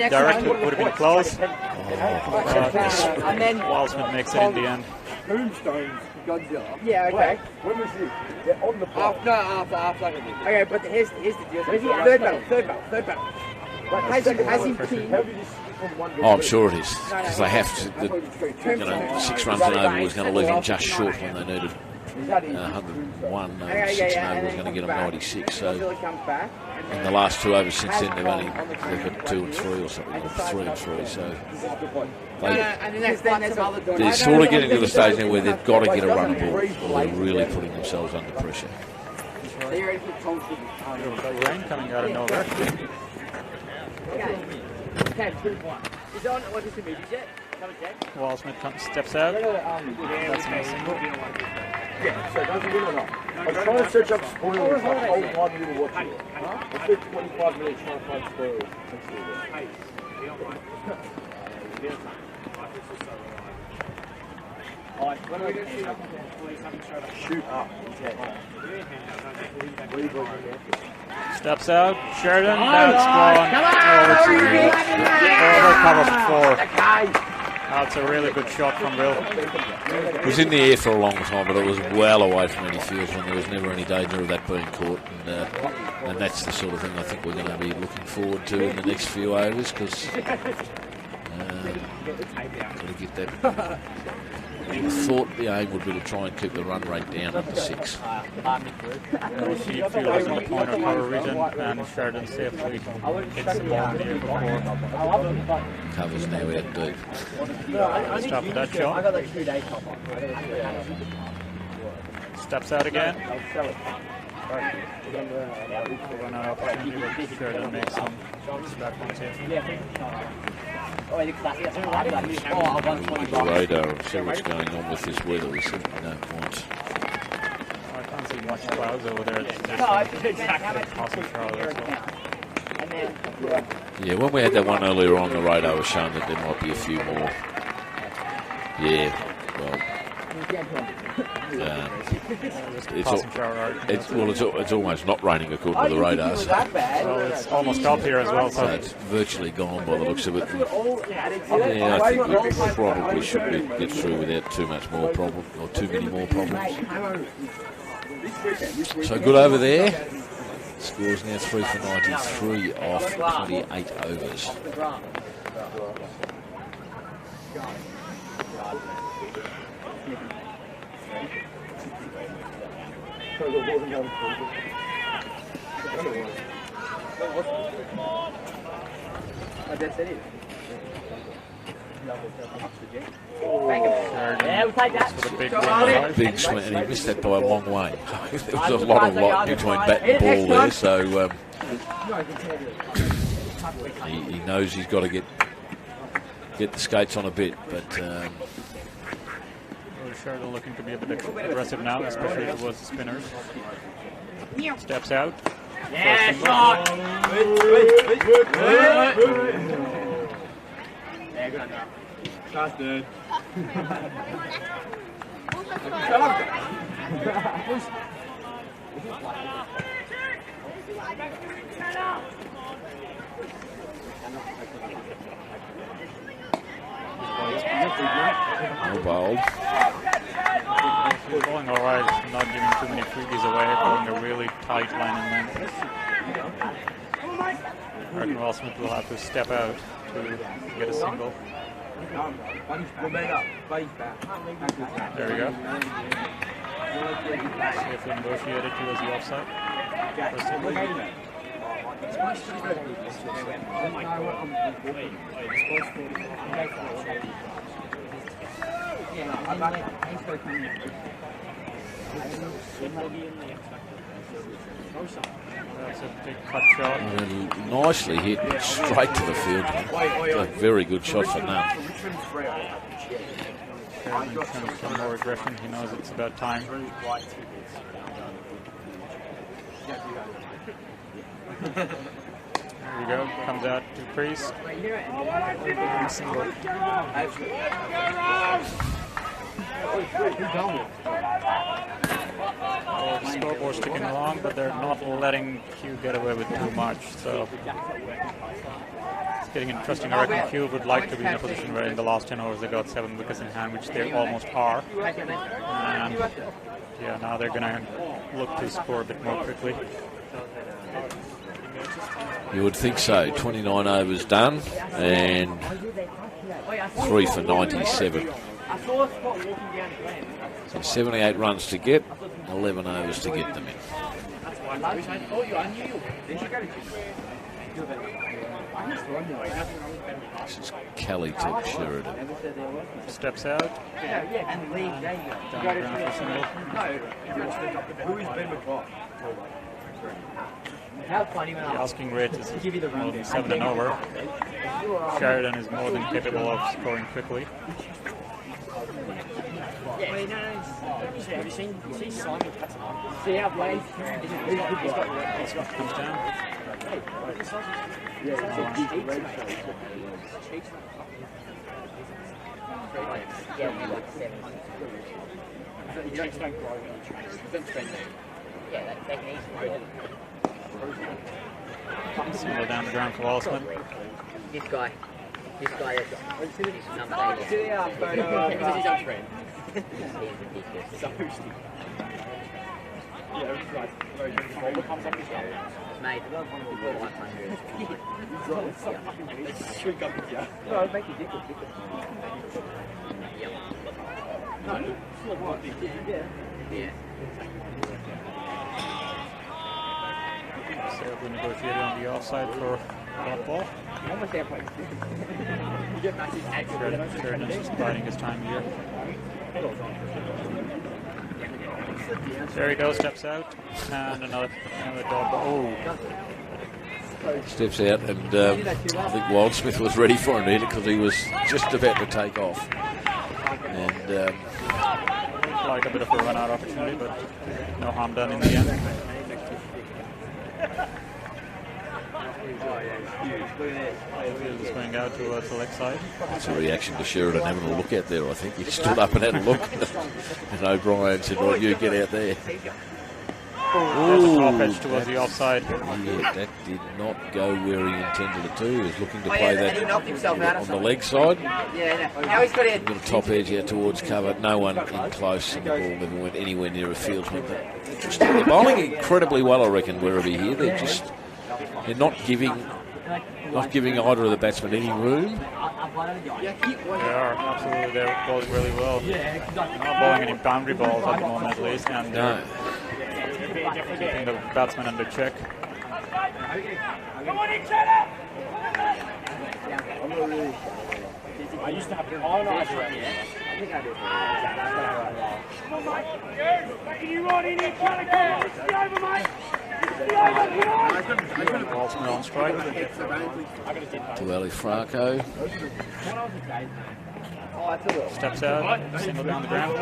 Direct would have been close. And then Wildsmith makes it in the end. Tombstone's Godzilla. yeah, okay. When was this? Yeah, on the park. After. Okay, but here's the deal. Third battle. Has he pinned? Oh, I'm sure it is because they have to. 6 runs and over was going to leave him just short when they needed 101. 6 and over was going to get them 96. So in the last 2 overs since then, they've got 2 and 3 or something, or 3 and 3. So they're sort of getting to the stage now where they've got to get a run ball, or they're really putting themselves under pressure. Rain coming out of nowhere. Wildsmith steps out. That's my single. Yeah, so does it win or not? I was trying to search up spoilers the whole time you were watching it. I spent 25 minutes trying to find spoilers. Shoot up. Steps out. Sheridan. That's gone. Over cover 4. That's a really good shot from Will. It was in the air for a long time, but it was well away from any fields when there was never any danger of that being caught. And that's the sort of thing I think we're going to be looking forward to in the next few overs because Got to get that. I thought the aim would be to try and keep the run rate down under 6. We'll see a few in the point of power region, and Sheridan safely hits the ball in the air before. Covers now out deep. Stop at that shot. Steps out again. Run out opportunity, but Sheridan makes some back one safe. Radar and see what's going on with this weather. We simply don't want. I can't see much clouds over there. It's just awesome trial as well. Yeah, when we had that one earlier on, the radar was showing that there might be a few more. Yeah, well. It's almost not raining according to the radar. So it's almost up here as well. So it's virtually gone by the looks of it. Yeah, I think we probably should get through without too much more problem or too many more problems. So good over there. Scores now 3 for 93 off 28 overs. Yeah, we'll take that. Big swing, and he missed that by a long way. There was a lot of light between bat and ball there, so he knows he's got to get the skates on a bit, but Sheridan looking to be a bit aggressive now, especially towards the spinners. Steps out. Yeah, shot. Yeah, good enough. That's good. no bowled. He's bowling all right, not giving too many freebies away, bowling a really tight line in length. I reckon Will Smith will have to step out to get a single. There we go. Safely negotiated towards the offside. For a single. That's a big cut shot. And nicely hit straight to the field. A very good shot for none. Showing some more aggression. He knows it's about time. There we go. Comes out to crease. Single. Well, the scoreboard's ticking along, but they're not letting Q get away with too much. So it's getting interesting. I reckon Q would like to be in a position where in the last 10 overs they got 7 wickets in hand, which they almost are. And yeah, now they're going to look to score a bit more quickly. You would think so. 29 overs done and 3 for 97. So 78 runs to get, 11 overs to get them in. This is Kelly to Sheridan. Steps out. Down the ground for a single. The asking rate is more than 7 and over. Sheridan is more than capable of scoring quickly. Have you seen Simon cuts on? See how Blaze Comes down. Single down the ground for Walsman. This guy has Mate, before 500. No, make you dick. Yeah. So we negotiated on the offside for dot ball. Sheridan's just biding his time here. There he goes, steps out, and another dot ball. Oh. Steps out, and I think Wildsmith was ready for him because he was just about to take off. And like a bit of a run-out opportunity, but no harm done in the end. Just going out towards the leg side. That's a reaction to Sheridan having a look out there, I think. He stood up and had a look. And O'Brien said, right, you get out there. There's a top edge towards the offside. Yeah, that did not go where he intended it to. He was looking to play that he knocked himself out on the leg side. Yeah, now he's got it. Little top edge out towards cover. No one in close, and the ball never went anywhere near a fieldsman. But they're bowling incredibly well, I reckon, Werribee here. They're not giving either of the batsmen any room. They are, absolutely. They're bowling really well. Not bowling any boundary balls at the moment, at least, and they're keeping the batsman under check. Come on, I used to have I think I do. You run in here, trying to go. Over, mate. Walsman on strike. To Ali Franco. Steps out, single down the ground.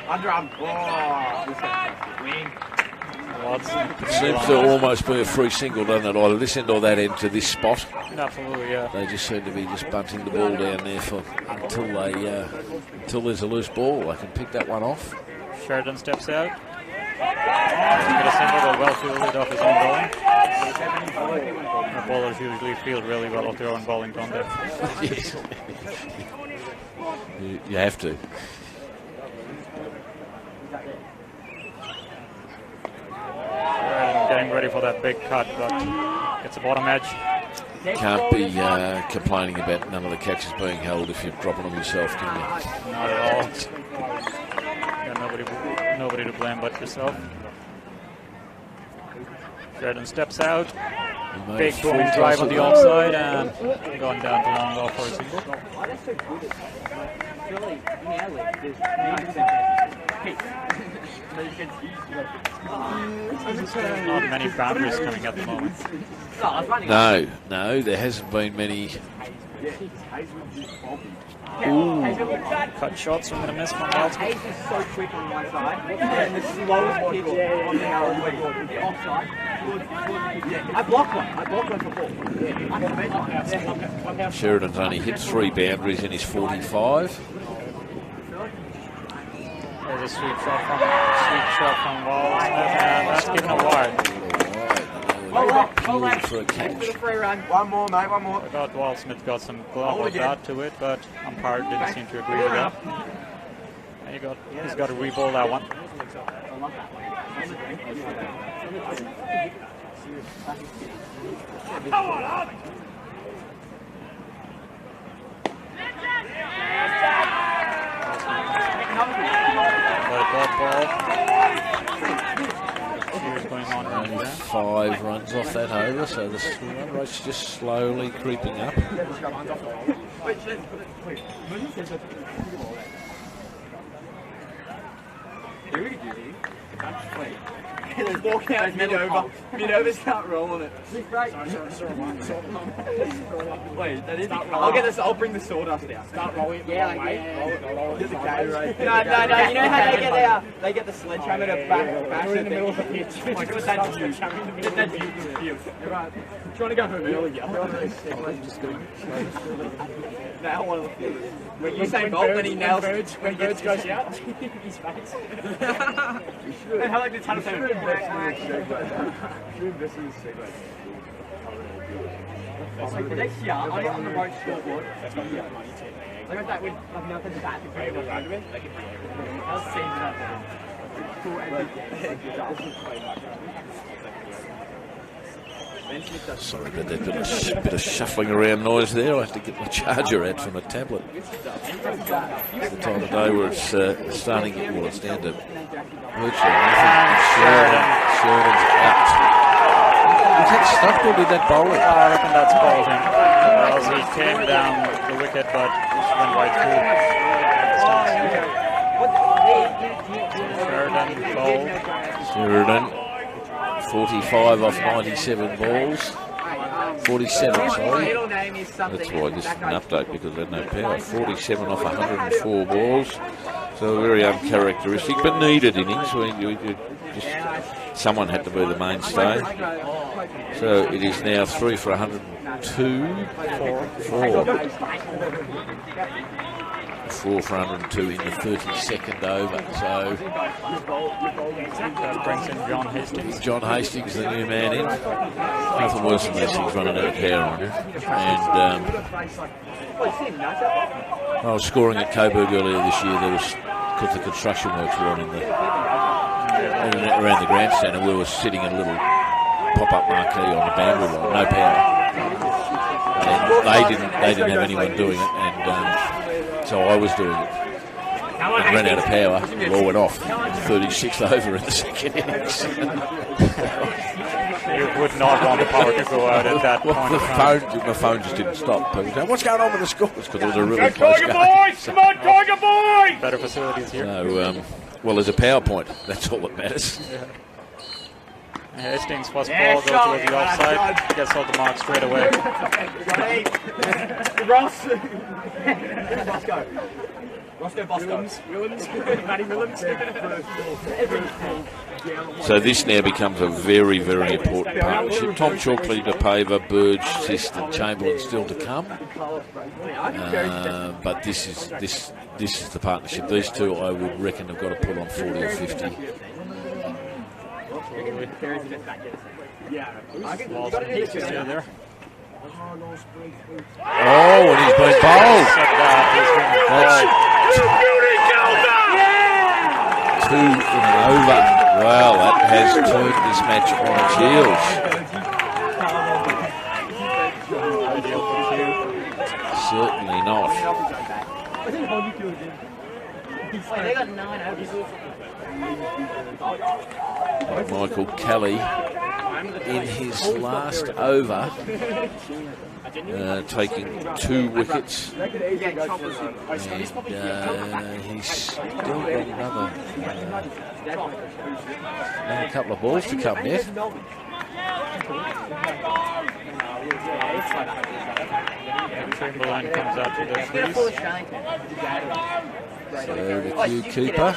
Underarm. It seems to almost be a free single, doesn't it? Either this end or that end to this spot. Absolutely, yeah. They just seem to be just bunting the ball down there until there's a loose ball. They can pick that one off. Sheridan steps out. Get a single, but well fielded off his own bowling. The bowlers usually field really well off their own bowling, don't they? Yes. You have to. Sheridan getting ready for that big cut, but gets a bottom edge. Can't be complaining about none of the catches being held if you're dropping them yourself, can you? Not at all. Nobody to blame but yourself. Sheridan steps out. Big booming drive on the offside and going down to long off for a single. Not many boundaries coming at the moment. No, there hasn't been many. Ooh. Cut shots from the miss from Walton. Hayes is so quick on one side, and the slowest pitch on the offside. I blocked one for 4. Sheridan's only hit 3 boundaries in his 45. There's a sweet shot from Walton, and that's given a wide. For a catch. One more, mate, one more. I thought Waldsmith got some glove or bat to it, but umpire didn't seem to agree with that. And he's got to re-ball that one. Ball. Going on only 5 runs off that over, so the run rate's just slowly creeping up. There's more counts mid-over, start rolling it. Wait, that is. I'll bring the sawdust out. Start rolling it. Yeah, get the cage. No, you know how they get the sledgehammer to bash in the middle of the pitch. Like, get that view. Get that view. You're right. Trying to go home early, yeah. Now one of the fielders. When you say Bolt, then he nails it. When Birds goes out, his face. And how like the tunnel seven. I think the next year, on the road scoreboard, I got that with nothing to bat. That was Sorry about that bit of shuffling around noise there. I had to get my charger out from a tablet. It's the time of day where it's starting to get, well, it's down to virtually nothing. Sheridan's out. Was that stuffed or did that bowl it? I reckon that's bowled him. Because he came down the wicket but just went right through. Sheridan bowled. Sheridan, 45 off 97 balls. 47, sorry. That's why this is an update, because they had no power. 47 off 104 balls. So a very uncharacteristic but needed innings. Someone had to be the mainstay. So it is now 3 for 102. 4 for 102 in the 32nd over. So that brings in John Hastings. John Hastings, the new man in. Nothing worse than Hastings running out of power on you. And I was scoring at Coburg earlier this year. There was, because the construction works were on in around the grandstand, and we were sitting in a little pop-up marquee on the boundary line, no power. And they didn't have anyone doing it, and so I was doing it. And ran out of power, it all went off. 36th over in the second innings. You would not want the power to go out at that point. My phone just didn't stop. People saying, what's going on with the scores? Because it was a really close game. Come on, Tiger boy! Better facilities here. So, well, there's a PowerPoint. That's all that matters. Yeah. Hastings first ball goes towards the offside. Gets off the mark straight away. So this now becomes a very, very important partnership. Tom Chalkley, DePaver, Burge, Sist and Chamberlain still to come. But this is the partnership. These two, I would reckon, have got to put on 40 or 50. Oh, and he's been bowled. That's 2 in an over. Well, that has turned this match on its heels. Certainly not. Michael Kelly in his last over, taking 2 wickets, and he's still got another couple of balls to come yet. Chamberlain comes out to the crease. So the cue keeper.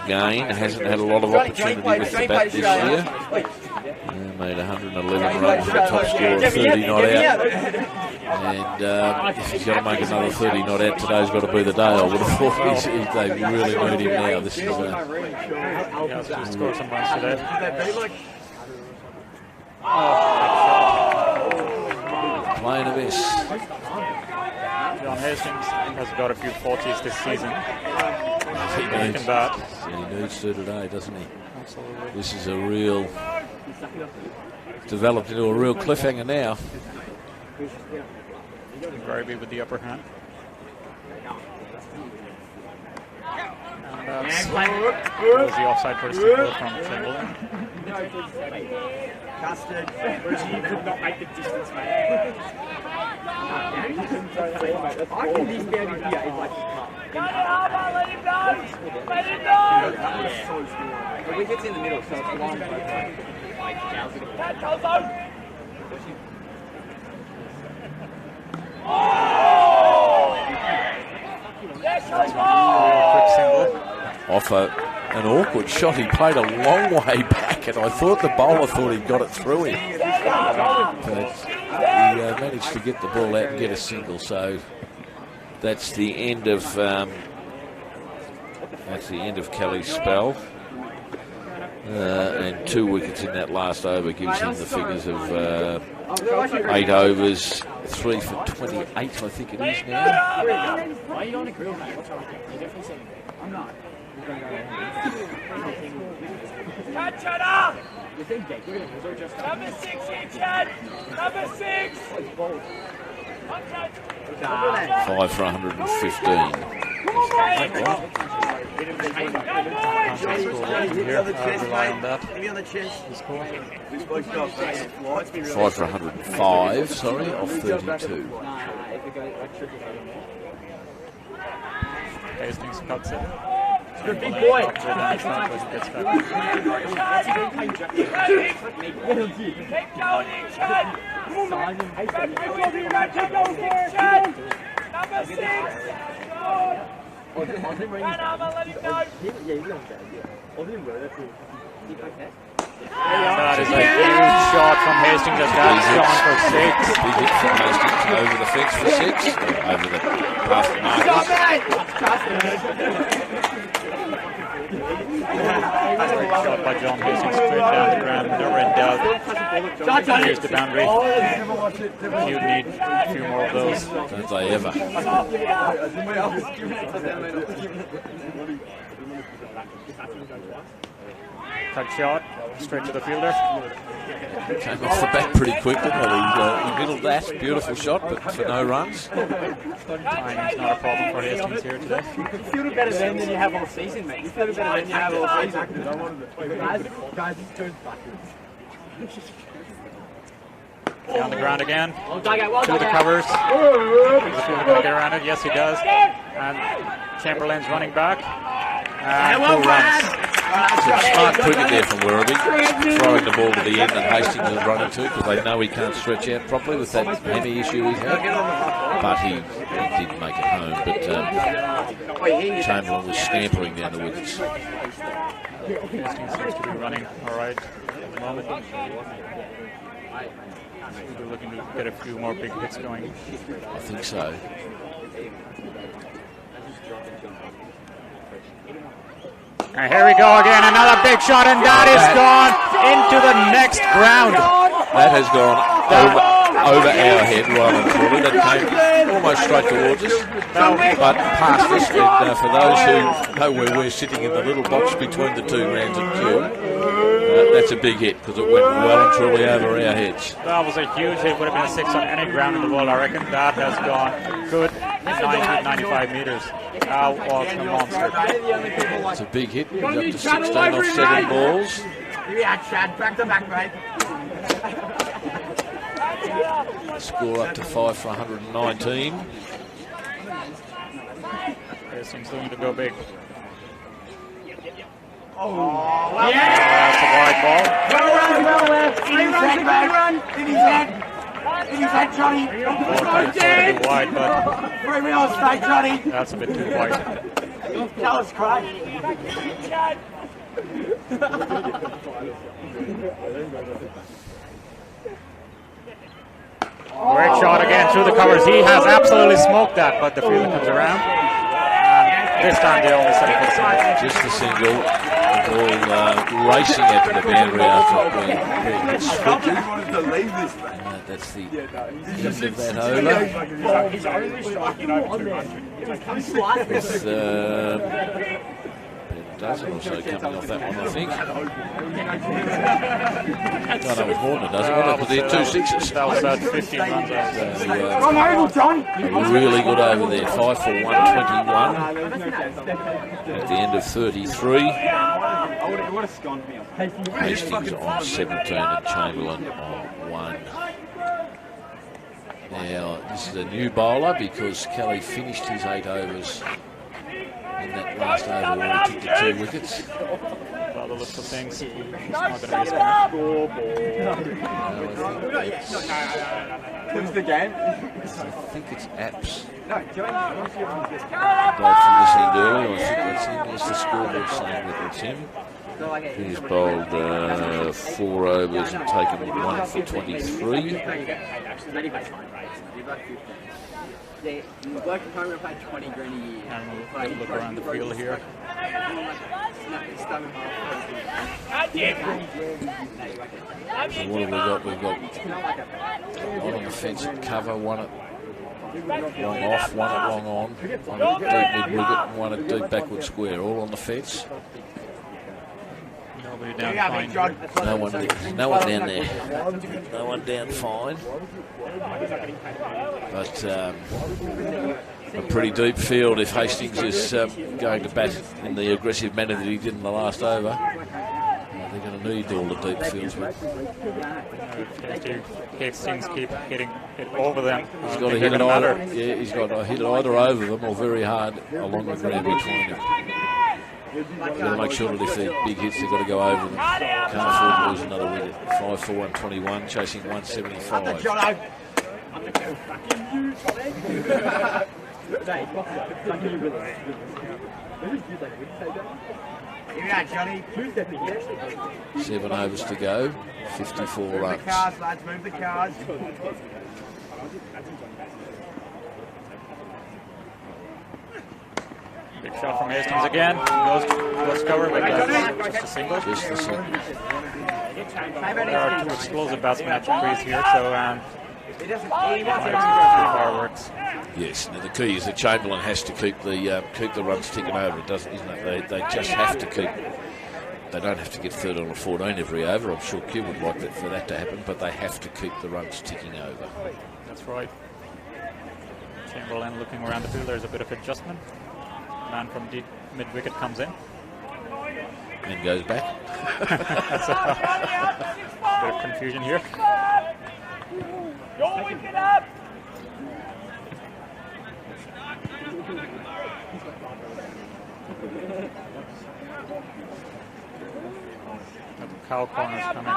Again, hasn't had a lot of opportunity with the bat this year. Made 111 runs with a top score of 30 not out. And if he's got to make another 30 not out, today's got to be the day. I would have thought they really need him now. This is to score some runs today. Playing a miss. John Hastings has got a few 40s this season. He needs to today, doesn't he? Absolutely. This is a real, developed into a real cliffhanger now. Werribee with the upper hand. And that's the offside for a single from Chamberlain. Custard, you could not make the distance, mate. I think this down here is like let him go! Let him go! The wicket's in the middle, so it's long. Quick single. Off an awkward shot. He played a long way back, and I thought the bowler thought he got it through him. But he managed to get the ball out and get a single. So that's the end of Kelly's spell. And 2 wickets in that last over gives him the figures of 8 overs, 3 for 28, I think it is now. Number 6 here, Chad. Number 6. 5 for 115. Rely on that. 5 for 105, sorry, off 32. Hastings cuts it. Good big boy. Keep going in, Chad. Chad. Number 6. Let him know. That is a huge shot from Hastings. That's gone for 6. Big hit from Hastings over the fence for 6. Over the past the markers. That's a big shot by John Hastings straight down the ground. Never in doubt. Here's the boundary. You need a few more of those. Don't they ever? Cut shot, straight to the fielder. Came off the bat pretty quick, didn't it? He middled that. Beautiful shot, but for no runs. Timing's not a problem for Hastings here today. You feel better then than you have all season, mate. You feel better than you have all season. Guys, it's turned backwards. On the ground again. Well dug out, well to the dug out. covers. Is Fielder going to get around it? Yes, he does. And Chamberlain's running back. And 2 runs. Smart cricket there from Werribee, throwing the ball to the end and Hastings is running to because they know he can't stretch out properly with that hammy issue he's had. But he did make it home. But Chamberlain was scampering down the wickets. Hastings seems to be running all right at the moment. We're looking to get a few more big hits going. I think so. And here we go again, another big shot, and that is gone into the next ground. That has gone over our head rather than truly. That came almost straight towards us, but past us. And for those who know where we're sitting in the little box between the 2 grounds at Kew, that's a big hit because it went well and truly over our heads. That was a huge hit, would have been a 6 on any ground in the world, I reckon. That has gone good 90, 95 metres. That was a monster. It's a big hit. He's up to 16 off 7 balls. Yeah, Chad, back to back, mate. Score up to 5 for 119. Hastings looking to go big. Oh, That's a wide ball. Well left. In his head, run. In his head. In his head, Johnny. Too wide, but 3 real estate, Johnny. that's a bit too wide. Tell us, Craig. Great shot again through the covers. He has absolutely smoked that, but the fielder comes around. And this time they only set it for single. Just a single. The ball racing out to the boundary after being switched. That's the end of that over. He's only striking over 200. With dozen or so coming off that one, I think. No, that was more than a dozen, wasn't it? But they're 2 sixes. That was about 15 runs out. Come over, John. Really good over there. 5 for 121. At the end of 33. Hastings on 17 and Chamberlain on 1. Now, this is a new bowler because Kelly finished his 8 overs in that last over where he took the 2 wickets. By the looks of things, he's not going to be spinning. Who's the game? I think it's Apps. Played from this end earlier. I think that's him. There's the scoreboard saying that it's him. He's bowled 4 overs and taken 1 for 23. Work at home and pay 20 grand a year. And we'll look around the field here. So what have we got? We've got one on the fence at cover, one at long off, one at long on, one at deep mid wicket, and one at deep backward square, all on the fence. Nobody down fine. No one down there. No one down fine. But a pretty deep field if Hastings is going to bat in the aggressive manner that he did in the last over. They're going to need all the deep fields. Hastings keep hitting it over them. He's got to hit it either. Yeah, he's got to hit it either over them or very hard along the ground between them. They've got to make sure that if they're big hits, they've got to go over them. Can't afford to lose another wicket. 5 for 121, chasing 175. Seven overs to go, 54 runs. Move the cars, lads, move the cars. Big shot from Hastings again. Goes cover, but just a single. Just a single. There are two explosive batsmen at the crease here, so fireworks. Yes, now the key is that Chamberlain has to keep the runs ticking over. It doesn't, isn't it? They just have to keep. They don't have to get 13 or 14 every over. I'm sure Q would like that for that to happen, but they have to keep the runs ticking over. That's right. Chamberlain looking around the field. There's a bit of adjustment. Man from deep mid-wicket comes in. And goes back. That's a bit of confusion here. Go wicket up! Cow corners come in.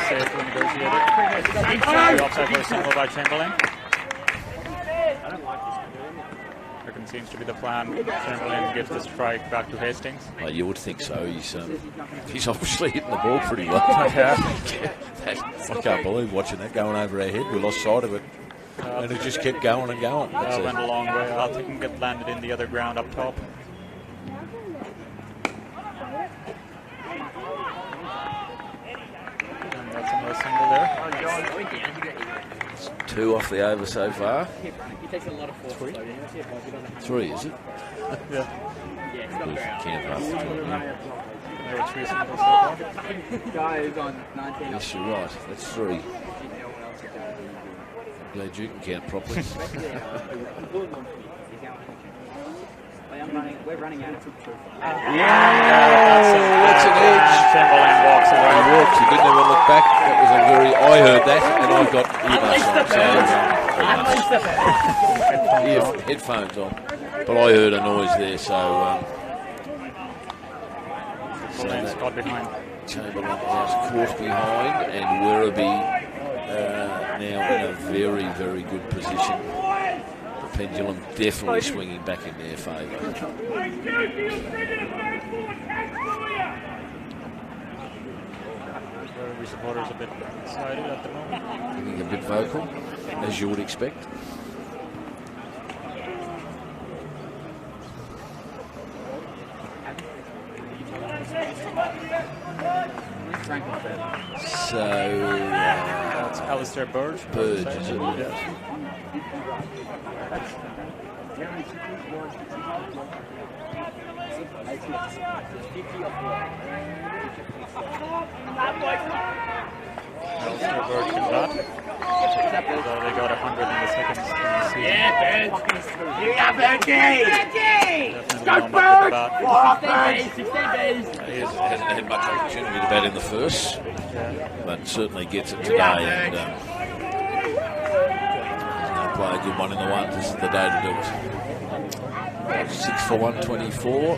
Safely negotiated. Offside for a single by Chamberlain. Reckon seems to be the plan. Chamberlain gives the strike back to Hastings. Well, you would think so. He's obviously hitting the ball pretty well. I can't believe watching that going over our head. We lost sight of it. And it just kept going and going. That went a long way. I think it landed in the other ground up top. And that's another single there. It's 2 off the over so far. Three, is it? Yeah. Can't pass the 20. There were 3 singles so far. Guy is on 19. Yes, you're right. That's 3. Glad you can count properly. We're running out. That's an edge. Chamberlain walks away. He walked. He didn't even look back. That was a very. I heard that, and I've got headphones on. But I heard a noise there, so. Chamberlain's got behind. Chamberlain is caught behind, and Werribee now in a very, very good position. The pendulum definitely swinging back in their favour. Werribee supporters a bit excited at the moment. I think a bit vocal, as you would expect. So that's Alistair Burge. Burge, is it? Yes. Alistair Burge can bat. So they got 100 in the second season. Yeah, Burge! Definitely not much about. 16 Bs! He hasn't had much opportunity to bat in the first, but certainly gets it today. And he's going to play a good one in the one. This is the day to do it. 6 for 124.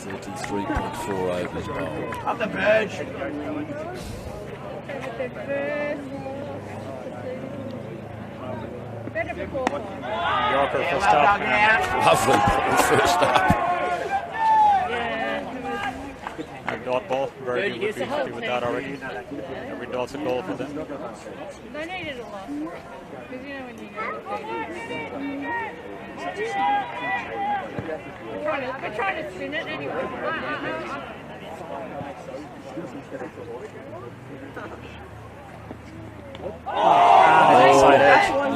33.4 overs bowled. Up the Burge! Yorker first up. Lovely ball first up. A dot ball. Werribee would be happy with that already. Every dot's a goal for them. They needed a lot. Because you know when you go We're trying to spin it anyway.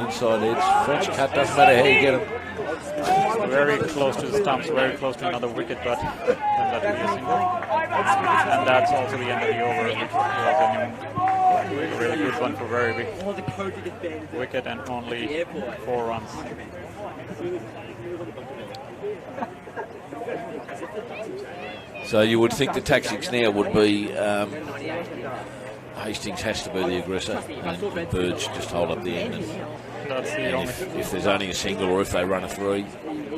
Inside edge. French cut, doesn't matter how you get him. Very close to the stumps, very close to another wicket, but that will be a single. And that's also the end of the over, which was a really good one for Werribee. Wicket and only 4 runs. So you would think the tactics now would be Hastings has to be the aggressor and Burge just hold up the end. And if there's only a single or if they run a 3,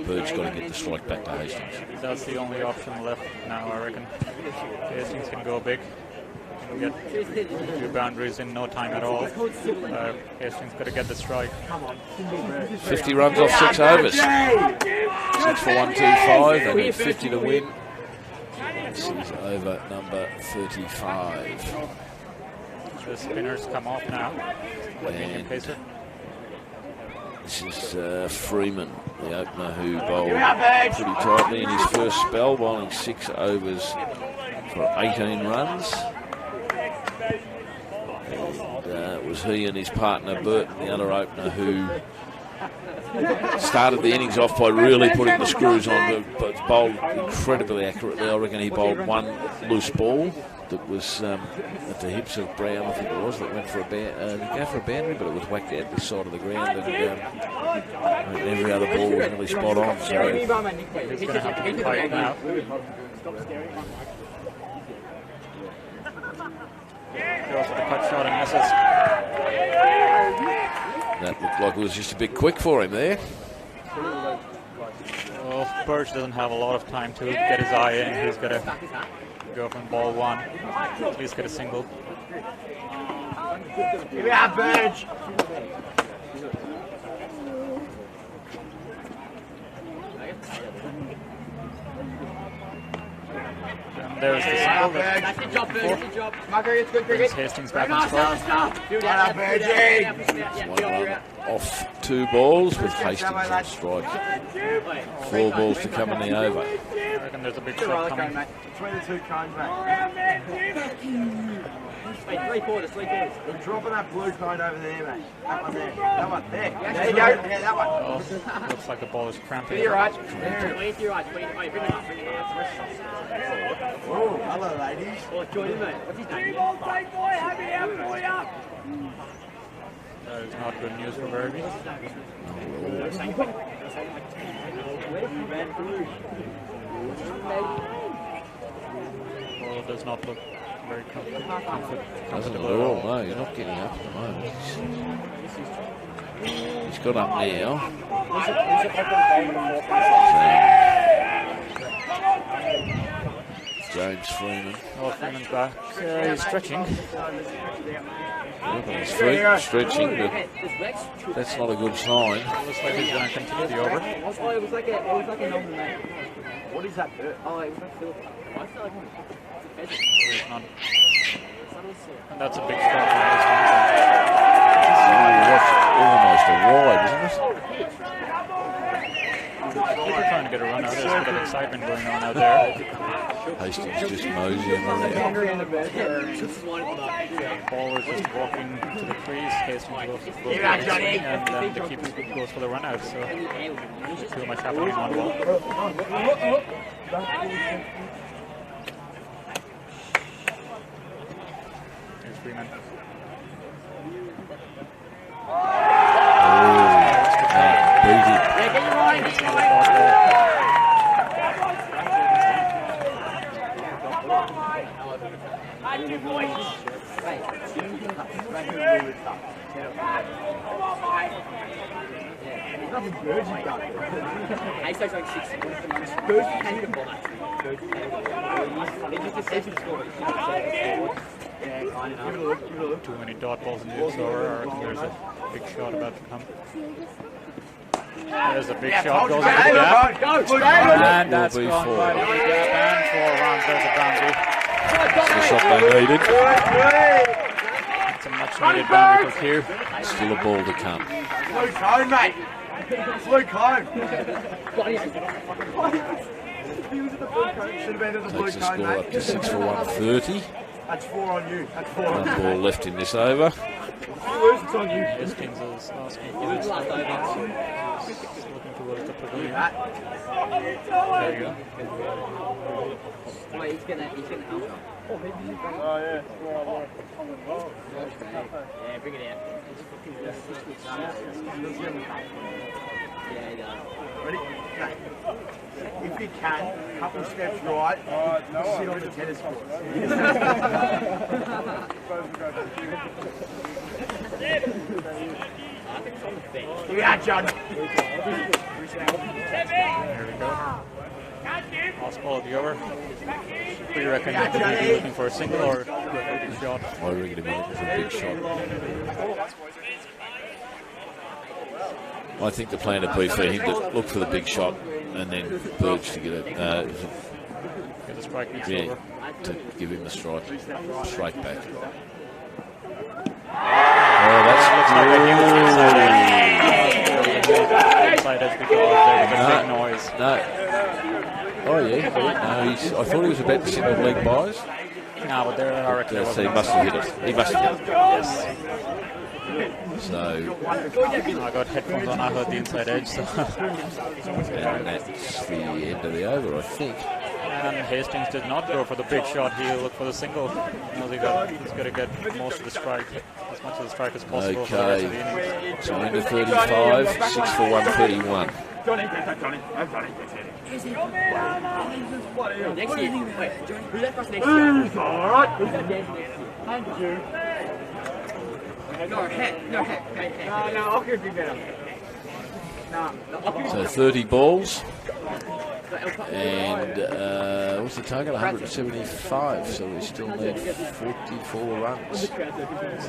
Burge's got to get the strike back to Hastings. That's the only option left now, I reckon. Hastings can go big. Get 2 boundaries in no time at all. Hastings got to get the strike. 50 runs off 6 overs. 6 for 125. They need 50 to win. This is over number 35. The spinners come off now. And this is Freeman, the opener, who bowled pretty tightly in his first spell, bowling 6 overs for 18 runs. And it was he and his partner Burton, the other opener, who started the innings off by really putting the screws on, but bowled incredibly accurately. I reckon he bowled 1 loose ball that was at the hips of Brown, I think it was, that went for a boundary, but it was whacked out the side of the ground, and every other ball was really spot on. So he's going to have to be tight now. Goes for the cut shot and misses. That looked like it was just a bit quick for him there. Well, Burge doesn't have a lot of time to get his eye in. He's got to go from ball 1, at least get a single. Here we are, Burge. And there's the single. That's your job, Burge. Good job. Marker, it's good cricket. Hastings back on strike. One run off 2 balls with Hastings on strike. 4 balls to come in the over. I reckon there's a big shot coming. Between the 2 cones, mate. Wait, 3/4. They're dropping that blue cone over there, mate. That one there. That one there. There you go. Yeah, that one. Oh, looks like the ball is cramping. To your right. Where's your right? Bring it up. Oh, hello, ladies. Oh, join in, mate. What's his name? Happy out for you. That is not good news for Werribee. Well, it does not look very comfortable. Doesn't at all, no, you're not getting up at the moment. He's got up now. James Freeman. Oh, Freeman's back. He's stretching. He's stretching, but that's not a good sign. Looks like he's going to continue the over. It was like a number, mate. What is that? Oh, it was like Philip. I feel like and that's a big shot from That's almost a wide, isn't it? People trying to get a run out. There's a bit of excitement going on out there. Hastings just moseying around. Bowler's just walking to the crease. Hastings goes and then the keeper goes for the run out. So too much happening on ball. Here's Freeman. Too many dot balls in this over. There's a big shot about to come. There's a big shot, goes into the gap. And that's gone by the gap and 4 runs. There's a boundary. That's the shot they needed. It's a much needed boundary for Q. Still a ball to come. Blue cone, mate. It's Luke home. Should have been at the blue Takes the cone, score mate. up to 6 for 130. That's 4 on you. That's 4 on One you. ball left in this over. If you lose, it's on you. Hastings is asking for this. Looking towards the pavilion. There you go. Wait, he's gonna help. Oh, yeah. Yeah, bring it out. Yeah, he does. Ready? Okay. If you can, couple steps right, sit on the tennis court. Here we are, John. There we go. Last ball of the over. What do you reckon? Would you be looking for a single or a shot? I reckon he'd be looking for a big shot. I think the plan would be for him to look for the big shot and then Burge to get it. Get the strike next Yeah, over. to give him the strike back. Oh, that's Inside edge because there was a big noise. No. Oh yeah. No, I thought he was about to signal leg buys. No, but there I reckon So he must have hit it. He must have hit it. Yes. So I got headphones on. I heard the inside edge. So. and that's the end of the over, I think. And Hastings did not go for the big shot. He looked for the single. He's got to get most of the strike, as much of the strike as possible for the rest of the innings. Okay. So into 35, 6 for 131. Next year. Wait, who's that for next year? Alright. Thank you. No, head. No, head. No, I could be better. So 30 balls. And what's the target? 175. So we still need 44 runs. It's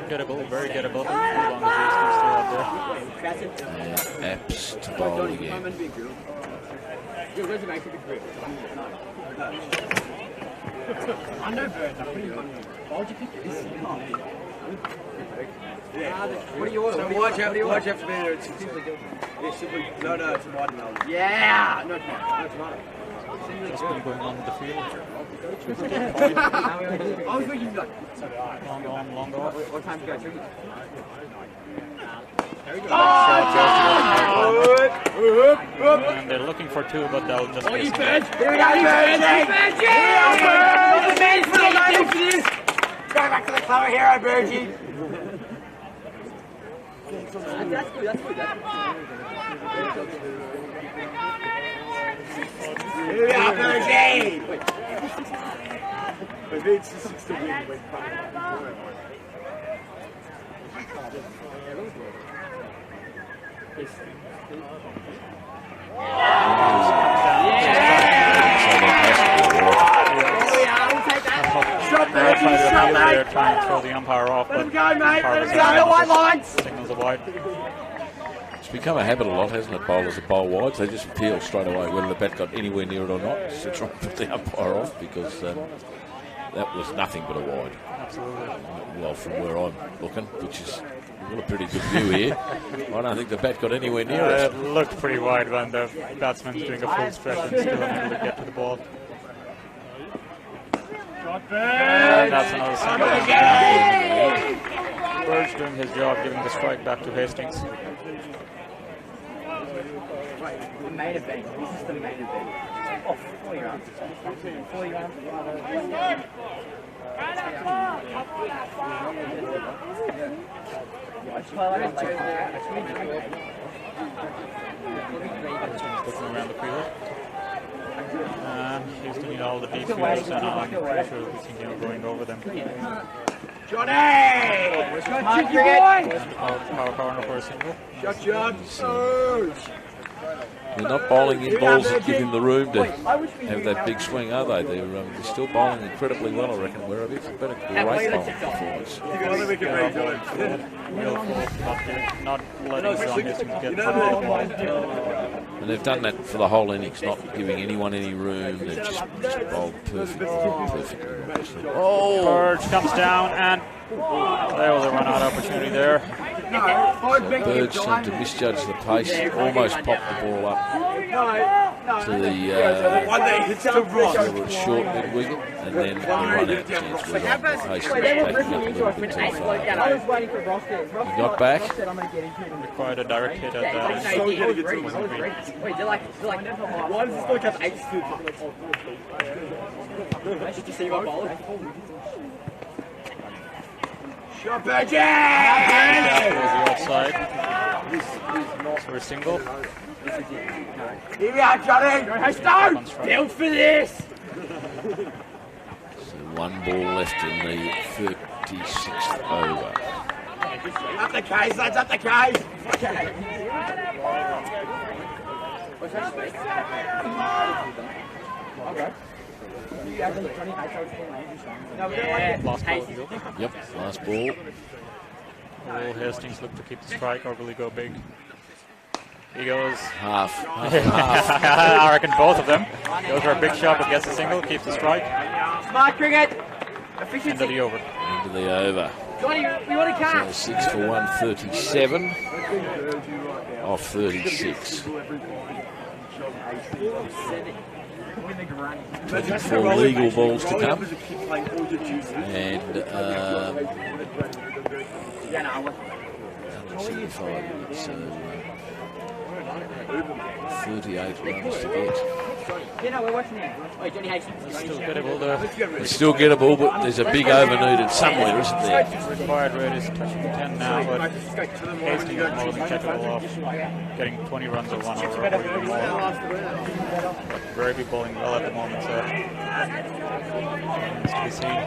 gettable, very gettable, as long as Hastings still out there. And Apps to bowl again. I know birds. I'm pretty good. Why would you pick this? What do you order? So watch out for me. It's simply no, it's a white melon. Yeah! No tomato. What's been going on in the field? I was thinking like... Long off. What time to go through? And they're looking for two, but they'll just miss. Here we go, Virgie! Go back to the cover hero, Virgie! That's good. Here we are, Virgie! But it's just to win. They're trying to throw the umpire off, but signals are wide. It's become a habit a lot, hasn't it, bowlers to bowl wides? They just appeal straight away whether the bat got anywhere near it or not, just to try and put the umpire off, because that was nothing but a wide. Absolutely. Well, from where I'm looking, which is got a pretty good view here. I don't think the bat got anywhere near it. It looked pretty wide when the batsman's doing a full stretch and still unable to get to the ball. And that's another single. Burge doing his job, giving the strike back to Hastings. The main event. This is the main event. Oh, 40 rounds. 40 rounds. Looking around the field. He's doing all the deep fields, and I'm pretty sure he's thinking of going over them. Johnny! Power corner for a single. Shut John. They're not bowling in balls that give him the room to have that big swing, are they? They're still bowling incredibly well, I reckon. Werribee, it's been a great bowling performance. Not letting John Hastings get to the ball. And they've done that for the whole innings, not giving anyone any room. They've just bowled perfectly. Oh! Burge comes down, and there was a run-out opportunity there. Bird seemed to misjudge the pace, almost popped the ball up to the short mid wicket, and then the run out chance was on. The pace was taking up a little bit too far. He got back. Required a direct hit at that. Wait, they're like, why does this still have 8 Did you see my ball? Shot Bergie! That was the offside. So we're single. Here we are, Johnny! Stone! Build for this! So one ball left in the 36th over. Up the case, lads, up the case! Okay. Last ball. Yep, last ball. Will Hastings look to keep the strike or will he go big? He goes half. I reckon both of them. Goes for a big shot but gets a single, keeps the strike. Smart cricket! End of the over. Into the over. Johnny, we want to catch! So 6 for 137 off 36. 24 legal balls to come. And 175 minutes, so 38 runs to get. We're watching it. Wait, Johnny Hastings. Still gettable though. It's still gettable, but there's a big over needed somewhere, isn't there? Required rate is touching 10 now, but Hastings is more than capable of getting 20 runs or 1 over or even more. But Werribee bowling well at the moment, so remains to be seen.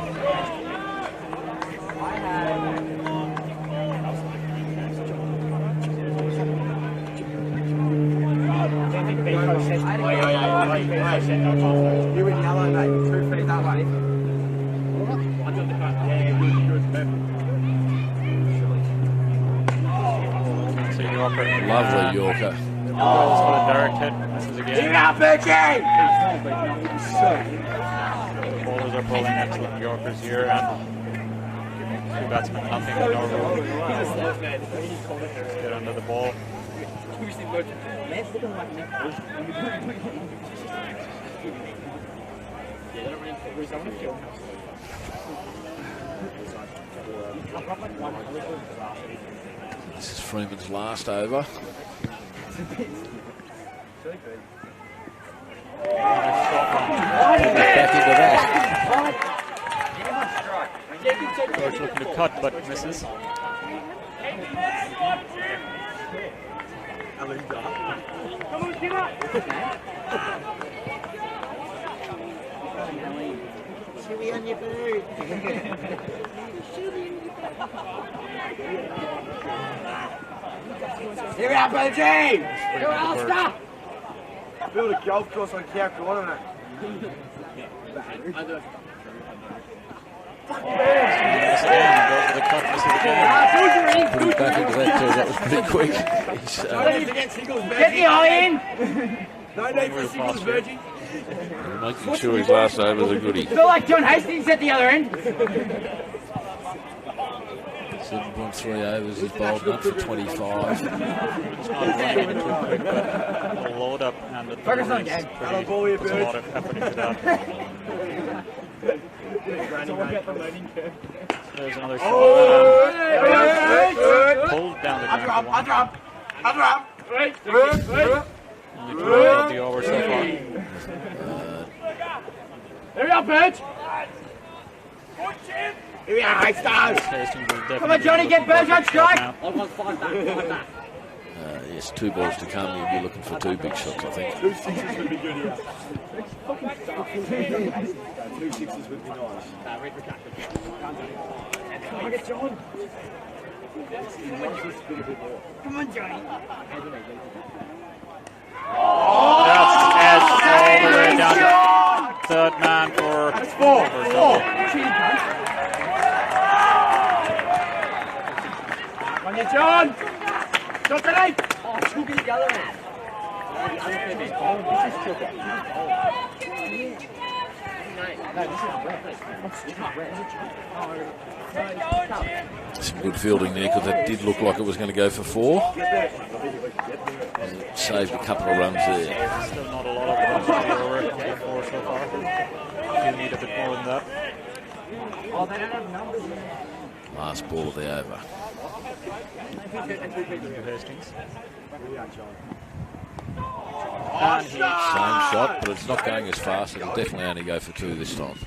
You in yellow, mate. 2 feet that way. So Yorker. Lovely Yorker. Goes for the direct hit. Misses again. Get out, Bergie! The bowlers are bowling excellent Yorkers here, and 2 batsmen, nothing in Norway. Let's get under the ball. This is Freeman's last over. Back into that. George looking to cut, but misses. Come on, get up! Chewy on your boot. Here we are, Bergie! Go Alistair! Build a golf course on Cow Corner, mate. Go for the cut, misses again. Put him back into that too, that was pretty quick. Get the eye in! No need for singles, Bergie. Making sure his last overs are goodie. Feel like John Hastings at the other end. 7.3 overs, he's bowled up for 25. It's not running too quick, but the load up and the delivery is pretty, puts a lot of effort into that. There's another shot. Pulled down the ground for 1. Only 2 of the over so far. There we are, Birch! Here we are, Hastings! Come on, Johnny, get Birch on strike! Yes, 2 balls to come. You'll be looking for 2 big shots, I think. 2 sixes would be good here. 2 sixes would be nice. Come on, get John! Come on, Johnny! That's edge all the way down to third man for 4. On you, John! Shot tonight! Oh, should be the other end. Some good fielding there because that did look like it was going to go for 4. And it saved a couple of runs there. Still not a lot of runs to be over on the 4 so far. You need a bit more than that. Last ball of the over. Hastings. Same shot, but it's not going as fast. It'll definitely only go for 2 this time.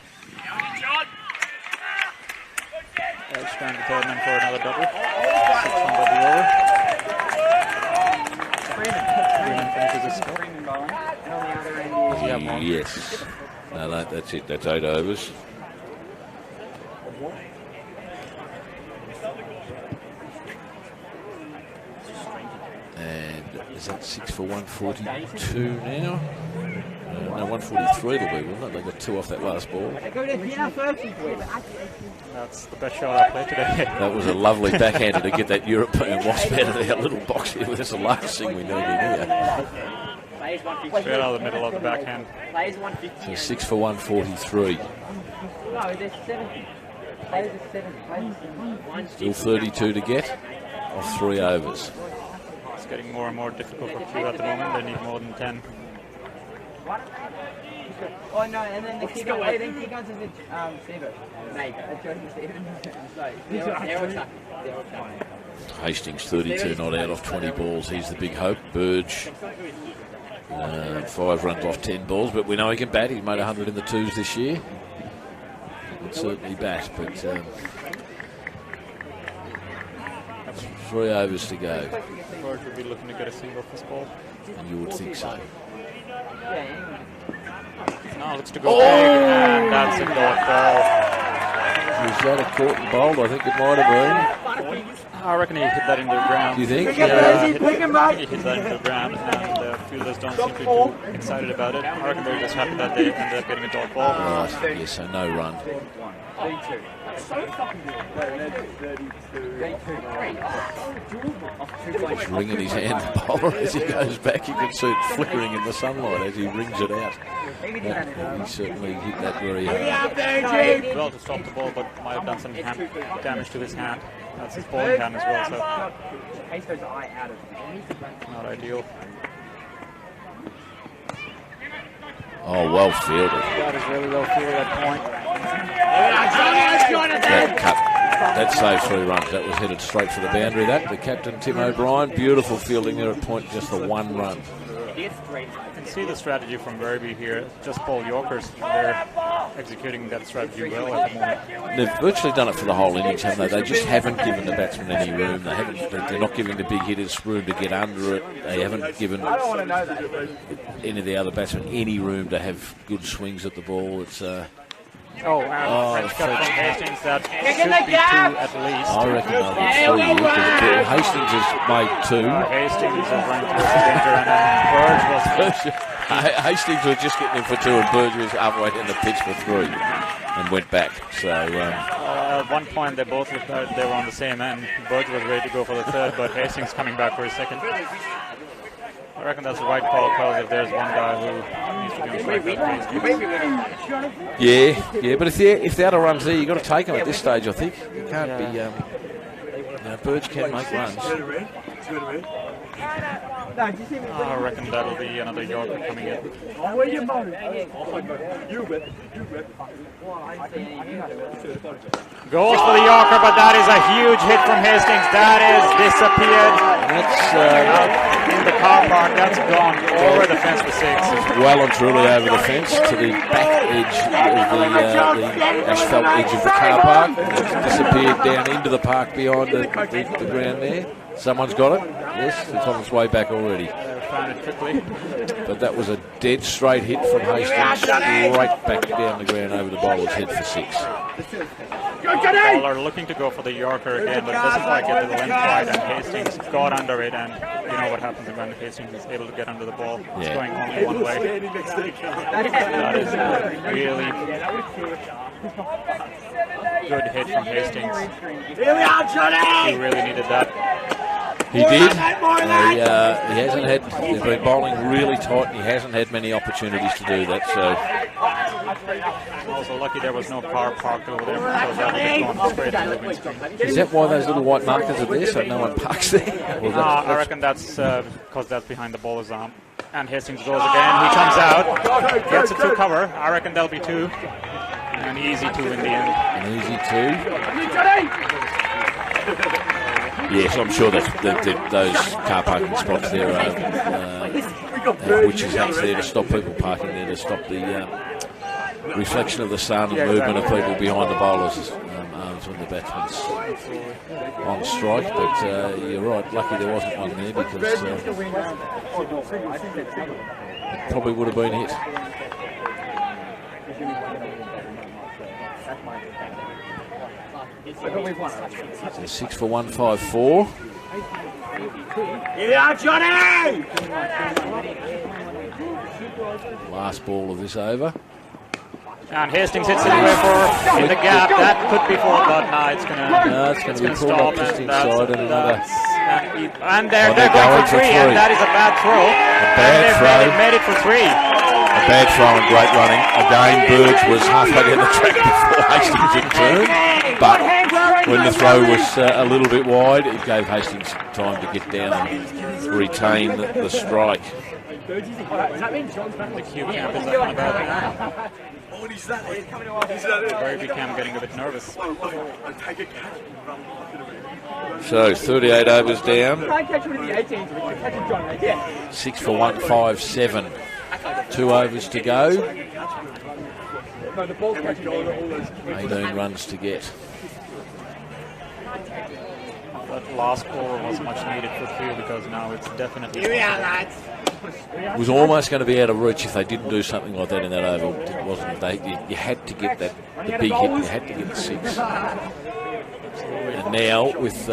Edge trying to turn in for another double. 6 under the over. Freeman finishes his score. Does he have more? Yes. No, that's it. That's 8 overs. And is that 6 for 142 now? No, 143 it'll be, wouldn't it? They got 2 off that last ball. That's the best shot I played today. That was a lovely backhander to get that European wasp out of our little box here. That's the last thing we need in here. Straight out of the middle of the backhand. So 6 for 143. Still 32 to get off 3 overs. It's getting more and more difficult for Q at the moment. They need more than 10. Oh no, and then the kick on, I think kick on to Steve. Mate, Hastings 32 not out off 20 balls. He's the big hope. Burge 5 runs off 10 balls, but we know he can bat. He's made 100 in the 2s this year. He can certainly bat, but 3 overs to go. Burge would be looking to get a single off this ball. And you would think so. No, looks to go big, and that's a dot ball. Was that a caught and bowled? I think it might have been. I reckon he hit that into the ground. Do you think? Yeah, he hit that into the ground, and the fielders don't seem to be too excited about it. I reckon they're just happy that they ended up getting a dot ball. Right, yes, so no run. He's wringing his hand, the bowler, as he goes back. You can see it flickering in the sunlight as he rings it out. He certainly hit that very hard. Well to stop the ball, but might have done some hand damage to his hand. That's his bowling hand as well, so not ideal. Oh, well fielded. That is really well fielded at point. That cut, that saved 3 runs. That was headed straight for the boundary. That the captain Tim O'Brien, beautiful fielding there at point, just the 1 run. You can see the strategy from Werribee here. Just ball Yorkers. They're executing that strategy well at the moment. They've virtually done it for the whole innings, haven't they? They just haven't given the batsmen any room. They're not giving the big hitters room to get under it. They haven't given any of the other batsmen any room to have good swings at the ball. It's French cut from Hastings. That should be 2 at least. I reckon they'll be 3 because Hastings has made 2. Hastings is running through the centre, and then Burge was Hastings was just getting in for 2 and Burge was halfway down the pitch for 3 and went back. So at one point they both looked like they were on the same end. Burge was ready to go for the 3rd, but Hastings coming back for his 2nd. I reckon that's the right call, because if there's one guy who needs to go straight back, yeah, but if the other runs there, you've got to take them at this stage, I think. You can't be... Burge can make runs. I reckon that'll be another Yorker coming in. Goes for the Yorker, but that is a huge hit from Hastings. That is disappeared. That's in the car park. That's gone over the fence for 6. Well and truly over the fence to the back edge of the asphalt edge of the car park. It's disappeared down into the park behind the ground there. Someone's got it. Yes, it's on its way back already. Found it quickly. But that was a dead straight hit from Hastings, straight back down the ground over the bowler's head for 6. Bowler looking to go for the Yorker again, but doesn't quite get to the length wide, and Hastings got under it, and you know what happens when Hastings is able to get under the ball. It's going only one way. That is a really good hit from Hastings. He really needed that. He did. He hasn't had. They've been bowling really tight, and he hasn't had many opportunities to do that. So. Also lucky there was no car parked over there because that would have gone straight to the windscreen. Is that why those little white markers are there, so no one parks there? Well, I reckon that's because that's behind the bowler's arm. And Hastings goes again. He comes out, gets it to cover. I reckon there'll be 2. An easy 2 in the end. An easy 2. Yes, I'm sure that those car parking spots there are witches hats there to stop people parking there, to stop the reflection of the sun and movement of people behind the bowlers' arms when the batsman's on strike. But you're right, lucky there wasn't one there because it probably would have been hit. So 6 for 154. Yeah, Johnny! Last ball of this over. And Hastings hits it away in the gap. That could be 4, but it's going to stop. Just inside and another. And they're going for 3, and that is a bad throw. They've made it for 3. A bad throw and great running. Again, Burge was halfway down the track before Hastings in turn, but when the throw was a little bit wide, it gave Hastings time to get down and retain the strike. The cue camp is up and about. Werribee camp getting a bit nervous. So 38 overs down. 6 for 157. 2 overs to go. 18 runs to get. That last score was much needed for Kew because now it's definitely. It was almost going to be out of reach if they didn't do something like that in that over, wasn't it? You had to get the big hit. You had to get the 6. And now with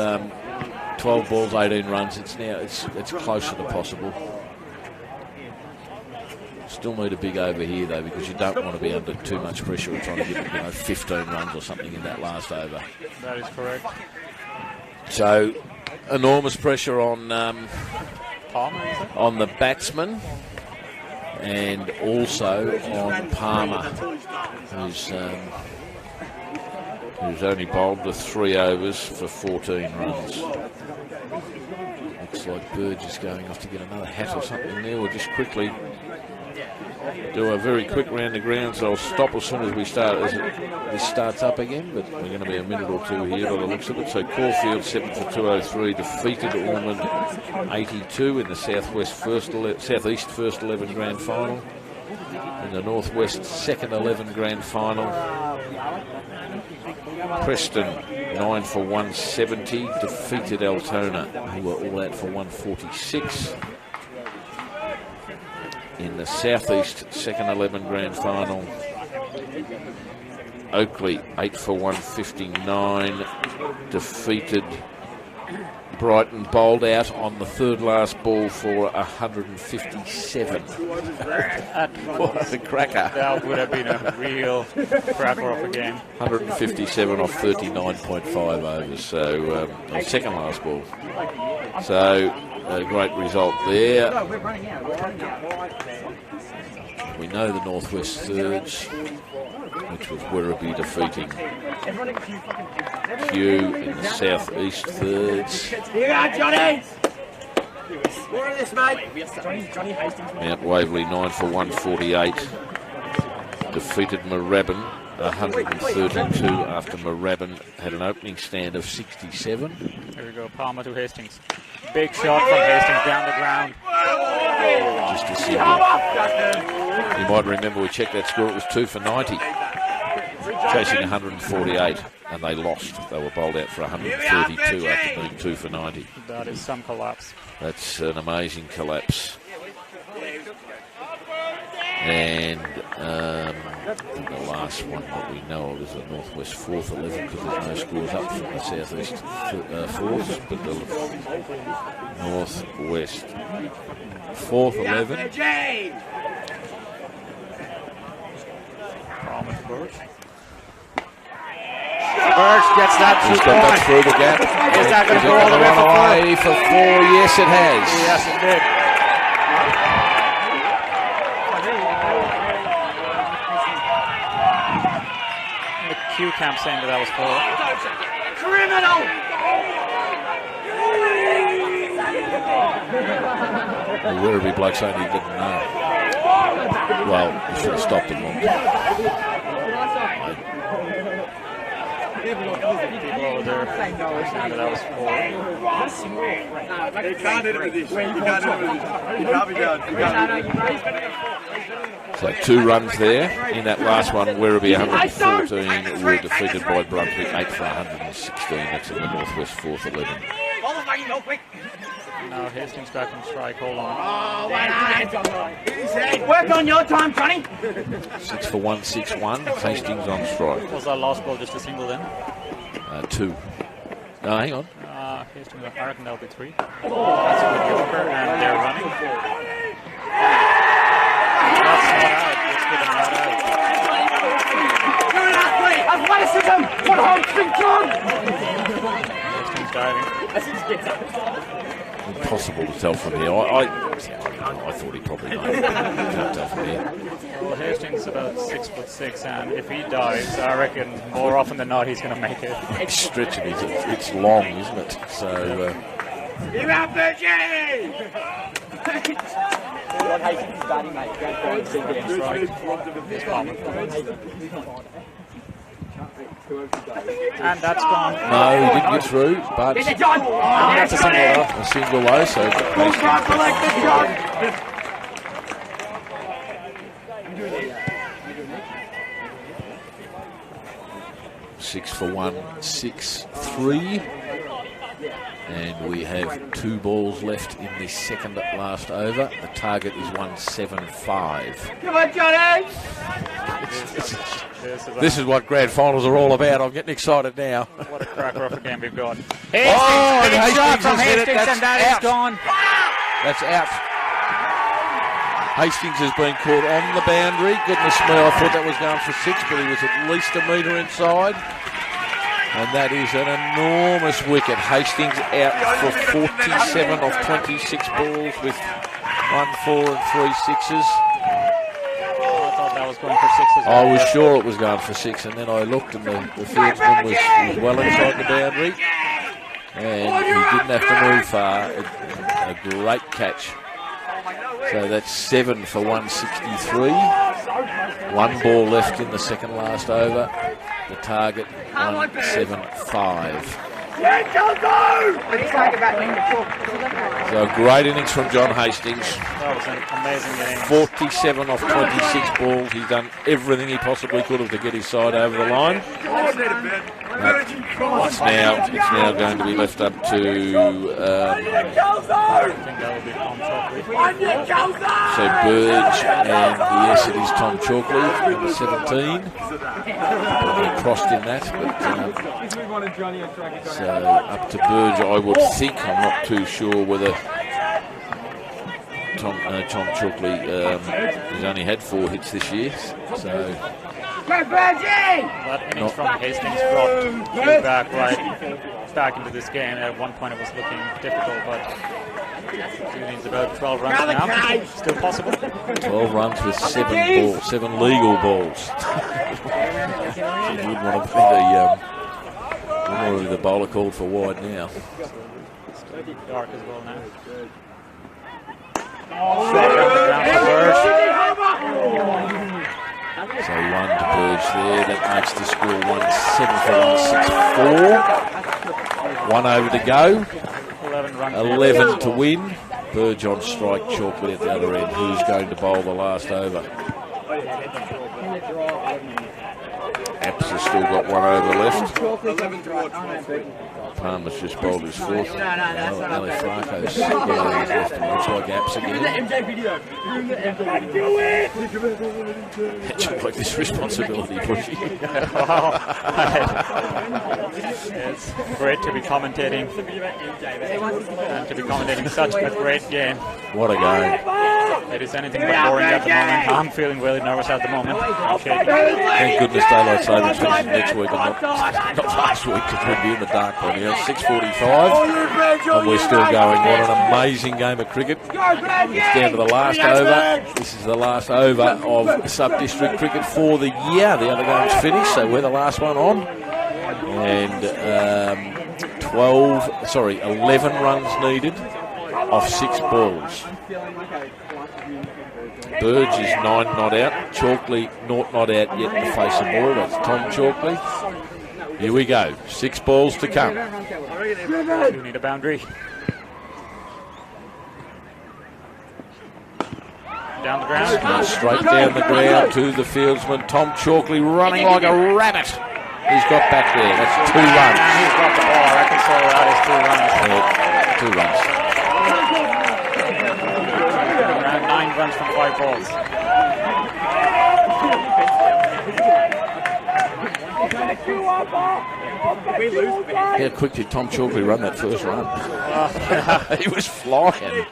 12 balls, 18 runs, it's closer to possible. Still need a big over here though, because you don't want to be under too much pressure of trying to get 15 runs or something in that last over. That is correct. So enormous pressure on Palmer, on the batsman and also on Palmer, who's only bowled the 3 overs for 14 runs. Looks like Burge is going off to get another hat or something there. We'll just quickly do a very quick round the grounds. I'll stop as soon as we start, as this starts up again, but we're going to be a minute or 2 here by the looks of it. So Caulfield 7 for 203 defeated Ormond 82 in the Southeast first 11 grand final. In the Northwest second 11 grand final, Preston 9 for 170 defeated Altona, who were all out for 146. In the Southeast second 11 grand final, Oakley 8 for 159 defeated Brighton, bowled out on the third last ball for 157. What a cracker. That would have been a real cracker of a game. 157 off 39.5 overs, so second last ball. So a great result there. We know the Northwest thirds, which was Werribee defeating Kew in the Southeast thirds. Here you go, Johnny! More of this, mate. Mount Waverley 9 for 148 defeated Moorabbin 132 after Moorabbin had an opening stand of 67. Here we go, Palmer to Hastings. Big shot from Hastings down the ground. Just to see, you might remember we checked that score, it was 2 for 90. Chasing 148, and they lost. They were bowled out for 132 after being 2 for 90. That is some collapse. That's an amazing collapse. And the last one that we know of is the Northwest 4th 11, because there's no scores up from the Southeast 4th, but the Northwest 4th 11. Birch gets that He's got that through the gap. Is that going to go all the run away for 4? Yes, it has. Yes, it did. The Q camp saying that was 4. Criminal! The Werribee bloke saying he didn't know. Well, he should have stopped him. People over there saying that was 4. You can't hit it with this. You can't hit it with this. You can't be going. So 2 runs there. In that last one, Werribee 114 were defeated by Brunswick 8 for 116. That's in the Northwest 4th 11. Now Hastings back on strike. Hold on. Work on your time, Johnny. 6 for 161. Hastings on strike. Was that last ball just a single then? 2. No, hang on. Hastings, I reckon that'll be 3. That's a good Yorker, and they're running. That's not out. Let's get them not out. Athleticism! What Hastings done? Hastings diving. Impossible to tell from here. I thought he probably might. Can't tell from here. Well, Hastings is about 6'6", and if he dives, I reckon more often than not he's going to make it. He's stretching. It's long, isn't it? So. You're out, Virgie! Hastings is starting, mate. And that's gone. No, he didn't get through, but that's a single though. A single low, so Six for 163. And we have 2 balls left in the second last over. The target is 175. Come on, Johnny! This is what grand finals are all about. I'm getting excited now. What a cracker of a game we've got. Hastings shot from has hit Hastings, it. and that is gone. That's out. Hastings has been caught on the boundary. Goodness me, I thought that was going for 6, but he was at least a metre inside. And that is an enormous wicket. Hastings out for 47 off 26 balls with 1 4 and 3 sixes. I thought that was going for 6 as well. I was sure it was going for 6, and then I looked, and the fieldsman was well inside the boundary. And he didn't have to move far. A great catch. So that's 7 for 163. 1 ball left in the second last over. The target 175. So a great innings from John Hastings. That was an amazing game. 47 off 26 balls. He's done everything he possibly could have to get his side over the line. It's now going to be left up to I think that will be Tom Chalkley. so Burge, and yes, it is Tom Chalkley, number 17. Probably crossed in that, but so up to Burge, I would think. I'm not too sure whether Tom Chalkley has only had 4 hits this year, so. That innings from Hastings brought Hugh back into this game. At one point it was looking difficult, but he needs about 12 runs now. Still possible. 12 runs with 7 legal balls. You wouldn't want to be the bowler called for wide now. Still dark as well now. Short down the ground for Burge. So 1 to Burge there. That makes the score 1-7 for 164. 1 over to go. 11 to win. Burge on strike, Chalkley at the other end. Who's going to bowl the last over? Apps has still got 1 over left. Palmer's just bowled his 4th. Ali Franco's still got his left, and looks like Apps again. How'd you like this responsibility, Bushy? Wow. It's great to be commentating and to be commentating such a great game. What a game. It is anything but boring at the moment. I'm feeling really really nervous at the moment. Thank goodness daylight savings finishes next week and not last week, because we'd be in the dark by now. 6:45, and we're still going. What an amazing game of cricket. It's down to the last over. This is the last over of sub-district cricket for the year. The other game's finished, so we're the last one on. And 11 runs needed off 6 balls. Burge is 9 not out. Chalkley not out yet to face the ball. That's Tom Chalkley. Here we go. 6 balls to come. You need a boundary. Down the ground. Straight down the ground to the fieldsman. Tom Chalkley running like a rabbit. He's got back there. That's 2 runs. He's got the ball. I reckon so. That is 2 runs. 2 runs. Around 9 runs from 5 balls. How quick did Tom Chalkley run that first run? He was flying.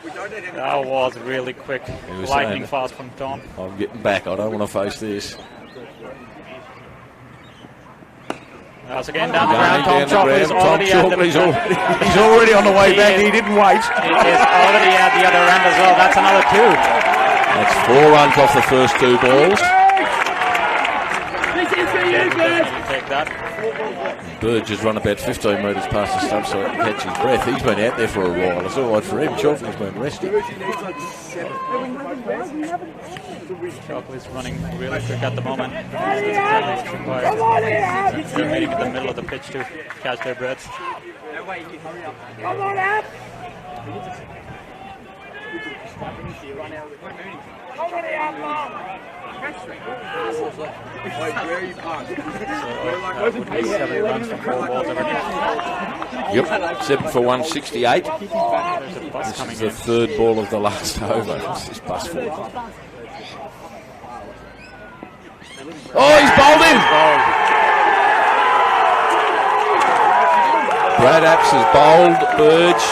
That was really quick. Lightning fast from Tom. I'm getting back. I don't want to face this. That's again down the ground. Tom Chalkley's he's already on the way back. He didn't wait. He is already at the other end as well. That's another 2. That's 4 runs off the first 2 balls. Take that. Burge has run about 15 metres past the stump so he can catch his breath. He's been out there for a while. It's all right for him. Chalkley's been resting. Chalkley's running really quick at the moment. They're meeting in the middle of the pitch to catch their breaths. Come on up! Yep, 7 for 168. This is the 3rd ball of the last over. This is bus for. Oh, he's bowled in! Brad Apps has bowled Burge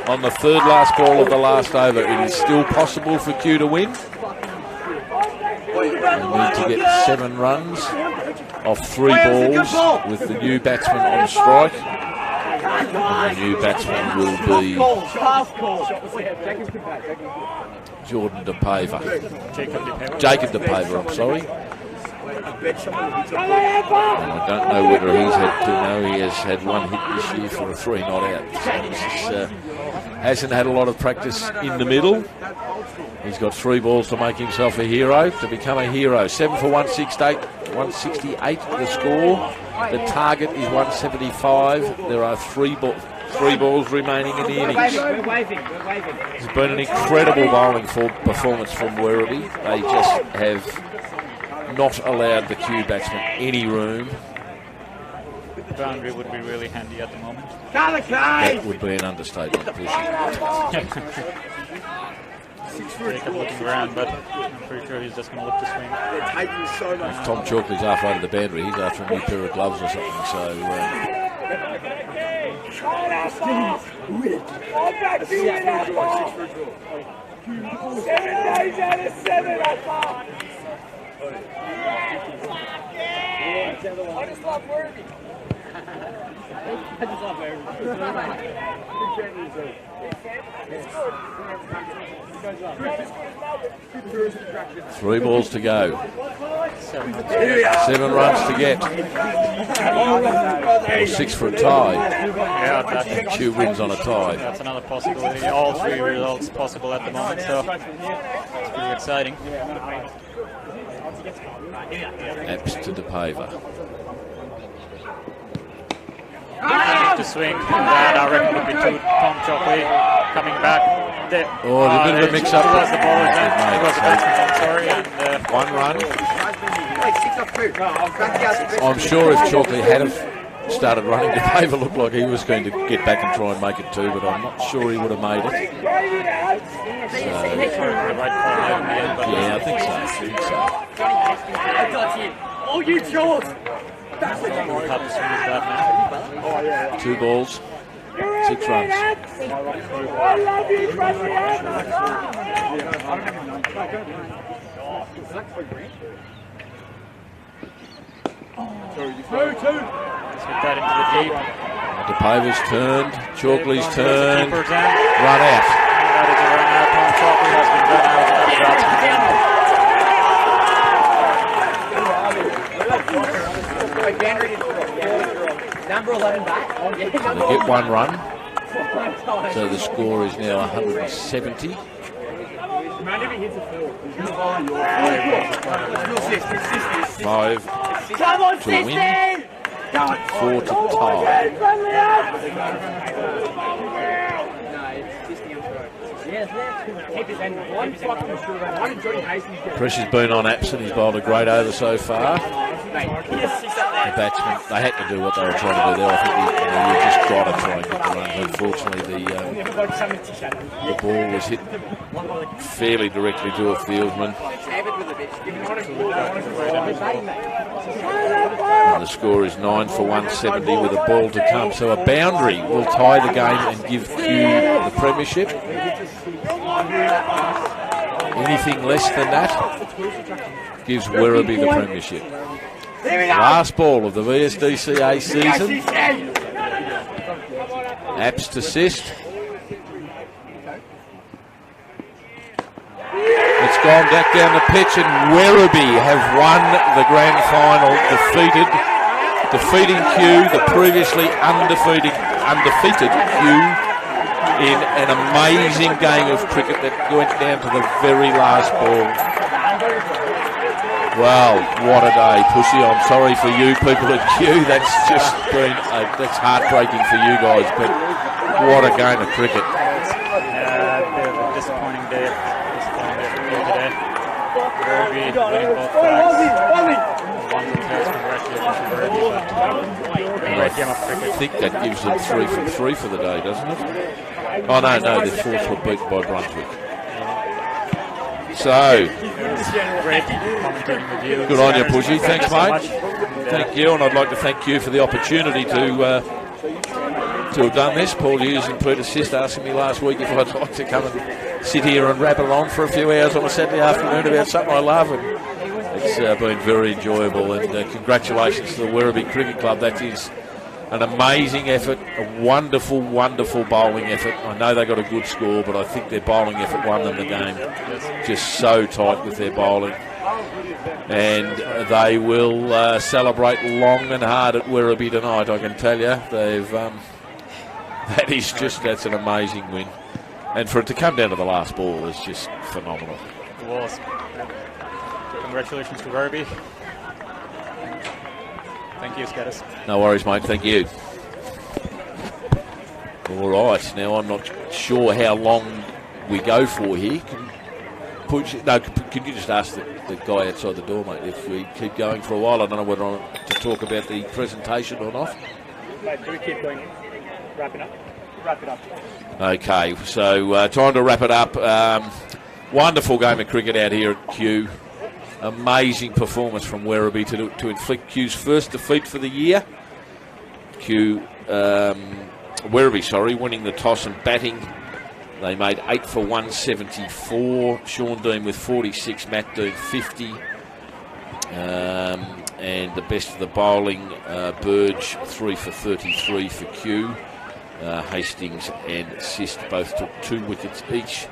on the 3rd last ball of the last over. It is still possible for Q to win. They need to get 7 runs off 3 balls with the new batsman on strike. And the new batsman will be Jordan DePaver. Jacob DePaver, I'm sorry. And I don't know whether he's had to know he has had 1 hit this year for a 3 not out. So this hasn't had a lot of practice in the middle. He's got 3 balls to make himself a hero, to become a hero. 7 for 168, 168 the score. The target is 175. There are 3 balls remaining in the innings. It's been an incredible bowling performance from Werribee. They just have not allowed the Q batsman any room. The boundary would be really handy at the moment. That would be an understatement. Jacob looking around, but I'm pretty sure he's just going to look to swing. Tom Chalkley's halfway to the boundary. He's after a new pair of gloves or something. So. 7 days out of 7, I thought. I just love Werribee. I just love Werribee. 3 balls to go. 7 runs to get. Or 6 for a tie. Yeah, Q wins on a tie. That's another possibility. All 3 results possible at the moment, so it's pretty exciting. Apps to DePaver. To swing, and that I reckon would be 2. Tom Chalkley coming back. Oh, a bit of a mix-up. It was the bowler then. It was the batsman, I'm sorry. And, 1 run. I'm sure if Chalkley had have started running, DePaver looked like he was going to get back and try and make it 2, but I'm not sure he would have made it. Yeah, I think so. Oh, you George! 2 balls, 6 runs. I love you, Hit that into the deep. DePaver's turned, Chalkley's There's the turned, keeper's end. run out. That is a run out. Tom Chalkley has been run out of the batsman's end. Number 11 bat. They get one run, so the score is now 170. Five to win, 4 to tie. Pressure's been on Apson. He's bowled a great over so far. The batsmen, they had to do what they were trying to do there. I think you just got to try and get the runs. Unfortunately, the ball was hit fairly directly to a fieldsman. And the score is 9 for 170 with a ball to come. So a boundary will tie the game and give Q the premiership. Anything less than that gives Werribee the premiership. Last ball of the VSDCA season. Apps to assist. It's gone back down the pitch, and Werribee have won the grand final, defeating Q, the previously undefeated Q, in an amazing game of cricket that went down to the very last ball. Well, what a day, Pushy. I'm sorry for you people at Q. That's just been, that's heartbreaking for you guys, but what a game of cricket. Yeah, a bit of a disappointing day for Q today. Werribee winning both flags. One test, congratulations to Werribee, but great game of cricket. I think that gives them 3 from 3 for the day, doesn't it? Oh, no, the fourth were beaten by Brunswick. So, great commentating with you. Good on you, Pushy. Thanks, mate. Thank you, and I'd like to thank you for the opportunity to have done this. Paul Hughes and Peter Sist asking me last week if I'd like to come and sit here and rap along for a few hours on a Saturday afternoon about something I love, and it's been very enjoyable. And congratulations to the Werribee Cricket Club. That is an amazing effort, a wonderful, wonderful bowling effort. I know they got a good score, but I think their bowling effort won them the game. Just so tight with their bowling. And they will celebrate long and hard at Werribee tonight, I can tell you. They've that's an amazing win. And for it to come down to the last ball is just phenomenal. It was. Congratulations to Werribee. Thank you, Scattis. No worries, mate. Thank you. All right. Now, I'm not sure how long we go for here. Can you just ask the guy outside the door, mate, if we keep going for a while? I don't know whether I'm to talk about the presentation or not. Mate, do we keep going? Wrap it up. Wrap it up. Okay. So, time to wrap it up. Wonderful game of cricket out here at Q. Amazing performance from Werribee to inflict Q's first defeat for the year. Werribee, winning the toss and batting. They made 8 for 174. Sean Dean with 46, Matt Dean 50. And the best of the bowling, Burge 3 for 33 for Q. Hastings and Sist both took 2 wickets each.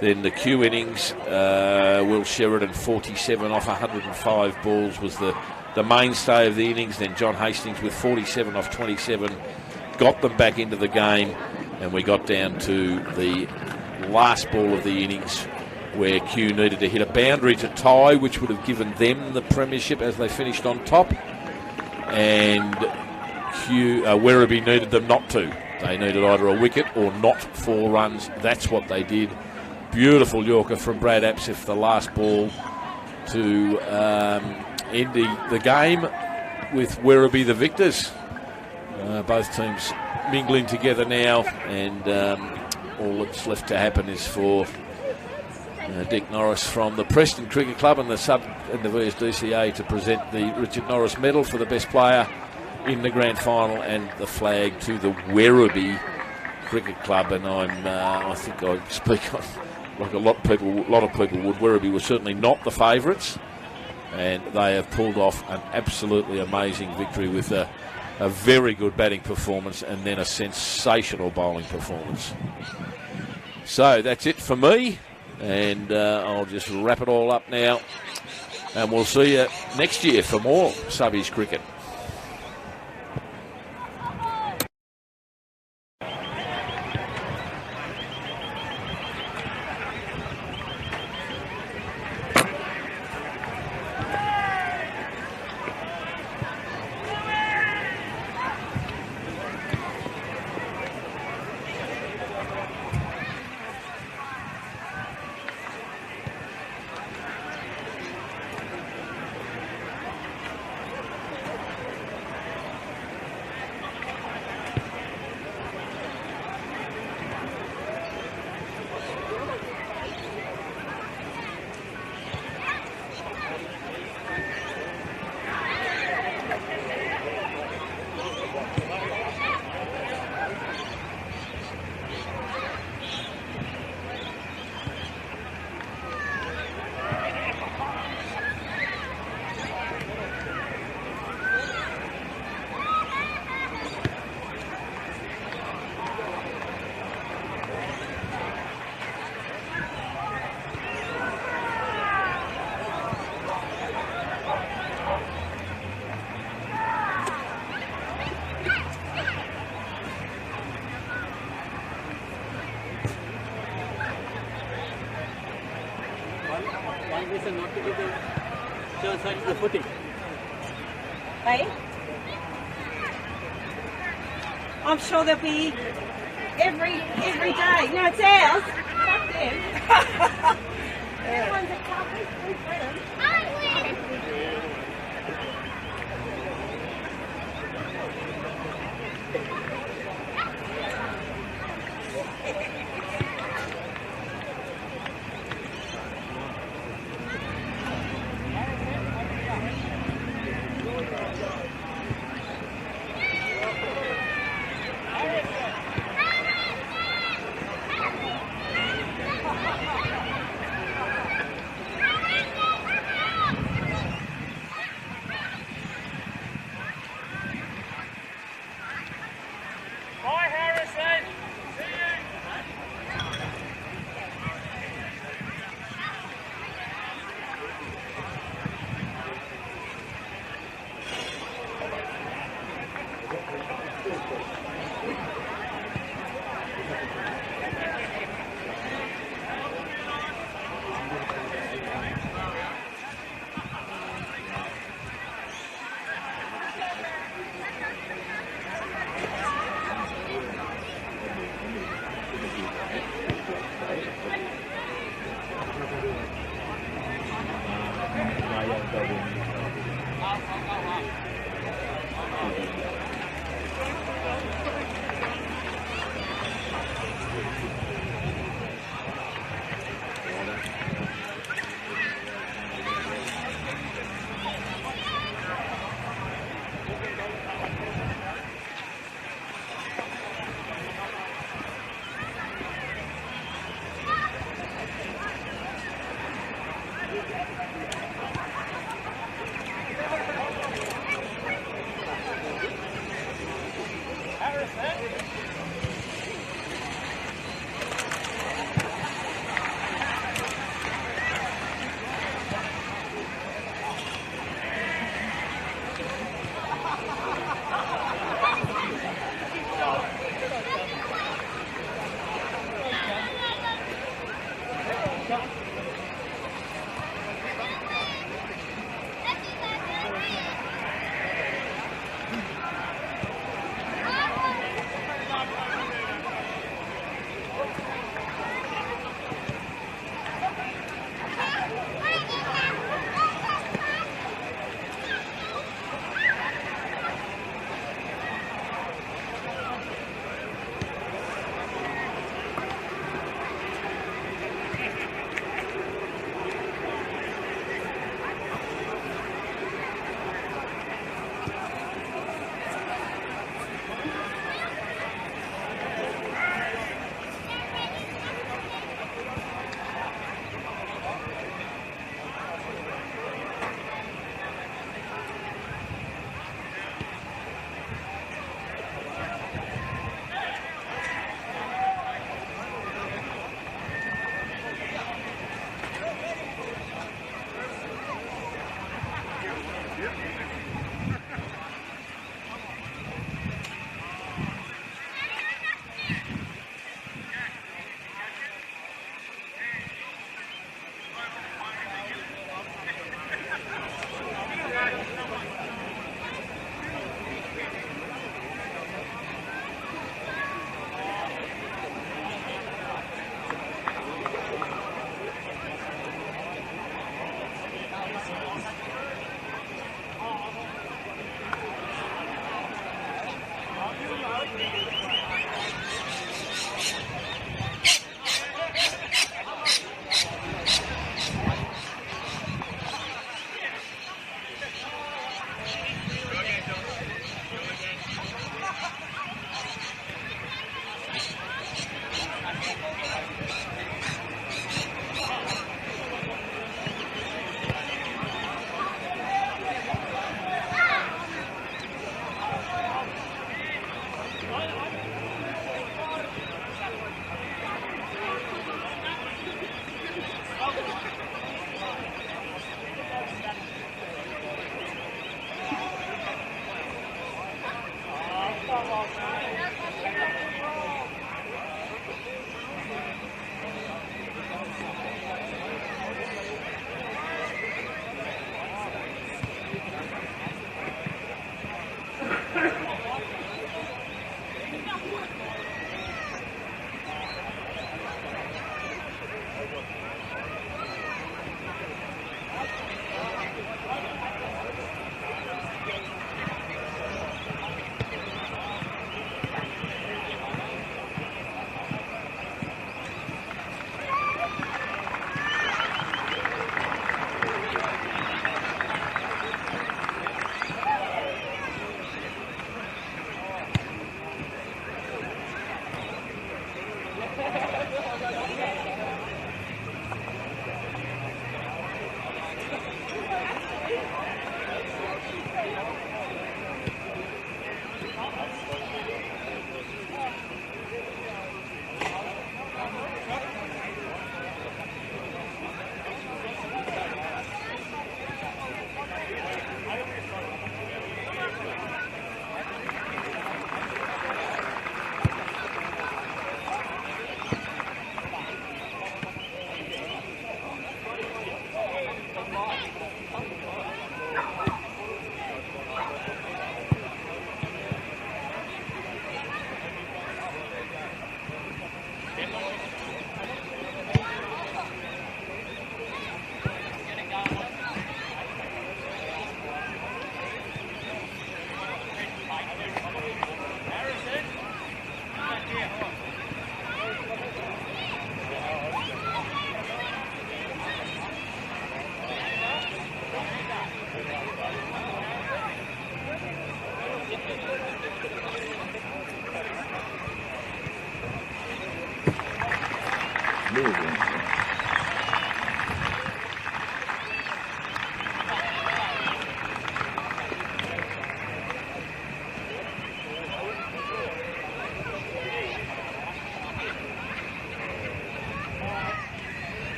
Then the Q innings, Will Sheridan 47 off 105 balls was the mainstay of the innings. Then John Hastings with 47 off 27 got them back into the game, and we got down to the last ball of the innings where Q needed to hit a boundary to tie, which would have given them the premiership as they finished on top, and Werribee needed them not to. They needed either a wicket or not 4 runs. That's what they did. Beautiful Yorker from Brad Apseth, the last ball to end the game with Werribee the victors. Both teams mingling together now, and all that's left to happen is for Dick Norris from the Preston Cricket Club and the VSDCA to present the Richard Norris Medal for the best player in the grand final, and the flag to the Werribee Cricket Club. And I think I speak on like a lot of people would, Werribee were certainly not the favourites, and they have pulled off an absolutely amazing victory with a very good batting performance and then a sensational bowling performance. So that's it for me, and I'll just wrap it all up now, and we'll see you next year for more subbies cricket. Not to give the chance on the footing. Hey? I'm sure there'll be every day. No, it's ours. Fuck them. Everyone's a couple.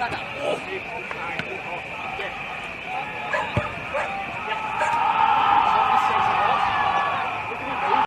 Shut up.